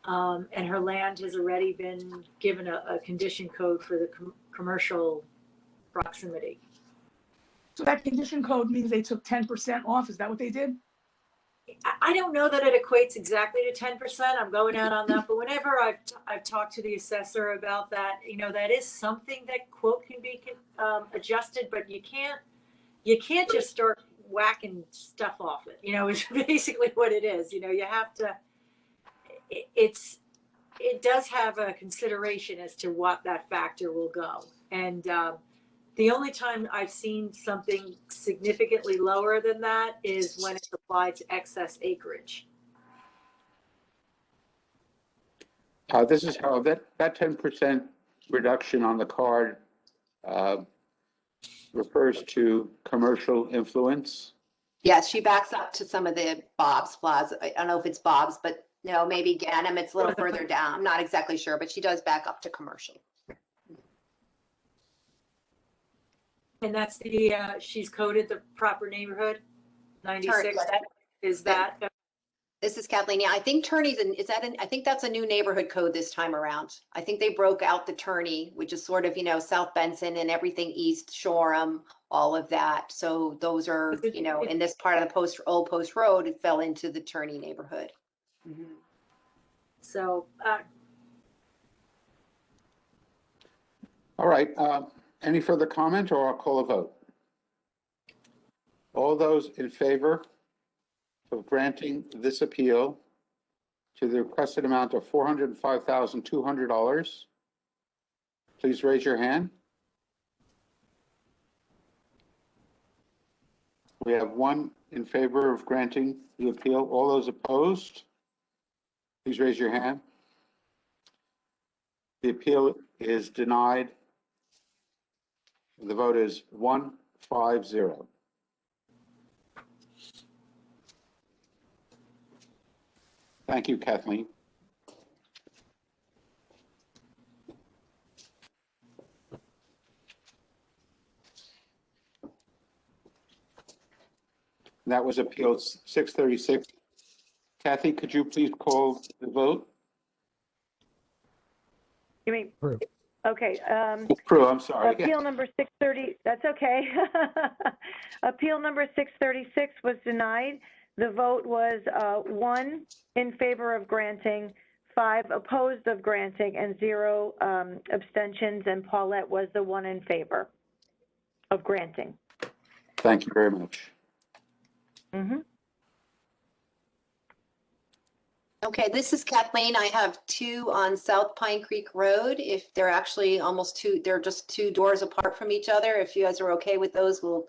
And her land has already been given a condition code for the commercial proximity. So that condition code means they took 10% off. Is that what they did? I don't know that it equates exactly to 10%. I'm going out on that, but whenever I've talked to the assessor about that, that is something that quote can be adjusted, but you can't just start whacking stuff off it. It's basically what it is. You have to. It does have a consideration as to what that factor will go, and the only time I've seen something significantly lower than that is when it's applied to excess acreage. This is how that 10% reduction on the card refers to commercial influence. Yes, she backs up to some of the Bob's Plaza. I don't know if it's Bob's, but no, maybe Ganem. It's a little further down. I'm not exactly sure, but she does back up to commercial. And that's the, she's coded the proper neighborhood, 96, is that? This is Kathleen. Yeah, I think Turney's, I think that's a new neighborhood code this time around. I think they broke out the Turney, which is sort of, South Benson and everything east Shoreham, all of that. So those are, in this part of the Old Post Road, it fell into the Turney neighborhood. Mhm. So, All right, any further comment, or I'll call a vote? All those in favor of granting this appeal to the requested amount of $405,200, please raise your hand. We have one in favor of granting the appeal. All those opposed, please raise your hand. The appeal is denied. The vote is 1-5-0. Thank you, Kathleen. That was appeal 636. Kathy, could you please call the vote? You mean, Approve. okay, Prue, I'm sorry. appeal number 630, that's okay. Appeal number 636 was denied. The vote was 1 in favor of granting, 5 opposed of granting, and 0 abstentions, and Paulette was the 1 in favor of granting. Thank you very much. Mm-hmm. Okay, this is Kathleen. I have 2 on South Pine Creek Road. If they're actually they're just 2 doors apart from each other. If you guys are okay with those, we'll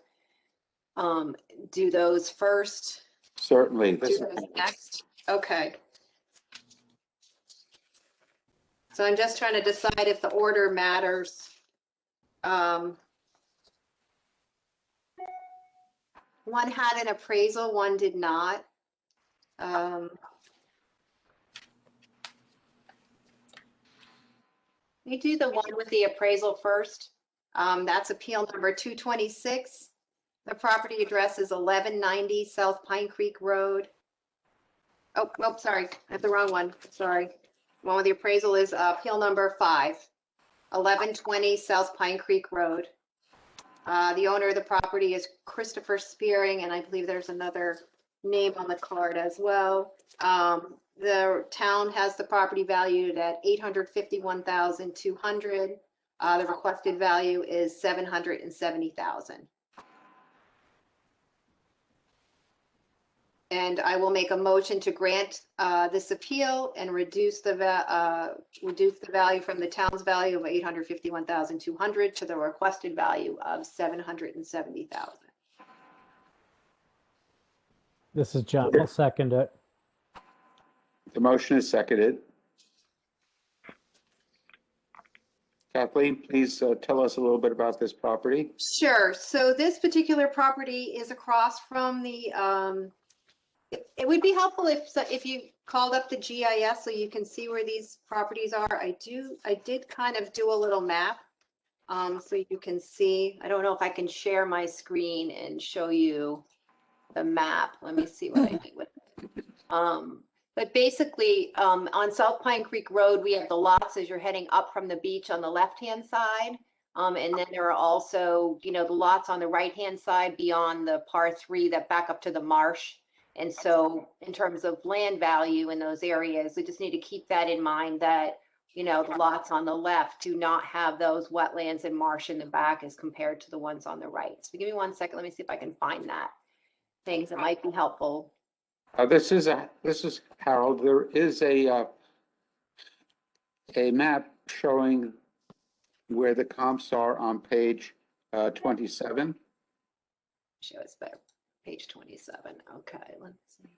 do those first. Certainly. Do those next. Okay. So I'm just trying to decide if the order matters. One had an appraisal, one did not. We do the one with the appraisal first. That's appeal number 226. The property address is 1190 South Pine Creek Road. Oh, sorry, I have the wrong one. Sorry. The one with the appraisal is appeal number 5, 1120 South Pine Creek Road. The owner of the property is Christopher Spearing, and I believe there's another name on the card as well. The town has the property valued at $851,200. The requested value is $770,000. And I will make a motion to grant this appeal and reduce the value from the town's value of $851,200 to the requested value of $770,000. This is John. I'll second it. The motion is seconded. Kathleen, please tell us a little bit about this property. Sure. So this particular property is across from the, it would be helpful if you called up the GIS so you can see where these properties are. I did kind of do a little map so you can see. I don't know if I can share my screen and show you the map. Let me see what I did with it. But basically, on South Pine Creek Road, we have the lots as you're heading up from the beach on the left-hand side. And then there are also, the lots on the right-hand side beyond the par 3 that back up to the marsh. And so in terms of land value in those areas, we just need to keep that in mind that, the lots on the left do not have those wetlands and marsh in the back as compared to the ones on the right. So give me 1 second. Let me see if I can find that. Things that might be helpful. This is Harold. There is a map showing where the comps are on page 27. Show us better. Page 27. Okay, let's see.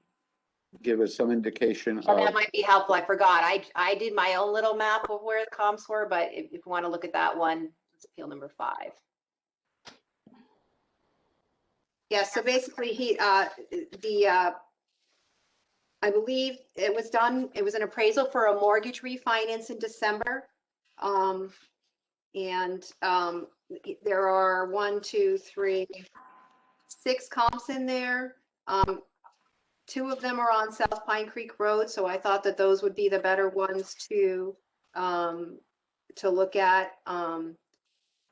give us some indication Yeah, that of, might be helpful. I forgot. I did my own little map of where the comps were, but if you want to look at that one, it's appeal number 5. Yeah, so basically I believe it was an appraisal for a mortgage refinance in December. There are 1, 2, 3, 6 comps in there. 2 of them are on South Pine Creek Road, so I thought that those would be the better ones to look at.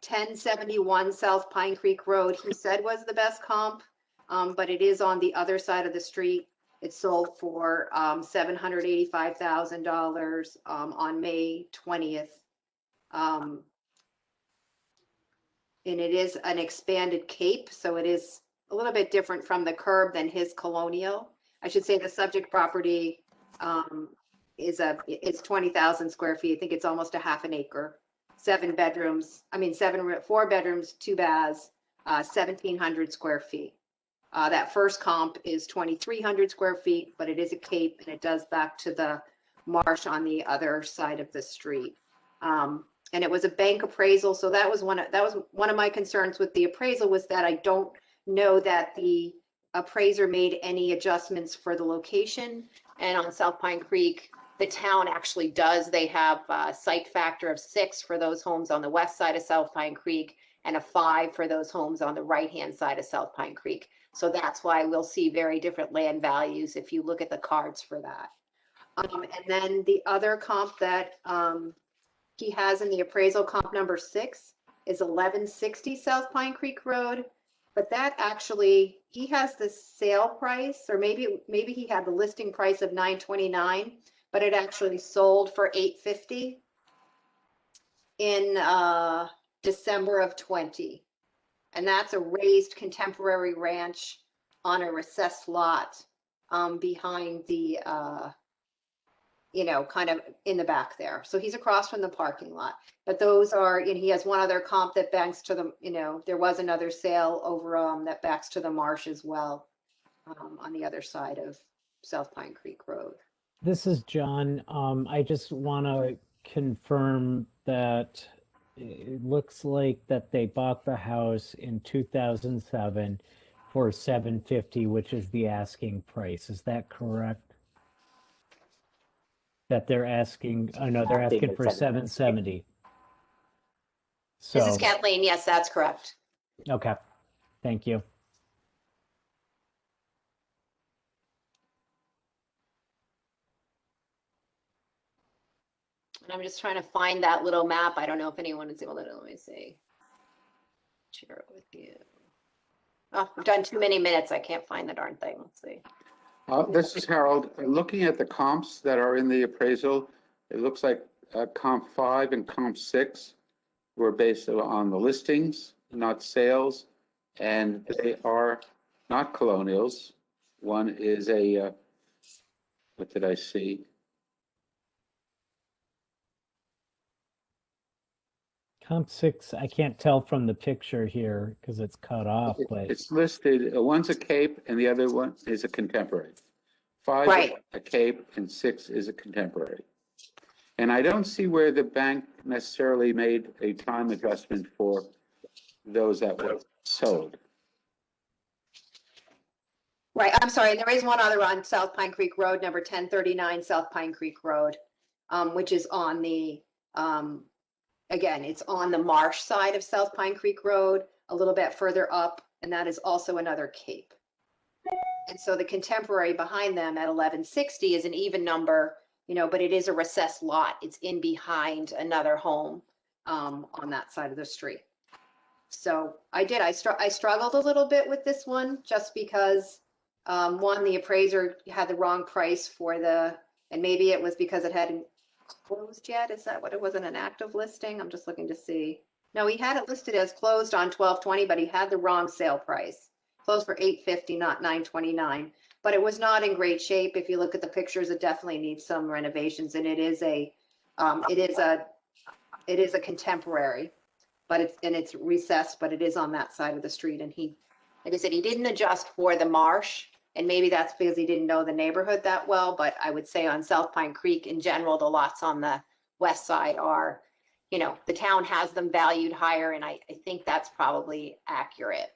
1071 South Pine Creek Road, he said was the best comp, but it is on the other side of the street. It sold for $785,000 on May 20th. And it is an expanded cape, so it is a little bit different from the curb than his colonial. I should say the subject property is 20,000 square feet. I think it's almost a half an acre. 4 bedrooms, 2 baths, 1,700 square feet. That first comp is 2,300 square feet, but it is a cape and it does back to the marsh on the other side of the street. And it was a bank appraisal, so that was one of my concerns with the appraisal, was that I don't know that the appraiser made any adjustments for the location. And on South Pine Creek, the town actually does. They have a site factor of 6 for those homes on the west side of South Pine Creek and a 5 for those homes on the right-hand side of South Pine Creek. So that's why we'll see very different land values if you look at the cards for that. And then the other comp that he has in the appraisal, comp number 6, is 1160 South Pine Creek Road. But that actually, he has the sale price, or maybe he had the listing price of $929, but it actually sold for $850 in December of 20. And that's a raised contemporary ranch on a recessed lot behind the, kind of in the back there. So he's across from the parking lot. But those are, he has one other comp that backs to the, there was another sale over that backs to the marsh as well, on the other side of South Pine Creek Road. This is John. I just want to confirm that it looks like that they bought the house in 2007 for $750, which is the asking price. Is that correct? That they're asking, oh no, they're asking for $770. This is So, Kathleen. Yes, that's correct. okay, thank you. And I'm just trying to find that little map. I don't know if anyone is able to, let me see. Share it with you. Oh, I've done too many minutes. I can't find the darn thing. Let's see. this is Harold. Looking at the comps that are in the appraisal, it looks like comp 5 and comp 6 were based on the listings, not sales, and they are not colonials. One is a, what did I see? Comp 6, I can't tell from the picture here because it's cut off, but It's listed, one's a cape and the other one is a contemporary. 5 Right. a cape and 6 is a contemporary. And I don't see where the bank necessarily made a time adjustment for those that were sold. Right. I'm sorry. There is one other on South Pine Creek Road, number 1039 South Pine Creek Road, which is on the, again, it's on the marsh side of South Pine Creek Road, a little bit further up, and that is also another cape. And so the contemporary behind them at 1160 is an even number, but it is a recessed lot. It's in behind another home on that side of the street. So I struggled a little bit with this one just because one, the appraiser had the wrong price for and maybe it was because it hadn't closed yet. Is that what it wasn't an active listing? I'm just looking to see. No, he had it listed as closed on 12/20, but he had the wrong sale price. Closed for $850, not $929. But it was not in great shape. If you look at the pictures, it definitely needs some renovations, and it is a contemporary, but it's recessed, but it is on that side of the street. And like I said, he didn't adjust for the marsh And maybe that's because he didn't know the neighborhood that well, but I would say on South Pine Creek in general, the lots on the west side are, you know, the town has them valued higher, and I think that's probably accurate.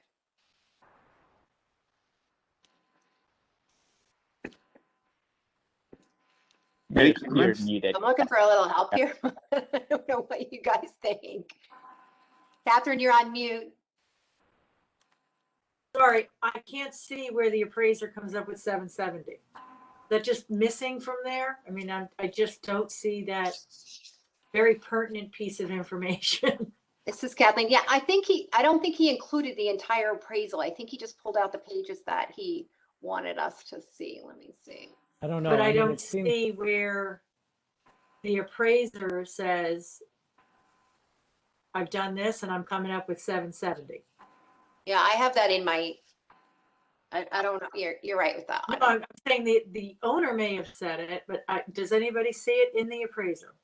Any You're comments? muted. I'm looking for a little help here. I don't know what you guys think. Catherine, you're on mute. Sorry, I can't see where the appraiser comes up with 770. That just missing from there? I mean, I just don't see that very pertinent piece of information. This is Kathleen. Yeah, I don't think he included the entire appraisal. I think he just pulled out the pages that he wanted us to see. Let me see. I don't know. But I mean, don't it seems- see where the appraiser says, I've done this and I'm coming up with 770. Yeah, I have that in my, I don't know. You're right with that No, one. I'm saying the owner may have said it, but does anybody see it in the appraiser?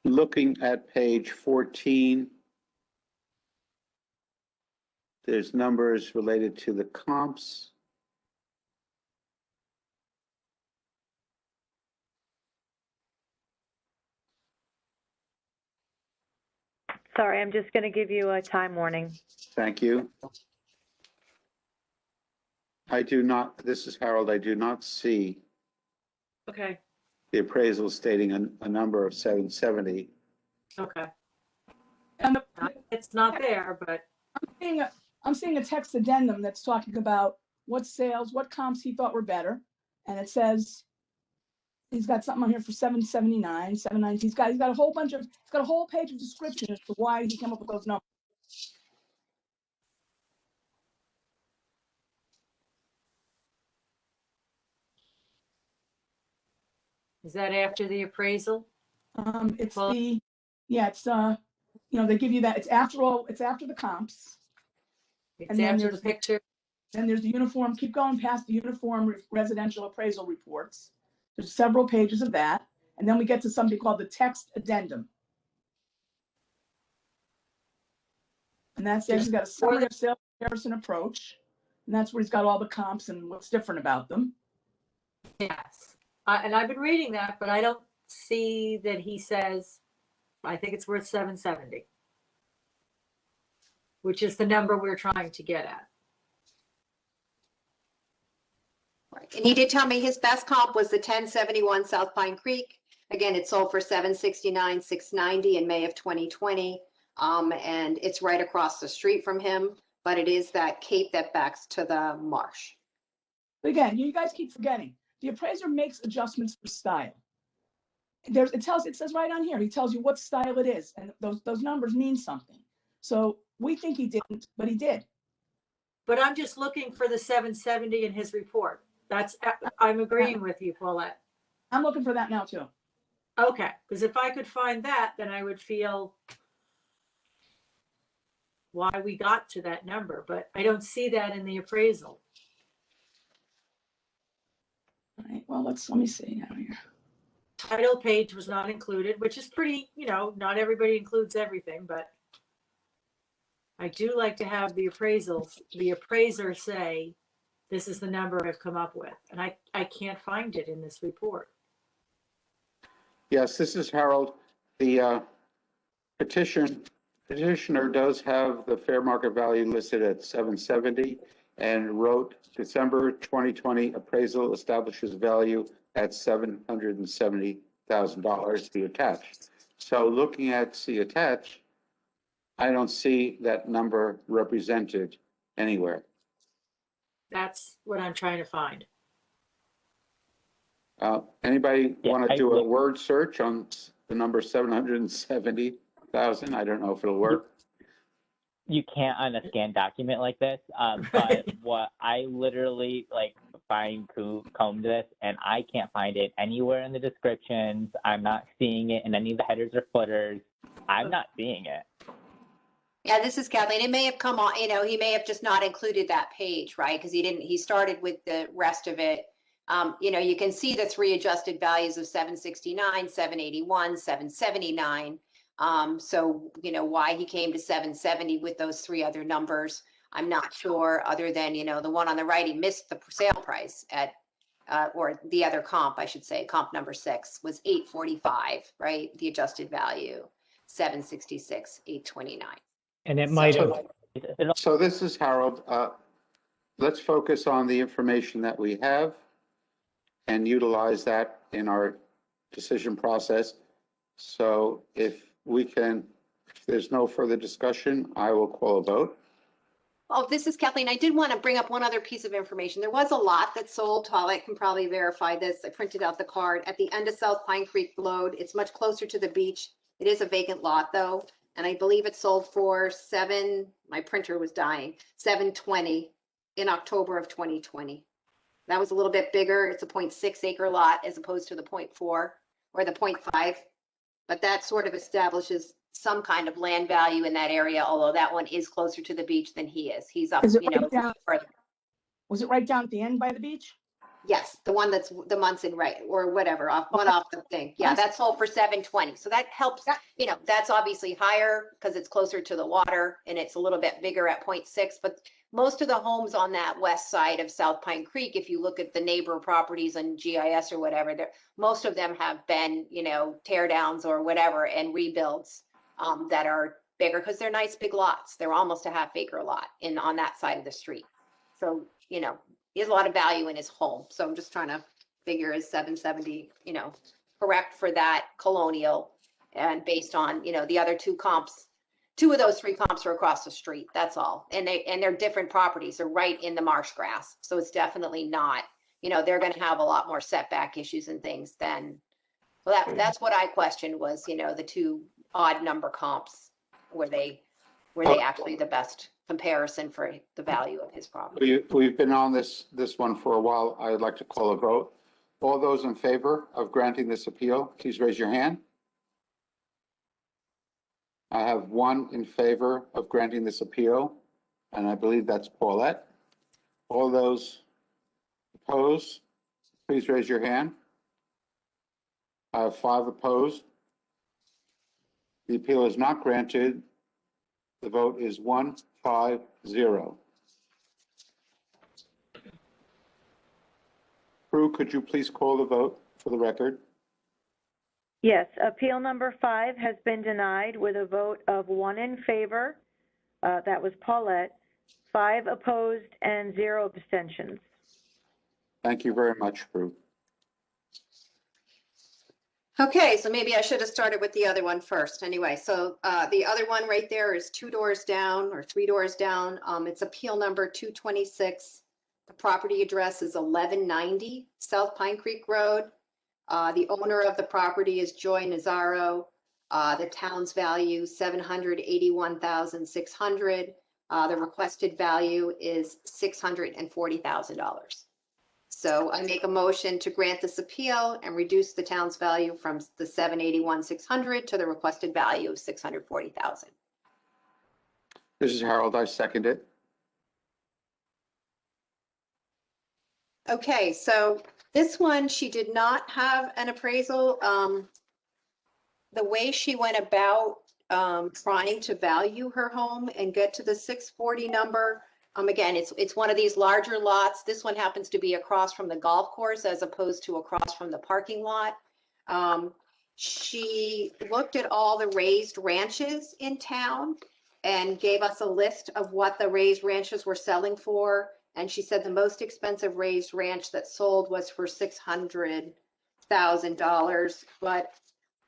Looking at page 14, there's numbers related to the comps. Sorry, I'm just going to give you a time warning. Thank you. I do not, this is Harold, I do not see Okay, the appraisal stating a number of 770. okay. And It's not there, but I'm seeing a text addendum that's talking about what sales, what comps he thought were better. And it says, he's got something on here for 779, 790. He's got a whole bunch of, he's got a whole page of description as to why he came up with those numbers. is that after the appraisal? It's Well- they give you that, it's after the comps. It's And then after the there's- picture. Then there's the uniform, keep going past the uniform residential appraisal reports. There's several pages of that. And then we get to something called the text addendum. And that's, he's got a summary of sales comparison approach. And that's where he's got all the comps and what's different about them. Yes. And I've been reading that, but I don't see that he says, I think it's worth 770, which is the number we're trying to get at. Right. And he did tell me his best comp was the 1071 South Pine Creek. Again, it sold for 769, 690 in May of 2020. And it's right across the street from him, but it is that cape that backs to the marsh. But again, you guys keep forgetting, the appraiser makes adjustments for style. It says right on here, he tells you what style it is, and those numbers mean something. So we think he didn't, but he did. But I'm just looking for the 770 in his report. I'm agreeing with you, Paulette. I'm looking for that now too. Okay, because if I could find that, then I would feel why we got to that number, but I don't see that in the appraisal. All right, well, let me see now here. Title page was not included, which is pretty, not everybody includes everything, but I do like to have the appraiser say, this is the number I've come up with. And I can't find it in this report. Yes, this is Harold. The petitioner does have the fair market value listed at 770 and wrote December 2020 appraisal establishes value at $770,000, the attached. So looking at the attached, I don't see that number represented anywhere. That's what I'm trying to find. Anybody Yeah, want to I do a look- word search on the number 770,000? I don't know if it'll work. You can't on a scanned document like this. But what I literally combed this, and I can't find it anywhere in the descriptions. I'm not seeing it in any of the headers or footers. I'm not seeing it. Yeah, this is Kathleen. It may have come on, he may have just not included that page, right? Because he started with the rest of it You can see the three adjusted values of 769, 781, 779. So, why he came to 770 with those three other numbers, I'm not sure, other than, the one on the right, he missed the sale price at, or the other comp, I should say, comp number 6 was 845, right? The adjusted value, 766, 829. And it might have, So this is Harold. Let's focus on the information that we have and utilize that in our decision process. So if there's no further discussion, I will call a vote. Oh, this is Kathleen. I did want to bring up one other piece of information. There was a lot that sold. Todd can probably verify this. I printed out the card at the end of South Pine Creek Road. It's much closer to the beach. It is a vacant lot though. And I believe it sold for my printer was dying, 720 in October of 2020. That was a little bit bigger. It's a 0.6 acre lot as opposed to the 0.4 or the 0.5. But that sort of establishes some kind of land value in that area, although that one is closer to the beach than he is. He's up, Is it right down, further. was it right down at the end by the beach? Yes, the one that's the Munson, right, or whatever, off the thing. Yeah, that's sold for 720. So that helps, that's obviously higher because it's closer to the water and it's a little bit bigger at 0.6. But most of the homes on that west side of South Pine Creek, if you look at the neighbor properties on GIS or whatever, most of them have been, tear downs or whatever and rebuilds that are bigger because they're nice big lots. They're almost a half acre lot on that side of the street. So, he has a lot of value in his home. So I'm just trying to figure is 770, correct for that colonial, and based on, the other two comps, two of those three comps are across the street. That's all. And they're different properties. They're right in the marsh grass. So it's definitely not, they're going to have a lot more setback issues and things than, well, that's what I questioned was, the two odd number comps, were they actually the best comparison for the value of his property? We've been on this one for a while. I'd like to call a vote. All those in favor of granting this appeal, please raise your hand. I have one in favor of granting this appeal, and I believe that's Paulette. All those opposed, please raise your hand. I have 5 opposed. The appeal is not granted. The vote is 1-5-0. Prue, could you please call the vote for the record? Yes, appeal number 5 has been denied with a vote of 1 in favor. That was Paulette, 5 opposed and 0 abstentions. Thank you very much, Prue. Okay, so maybe I should have started with the other one first. Anyway, so the other one right there is 2 doors down or 3 doors down. It's appeal number 226. The property address is 1190 South Pine Creek Road. The owner of the property is Joy Nazaro. The town's value, $781,600. The requested value is $640,000. So I make a motion to grant this appeal and reduce the town's value from the $781,600 to the requested value of $640,000. This is Harold. I second it. Okay, so this one, she did not have an appraisal. The way she went about trying to value her home and get to the 640 number, again, it's one of these larger lots. This one happens to be across from the golf course as opposed to across from the parking lot. She looked at all the raised ranches in town and gave us a list of what the raised ranches were selling for. And she said the most expensive raised ranch that sold was for $600,000. But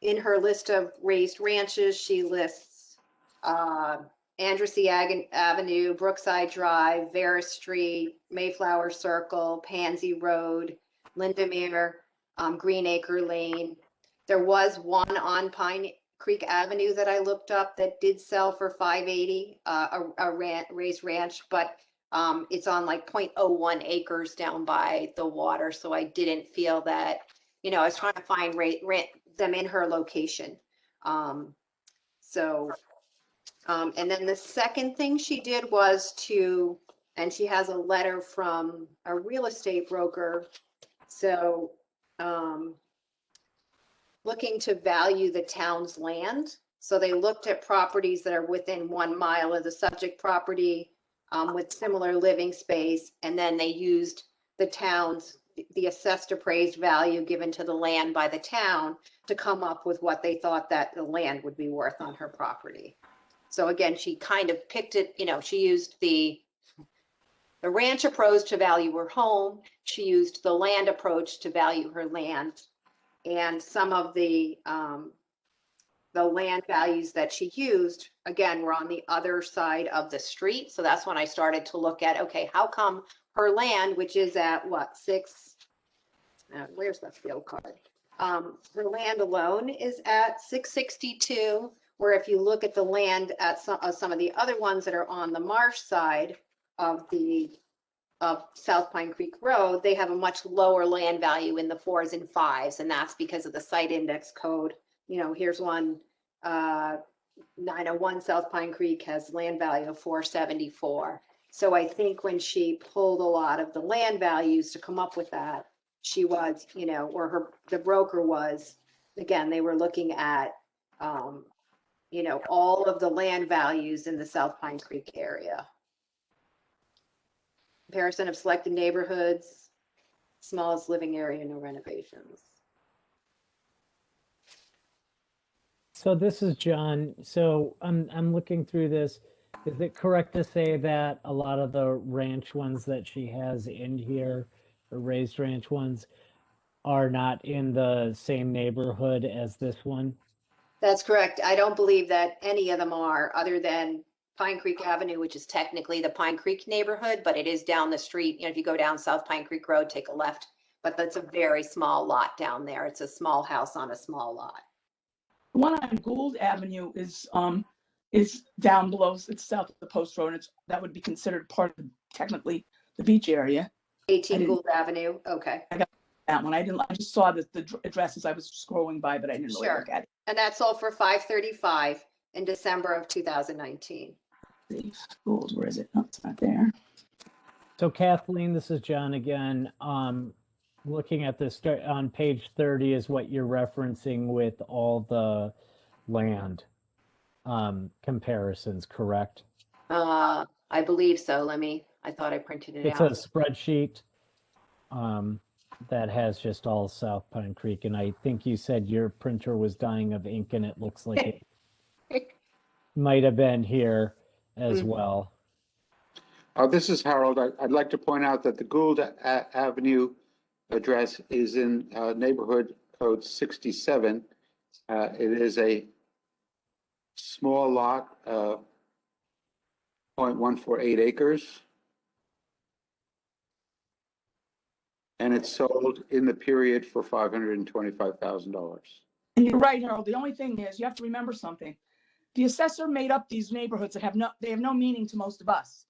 in her list of raised ranches, she lists Andrassy Avenue, Brookside Drive, Vera Street, Mayflower Circle, Pansy Road, Lindemere, Green Acre Lane. There was one on Pine Creek Avenue that I looked up that did sell for $580, a raised ranch, but it's on like 0.01 acres down by the water. So I didn't feel that, I was trying to find them in her location. And then the second thing she did was and she has a letter from a real estate broker So, looking to value the town's land. So they looked at properties that are within 1 mile of the subject property with similar living space. And then they used the town's, the assessed appraised value given to the land by the town to come up with what they thought that the land would be worth on her property. So again, she kind of picked it, you know, she used the ranch approach to value her home. She used the land approach to value her land. And some of the land values that she used, again, were on the other side of the street. So that's when I started to look at, okay, how come her land, which is at what, where's the field card? Her land alone is at 662, where if you look at the land at some of the other ones that are on the marsh side of South Pine Creek Road, they have a much lower land value in the 4s and 5s, and that's because of the site index code. You know, here's one, 901 South Pine Creek has land value of 474. So I think when she pulled a lot of the land values to come up with that, she was, you know, or the broker was, again, they were looking at, you know, all of the land values in the South Pine Creek area. Comparison of selected neighborhoods, smallest living area, no renovations. So this is John. So I'm looking through this. Is it correct to say that a lot of the ranch ones that she has in here, the raised ranch ones, are not in the same neighborhood as this one? That's correct. I don't believe that any of them are, other than Pine Creek Avenue, which is technically the Pine Creek neighborhood, but it is down the street. You know, if you go down South Pine Creek Road, take a left, but that's a very small lot down there. It's a small house on a small lot. The one on Gould Avenue is down below, it's south of the Post Road, and that would be considered part of technically the beach area. 18 Gould Avenue, okay. That one, I just saw the address as I was scrolling by, but I didn't really Sure. look at it. And that's all for 535 in December of 2019. Gould, where is it? No, it's not there. So Kathleen, this is John again. Looking at this on page 30 is what you're referencing with all the land comparisons, correct? I believe so. I thought I printed it It's a out. spreadsheet that has just all South Pine Creek, and I think you said your printer was dying of ink, and it looks like it might have been here as well. This is Harold. I'd like to point out that the Gould Avenue address is in neighborhood code 67. It is a small lot, 0.148 acres. And it's sold in the period for $525,000. And you're right, Harold. The only thing is you have to remember something. The assessor made up these neighborhoods that have no meaning to most of us.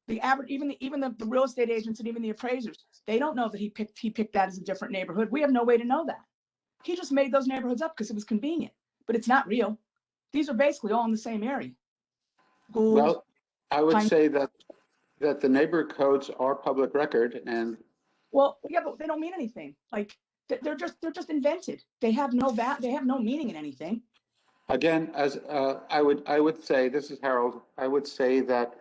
The average, even the real estate agents and even the appraisers, they don't know that he picked that as a different neighborhood. We have no way to know that. He just made those neighborhoods up because it was convenient, but it's not real. These are basically all in the same area. Gould, Well, I would Pine- say that the neighborhood codes are public record, and well, yeah, but they don't mean anything. Like they're just invented. They have no meaning in anything. again, as I would say, this is Harold, I would say that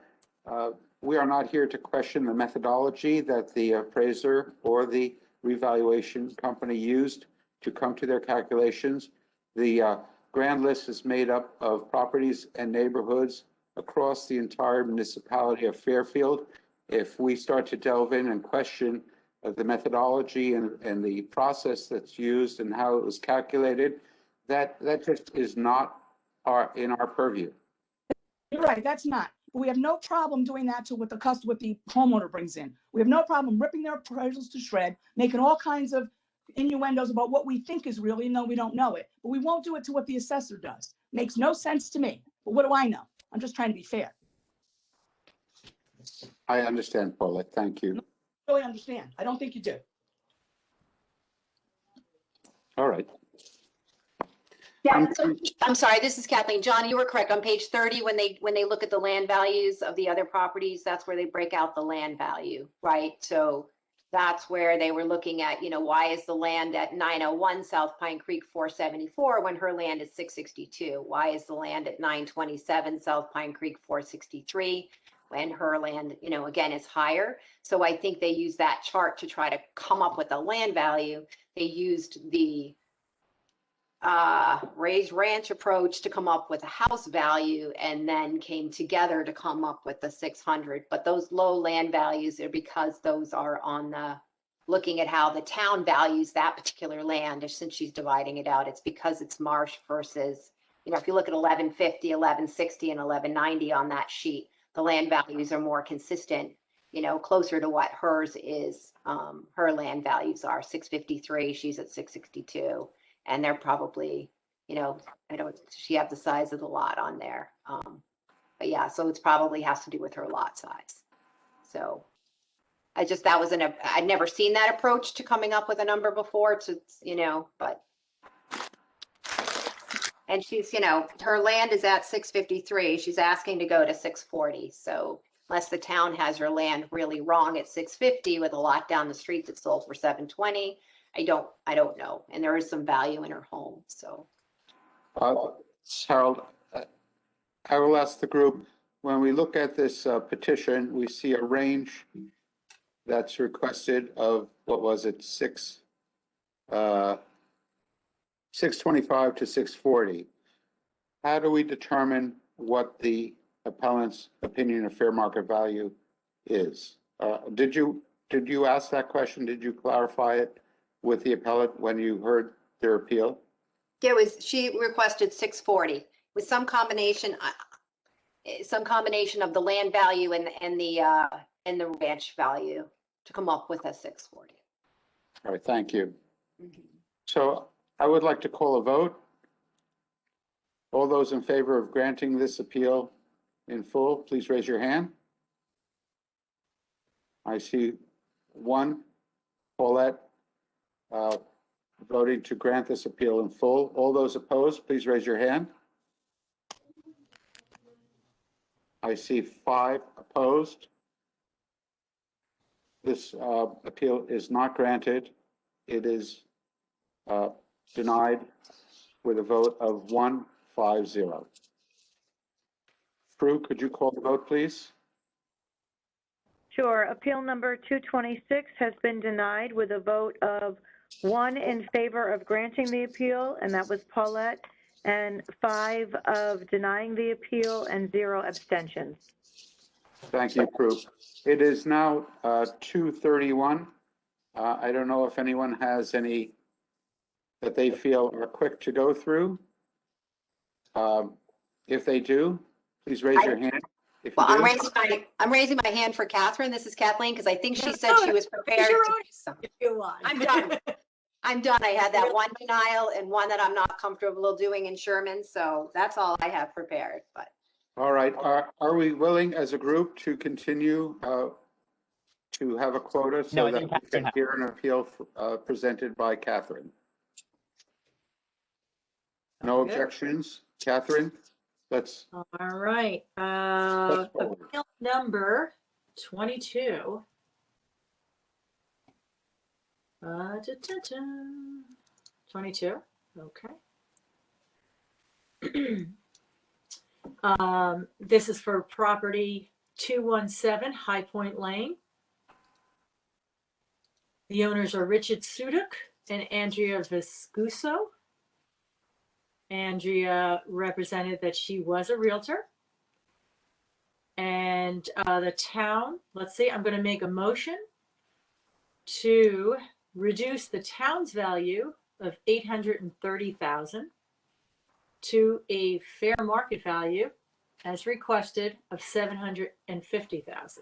we are not here to question the methodology that the appraiser or the revaluation company used to come to their calculations. The grand list is made up of properties and neighborhoods across the entire municipality of Fairfield. If we start to delve in and question the methodology and the process that's used and how it was calculated, that just is not in our purview. You're right, that's not. But we have no problem doing that to what the homeowner brings in. We have no problem ripping their appraisals to shred, making all kinds of innuendos about what we think is real, even though we don't know it. But we won't do it to what the assessor does. Makes no sense to me. But what do I know? I'm just trying to be fair. I understand, Paulette. Thank you. I really understand. I don't think you do. All right. Yeah, so, I'm sorry, this is Kathleen. John, you were correct. On page 30, when they look at the land values of the other properties, that's where they break out the land value, right? So that's where they were looking at, why is the land at 901 South Pine Creek 474 when her land is 662? Why is the land at 927 South Pine Creek 463 when her land, again, is higher? So I think they used that chart to try to come up with a land value. They used the raised ranch approach to come up with a house value, and then came together to come up with the 600. But those low land values are because those are on the, looking at how the town values that particular land, since she's dividing it out, it's because it's marsh versus, if you look at 1150, 1160, and 1190 on that sheet, the land values are more consistent, closer to what hers is. Her land values are 653, she's at 662. And they're probably, she have the size of the lot on there. But yeah, so it's probably has to do with her lot size. So I'd never seen that approach to coming up with a number before, but. And she's, her land is at 653. She's asking to go to 640. So unless the town has her land really wrong at 650 with a lot down the street that sold for 720, I don't know. And there is some value in her home, so. Harold, I will ask the group, when we look at this petition, we see a range that's requested of, what was it, 625 to 640. How do we determine what the appellant's opinion of fair market value is? Did you ask that question? Did you clarify it with the appellant when you heard their appeal? She requested 640 with some combination of the land value and the ranch value to come up with a 640. All right, thank you. Mm-hmm. So I would like to call a vote. All those in favor of granting this appeal in full, please raise your hand. I see one, Paulette, voting to grant this appeal in full. All those opposed, please raise your hand. I see 5 opposed. This appeal is not granted. It is denied with a vote of 150. Prue, could you call the vote, please? Sure. Appeal number 226 has been denied with a vote of 1 in favor of granting the appeal, and that was Paulette, and 5 of denying the appeal, and 0 abstentions. Thank you, Prue. It is now 2:31. I don't know if anyone has any that they feel are quick to go through. If they do, please raise your hand. If you Well, do. I'm raising my hand for Catherine. This is Kathleen, because I think she said she was prepared. If you want. I'm done. I'm done. I had that one denial and one that I'm not comfortable doing in Sherman, so that's all I have prepared, but. All right, are we willing as a group to continue to have a quota so No, I that think we Catherine can hear an appeal presented by Catherine? No Good. objections, Catherine? Let's. All right, appeal number 22. 22, okay. This is for property 217 High Point Lane. The owners are Richard Suduk and Andrea Viscuso. Andrea represented that she was a realtor. And the town, let's see, I'm going to make a motion to reduce the town's value of $830,000 to a fair market value as requested of $750,000.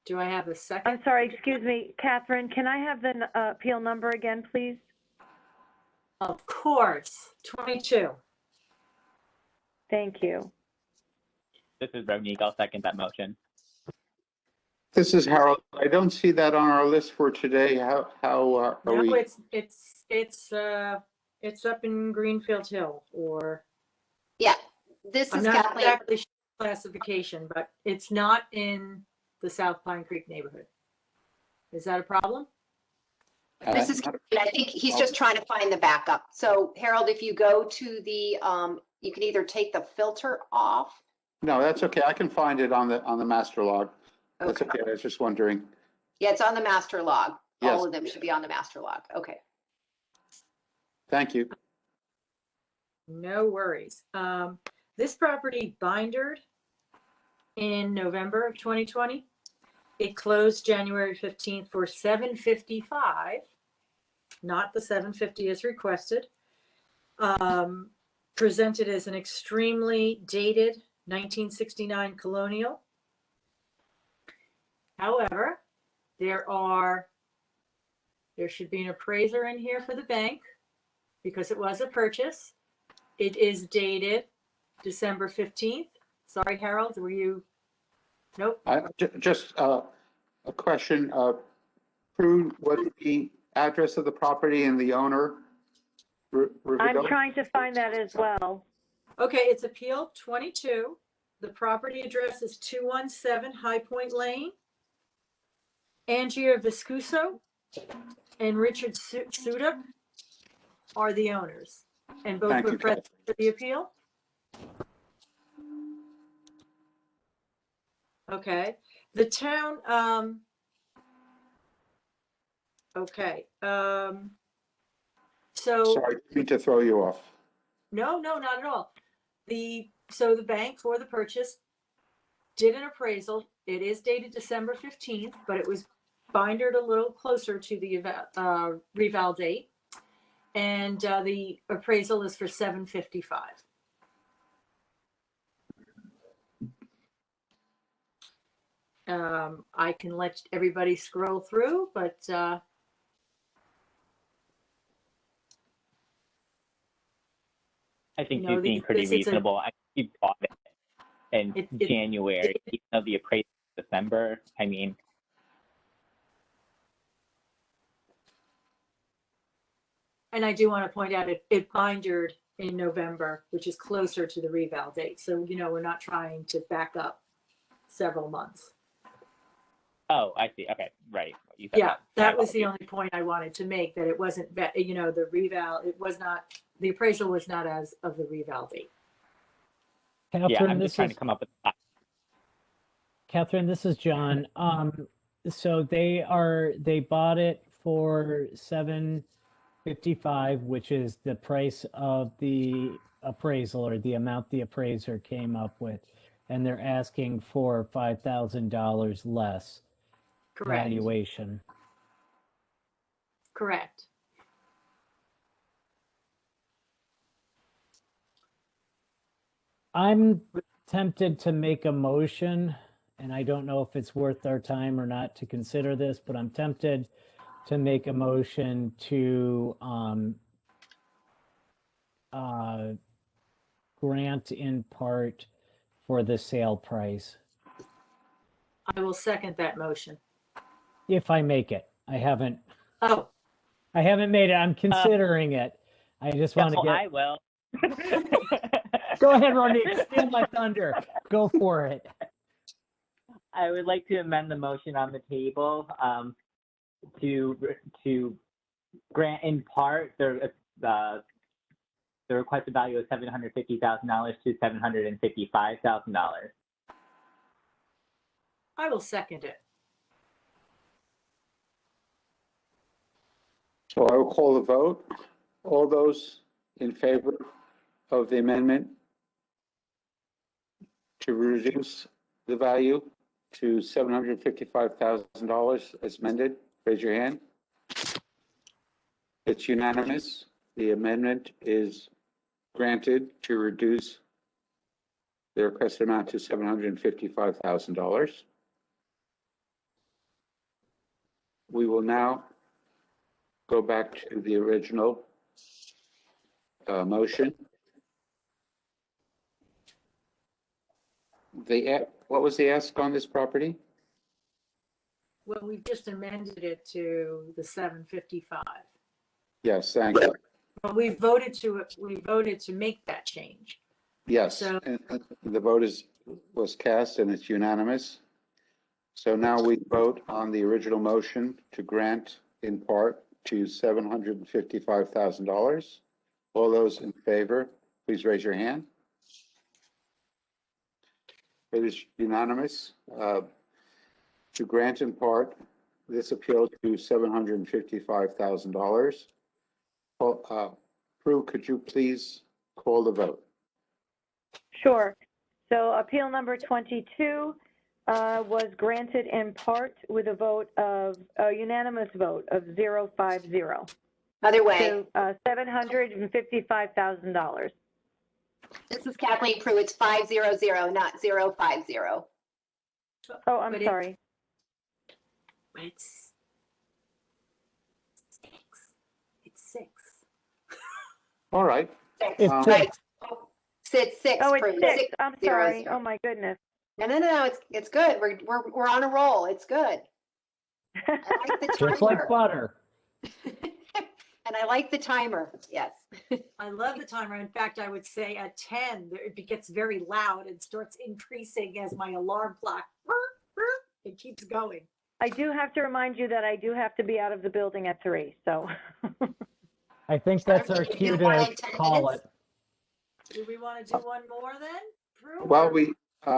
Do I have a second? I'm sorry, excuse me, Catherine, can I have the appeal number again, please? Of course, 22. Thank you. This is Ronique. I'll second that motion. This is Harold. I don't see that on our list for today. How are No, we? it's up in Greenfield Hill, or Yeah, this I'm is not Kathleen. exactly sure classification, but it's not in the South Pine Creek neighborhood. Is that a problem? This is, I think he's just trying to find the backup. So Harold, if you go to the, you can either take the filter off. No, that's okay. I can find it on the master log. That's Okay. okay. I was just wondering. Yeah, it's on the master log. All Yes. of them should be on the master log. Okay. Thank you. No worries. This property bindered in November of 2020. It closed January 15th for $755, not the $750 as requested. Presented as an extremely dated 1969 colonial. However, there should be an appraiser in here for the bank because it was a purchase. It is dated December 15th. Sorry, Harold, were you? Nope. Just a question. Prue, what's the address of the property and the owner? I'm trying to find that as well. Okay, it's Appeal 22. The property address is 217 High Point Lane. Angia Viscuso and Richard Suda are the owners, and both Thank were you, present for the appeal. Okay, the town, okay, so. Sorry, I didn't mean to throw you off. No, not at all. So the bank for the purchase did an appraisal. It is dated December 15th, but it was bindered a little closer to the reval date. And the appraisal is for $755. I can let everybody scroll through, but I think you know, he's being pretty reasonable. I think he bought it in January, even though the appraisal was December. I mean, and I do want to point out it bindered in November, which is closer to the reval date. So, you know, we're not trying to back up several months. oh, I see. Okay, right. You said Yeah, that was the apologies. only point I wanted to make, that it wasn't, you know, the reval, it was not, the appraisal was not as of the reval date. Yeah, Catherine, I'm just this trying is to come up with. Catherine, this is John. So they bought it for $755, which is the price of the appraisal, or the amount the appraiser came up with, and they're asking for $5,000 less Correct, valuation. correct. I'm tempted to make a motion, and I don't know if it's worth our time or not to consider this, but I'm tempted to make a motion to grant in part for the sale price, I will second that motion. if I make it. I haven't Oh, made it. I'm considering it. I just want to Well, I get. will. Go ahead, Ronnie. Steal my thunder. Go for it. I would like to amend the motion on the table to grant in part the requested value of $750,000 to $755,000. I will second it. So I will call the vote. All those in favor of the amendment to reduce the value to $755,000 as amended, raise your hand. It's unanimous. The amendment is granted to reduce the requested amount to $755,000. We will now go back to the original motion. What was the ask on this property? Well, we've just amended it to the 755. Yes, thank you. Well, we voted to make that change. Yes, So- and the vote was cast and it's unanimous. So now we vote on the original motion to grant in part to $755,000. All those in favor, please raise your hand. It is unanimous to grant in part this appeal to $755,000. Prue, could you please call the vote? Sure. So appeal number 22 was granted in part with a vote of, a unanimous vote of 050 Other way. to $755,000. This is Kathleen Prue. It's 500, not 050. Oh, I'm But it- sorry. It's six. It's six. All right. It's Right. It's six. Oh, it's Prue. 6. I'm 0, sorry. 0. Oh, my goodness. No. It's good. We're on a roll. It's good. I like the just like timer. butter. And I like the timer. Yes. I love the timer. In fact, I would say at 10, it gets very loud and starts increasing as my alarm clock. It keeps going. I do have to remind you that I do have to be out of the building at 3, so. I think that's our Okay, cue you want to it 10 call minutes? it. Do we want to do one more then? Prue? Well,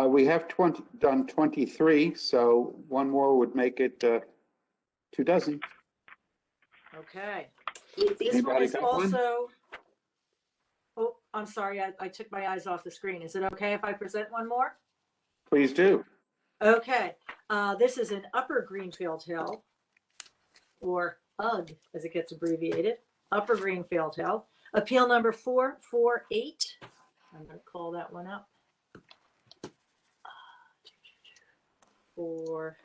we have done 23, so one more would make it 2 dozen. Okay. Easy. This one Anybody is got one? also, oh, I'm sorry. I took my eyes off the screen. Is it okay if I present one more? Please do. Okay. This is an Upper Greenfield Hill, or UGG as it gets abbreviated, Upper Greenfield Hill. Appeal number 448. I'm going to call that one up. For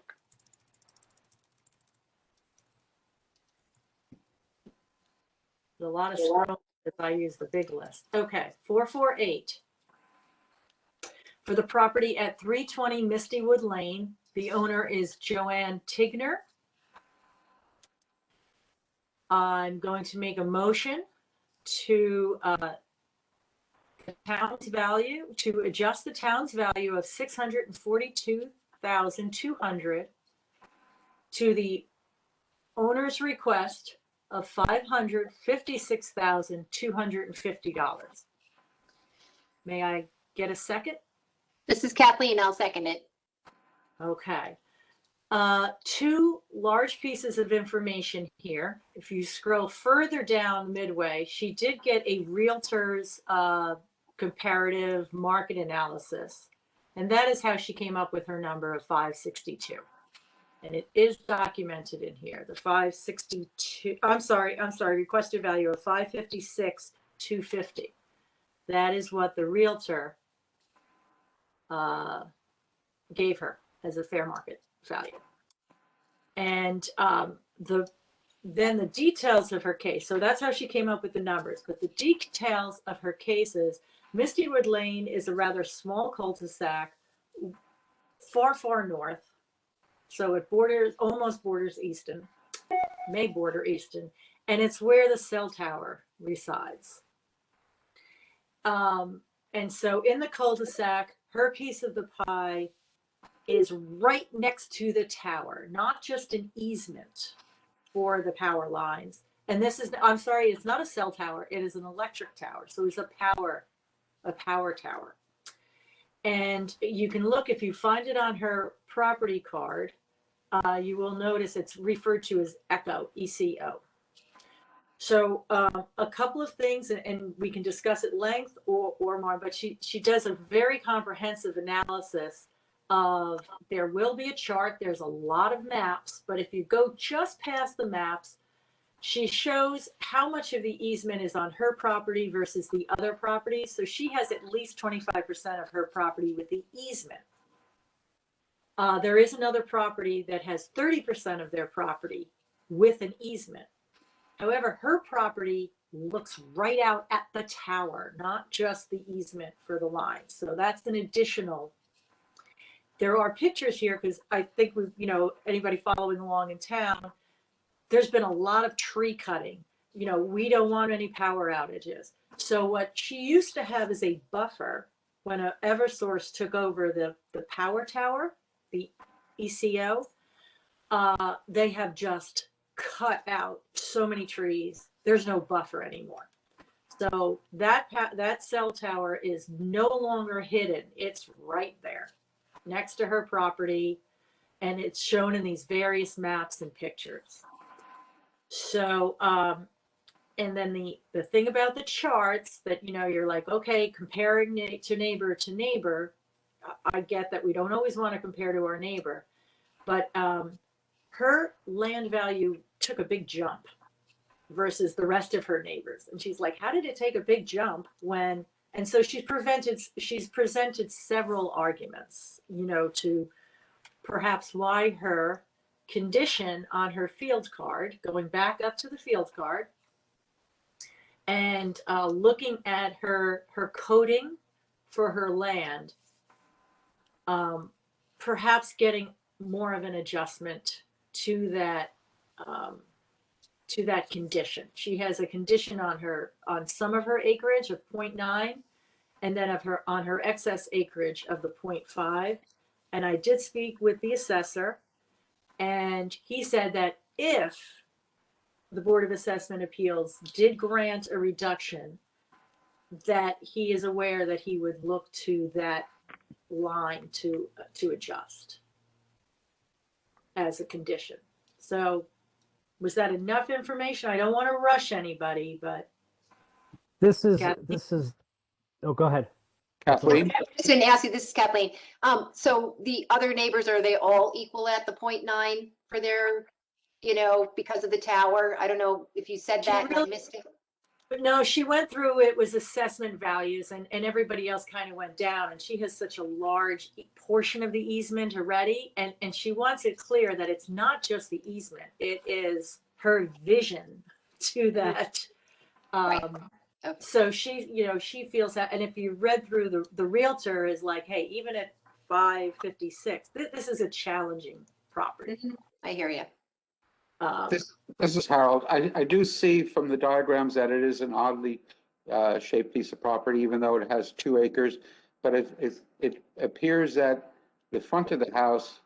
a lot of scrolls if I use the big list. Okay, 448. For the property at 320 Mistywood Lane, the owner is Joanne Tigner. I'm going to make a motion to the town's value, to adjust the town's value of $642,200 to the owner's request of $556,250. May I get a second? This is Kathleen. I'll second it. Okay. Two large pieces of information here. If you scroll further down midway, she did get a realtor's comparative market analysis. And that is how she came up with her number of 562. And it is documented in here. The 562, I'm sorry, requested value of 556,250. That is what the realtor gave her as a fair market value. And then the details of her case. So that's how she came up with the numbers. But the details of her case is Mistywood Lane is a rather small cul-de-sac, far north. So it almost borders Easton, may border Easton, and it's where the cell tower resides. And so in the cul-de-sac, her piece of the pie is right next to the tower, not just an easement for the power lines. And this is, I'm sorry, it's not a cell tower, it is an electric tower. So it's a power tower. And you can look, if you find it on her property card, you will notice it's referred to as ECO, ECO. So a couple of things, and we can discuss at length or more, but she does a very comprehensive analysis of, there will be a chart, there's a lot of maps, but if you go just past the maps, she shows how much of the easement is on her property versus the other properties. So she has at least 25% of her property with the easement. There is another property that has 30% of their property with an easement. However, her property looks right out at the tower, not just the easement for the line. So that's an additional. There are pictures here because I think we, anybody following along in town, there's been a lot of tree cutting. We don't want any power outages. So what she used to have is a buffer when Eversource took over the power tower. The ECO, they have just cut out so many trees. There's no buffer anymore. So that cell tower is no longer hidden. It's right there next to her property, and it's shown in these various maps and pictures. So, and then the thing about the charts that, you know, you're like, okay, comparing neighbor to neighbor, I get that we don't always want to compare to our neighbor, but her land value took a big jump versus the rest of her neighbors. And she's like, how did it take a big jump when, and so she's presented several arguments, you know, to perhaps why her condition on her field card, going back up to the field card, and looking at her coding for her land, perhaps getting more of an adjustment to that condition. She has a condition on some of her acreage of 0.9, and then on her excess acreage of the 0.5. And I did speak with the assessor, and he said that if the Board of Assessment Appeals did grant a reduction, that he is aware that he would look to that line to adjust as a condition. So was that enough information? I don't want to rush anybody, but This is, Kathleen? oh, go ahead. Kathleen? I was just going to ask you, this is Kathleen. So the other neighbors, are they all equal at the 0.9 for their, you know, because of the tower? I don't know if you said that and I missed it. But no, she went through, it was assessment values, and everybody else kind of went down, and she has such a large portion of the easement already, and she wants it clear that it's not just the easement, it is her vision to that. Right. Okay. So she, you know, she feels that, and if you read through the realtor is like, hey, even at 556, this is a challenging property. I hear you. This is Harold. I do see from the diagrams that it is an oddly shaped piece of property, even though it has 2 acres. But it appears that the front of the house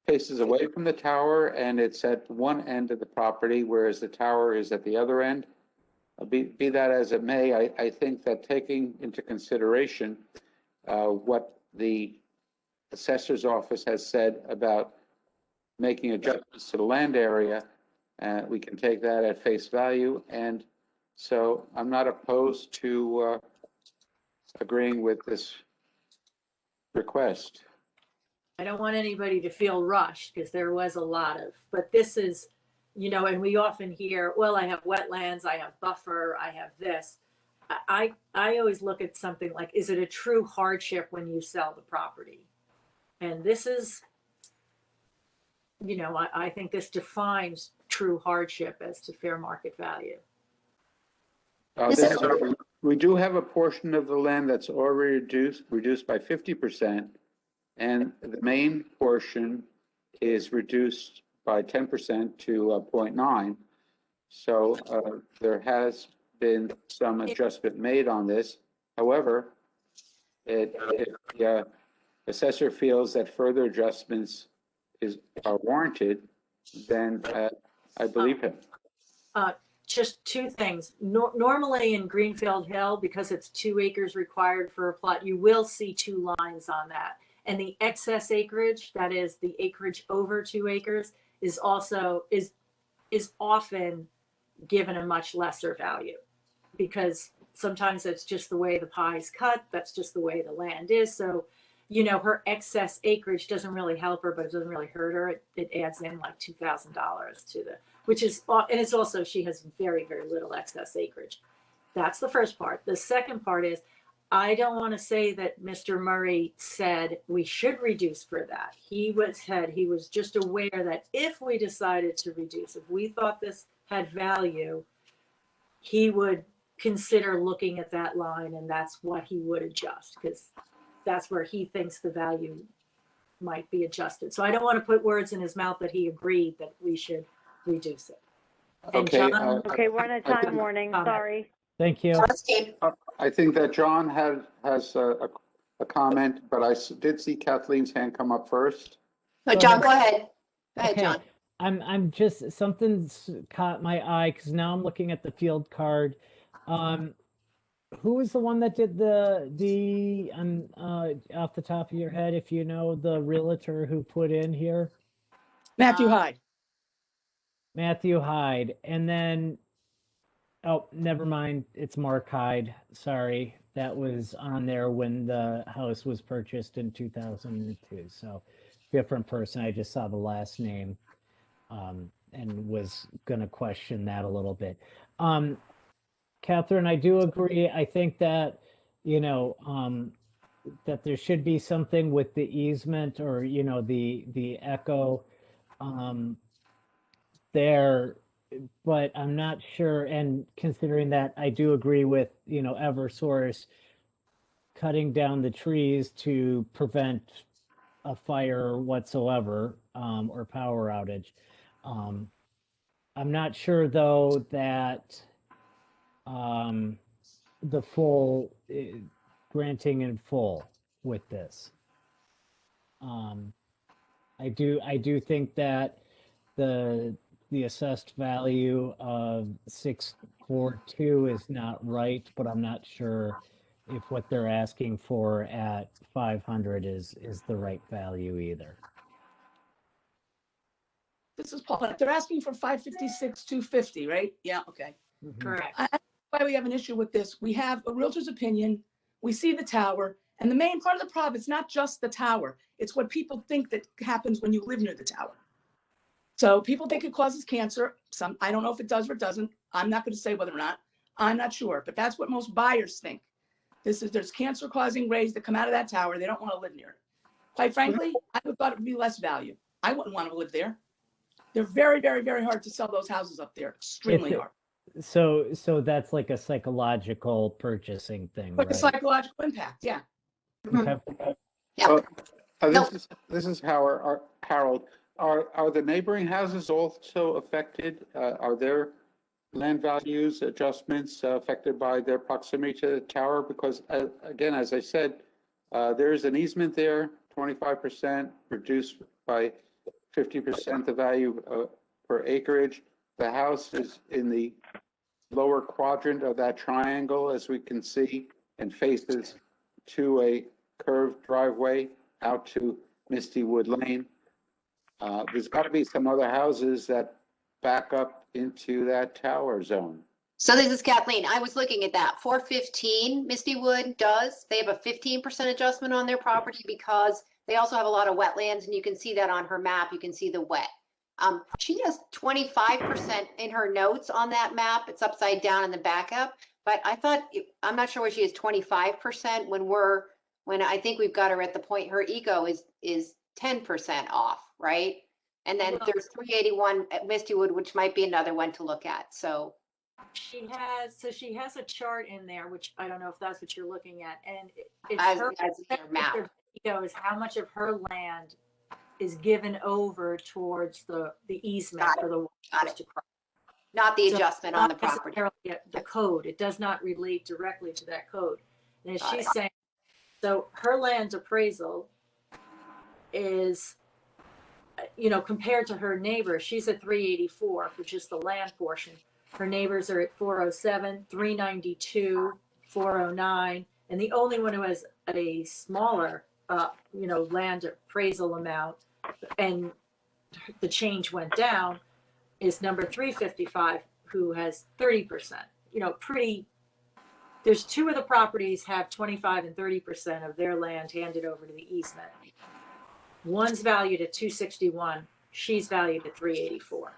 faces away from the tower, and it's at one end of the property, whereas the tower is at the other end. Be that as it may, I think that taking into consideration what the assessor's office has said about making adjustments to the land area, we can take that at face value. And so I'm not opposed to agreeing with this request. I don't want anybody to feel rushed because there was a lot of, but this is, you know, and we often hear, well, I have wetlands, I have buffer, I have this. I always look at something like, is it a true hardship when you sell the property? And this is, you know, I think this defines true hardship as to fair market value. We do have a portion of the land that's already reduced by 50%, and the main portion is reduced by 10% to 0.9. So there has been some adjustment made on this. However, if the assessor feels that further adjustments are warranted, then I believe him. Just 2 things. Normally in Greenfield Hill, because it's 2 acres required for a plot, you will see 2 lines on that. And the excess acreage, that is the acreage over 2 acres, is also is often given a much lesser value, because sometimes that's just the way the pie's cut. That's just the way the land is. So, you know, her excess acreage doesn't really help her, but it doesn't really hurt her. It adds in like $2,000 to the, which is, and it's also, she has very, very little excess acreage. That's the first part. The second part is, I don't want to say that Mr. Murray said we should reduce for that. He was just aware that if we decided to reduce, if we thought this had value, he would consider looking at that line, and that's what he would adjust, because that's where he thinks the value might be adjusted. So I don't want to put words in his mouth that he agreed that we should reduce it. And Okay. John, Okay, we're on a time warning, sorry. Thank you. I think that John has a comment, but I did see Kathleen's hand come up first. No, Go John, ahead. go ahead. Go ahead, Okay. John. I'm just, something's caught my eye because now I'm looking at the field card. Who was the one that did off the top of your head, if you know, the realtor who put in here? Matthew Hyde. Matthew Hyde. And then, oh, never mind. It's Mark Hyde. Sorry. That was on there when the house was purchased in 2002. So different person. I just saw the last name and was going to question that a little bit. Catherine, I do agree. I think that, you know, that there should be something with the easement or, you know, the echo there, but I'm not sure. And considering that, I do agree with, you know, Eversource cutting down the trees to prevent a fire whatsoever or power outage. I'm not sure though that the full granting in full with this. I do think that the assessed value of 642 is not right, but I'm not sure if what they're asking for at 500 is the right value either. This is Paul. They're asking for 556, 250, right? Yeah, okay. Correct. That's why we have an issue with this. We have a realtor's opinion. We see the tower. And the main part of the problem, it's not just the tower. It's what people think that happens when you live near the tower. So people think it causes cancer. I don't know if it does or it doesn't. I'm not going to say whether or not. I'm not sure. But that's what most buyers think. There's cancer causing rays that come out of that tower. They don't want to live near it. Quite frankly, I would have thought it would be less value. I wouldn't want to live there. They're very, very, very hard to sell those houses up there. Extremely hard. So that's like a psychological purchasing thing, Like a right? psychological impact, yeah. Okay. Yeah. This is Harold. Are the neighboring houses also affected? Are their land values adjustments affected by their proximity to the tower? Because again, as I said, there's an easement there, 25% reduced by 50% the value per acreage. The house is in the lower quadrant of that triangle, as we can see, and faces to a curved driveway out to Misty Wood Lane. There's got to be some other houses that back up into that tower zone. So this is Kathleen. I was looking at that. 415 Misty Wood does. They have a 15% adjustment on their property because they also have a lot of wetlands, and you can see that on her map. You can see the wet. She has 25% in her notes on that map. It's upside down in the backup. But I thought, I'm not sure where she is 25% when I think we've got her at the point her eco is 10% off, right? And then there's 381 at Misty Wood, which might be another one to look at. So She has a chart in there, which I don't know if that's what you're looking at. And it's as her their map. is how much of her land is given over towards the easement Got it. for the Got waters it. to cross. Not the So adjustment on the not property. necessarily the code. It does not relate directly to that code. And as Got she's it. saying, so her land appraisal is, compared to her neighbor, she's at 384 for just the land portion. Her neighbors are at 407, 392, 409, and the only one who has a smaller, land appraisal amount, and the change went down, is number 355, who has 30%. There's two of the properties have 25 and 30% of their land handed over to the easement. One's valued at 261. She's valued at 384.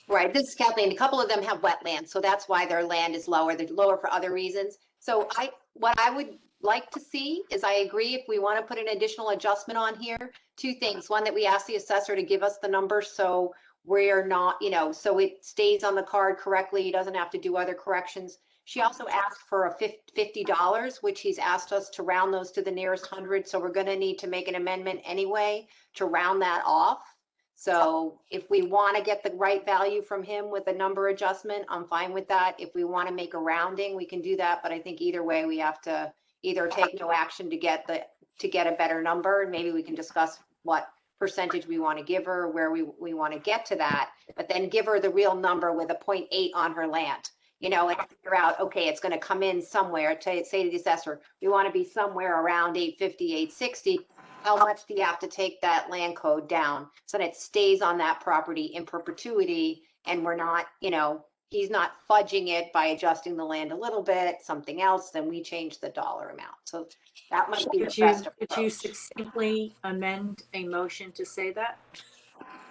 Right. This is Kathleen. A couple of them have wetlands, so that's why their land is lower. They're lower for other reasons. So what I would like to see is, I agree, if we want to put an additional adjustment on here, two things. One, that we ask the assessor to give us the numbers so we're not, so it stays on the card correctly. He doesn't have to do other corrections. She also asked for a $50, which he's asked us to round those to the nearest 100. So we're going to need to make an amendment anyway to round that off. So if we want to get the right value from him with a number adjustment, I'm fine with that. If we want to make a rounding, we can do that. But I think either way, we have to either take no action to get a better number, and maybe we can discuss what percentage we want to give her, where we want to get to that, but then give her the real number with a 0.8 on her land, you know, and figure out, okay, it's going to come in somewhere to say to the assessor, we want to be somewhere around 850, 860. How much do you have to take that land code down so that it stays on that property in perpetuity, and we're not, you know, he's not fudging it by adjusting the land a little bit, something else, then we change the dollar amount. So that might be the Could you, best could you approach. succinctly amend a motion to say that?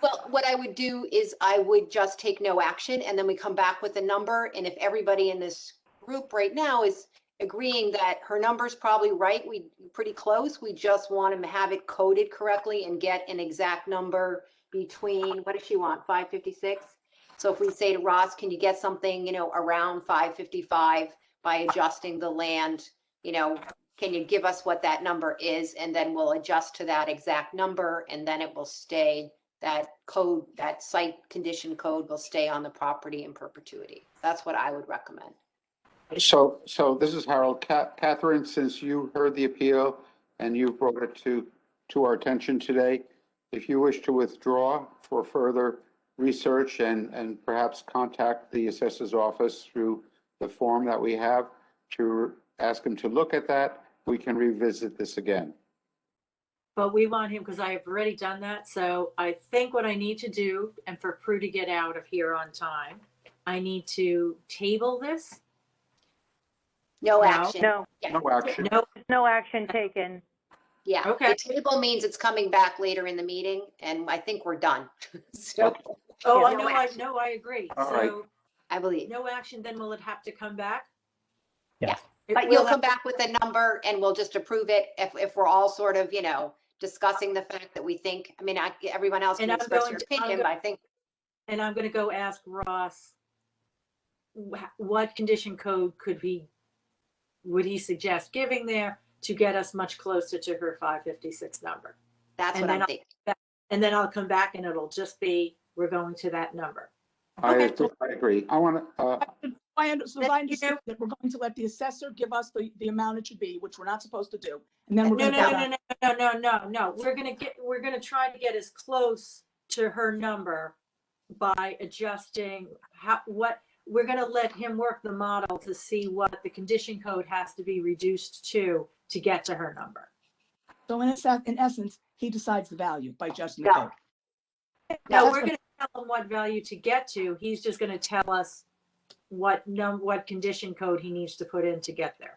Well, what I would do is I would just take no action, and then we come back with a number. And if everybody in this group right now is agreeing that her number's probably right, we pretty close, we just want to have it coded correctly and get an exact number between, what does she want, 556? So if we say to Ross, can you get something, you know, around 555 by adjusting the land, you know, can you give us what that number is? And then we'll adjust to that exact number, and then it will stay, that code, that site condition code will stay on the property in perpetuity. That's what I would recommend. So this is Harold. Catherine, since you heard the appeal and you brought it to our attention today, if you wish to withdraw for further research and perhaps contact the assessor's office through the form that we have to ask him to look at that, we can revisit this again. But we want him, because I have already done that. So I think what I need to do, and for Prue to get out of here on time, I need to table this. No No. action. No, Yeah. No action. No, no action taken. Yeah. Okay. The table means it's coming back later in the meeting, and I think we're done. So Okay. oh, Yeah, I no know, action. I agree. All right. So I believe. no action, then will it have to come back? Yes. It But will you'll have- come back with a number and we'll just approve it if we're all sort of, you know, discussing the fact that we think, I mean, everyone else can And I'm express going their to- I'm opinion, go- but I think, And I'm gonna go ask Ross, what condition code would he suggest giving there to get us much closer to her 556 number? that's And what then I'm thinking. And then I'll come back and it'll just be, we're going to that number. I Okay. agree. I want to, I understand that we're going to let the assessor give us the amount it should be, which we're not supposed to do. And then we're No, going to. no. We're gonna try to get as close to her number by adjusting we're gonna let him work the model to see what the condition code has to be reduced to get to her number. So in essence, he decides the value by adjusting the Yeah. code. No, That's we're what- gonna tell him what value to get to. He's just gonna tell us what condition code he needs to put in to get there.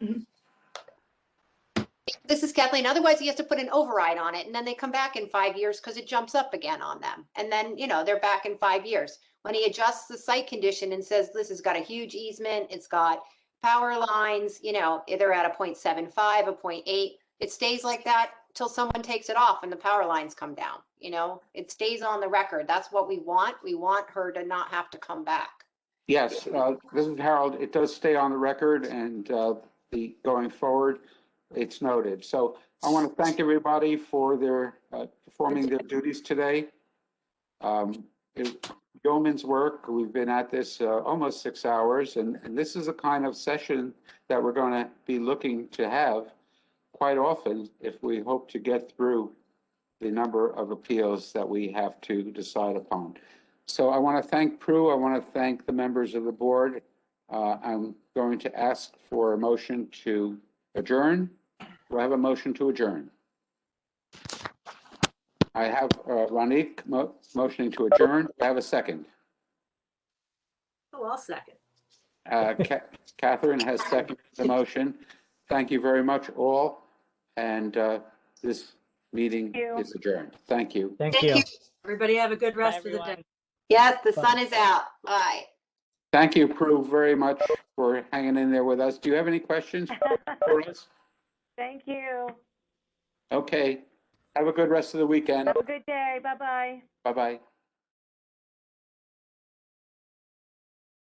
This is Kathleen. Otherwise, he has to put an override on it, and then they come back in 5 years because it jumps up again on them. And then, you know, they're back in 5 years. When he adjusts the site condition and says, this has got a huge easement, it's got power lines, you know, either at a 0.75, a 0.8, it stays like that till someone takes it off and the power lines come down, you know, it stays on the record. That's what we want. We want her to not have to come back. yes, this is Harold. It does stay on the record and going forward, it's noted. So I want to thank everybody for their performing their duties today. Yeoman's work. We've been at this almost 6 hours, and this is a kind of session that we're going to be looking to have quite often if we hope to get through the number of appeals that we have to decide upon. So I want to thank Prue. I want to thank the members of the board. I'm going to ask for a motion to adjourn. Do I have a motion to adjourn? I have Ronique motioning to adjourn. Do I have a second? Oh, I'll second. Catherine has seconded the motion. Thank you very much, all. And this meeting Thank you. is adjourned. Thank you. Thank you. Everybody have a good rest of the everyone. day. Yes, the sun is out. Bye. Thank you, Prue, very much for hanging in there with us. Do you have any questions for us? Thank you. Okay. Have a good rest of the weekend. Have a good day. Bye-bye. Bye-bye.